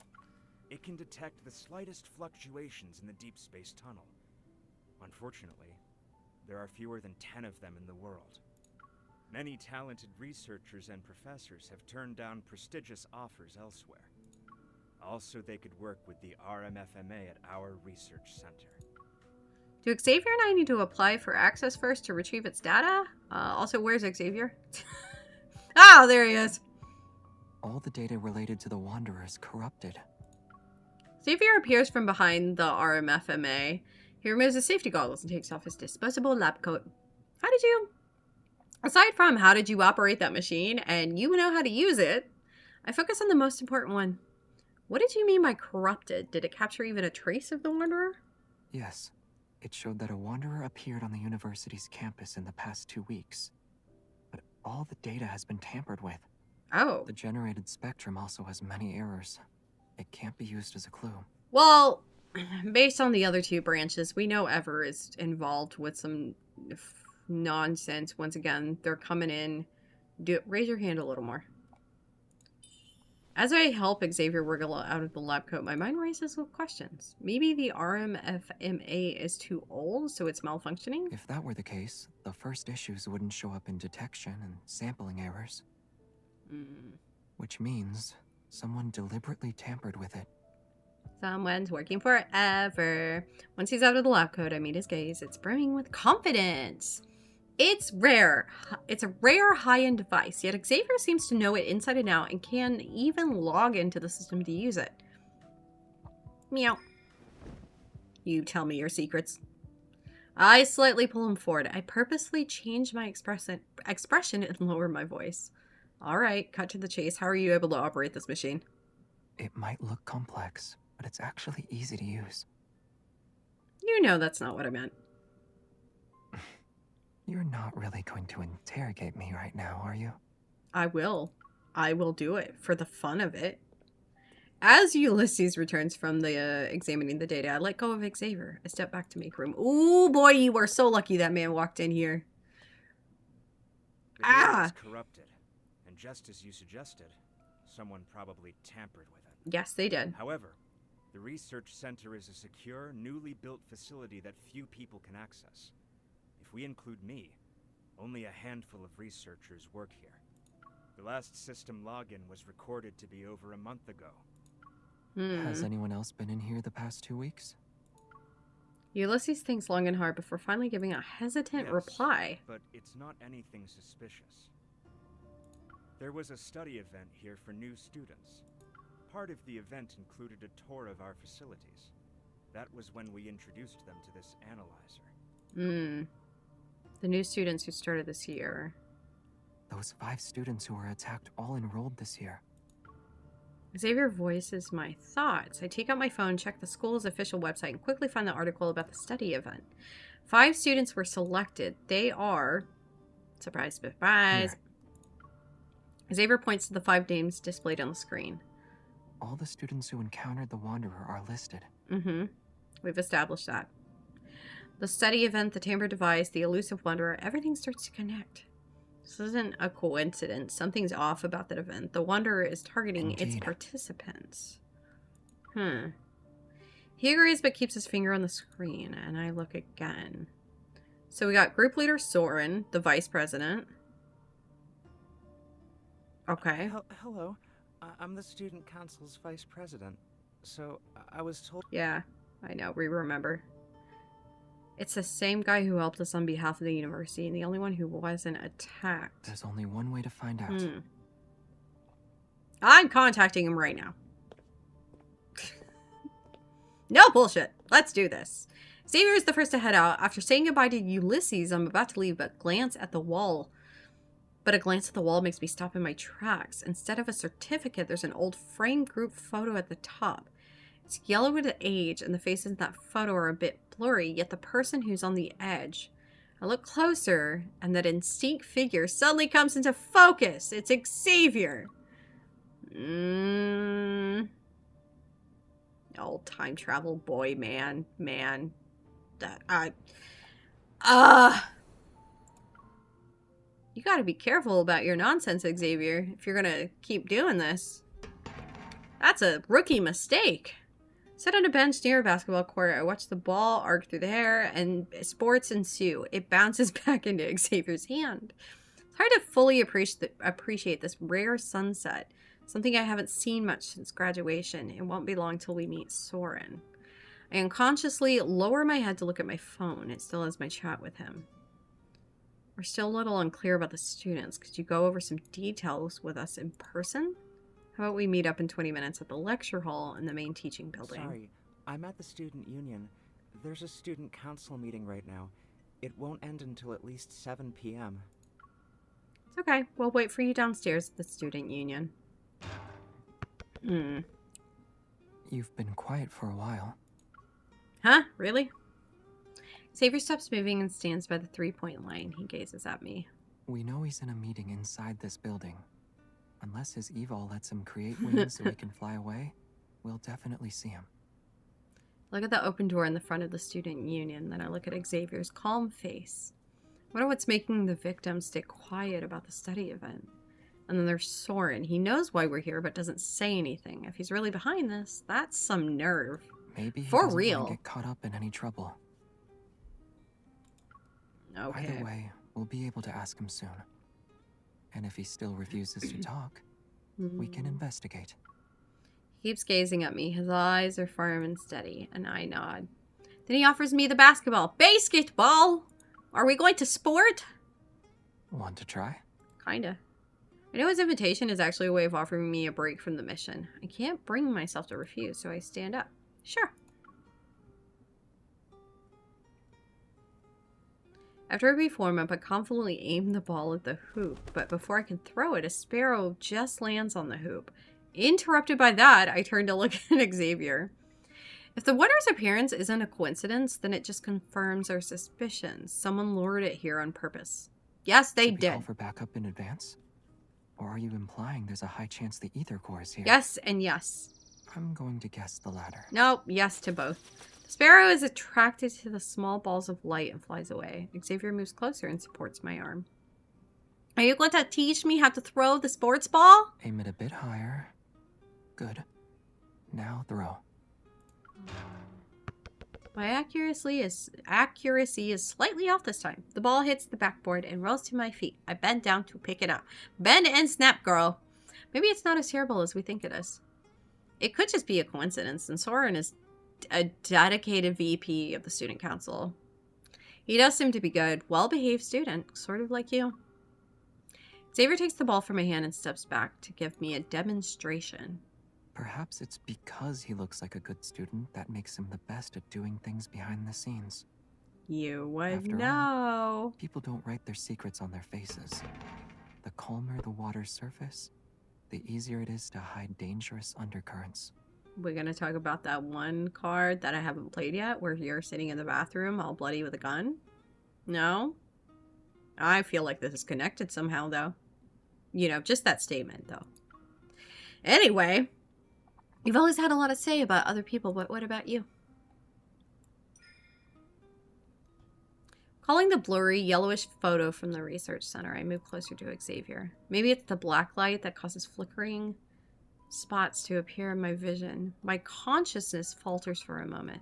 It can detect the slightest fluctuations in the deep space tunnel. Unfortunately, there are fewer than 10 of them in the world. Many talented researchers and professors have turned down prestigious offers elsewhere. Also, they could work with the RMFMA at our research center. Do Xavier and I need to apply for access first to retrieve its data? Also, where's Xavier? Oh, there he is. All the data related to the Wanderer is corrupted. Xavier appears from behind the RMFMA. He removes his safety goggles and takes off his disposable lab coat. Aside from how did you operate that machine and you know how to use it, I focus on the most important one. What did you mean by corrupted? Did it capture even a trace of the Wanderer? Yes. It showed that a Wanderer appeared on the university's campus in the past 2 weeks. But all the data has been tampered with. Oh. The generated spectrum also has many errors. It can't be used as a clue. Well, based on the other two branches, we know Ever is involved with some nonsense. Once again, they're coming in. Raise your hand a little more. As I help Xavier wriggle out of the lab coat, my mind races with questions. Maybe the RMFMA is too old, so it's malfunctioning? If that were the case, the first issues wouldn't show up in detection and sampling errors. Which means someone deliberately tampered with it. Someone's working for Ever. Once he's out of the lab coat, I meet his gaze. It's brimming with confidence. It's rare. It's a rare high-end device, yet Xavier seems to know it inside and out and can even log into the system to use it. Meow. You tell me your secrets. I slightly pull him forward. I purposely change my expression and lower my voice. All right, cut to the chase. How are you able to operate this machine? It might look complex, but it's actually easy to use. You know that's not what I meant. You're not really going to interrogate me right now, are you? I will. I will do it for the fun of it. As Ulysses returns from the examining the data, I let go of Xavier. I step back to make room. Ooh, boy, you were so lucky that man walked in here. The data is corrupted, and just as you suggested, someone probably tampered with it. Yes, they did. However, the research center is a secure, newly built facility that few people can access. If we include me, only a handful of researchers work here. The last system login was recorded to be over a month ago. Has anyone else been in here the past 2 weeks? Ulysses thinks long and hard before finally giving a hesitant reply. But it's not anything suspicious. There was a study event here for new students. Part of the event included a tour of our facilities. That was when we introduced them to this analyzer. The new students who started this year. Those 5 students who were attacked all enrolled this year. Xavier voices my thoughts. I take out my phone, check the school's official website, and quickly find the article about the study event. 5 students were selected. They are... Surprise, surprise. Xavier points to the 5 names displayed on the screen. All the students who encountered the Wanderer are listed. We've established that. The study event, the tampered device, the elusive Wanderer, everything starts to connect. This isn't a coincidence. Something's off about that event. The Wanderer is targeting its participants. He agrees but keeps his finger on the screen, and I look again. So we got group leader Soren, the vice president. Okay. Hello. I'm the student council's vice president. So I was told... Yeah, I know. We remember. It's the same guy who helped us on behalf of the university and the only one who wasn't attacked. There's only one way to find out. I'm contacting him right now. No bullshit. Let's do this. Xavier is the first to head out. After saying goodbye to Ulysses, I'm about to leave, but a glance at the wall makes me stop in my tracks. Instead of a certificate, there's an old framed group photo at the top. It's yellow with age, and the faces in that photo are a bit blurry, yet the person who's on the edge. I look closer, and that instinct figure suddenly comes into focus. It's Xavier. Old time travel boy, man. You gotta be careful about your nonsense, Xavier, if you're gonna keep doing this. That's a rookie mistake. Sit on a bench near a basketball court. I watch the ball arc through the air, and sports ensue. It bounces back into Xavier's hand. It's hard to fully appreciate this rare sunset. Something I haven't seen much since graduation. It won't be long till we meet Soren. I unconsciously lower my head to look at my phone. It still has my chat with him. We're still a little unclear about the students. Could you go over some details with us in person? How about we meet up in 20 minutes at the lecture hall in the main teaching building? Sorry, I'm at the student union. There's a student council meeting right now. It won't end until at least 7 p.m. It's okay. We'll wait for you downstairs at the student union. You've been quiet for a while. Huh? Really? Xavier stops moving and stands by the 3-point line. He gazes at me. We know he's in a meeting inside this building. Unless his evil lets him create wings so he can fly away, we'll definitely see him. Look at the open door in the front of the student union. Then I look at Xavier's calm face. I wonder what's making the victim stay quiet about the study event. And then there's Soren. He knows why we're here, but doesn't say anything. If he's really behind this, that's some nerve. Maybe he for doesn't real. want to get caught up in any trouble. Okay. Either way, we'll be able to ask him soon. And if he still refuses to talk, we can investigate. He keeps gazing at me. His eyes are firm and steady, and I nod. Then he offers me the basketball. Basketball! Are we going to sport? Want to try? Kinda. I know his invitation is actually a way of offering me a break from the mission. I can't bring myself to refuse, so I stand up. Sure. After a brief warm-up, I confidently aim the ball at the hoop, but before I can throw it, a sparrow just lands on the hoop. Interrupted by that, I turn to look at Xavier. If the winner's appearance isn't a coincidence, then it just confirms our suspicions. Someone lured it here on purpose. Yes, they did. did. Call for backup in advance? Or are you implying there's a high chance the ether core is here? Yes and yes. I'm going to guess the latter. Nope, yes to both. The sparrow is attracted to the small balls of light and flies away. Xavier moves closer and supports my arm. Are you going to teach me how to throw the sports ball? Aim it a bit higher. Good. Now throw. My accuracy is slightly off this time. The ball hits the backboard and rolls to my feet. I bend down to pick it up. Bend and snap, girl. Maybe it's not as terrible as we think it is. It could just be a coincidence, and Soren is a dedicated VP of the student council. He does seem to be good, well-behaved student, sort of like you. Xavier takes the ball from my hand and steps back to give me a demonstration. Perhaps it's because he looks like a good student that makes him the best at doing things behind the scenes. You would After know. all, people don't write their secrets on their faces. The calmer the water's surface, the easier it is to hide dangerous undercurrents. We're going to talk about that one card that I haven't played yet, where you're sitting in the bathroom all bloody with a gun? No? I feel like this is connected somehow, though. You know, just that statement, though. Anyway, you've always had a lot to say about other people, but what about you? Calling the blurry, yellowish photo from the research center, I move closer to Xavier. Maybe it's the black light that causes flickering spots to appear in my vision. My consciousness falters for a moment.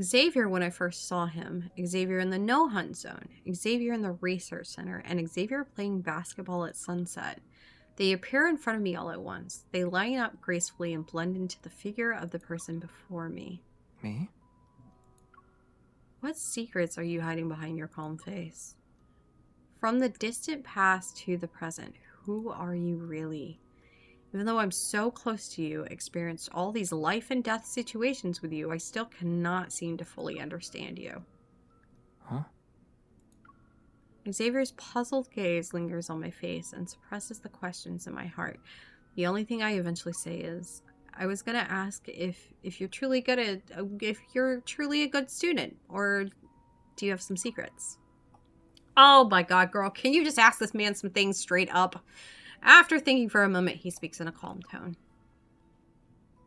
Xavier when I first saw him, Xavier in the no-hunt zone, Xavier in the research center, and Xavier playing basketball at sunset. They appear in front of me all at once. They line up gracefully and blend into the figure of the person before me. Me? What secrets are you hiding behind your calm face? From the distant past to the present, who are you really? Even though I'm so close to you, experienced all these life and death situations with you, I still cannot seem to fully understand you. Huh? Xavier's puzzled gaze lingers on my face and suppresses the questions in my heart. The only thing I eventually say is, I was gonna ask if you're truly a good student, or do you have some secrets? Oh my god, girl, can you just ask this man some things straight up? After thinking for a moment, he speaks in a calm tone.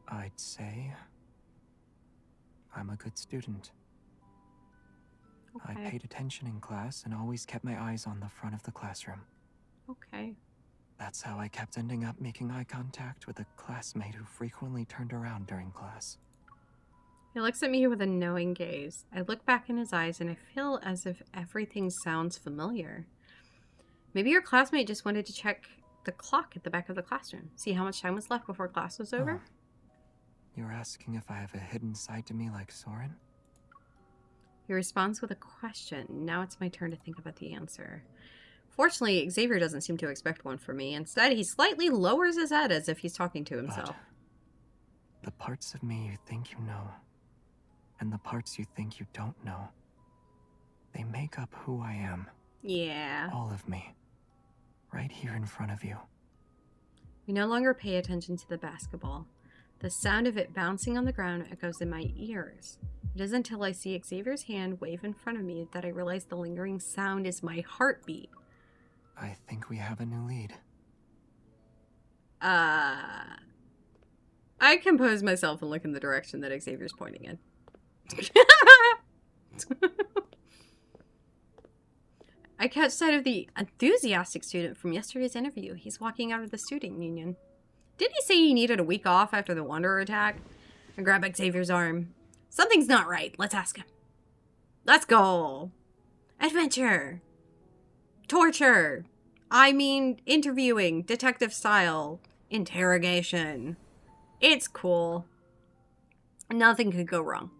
I'd say I'm a good student. Okay. I paid attention in class and always kept my eyes on the front of the classroom. Okay. That's how I kept ending up making eye contact with a classmate who frequently turned around during class. He looks at me with a knowing gaze. I look back in his eyes and I feel as if everything sounds familiar. Maybe your classmate just wanted to check the clock at the back of the classroom. See how much time was left before class was over? You're asking if I have a hidden side to me like Soren? He responds with a question. Now it's my turn to think about the answer. Fortunately, Xavier doesn't seem to expect one from me. Instead, he slightly lowers his head as if he's talking to himself. But the parts of me you think you know, and the parts you think you don't know, they make up who I am. Yeah. All of me. Right here in front of you. We no longer pay attention to the basketball. The sound of it bouncing on the ground echoes in my ears. It isn't until I see Xavier's hand wave in front of me that I realize the lingering sound is my heartbeat. I think we have a new lead. I compose myself and look in the direction that Xavier's pointing in. I catch sight of the enthusiastic student from yesterday's interview. He's walking out of the student union. Didn't he say he needed a week off after the Wanderer attack? I grab Xavier's arm. Something's not right. Let's ask him. Let's go. Adventure. Torture. I mean, interviewing. Detective style. Interrogation. It's cool. Nothing could go wrong.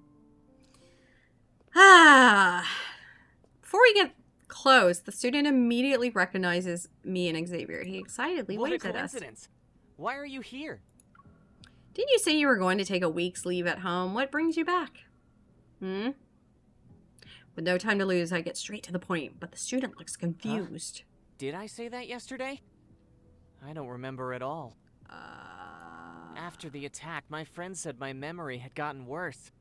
Before we get close, the student immediately recognizes me and Xavier. He excitedly waves at us. What a coincidence. Why are you here? Didn't you say you were going to take a week's leave at home? What brings you back? With no time to lose, I get straight to the point, but the student looks confused. Did I say that yesterday? I don't remember at all. After the attack, my friend said my memory had gotten worse.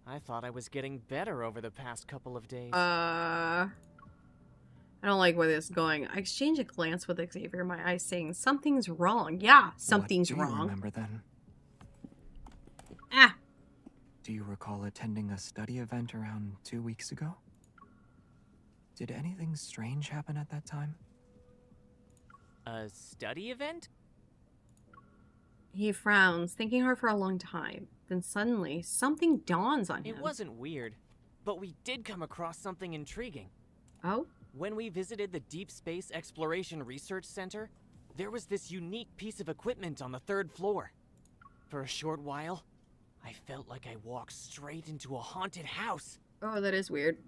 I thought I was getting better over the past couple of days. I don't like where this is going. I exchange a glance with Xavier, my eyes saying, something's wrong. Yeah, something's What do you wrong. remember then? Do you recall attending a study event around 2 weeks ago? Did anything strange happen at that time? A study event? He frowns, thinking hard for a long time. Then suddenly, something dawns on him. It wasn't weird, but we did come across something intriguing. Oh? When we visited the Deepspace Exploration Research Center, there was this unique piece of equipment on the 3rd floor. For a short while, I felt like I walked straight into a haunted house. Oh, that is weird.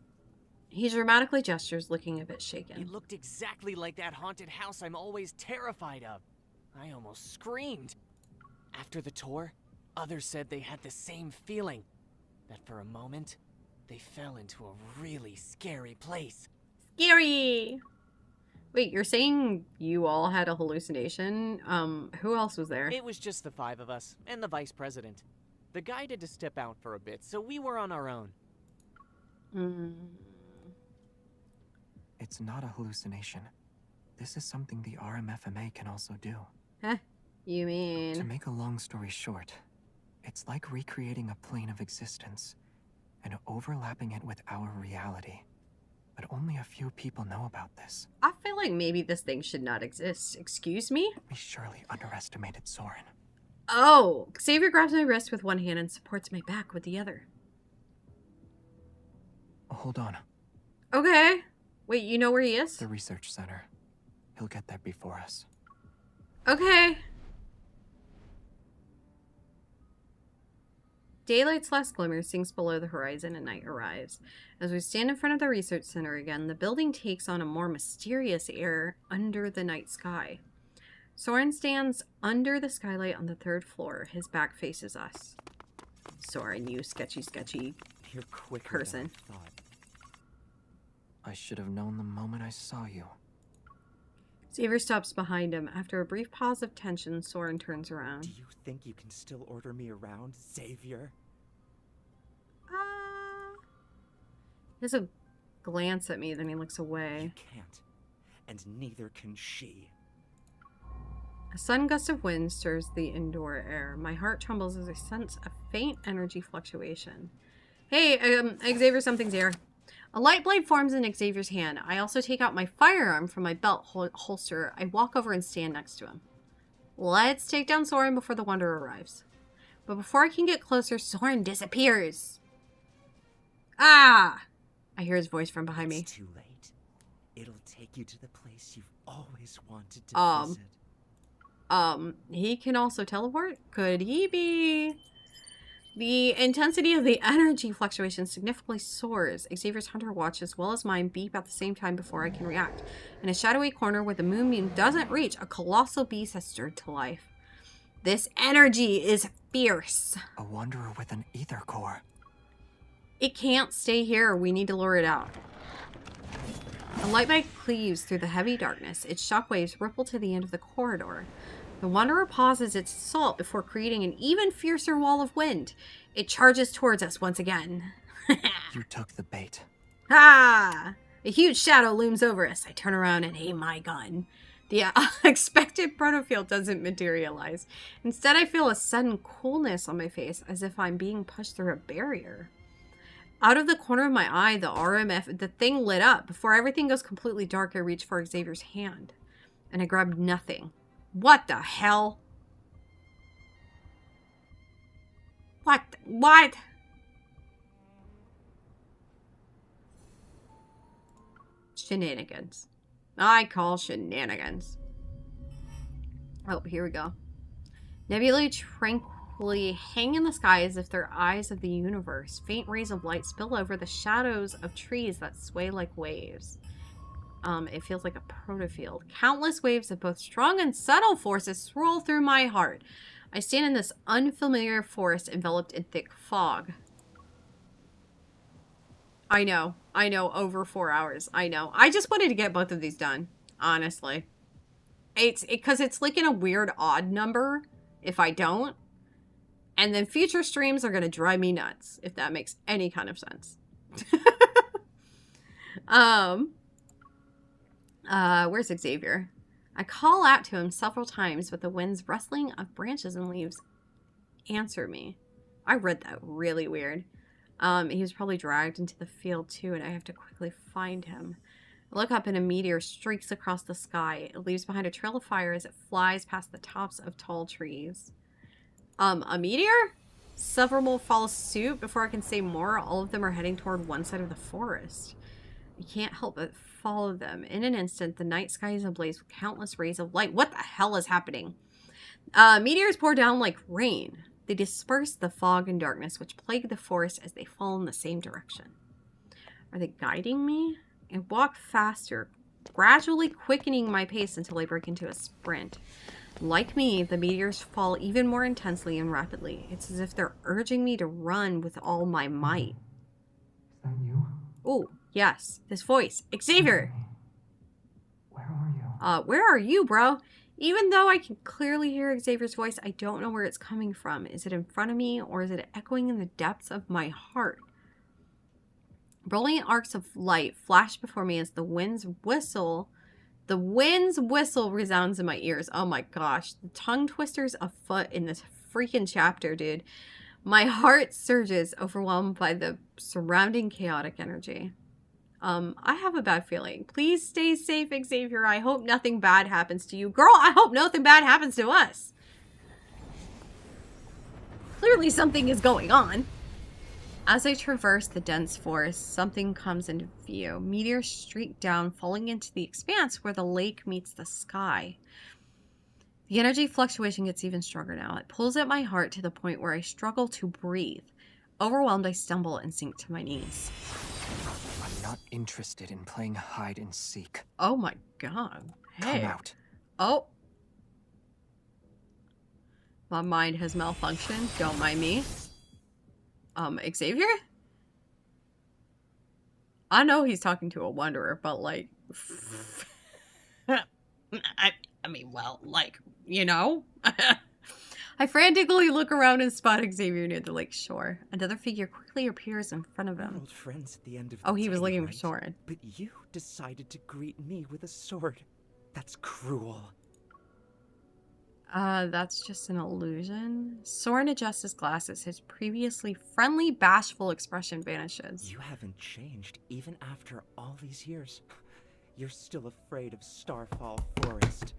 He dramatically gestures, looking a bit shaken. It looked exactly like that haunted house I'm always terrified of. I almost screamed. After the tour, others said they had the same feeling. That for a moment, they fell into a really scary place. Scary! Wait, you're saying you all had a hallucination? Who else was there? It was just the 5 of us, and the vice president. The guy had to step out for a bit, so we were on our own. It's not a hallucination. This is something the RMFMA can also do. Huh? You mean? To make a long story short, it's like recreating a plane of existence and overlapping it with our reality. But only a few people know about this. I feel like maybe this thing should not exist. Excuse me? We surely underestimated Soren. Oh! Xavier grabs my wrist with one hand and supports my back with the other. Hold on. Okay. Wait, you know where he is? The research center. He'll get there before us. Okay. Daylight's last glimmer sinks below the horizon and night arrives. As we stand in front of the research center again, the building takes on a more mysterious air under the night sky. Soren stands under the skylight on the 3rd floor. His back faces us. Soren, you sketchy You're quicker person. than I thought. I should have known the moment I saw you. Xavier stops behind him. After a brief pause of tension, Soren turns around. Do you think you can still order me around, Xavier? He has a glance at me, then he looks away. You can't. And neither can she. A sudden gust of wind stirs the indoor air. My heart trembles as I sense a faint energy fluctuation. Hey, Xavier, something's here. A light blade forms in Xavier's hand. I also take out my firearm from my belt holster. I walk over and stand next to him. Let's take down Soren before the Wanderer arrives. But before I can get closer, Soren disappears. Ah! I hear his voice from behind me. It's too late. It'll take you to the place you've always wanted to visit. He can also teleport? Could he be The intensity of the energy fluctuation significantly soars. Xavier's Hunter Watch as well as mine beep at the same time before I can react. In a shadowy corner where the moonbeam doesn't reach, a colossal beast has stirred to life. This energy is fierce. A wanderer with an ether core. It can't stay here. We need to lure it out. A light bite cleaves through the heavy darkness. Its shockwaves ripple to the end of the corridor. The wanderer pauses its assault before creating an even fiercer wall of wind. It charges towards us once again. You took the bait. Ah! A huge shadow looms over us. I turn around and aim my gun. The unexpected protofield doesn't materialize. Instead, I feel a sudden coolness on my face, as if I'm being pushed through a barrier. Out of the corner of my eye, the RMF, the thing lit up. Before everything goes completely dark, I reach for Xavier's hand. And I grab nothing. What the hell? What? Shenanigans. I call shenanigans. Oh, here we go. Nebulae tranquilly hang in the sky as if they're eyes of the universe. Faint rays of light spill over the shadows of trees that sway like waves. It feels like a protofield. Countless waves of both strong and subtle forces swirl through my heart. I stand in this unfamiliar forest enveloped in thick fog. I know, over 4 hours. I know. I just wanted to get both of these done, honestly. Because it's like in a weird odd number if I don't. And then future streams are going to drive me nuts, if that makes any kind of sense. Where's Xavier? I call out to him several times, but the wind's rustling of branches and leaves answer me. I read that really weird. He was probably dragged into the field too, and I have to quickly find him. I look up and a meteor streaks across the sky. It leaves behind a trail of fire as it flies past the tops of tall trees. A meteor? Several will follow suit before I can say more. All of them are heading toward one side of the forest. I can't help but follow them. In an instant, the night sky is ablaze with countless rays of light. What the hell is happening? Meteors pour down like rain. They disperse the fog and darkness which plague the forest as they fall in the same direction. Are they guiding me? I walk faster, gradually quickening my pace until I break into a sprint. Like me, the meteors fall even more intensely and rapidly. It's as if they're urging me to run with all my might. Is that you? Oh, yes. This voice. Xavier! Where are you? Where are you, bro? Even though I can clearly hear Xavier's voice, I don't know where it's coming from. Is it in front of me, or is it echoing in the depths of my heart? Brilliant arcs of light flash before me as the wind's whistle resounds in my ears. Oh my gosh. The tongue twister's afoot in this freaking chapter, dude. My heart surges, overwhelmed by the surrounding chaotic energy. I have a bad feeling. Please stay safe, Xavier. I hope nothing bad happens to you. Girl, I hope nothing bad happens to us. Clearly something is going on. As I traverse the dense forest, something comes into view. Meteors streak down, falling into the expanse where the lake meets the sky. The energy fluctuation gets even stronger now. It pulls at my heart to the point where I struggle to breathe. Overwhelmed, I stumble and sink to my knees. I'm not interested in playing hide and seek. Oh my god. Hey. Come out. Oh. My mind has malfunctioned. Don't mind me. Xavier? I know he's talking to a wanderer, but like... I mean, well, like, you know? I frantically look around and spot Xavier near the lake shore. Another figure quickly appears in front of him. Old friends at the end of Oh, the he was day, looking right? for sword. But you decided to greet me with a sword. That's cruel. That's just an illusion. Soren adjusts his glasses. His previously friendly, bashful expression vanishes. You haven't changed, even after all these years. You're still afraid of Starfall Forest.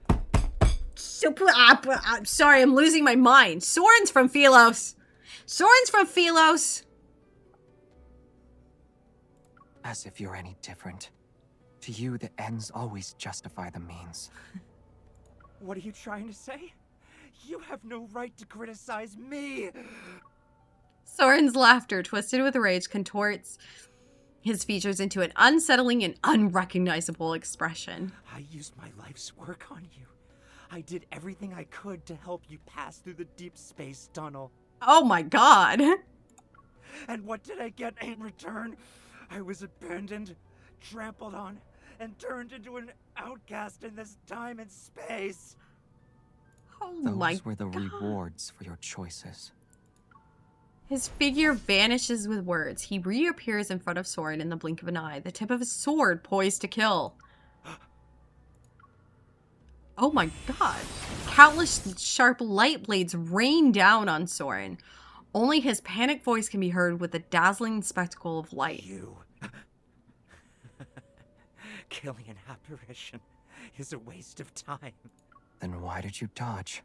I'm sorry, I'm losing my mind. Soren's from Philos. Soren's from Philos. As if you're any different. To you, the ends always justify the means. What are you trying to say? You have no right to criticize me! Soren's laughter, twisted with rage, contorts his features into an unsettling and unrecognizable expression. I used my life's work on you. I did everything I could to help you pass through the deep space tunnel. Oh my god. And what did I get in return? I was abandoned, trampled on, and turned into an outcast in this time and space. Oh Those were the rewards for your choices. His figure vanishes with words. He reappears in front of Soren in the blink of an eye, the tip of his sword poised to kill. Oh my god. Countless sharp light blades rain down on Soren. Only his panicked voice can be heard with the dazzling spectacle of light. You. Killing an apparition is a waste of time. Then why did you dodge?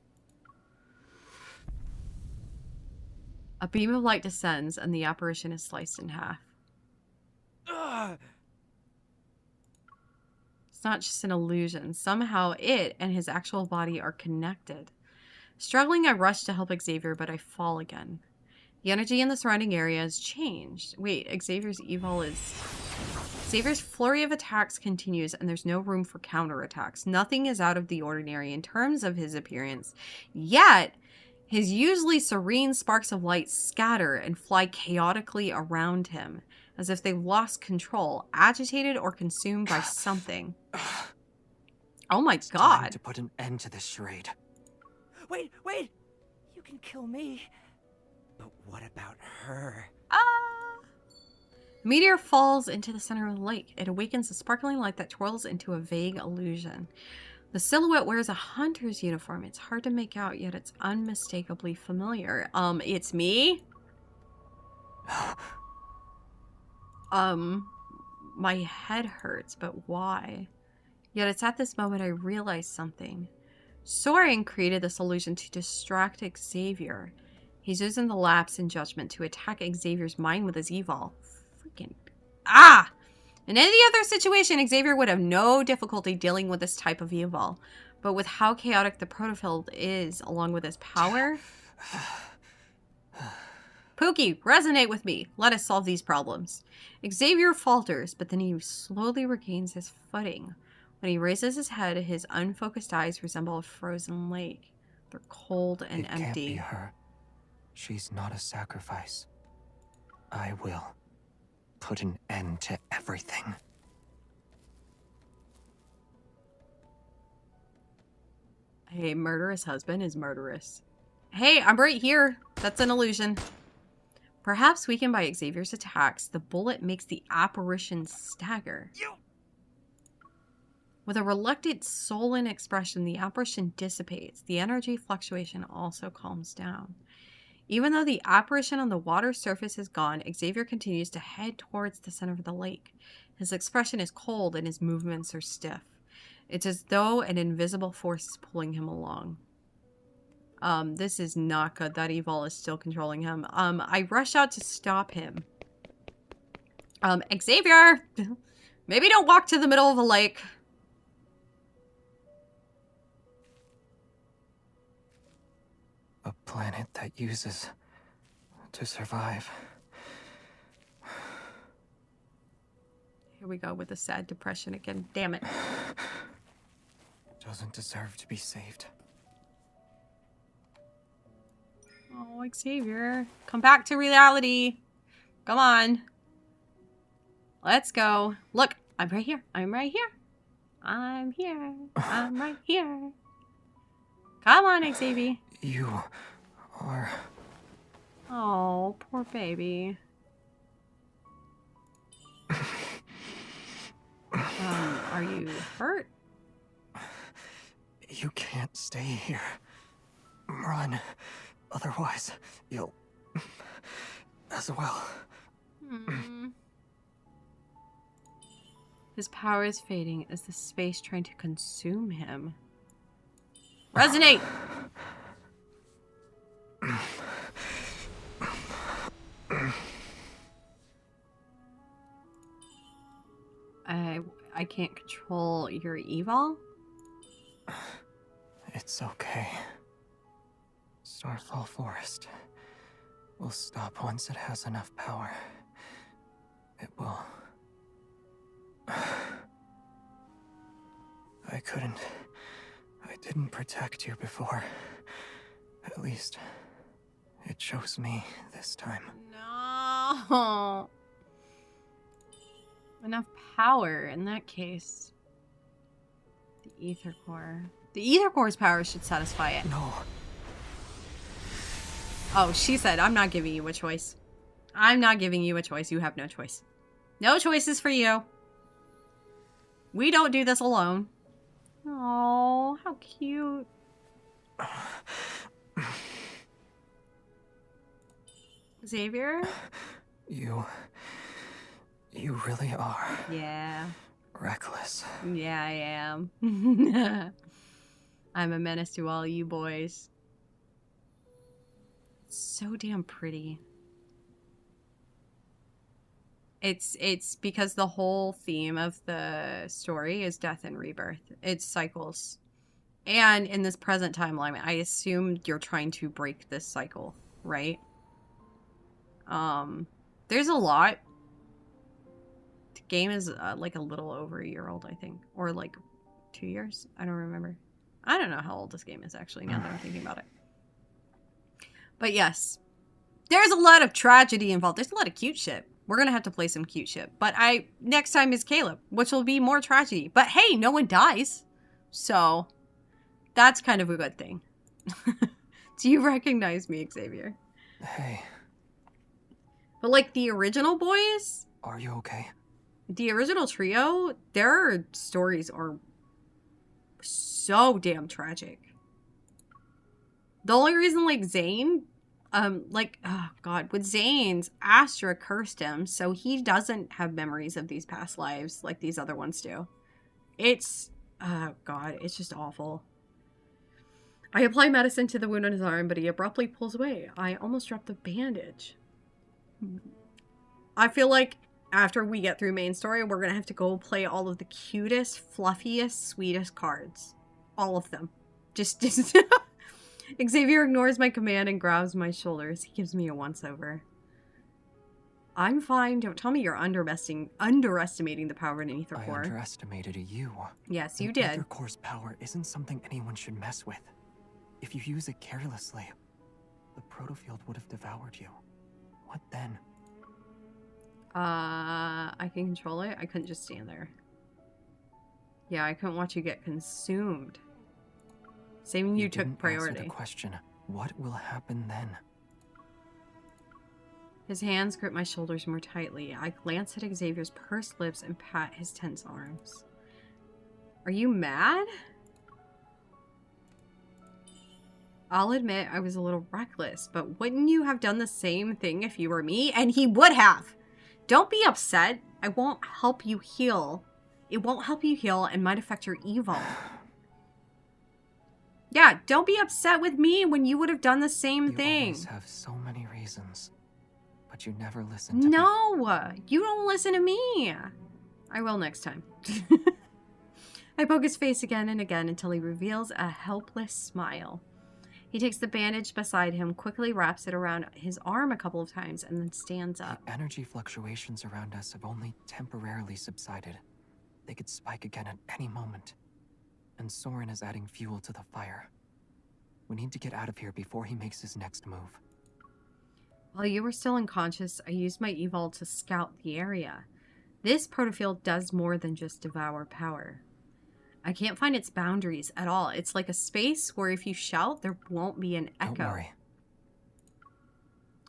A beam of light descends and the apparition is sliced in half. It's not just an illusion. Somehow it and his actual body are connected. Struggling, I rush to help Xavier, but I fall again. The energy in the surrounding area has changed. Wait, Xavier's flurry of attacks continues, and there's no room for counterattacks. Nothing is out of the ordinary in terms of his appearance. Yet, his usually serene sparks of light scatter and fly chaotically around him, as if they've lost control, agitated or consumed by something. Oh my god. Time to put an end to this charade. Wait! You can kill me. But what about her? A meteor falls into the center of the lake. It awakens a sparkling light that twirls into a vague illusion. The silhouette wears a hunter's uniform. It's hard to make out, yet it's unmistakably familiar. It's me? My head hurts, but why? Yet it's at this moment I realize something. Soren created this illusion to distract Xavier. He's using the lapse in judgment to attack Xavier's mind with his evol. Freaking... In any other situation, Xavier would have no difficulty dealing with this type of evil. But with how chaotic the protofield is, along with his power... Pookie, resonate with me. Let us solve these problems. Xavier falters, but then he slowly regains his footing. When he raises his head, his unfocused eyes resemble a frozen lake. They're cold and empty. It can't be her. She's not a sacrifice. I will put an end to everything. A murderous husband is murderous. Hey, I'm right here. That's an illusion. Perhaps weakened by Xavier's attacks, the bullet makes the apparition stagger. With a reluctant, sullen expression, the apparition dissipates. The energy fluctuation also calms down. Even though the apparition on the water surface is gone, Xavier continues to head towards the center of the lake. His expression is cold and his movements are stiff. It's as though an invisible force is pulling him along. This is not good. That evil is still controlling him. I rush out to stop him. Xavier! Maybe don't walk to the middle of the lake. A planet that uses to survive. Here we go with the sad depression again. Damn it. Doesn't deserve to be saved. Oh, Xavier. Come back to reality. Come on. Let's go. Look, I'm right here. I'm right here. I'm here. I'm right here. Come on, Xavier. You are... Oh, poor baby. Are you hurt? You can't stay here. Run. Otherwise, you'll... as well. His power is fading as the space trying to consume him. Resonate! I can't control your evil? It's okay. Starfall Forest. will stop once it has enough power. It will. I didn't protect you before. At least, it chose me this time. No. Enough power in that case. The ether core. The ether core's power should satisfy it. No. Oh, she said, I'm not giving you a choice. I'm not giving you a choice. You have no choice. No choices for you. We don't do this alone. Oh, how cute. Xavier? You really are. Yeah. Reckless. Yeah, I am. I'm a menace to all you boys. It's so damn pretty. It's because the whole theme of the story is death and rebirth. It's cycles. And in this present timeline, I assume you're trying to break this cycle, right? There's a lot. The game is like a little over a year old, I think. Or like 2 years. I don't remember. I don't know how old this game is actually, now that I'm thinking about it. But yes, there's a lot of tragedy involved. There's a lot of cute shit. We're going to have to play some cute shit. But next time is Caleb, which will be more tragedy. But hey, no one dies. So that's kind of a good thing. Do you recognize me, Xavier? Hey. But like the original boys? Are you okay? The original trio, their stories are so damn tragic. The only reason like Zane, oh god, with Zane's, Astra cursed him, so he doesn't have memories of these past lives like these other ones do. It's, oh god, it's just awful. I apply medicine to the wound on his arm, but he abruptly pulls away. I almost dropped the bandage. I feel like after we get through main story, we're gonna have to go play all of the cutest, fluffiest, sweetest cards. All of them. Just Xavier ignores my command and grabs my shoulders. He gives me a once-over. I'm fine. Don't tell me you're underestimating the power of an ether core. I underestimated you. Yes, you An did. ether core's power isn't something anyone should mess with. If you use it carelessly, the protofield would have devoured you. What then? I can control it. I couldn't just stand there. Yeah, I couldn't watch you get consumed. Saving you took didn't priority. Answer the question. What will happen then? His hands grip my shoulders more tightly. I glance at Xavier's pursed lips and pat his tense arms. Are you mad? I'll admit I was a little reckless, but wouldn't you have done the same thing if you were me? And he would have. Don't be upset. I won't help you heal. It won't help you heal and might affect your evil. Yeah, don't be upset with me when you would have done the same thing. You always have so many reasons, but you never listen to me. No, you don't listen to me. I will next time. I poke his face again and again until he reveals a helpless smile. He takes the bandage beside him, quickly wraps it around his arm a couple of times, and then stands up. The energy fluctuations around us have only temporarily subsided. They could spike again at any moment. And Soren is adding fuel to the fire. We need to get out of here before he makes his next move. While you were still unconscious, I used my evol to scout the area. This protofield does more than just devour power. I can't find its boundaries at all. It's like a space where if you shout, there won't be an echo. Don't worry.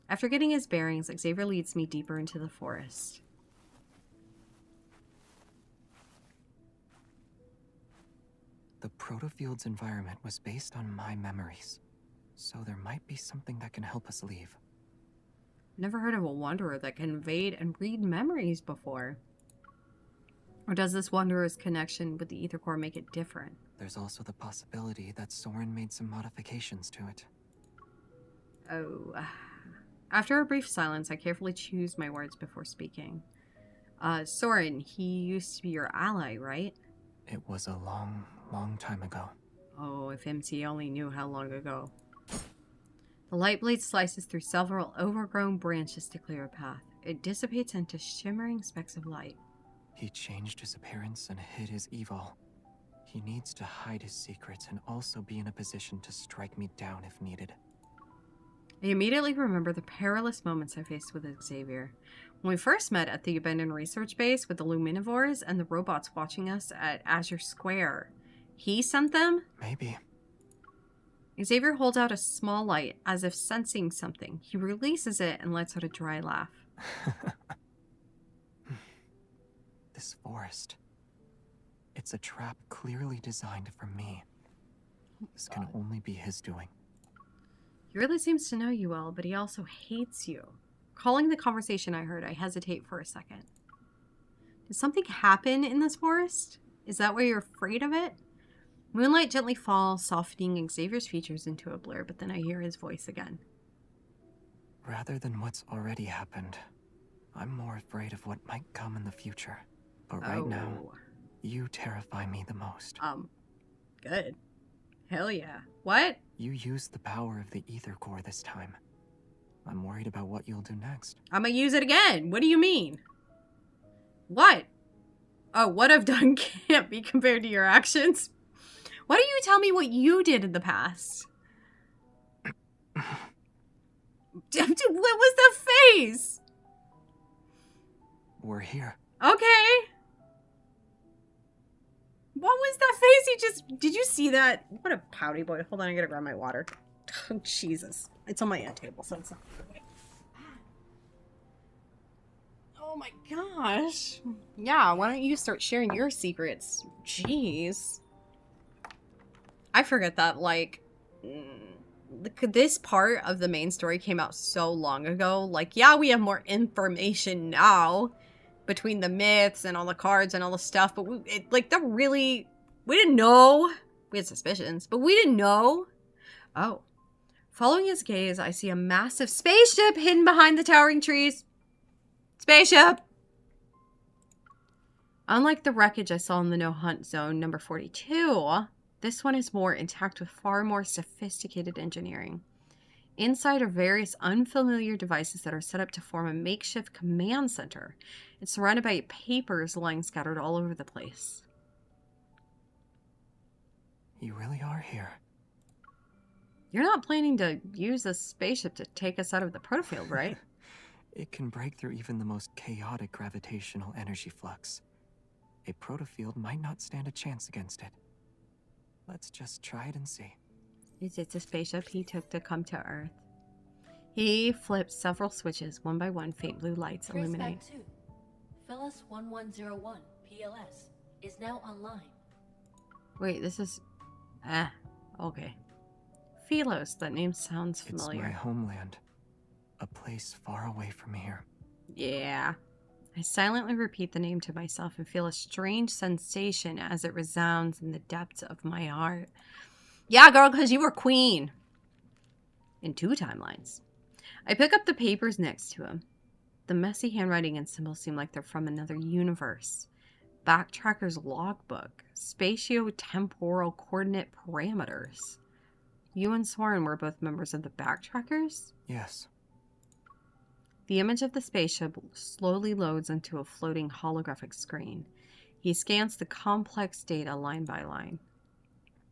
After getting his bearings, Xavier leads me deeper into the forest. The protofield's environment was based on my memories, so there might be something that can help us leave. Never heard of a wanderer that can invade and read memories before. Or does this wanderer's connection with the ether core make it different? There's also the possibility that Soren made some modifications to it. Oh. After a brief silence, I carefully choose my words before speaking. Soren, he used to be your ally, right? It was a long, long time ago. Oh, if MC only knew how long ago. The The light blade slices through several overgrown branches to clear a path. It dissipates into shimmering specks of light. He changed his appearance and hid his evil. He needs to hide his secrets and also be in a position to strike me down if needed. I immediately remember the perilous moments I faced with Xavier. When we first met at the abandoned research base with the Luminivores and the robots watching us at Azure Square. He sent them? Maybe. Xavier holds out a small light, as if sensing something. He releases it and lets out a dry laugh. This forest. It's a trap clearly designed for me. This can only be his doing. He really seems to know you well, but he also hates you. Calling the conversation I heard, I hesitate for a second. Did something happen in this forest? Is that why you're afraid of it? Moonlight gently falls, softening Xavier's features into a blur, but then I hear his voice again. Rather than what's already happened, I'm more afraid of what might come in the future. But right now, you terrify me the most. Good. Hell yeah. What? You used the power of the ether core this time. I'm worried about what you'll do next. I'm gonna use it again. What do you mean? What? Oh, what I've done can't be compared to your actions. Why don't you tell me what you did in the past? What was the face? We're here. Okay. What was that face he just... Did you see that? What a pouty boy. Hold on, I gotta grab my water. Oh, Jesus. It's on my end table, so it's not... Oh my gosh. Yeah, why don't you start sharing your secrets? Jeez. I forget that, like... This part of the main story came out so long ago. Like, yeah, we have more information now between the myths and all the cards and all the stuff, but we didn't know. We had suspicions, but we didn't know. Oh. Following his gaze, I see a massive spaceship hidden behind the towering trees. Spaceship! Unlike the wreckage I saw in the no-hunt zone number 42, this one is more intact with far more sophisticated engineering. Inside are various unfamiliar devices that are set up to form a makeshift command center. It's surrounded by papers lying scattered all over the place. You really are here. You're not planning to use this spaceship to take us out of the protofield, right? It can break through even the most chaotic gravitational energy flux. A protofield might not stand a chance against it. Let's just try it and see. Is it the spaceship he took to come to Earth? He flips several switches. One by one, faint blue lights illuminate. Chris 2. Phyllis 1101 PLS is now online. Wait, this is... okay. Philos, that name sounds familiar. It's my homeland. A place far away from here. Yeah. I silently repeat the name to myself and feel a strange sensation as it resounds in the depths of my heart. Yeah, girl, because you were queen. In 2 timelines. I pick up the papers next to him. The messy handwriting and symbols seem like they're from another universe. Backtracker's logbook. Spatio-temporal coordinate parameters. You and Swarn were both members of the Backtrackers? Yes. The image of the spaceship slowly loads into a floating holographic screen. He scans the complex data line by line.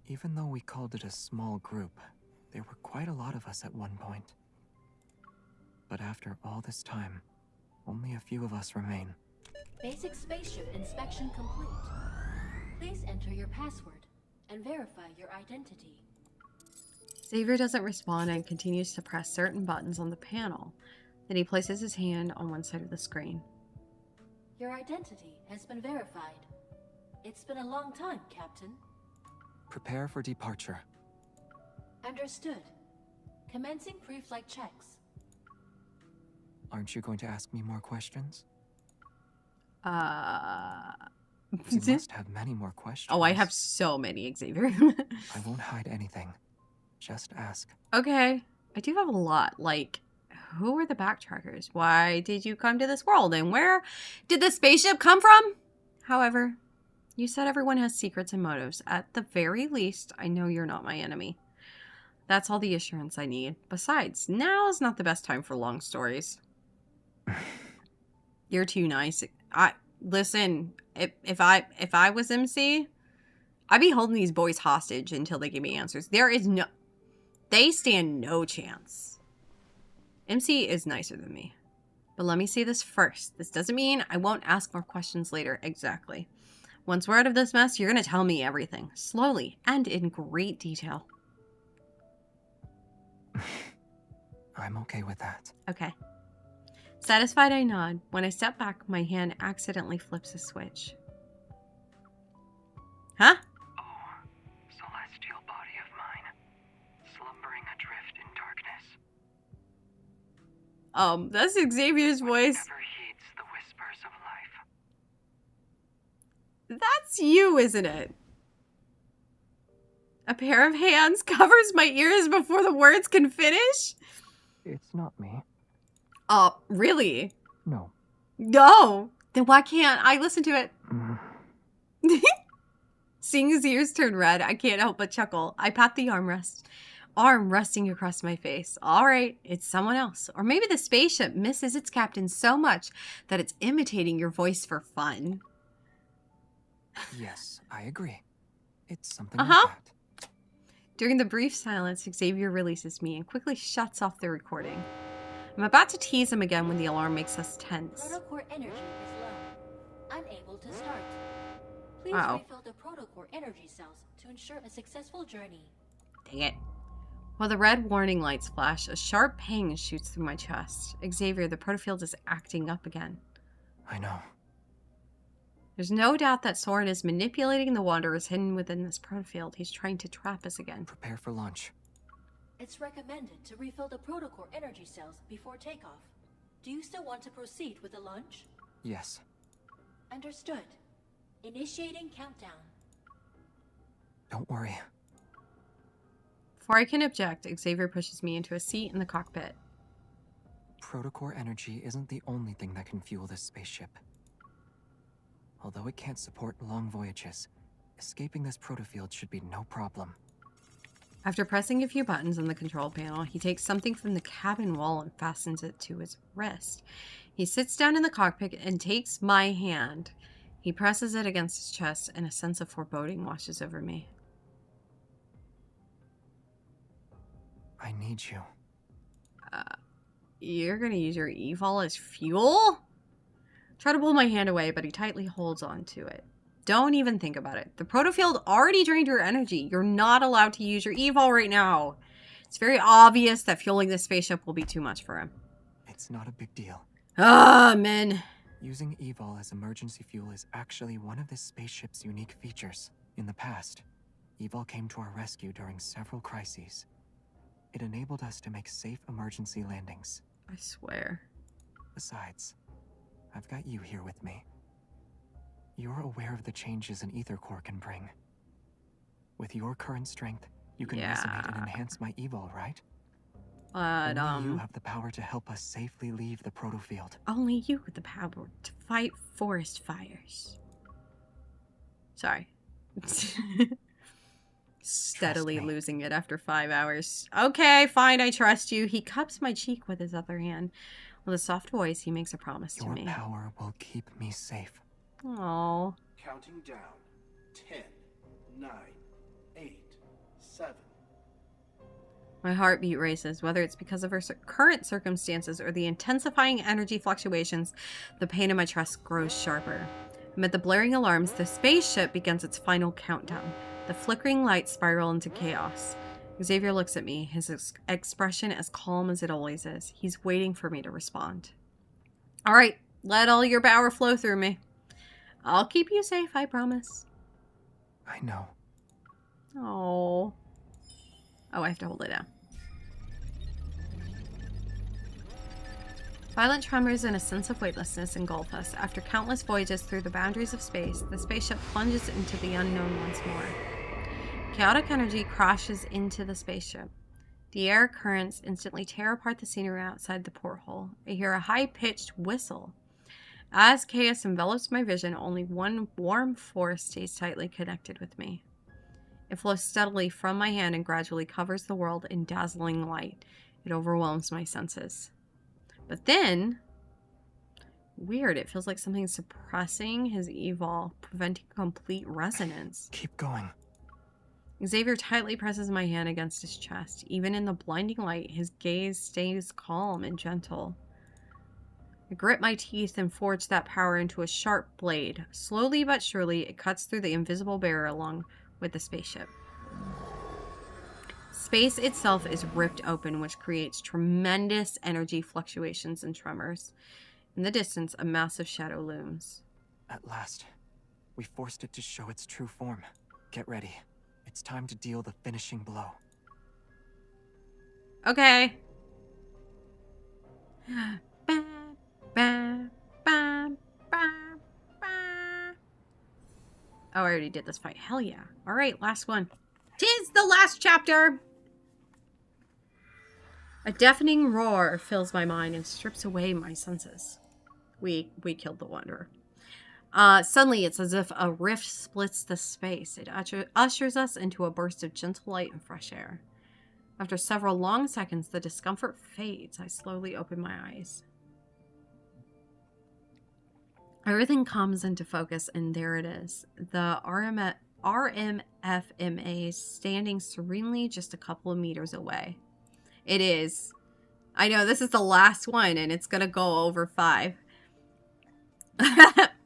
Even though we called it a small group, there were quite a lot of us at one point. But after all this time, only a few of us remain. Basic spaceship inspection complete. Please enter your password and verify your identity. Xavier doesn't respond and continues to press certain buttons on the panel. Then he places his hand on one side of the screen. Your identity has been verified. It's been a long time, Captain. Prepare for departure. Understood. Commencing pre-flight checks. Aren't you going to ask me more questions? You must have many more questions. Oh, I have so many, Xavier. I won't hide anything. Just ask. Okay. I do have a lot. Like, who were the Backtrackers? Why did you come to this world? And where did the spaceship come from? However, you said everyone has secrets and motives. At the very least, I know you're not my enemy. That's all the assurance I need. Besides, now is not the best time for long stories. You're too nice. Listen, if I was MC, I'd be holding these boys hostage until they give me answers. They stand no chance. MC is nicer than me. But let me say this first. This doesn't mean I won't ask more questions later. Exactly. Once we're out of this mess, you're going to tell me everything. Slowly and in great detail. I'm okay with that. Okay. Satisfied, I nod. When I step back, my hand accidentally flips a switch. Huh? Oh, celestial body of mine, slumbering adrift in darkness. That's Xavier's voice. Never heeds the whispers of life. That's you, isn't it? A pair of hands covers my ears before the words can finish? It's not me. Really? No. No! Then why can't I listen to it? Seeing his ears turn red, I can't help but chuckle. I pat the arm resting across my face. All right, it's someone else. Or maybe the spaceship misses its captain so much that it's imitating your voice for fun. Yes, I agree. It's something like that. During the brief silence, Xavier releases me and quickly shuts off the recording. I'm about to tease him again when the alarm makes us tense. Protocore energy is low. Unable to start. Please refill the protocore energy cells to ensure a successful journey. Dang it. While the red warning lights flash, a sharp pang shoots through my chest. Xavier, the protofield is acting up again. I know. There's no doubt that Soren is manipulating the Wanderers hidden within this protofield. He's trying to trap us again. Prepare for launch. It's recommended to refill the protocore energy cells before takeoff. Do you still want to proceed with the launch? Yes. Understood. Initiating countdown. Don't worry. Before I can object, Xavier pushes me into a seat in the cockpit. Protocore energy isn't the only thing that can fuel this spaceship. Although it can't support long voyages, escaping this protofield should be no problem. After pressing a few buttons on the control panel, he takes something from the cabin wall and fastens it to his wrist. He sits down in the cockpit and takes my hand. He presses it against his chest, and a sense of foreboding washes over me. I need you. You're gonna use your evol as fuel? Try to pull my hand away, but he tightly holds on to it. Don't even think about it. The protofield already drained your energy. You're not allowed to use your evol right now. It's very obvious that fueling this spaceship will be too much for him. It's not a big deal. Men. Using evol as emergency fuel is actually one of this spaceship's unique features. In the past, evol came to our rescue during several crises. It enabled us to make safe emergency landings. I swear. Besides, I've got you here with me. You're aware of the changes an ether core can bring. With your current strength, you can resonate and enhance my evol, right? But, only you have the power to help us safely leave the protofield. Only you with the power to fight forest fires. Sorry. Steadily losing it after 5 hours. Okay, fine, I trust you. He cups my cheek with his other hand. With a soft voice, he makes a promise to me. Your power will keep me safe. Aww. Counting down. 10, 9, 8, 7. My heartbeat races. Whether it's because of her current circumstances or the intensifying energy fluctuations, the pain in my chest grows sharper. Amid the blaring alarms, the spaceship begins its final countdown. The flickering lights spiral into chaos. Xavier looks at me, his expression as calm as it always is. He's waiting for me to respond. All right, let all your power flow through me. I'll keep you safe, I promise. I know. Oh, I have to hold it down. Violent tremors and a sense of weightlessness engulf us. After countless voyages through the boundaries of space, the spaceship plunges into the unknown once more. Chaotic energy crashes into the spaceship. The air currents instantly tear apart the scenery outside the porthole. I hear a high-pitched whistle. As chaos envelops my vision, only one warm force stays tightly connected with me. It flows steadily from my hand and gradually covers the world in dazzling light. It overwhelms my senses. But then, weird, it feels like something's suppressing his evol, preventing complete resonance. Keep going. Xavier tightly presses my hand against his chest. Even in the blinding light, his gaze stays calm and gentle. I grit my teeth and forge that power into a sharp blade. Slowly but surely, it cuts through the invisible barrier along with the spaceship. Space itself is ripped open, which creates tremendous energy fluctuations and tremors. In the distance, a massive shadow looms. At last, we forced it to show its true form. Get ready. It's time to deal the finishing blow. Okay. Oh, I already did this fight. Hell yeah. All right, last one. 'Tis the last chapter! A deafening roar fills my mind and strips away my senses. We killed the Wanderer. Suddenly, it's as if a rift splits the space. It ushers us into a burst of gentle light and fresh air. After several long seconds, the discomfort fades. I slowly open my eyes. Everything comes into focus, and there it is. The RMFMA standing serenely just a couple of meters away. It is. I know, this is the last one, and it's going to go over 5.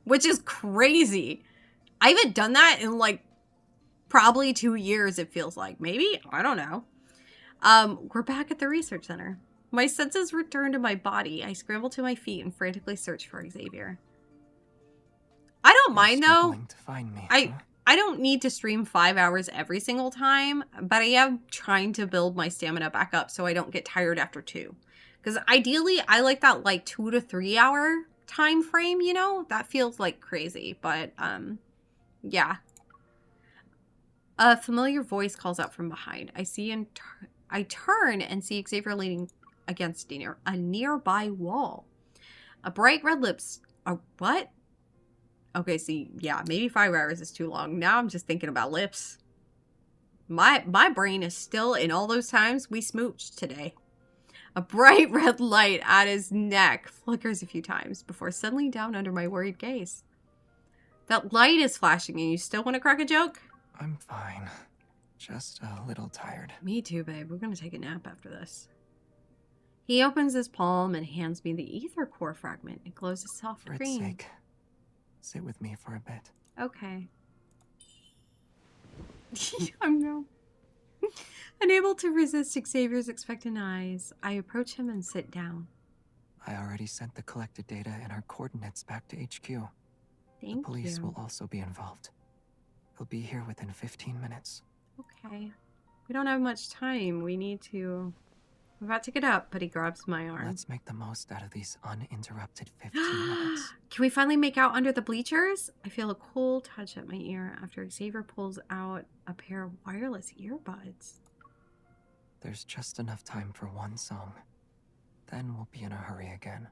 Which is crazy. I haven't done that in, like, probably 2 years, it feels like. Maybe? I don't know. We're back at the research center. My senses return to my body. I scramble to my feet and frantically search for Xavier. I don't mind, though. To find me, I don't need to stream 5 hours every single time, but I am trying to build my stamina back up so I don't get tired after 2. Because ideally, I like that, like, 2 to 3 hour time frame, you know? That feels like crazy, but, yeah. A familiar voice calls out from behind. I turn and see Xavier leaning against a nearby wall. A bright red lips... what? Okay, see, yeah, maybe 5 hours is too long. Now I'm just thinking about lips. My brain is still in all those times we smooched today. A bright red light at his neck flickers a few times before settling down under my worried gaze. That light is flashing and you still want to crack a joke? I'm fine. Just a little tired. Me too, babe. We're going to take a nap after this. He opens his palm and hands me the ether core fragment. It glows a soft For its green. sake, sit with me for a bit. Okay. I'm no. Unable to resist Xavier's expectant eyes, I approach him and sit down. I already sent the collected data and our coordinates back to HQ. Thank the police you. will also be involved. They'll be here within 15 minutes. Okay. We don't have much time. We're about to get up, but he grabs my arm. Let's make the most out of these uninterrupted 15 minutes. Can we finally make out under the bleachers? I feel a cool touch at my ear after Xavier pulls out a pair of wireless earbuds. There's just enough time for one song. Then we'll be in a hurry again.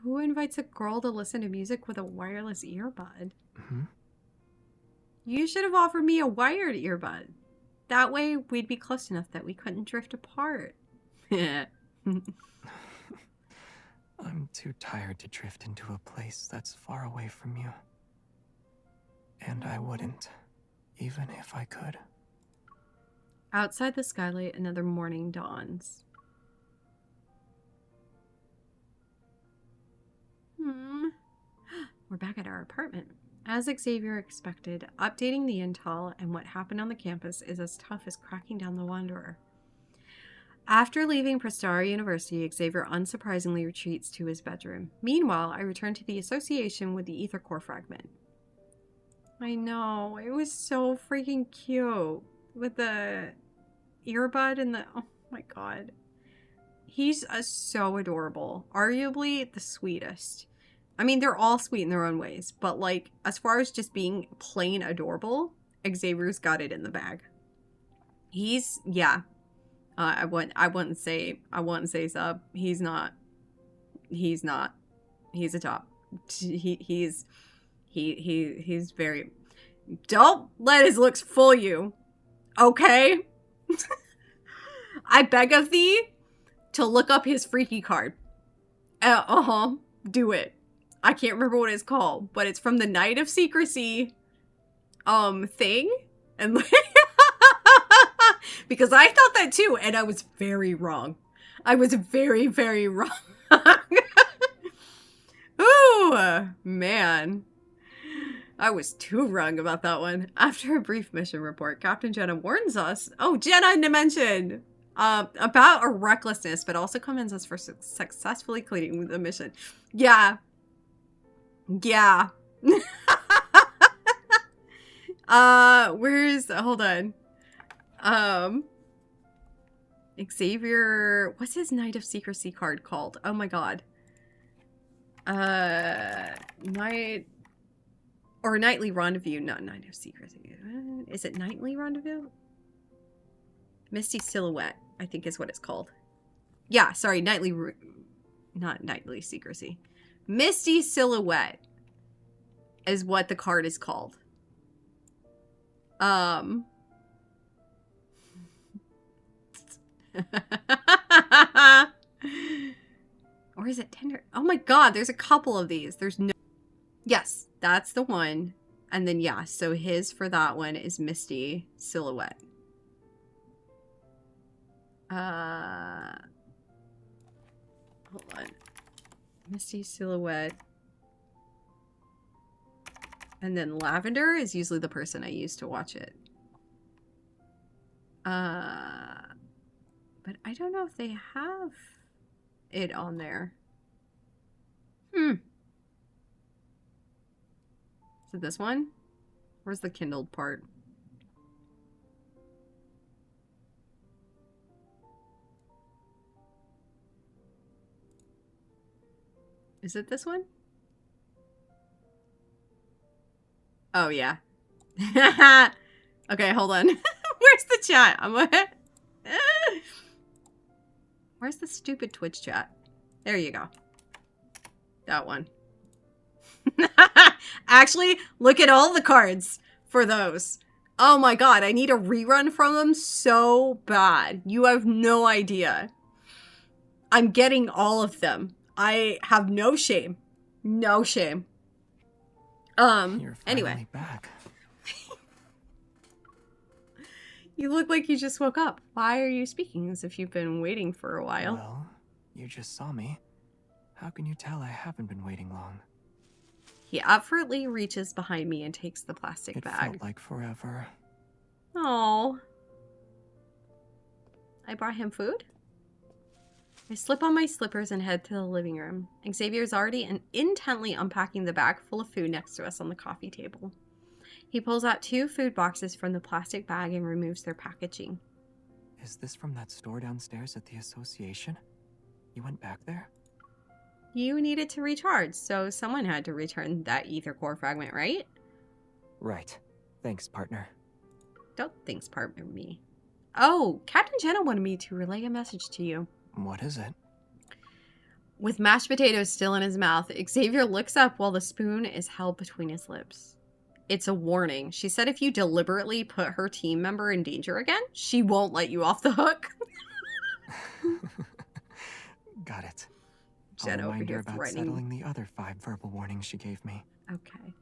Who invites a girl to listen to music with a wireless earbud? Mm-hmm. You should have offered me a wired earbud. That way, we'd be close enough that we couldn't drift apart. I'm too tired to drift into a place that's far away from you. And I wouldn't, even if I could. Outside the skylight, another morning dawns. We're back at our apartment. As Xavier expected, updating the intel and what happened on the campus is as tough as cracking down the Wanderer. After leaving Prestara University, Xavier unsurprisingly retreats to his bedroom. Meanwhile, I return to the association with the ether core fragment. I know, it was so freaking cute. With the earbud and the... oh my god. He's so adorable. Arguably the sweetest. I mean, they're all sweet in their own ways, but like, as far as just being plain adorable, Xavier's got it in the bag. He's, yeah. I wouldn't say sub. He's not. He's a top. He's very... Don't let his looks fool you. Okay? I beg of thee to look up his freaky card. Do it. I can't remember what it's called, but it's from the Night of Secrecy thing. And because I thought that too, and I was very wrong. I was very, very wrong. Ooh, man. I was too wrong about that one. After a brief mission report, Captain Jenna warns us, Jenna mentioned, about our recklessness, but also commends us for successfully completing the mission. Yeah. Yeah. Hold on. Xavier, what's his Night of Secrecy card called? Oh my god. Nightly Rendezvous, not Night of Secrecy. Is it Nightly Rendezvous? Misty Silhouette, I think is what it's called. Yeah, sorry, not Nightly Secrecy. Misty Silhouette is what the card is called. Or is it Tender? Oh my god, there's a couple of these. Yes, that's the one. And then, yeah, so his for that one is Misty Silhouette. Hold on. Misty Silhouette. And then Lavender is usually the person I use to watch it. But I don't know if they have it on there. Is it this one? Where's the kindled part? Is it this one? Oh, yeah. Okay, hold on. Where's the chat? Where's the stupid Twitch chat? There you go. That one. Actually, look at all the cards for those. Oh my god, I need a rerun from them so bad. You have no idea. I'm getting all of them. I have no shame. No shame. Anyway. Back. You look like you just woke up. Why are you speaking as if you've been waiting for a while? Well, you just saw me. How can you tell I haven't been waiting long? He effortlessly reaches behind me and takes the plastic bag. It felt like forever. Oh. I brought him food? I slip on my slippers and head to the living room. Xavier's already intently unpacking the bag full of food next to us on the coffee table. He pulls out 2 food boxes from the plastic bag and removes their packaging. Is this from that store downstairs at the association? You went back there? You needed to recharge, so someone had to return that ether core fragment, right? Right. Thanks, partner. Don't thanks, partner me. Oh, Captain Jenna wanted me to relay a message to you. What is it? With mashed potatoes still in his mouth, Xavier looks up while the spoon is held between his lips. It's a warning. She said if you deliberately put her team member in danger again, she won't let you off the hook. Got it. Jen I'll over remind her here about threatening. settling the other 5 verbal warnings she gave me. Okay.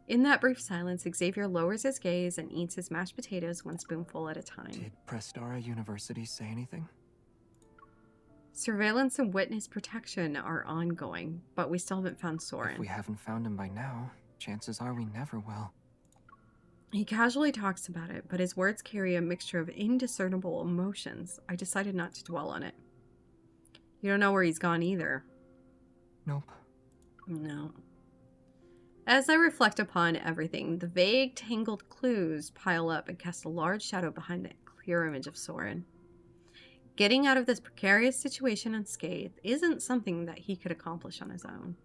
In that brief silence, Xavier lowers his gaze and eats his mashed potatoes one spoonful at a time. Did Prestara University say anything? Surveillance and witness protection are ongoing, but we still haven't found Soren. If we haven't found him by now, chances are we never will. He casually talks about it, but his words carry a mixture of indiscernible emotions. I decided not to dwell on it. You don't know where he's gone either. Nope. No. As I reflect upon everything, the vague, tangled clues pile up and cast a large shadow behind the clear image of Soren. Getting out of this precarious situation unscathed isn't something that he could accomplish on his own.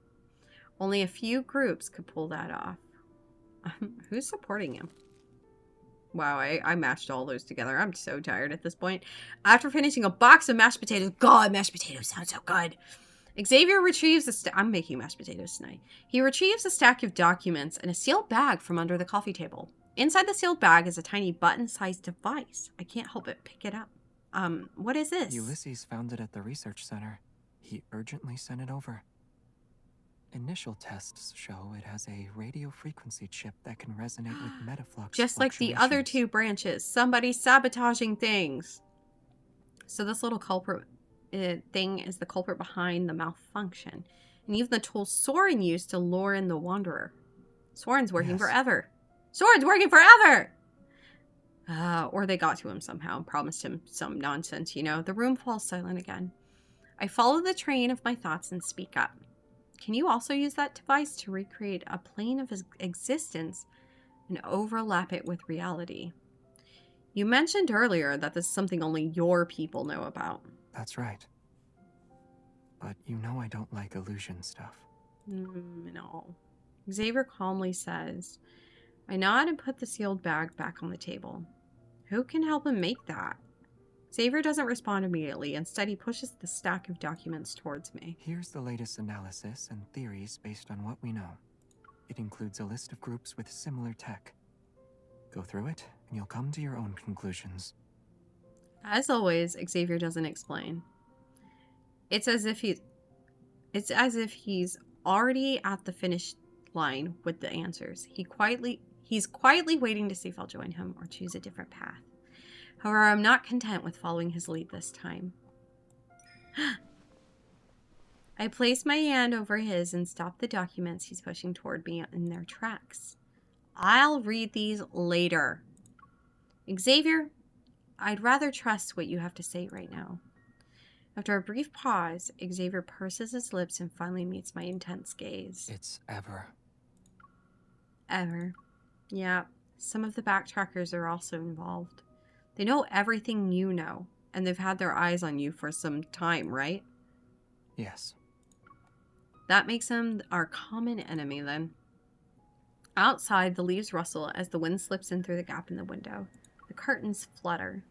Only a few groups could pull that off. Who's supporting him? Wow, I mashed all those together. I'm so tired at this point. After finishing a box of mashed potatoes, God, mashed potatoes sound so good. Xavier retrieves I'm making mashed potatoes tonight. He retrieves a stack of documents and a sealed bag from under the coffee table. Inside the sealed bag is a tiny button-sized device. I can't help but pick it up. What is this? Ulysses found it at the research center. He urgently sent it over. Initial tests show it has a radio frequency chip that can resonate with metaflux. Just like the other two branches. Somebody's sabotaging things. So this little culprit thing is the culprit behind the malfunction. And even the tool Soren used to lure in the Wanderer. Soren's working forever. Soren's working forever! Or they got to him somehow and promised him some nonsense, you know. The room falls silent again. I follow the train of my thoughts and speak up. Can you also use that device to recreate a plane of existence and overlap it with reality? You mentioned earlier that this is something only your people know about. That's right. But you know I don't like illusion stuff. No. Xavier calmly says, I nod and put the sealed bag back on the table. Who can help him make that? Xavier doesn't respond immediately. Instead, he pushes the stack of documents towards me. Here's the latest analysis and theories based on what we know. It includes a list of groups with similar tech. Go through it, and you'll come to your own conclusions. As always, Xavier doesn't explain. It's as if he's already at the finish line with the answers. He's quietly waiting to see if I'll join him or choose a different path. However, I'm not content with following his lead this time. I place my hand over his and stop the documents he's pushing toward me in their tracks. I'll read these later. Xavier, I'd rather trust what you have to say right now. After a brief pause, Xavier purses his lips and finally meets my intense gaze. It's Ever. Ever. Yeah, some of the backtrackers are also involved. They know everything you know, and they've had their eyes on you for some time, right? Yes. That makes them our common enemy, then. Outside, the leaves rustle as the wind slips in through the gap in the window. The curtains flutter.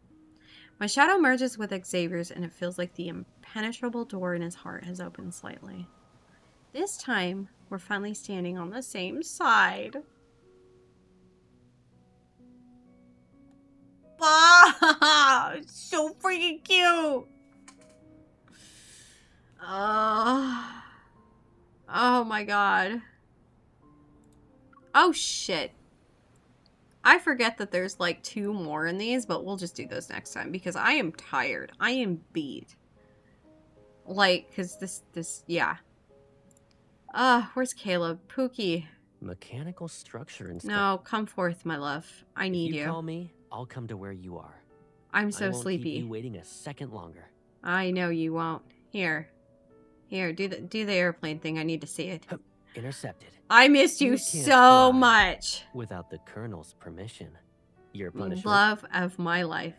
My shadow merges with Xavier's, and it feels like the impenetrable door in his heart has opened slightly. This time, we're finally standing on the same side. Ah, so freaking cute. Oh my god. Oh shit. I forget that there's like 2 more in these, but we'll just do those next time because I am tired. I am beat. Like, cause yeah. Where's Caleb? Pookie. Mechanical structure and stuff. No, come forth, my love. I need you. If you call me, I'll come to where you are. I'm so I won't sleepy. Keep you waiting a second longer. I know you won't. Here, do the airplane thing. I need to see it. Intercepted. I missed you can't so fly much. Without the Colonel's permission. Your punishment. Love of my life.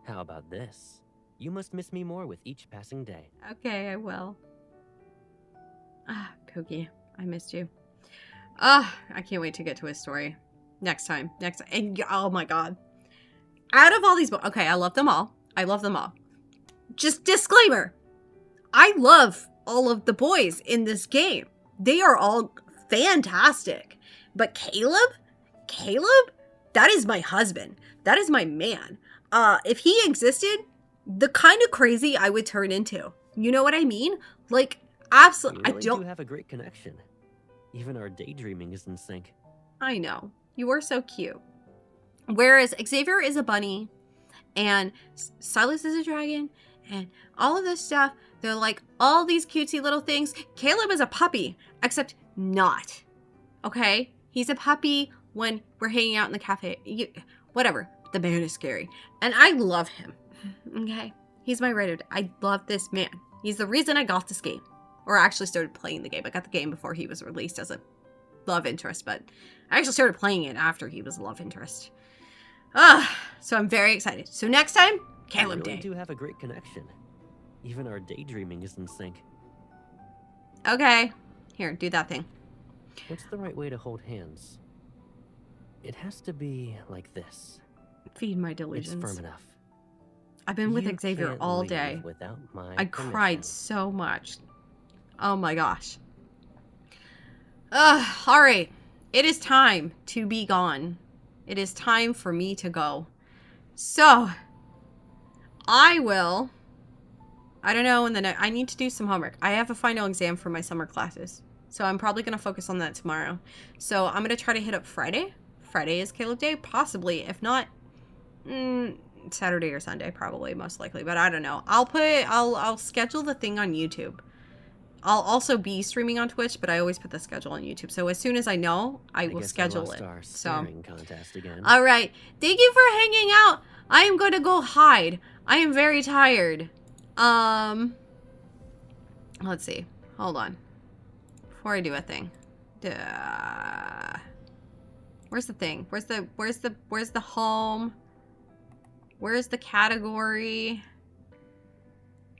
How about this? You must miss me more with each passing day. Okay, I will. Pookie, I missed you. I can't wait to get to his story. Next time. And oh my god. Out of all these books, okay, I love them all. Just disclaimer. I love all of the boys in this game. They are all fantastic. But Caleb, that is my husband. That is my man. If he existed, the kind of crazy I would turn into. You know what I mean? Like, absolutely. You really do have a great connection. Even our daydreaming is in sync. I know. You are so cute. Whereas Xavier is a bunny, and Silas is a dragon, and all of this stuff, they're like all these cutesy little things. Caleb is a puppy, except not. Okay? He's a puppy when we're hanging out in the cafe. Whatever. The man is scary. And I love him. Okay? He's my ride or die. I love this man. He's the reason I got this game. Or actually started playing the game. I got the game before he was released as a love interest, but I actually started playing it after he was a love interest. So I'm very excited. So next time, Caleb Day. We Day. do have a great connection. Even our daydreaming is in sync. Okay. Here, do that thing. What's the right way to hold hands? It has to be like this. Feed my delusions. It's firm enough. I've been with You Xavier can't all leave day. without my I permission. cried so much. Oh my gosh. Alright. It is time to be gone. It is time for me to go. So, I will... I don't know when the next... I need to do some homework. I have a final exam for my summer classes. So I'm probably going to focus on that tomorrow. So I'm going to try to hit up Friday. Friday is Caleb Day, possibly. If not, Saturday or Sunday, probably, most likely. But I don't know. I'll schedule the thing on YouTube. I'll also be streaming on Twitch, but I always put the schedule on YouTube. So as soon as I know, I will schedule it. So, contest again. all right. Thank you for hanging out. I am going to go hide. I am very tired. Let's see. Hold on. Before I do a thing. Where's the thing? Where's the home? Where's the category?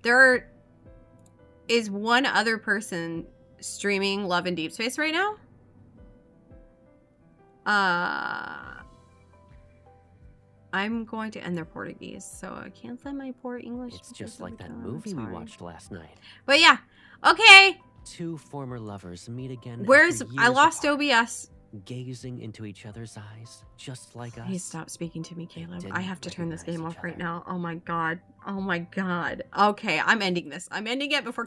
There is one other person streaming Love in Deepspace right now. I'm going to end their Portuguese, so I can't send my poor English. It's just like that movie we watched last night. But yeah, okay. Two former lovers meet again. Where's after I years lost apart, OBS? gazing into each other's eyes, just like us. Please stop speaking to me, Caleb. didn't I have to turn this recognize game each off right now. Oh my god. Oh my god. Okay, I'm ending this. I'm ending it before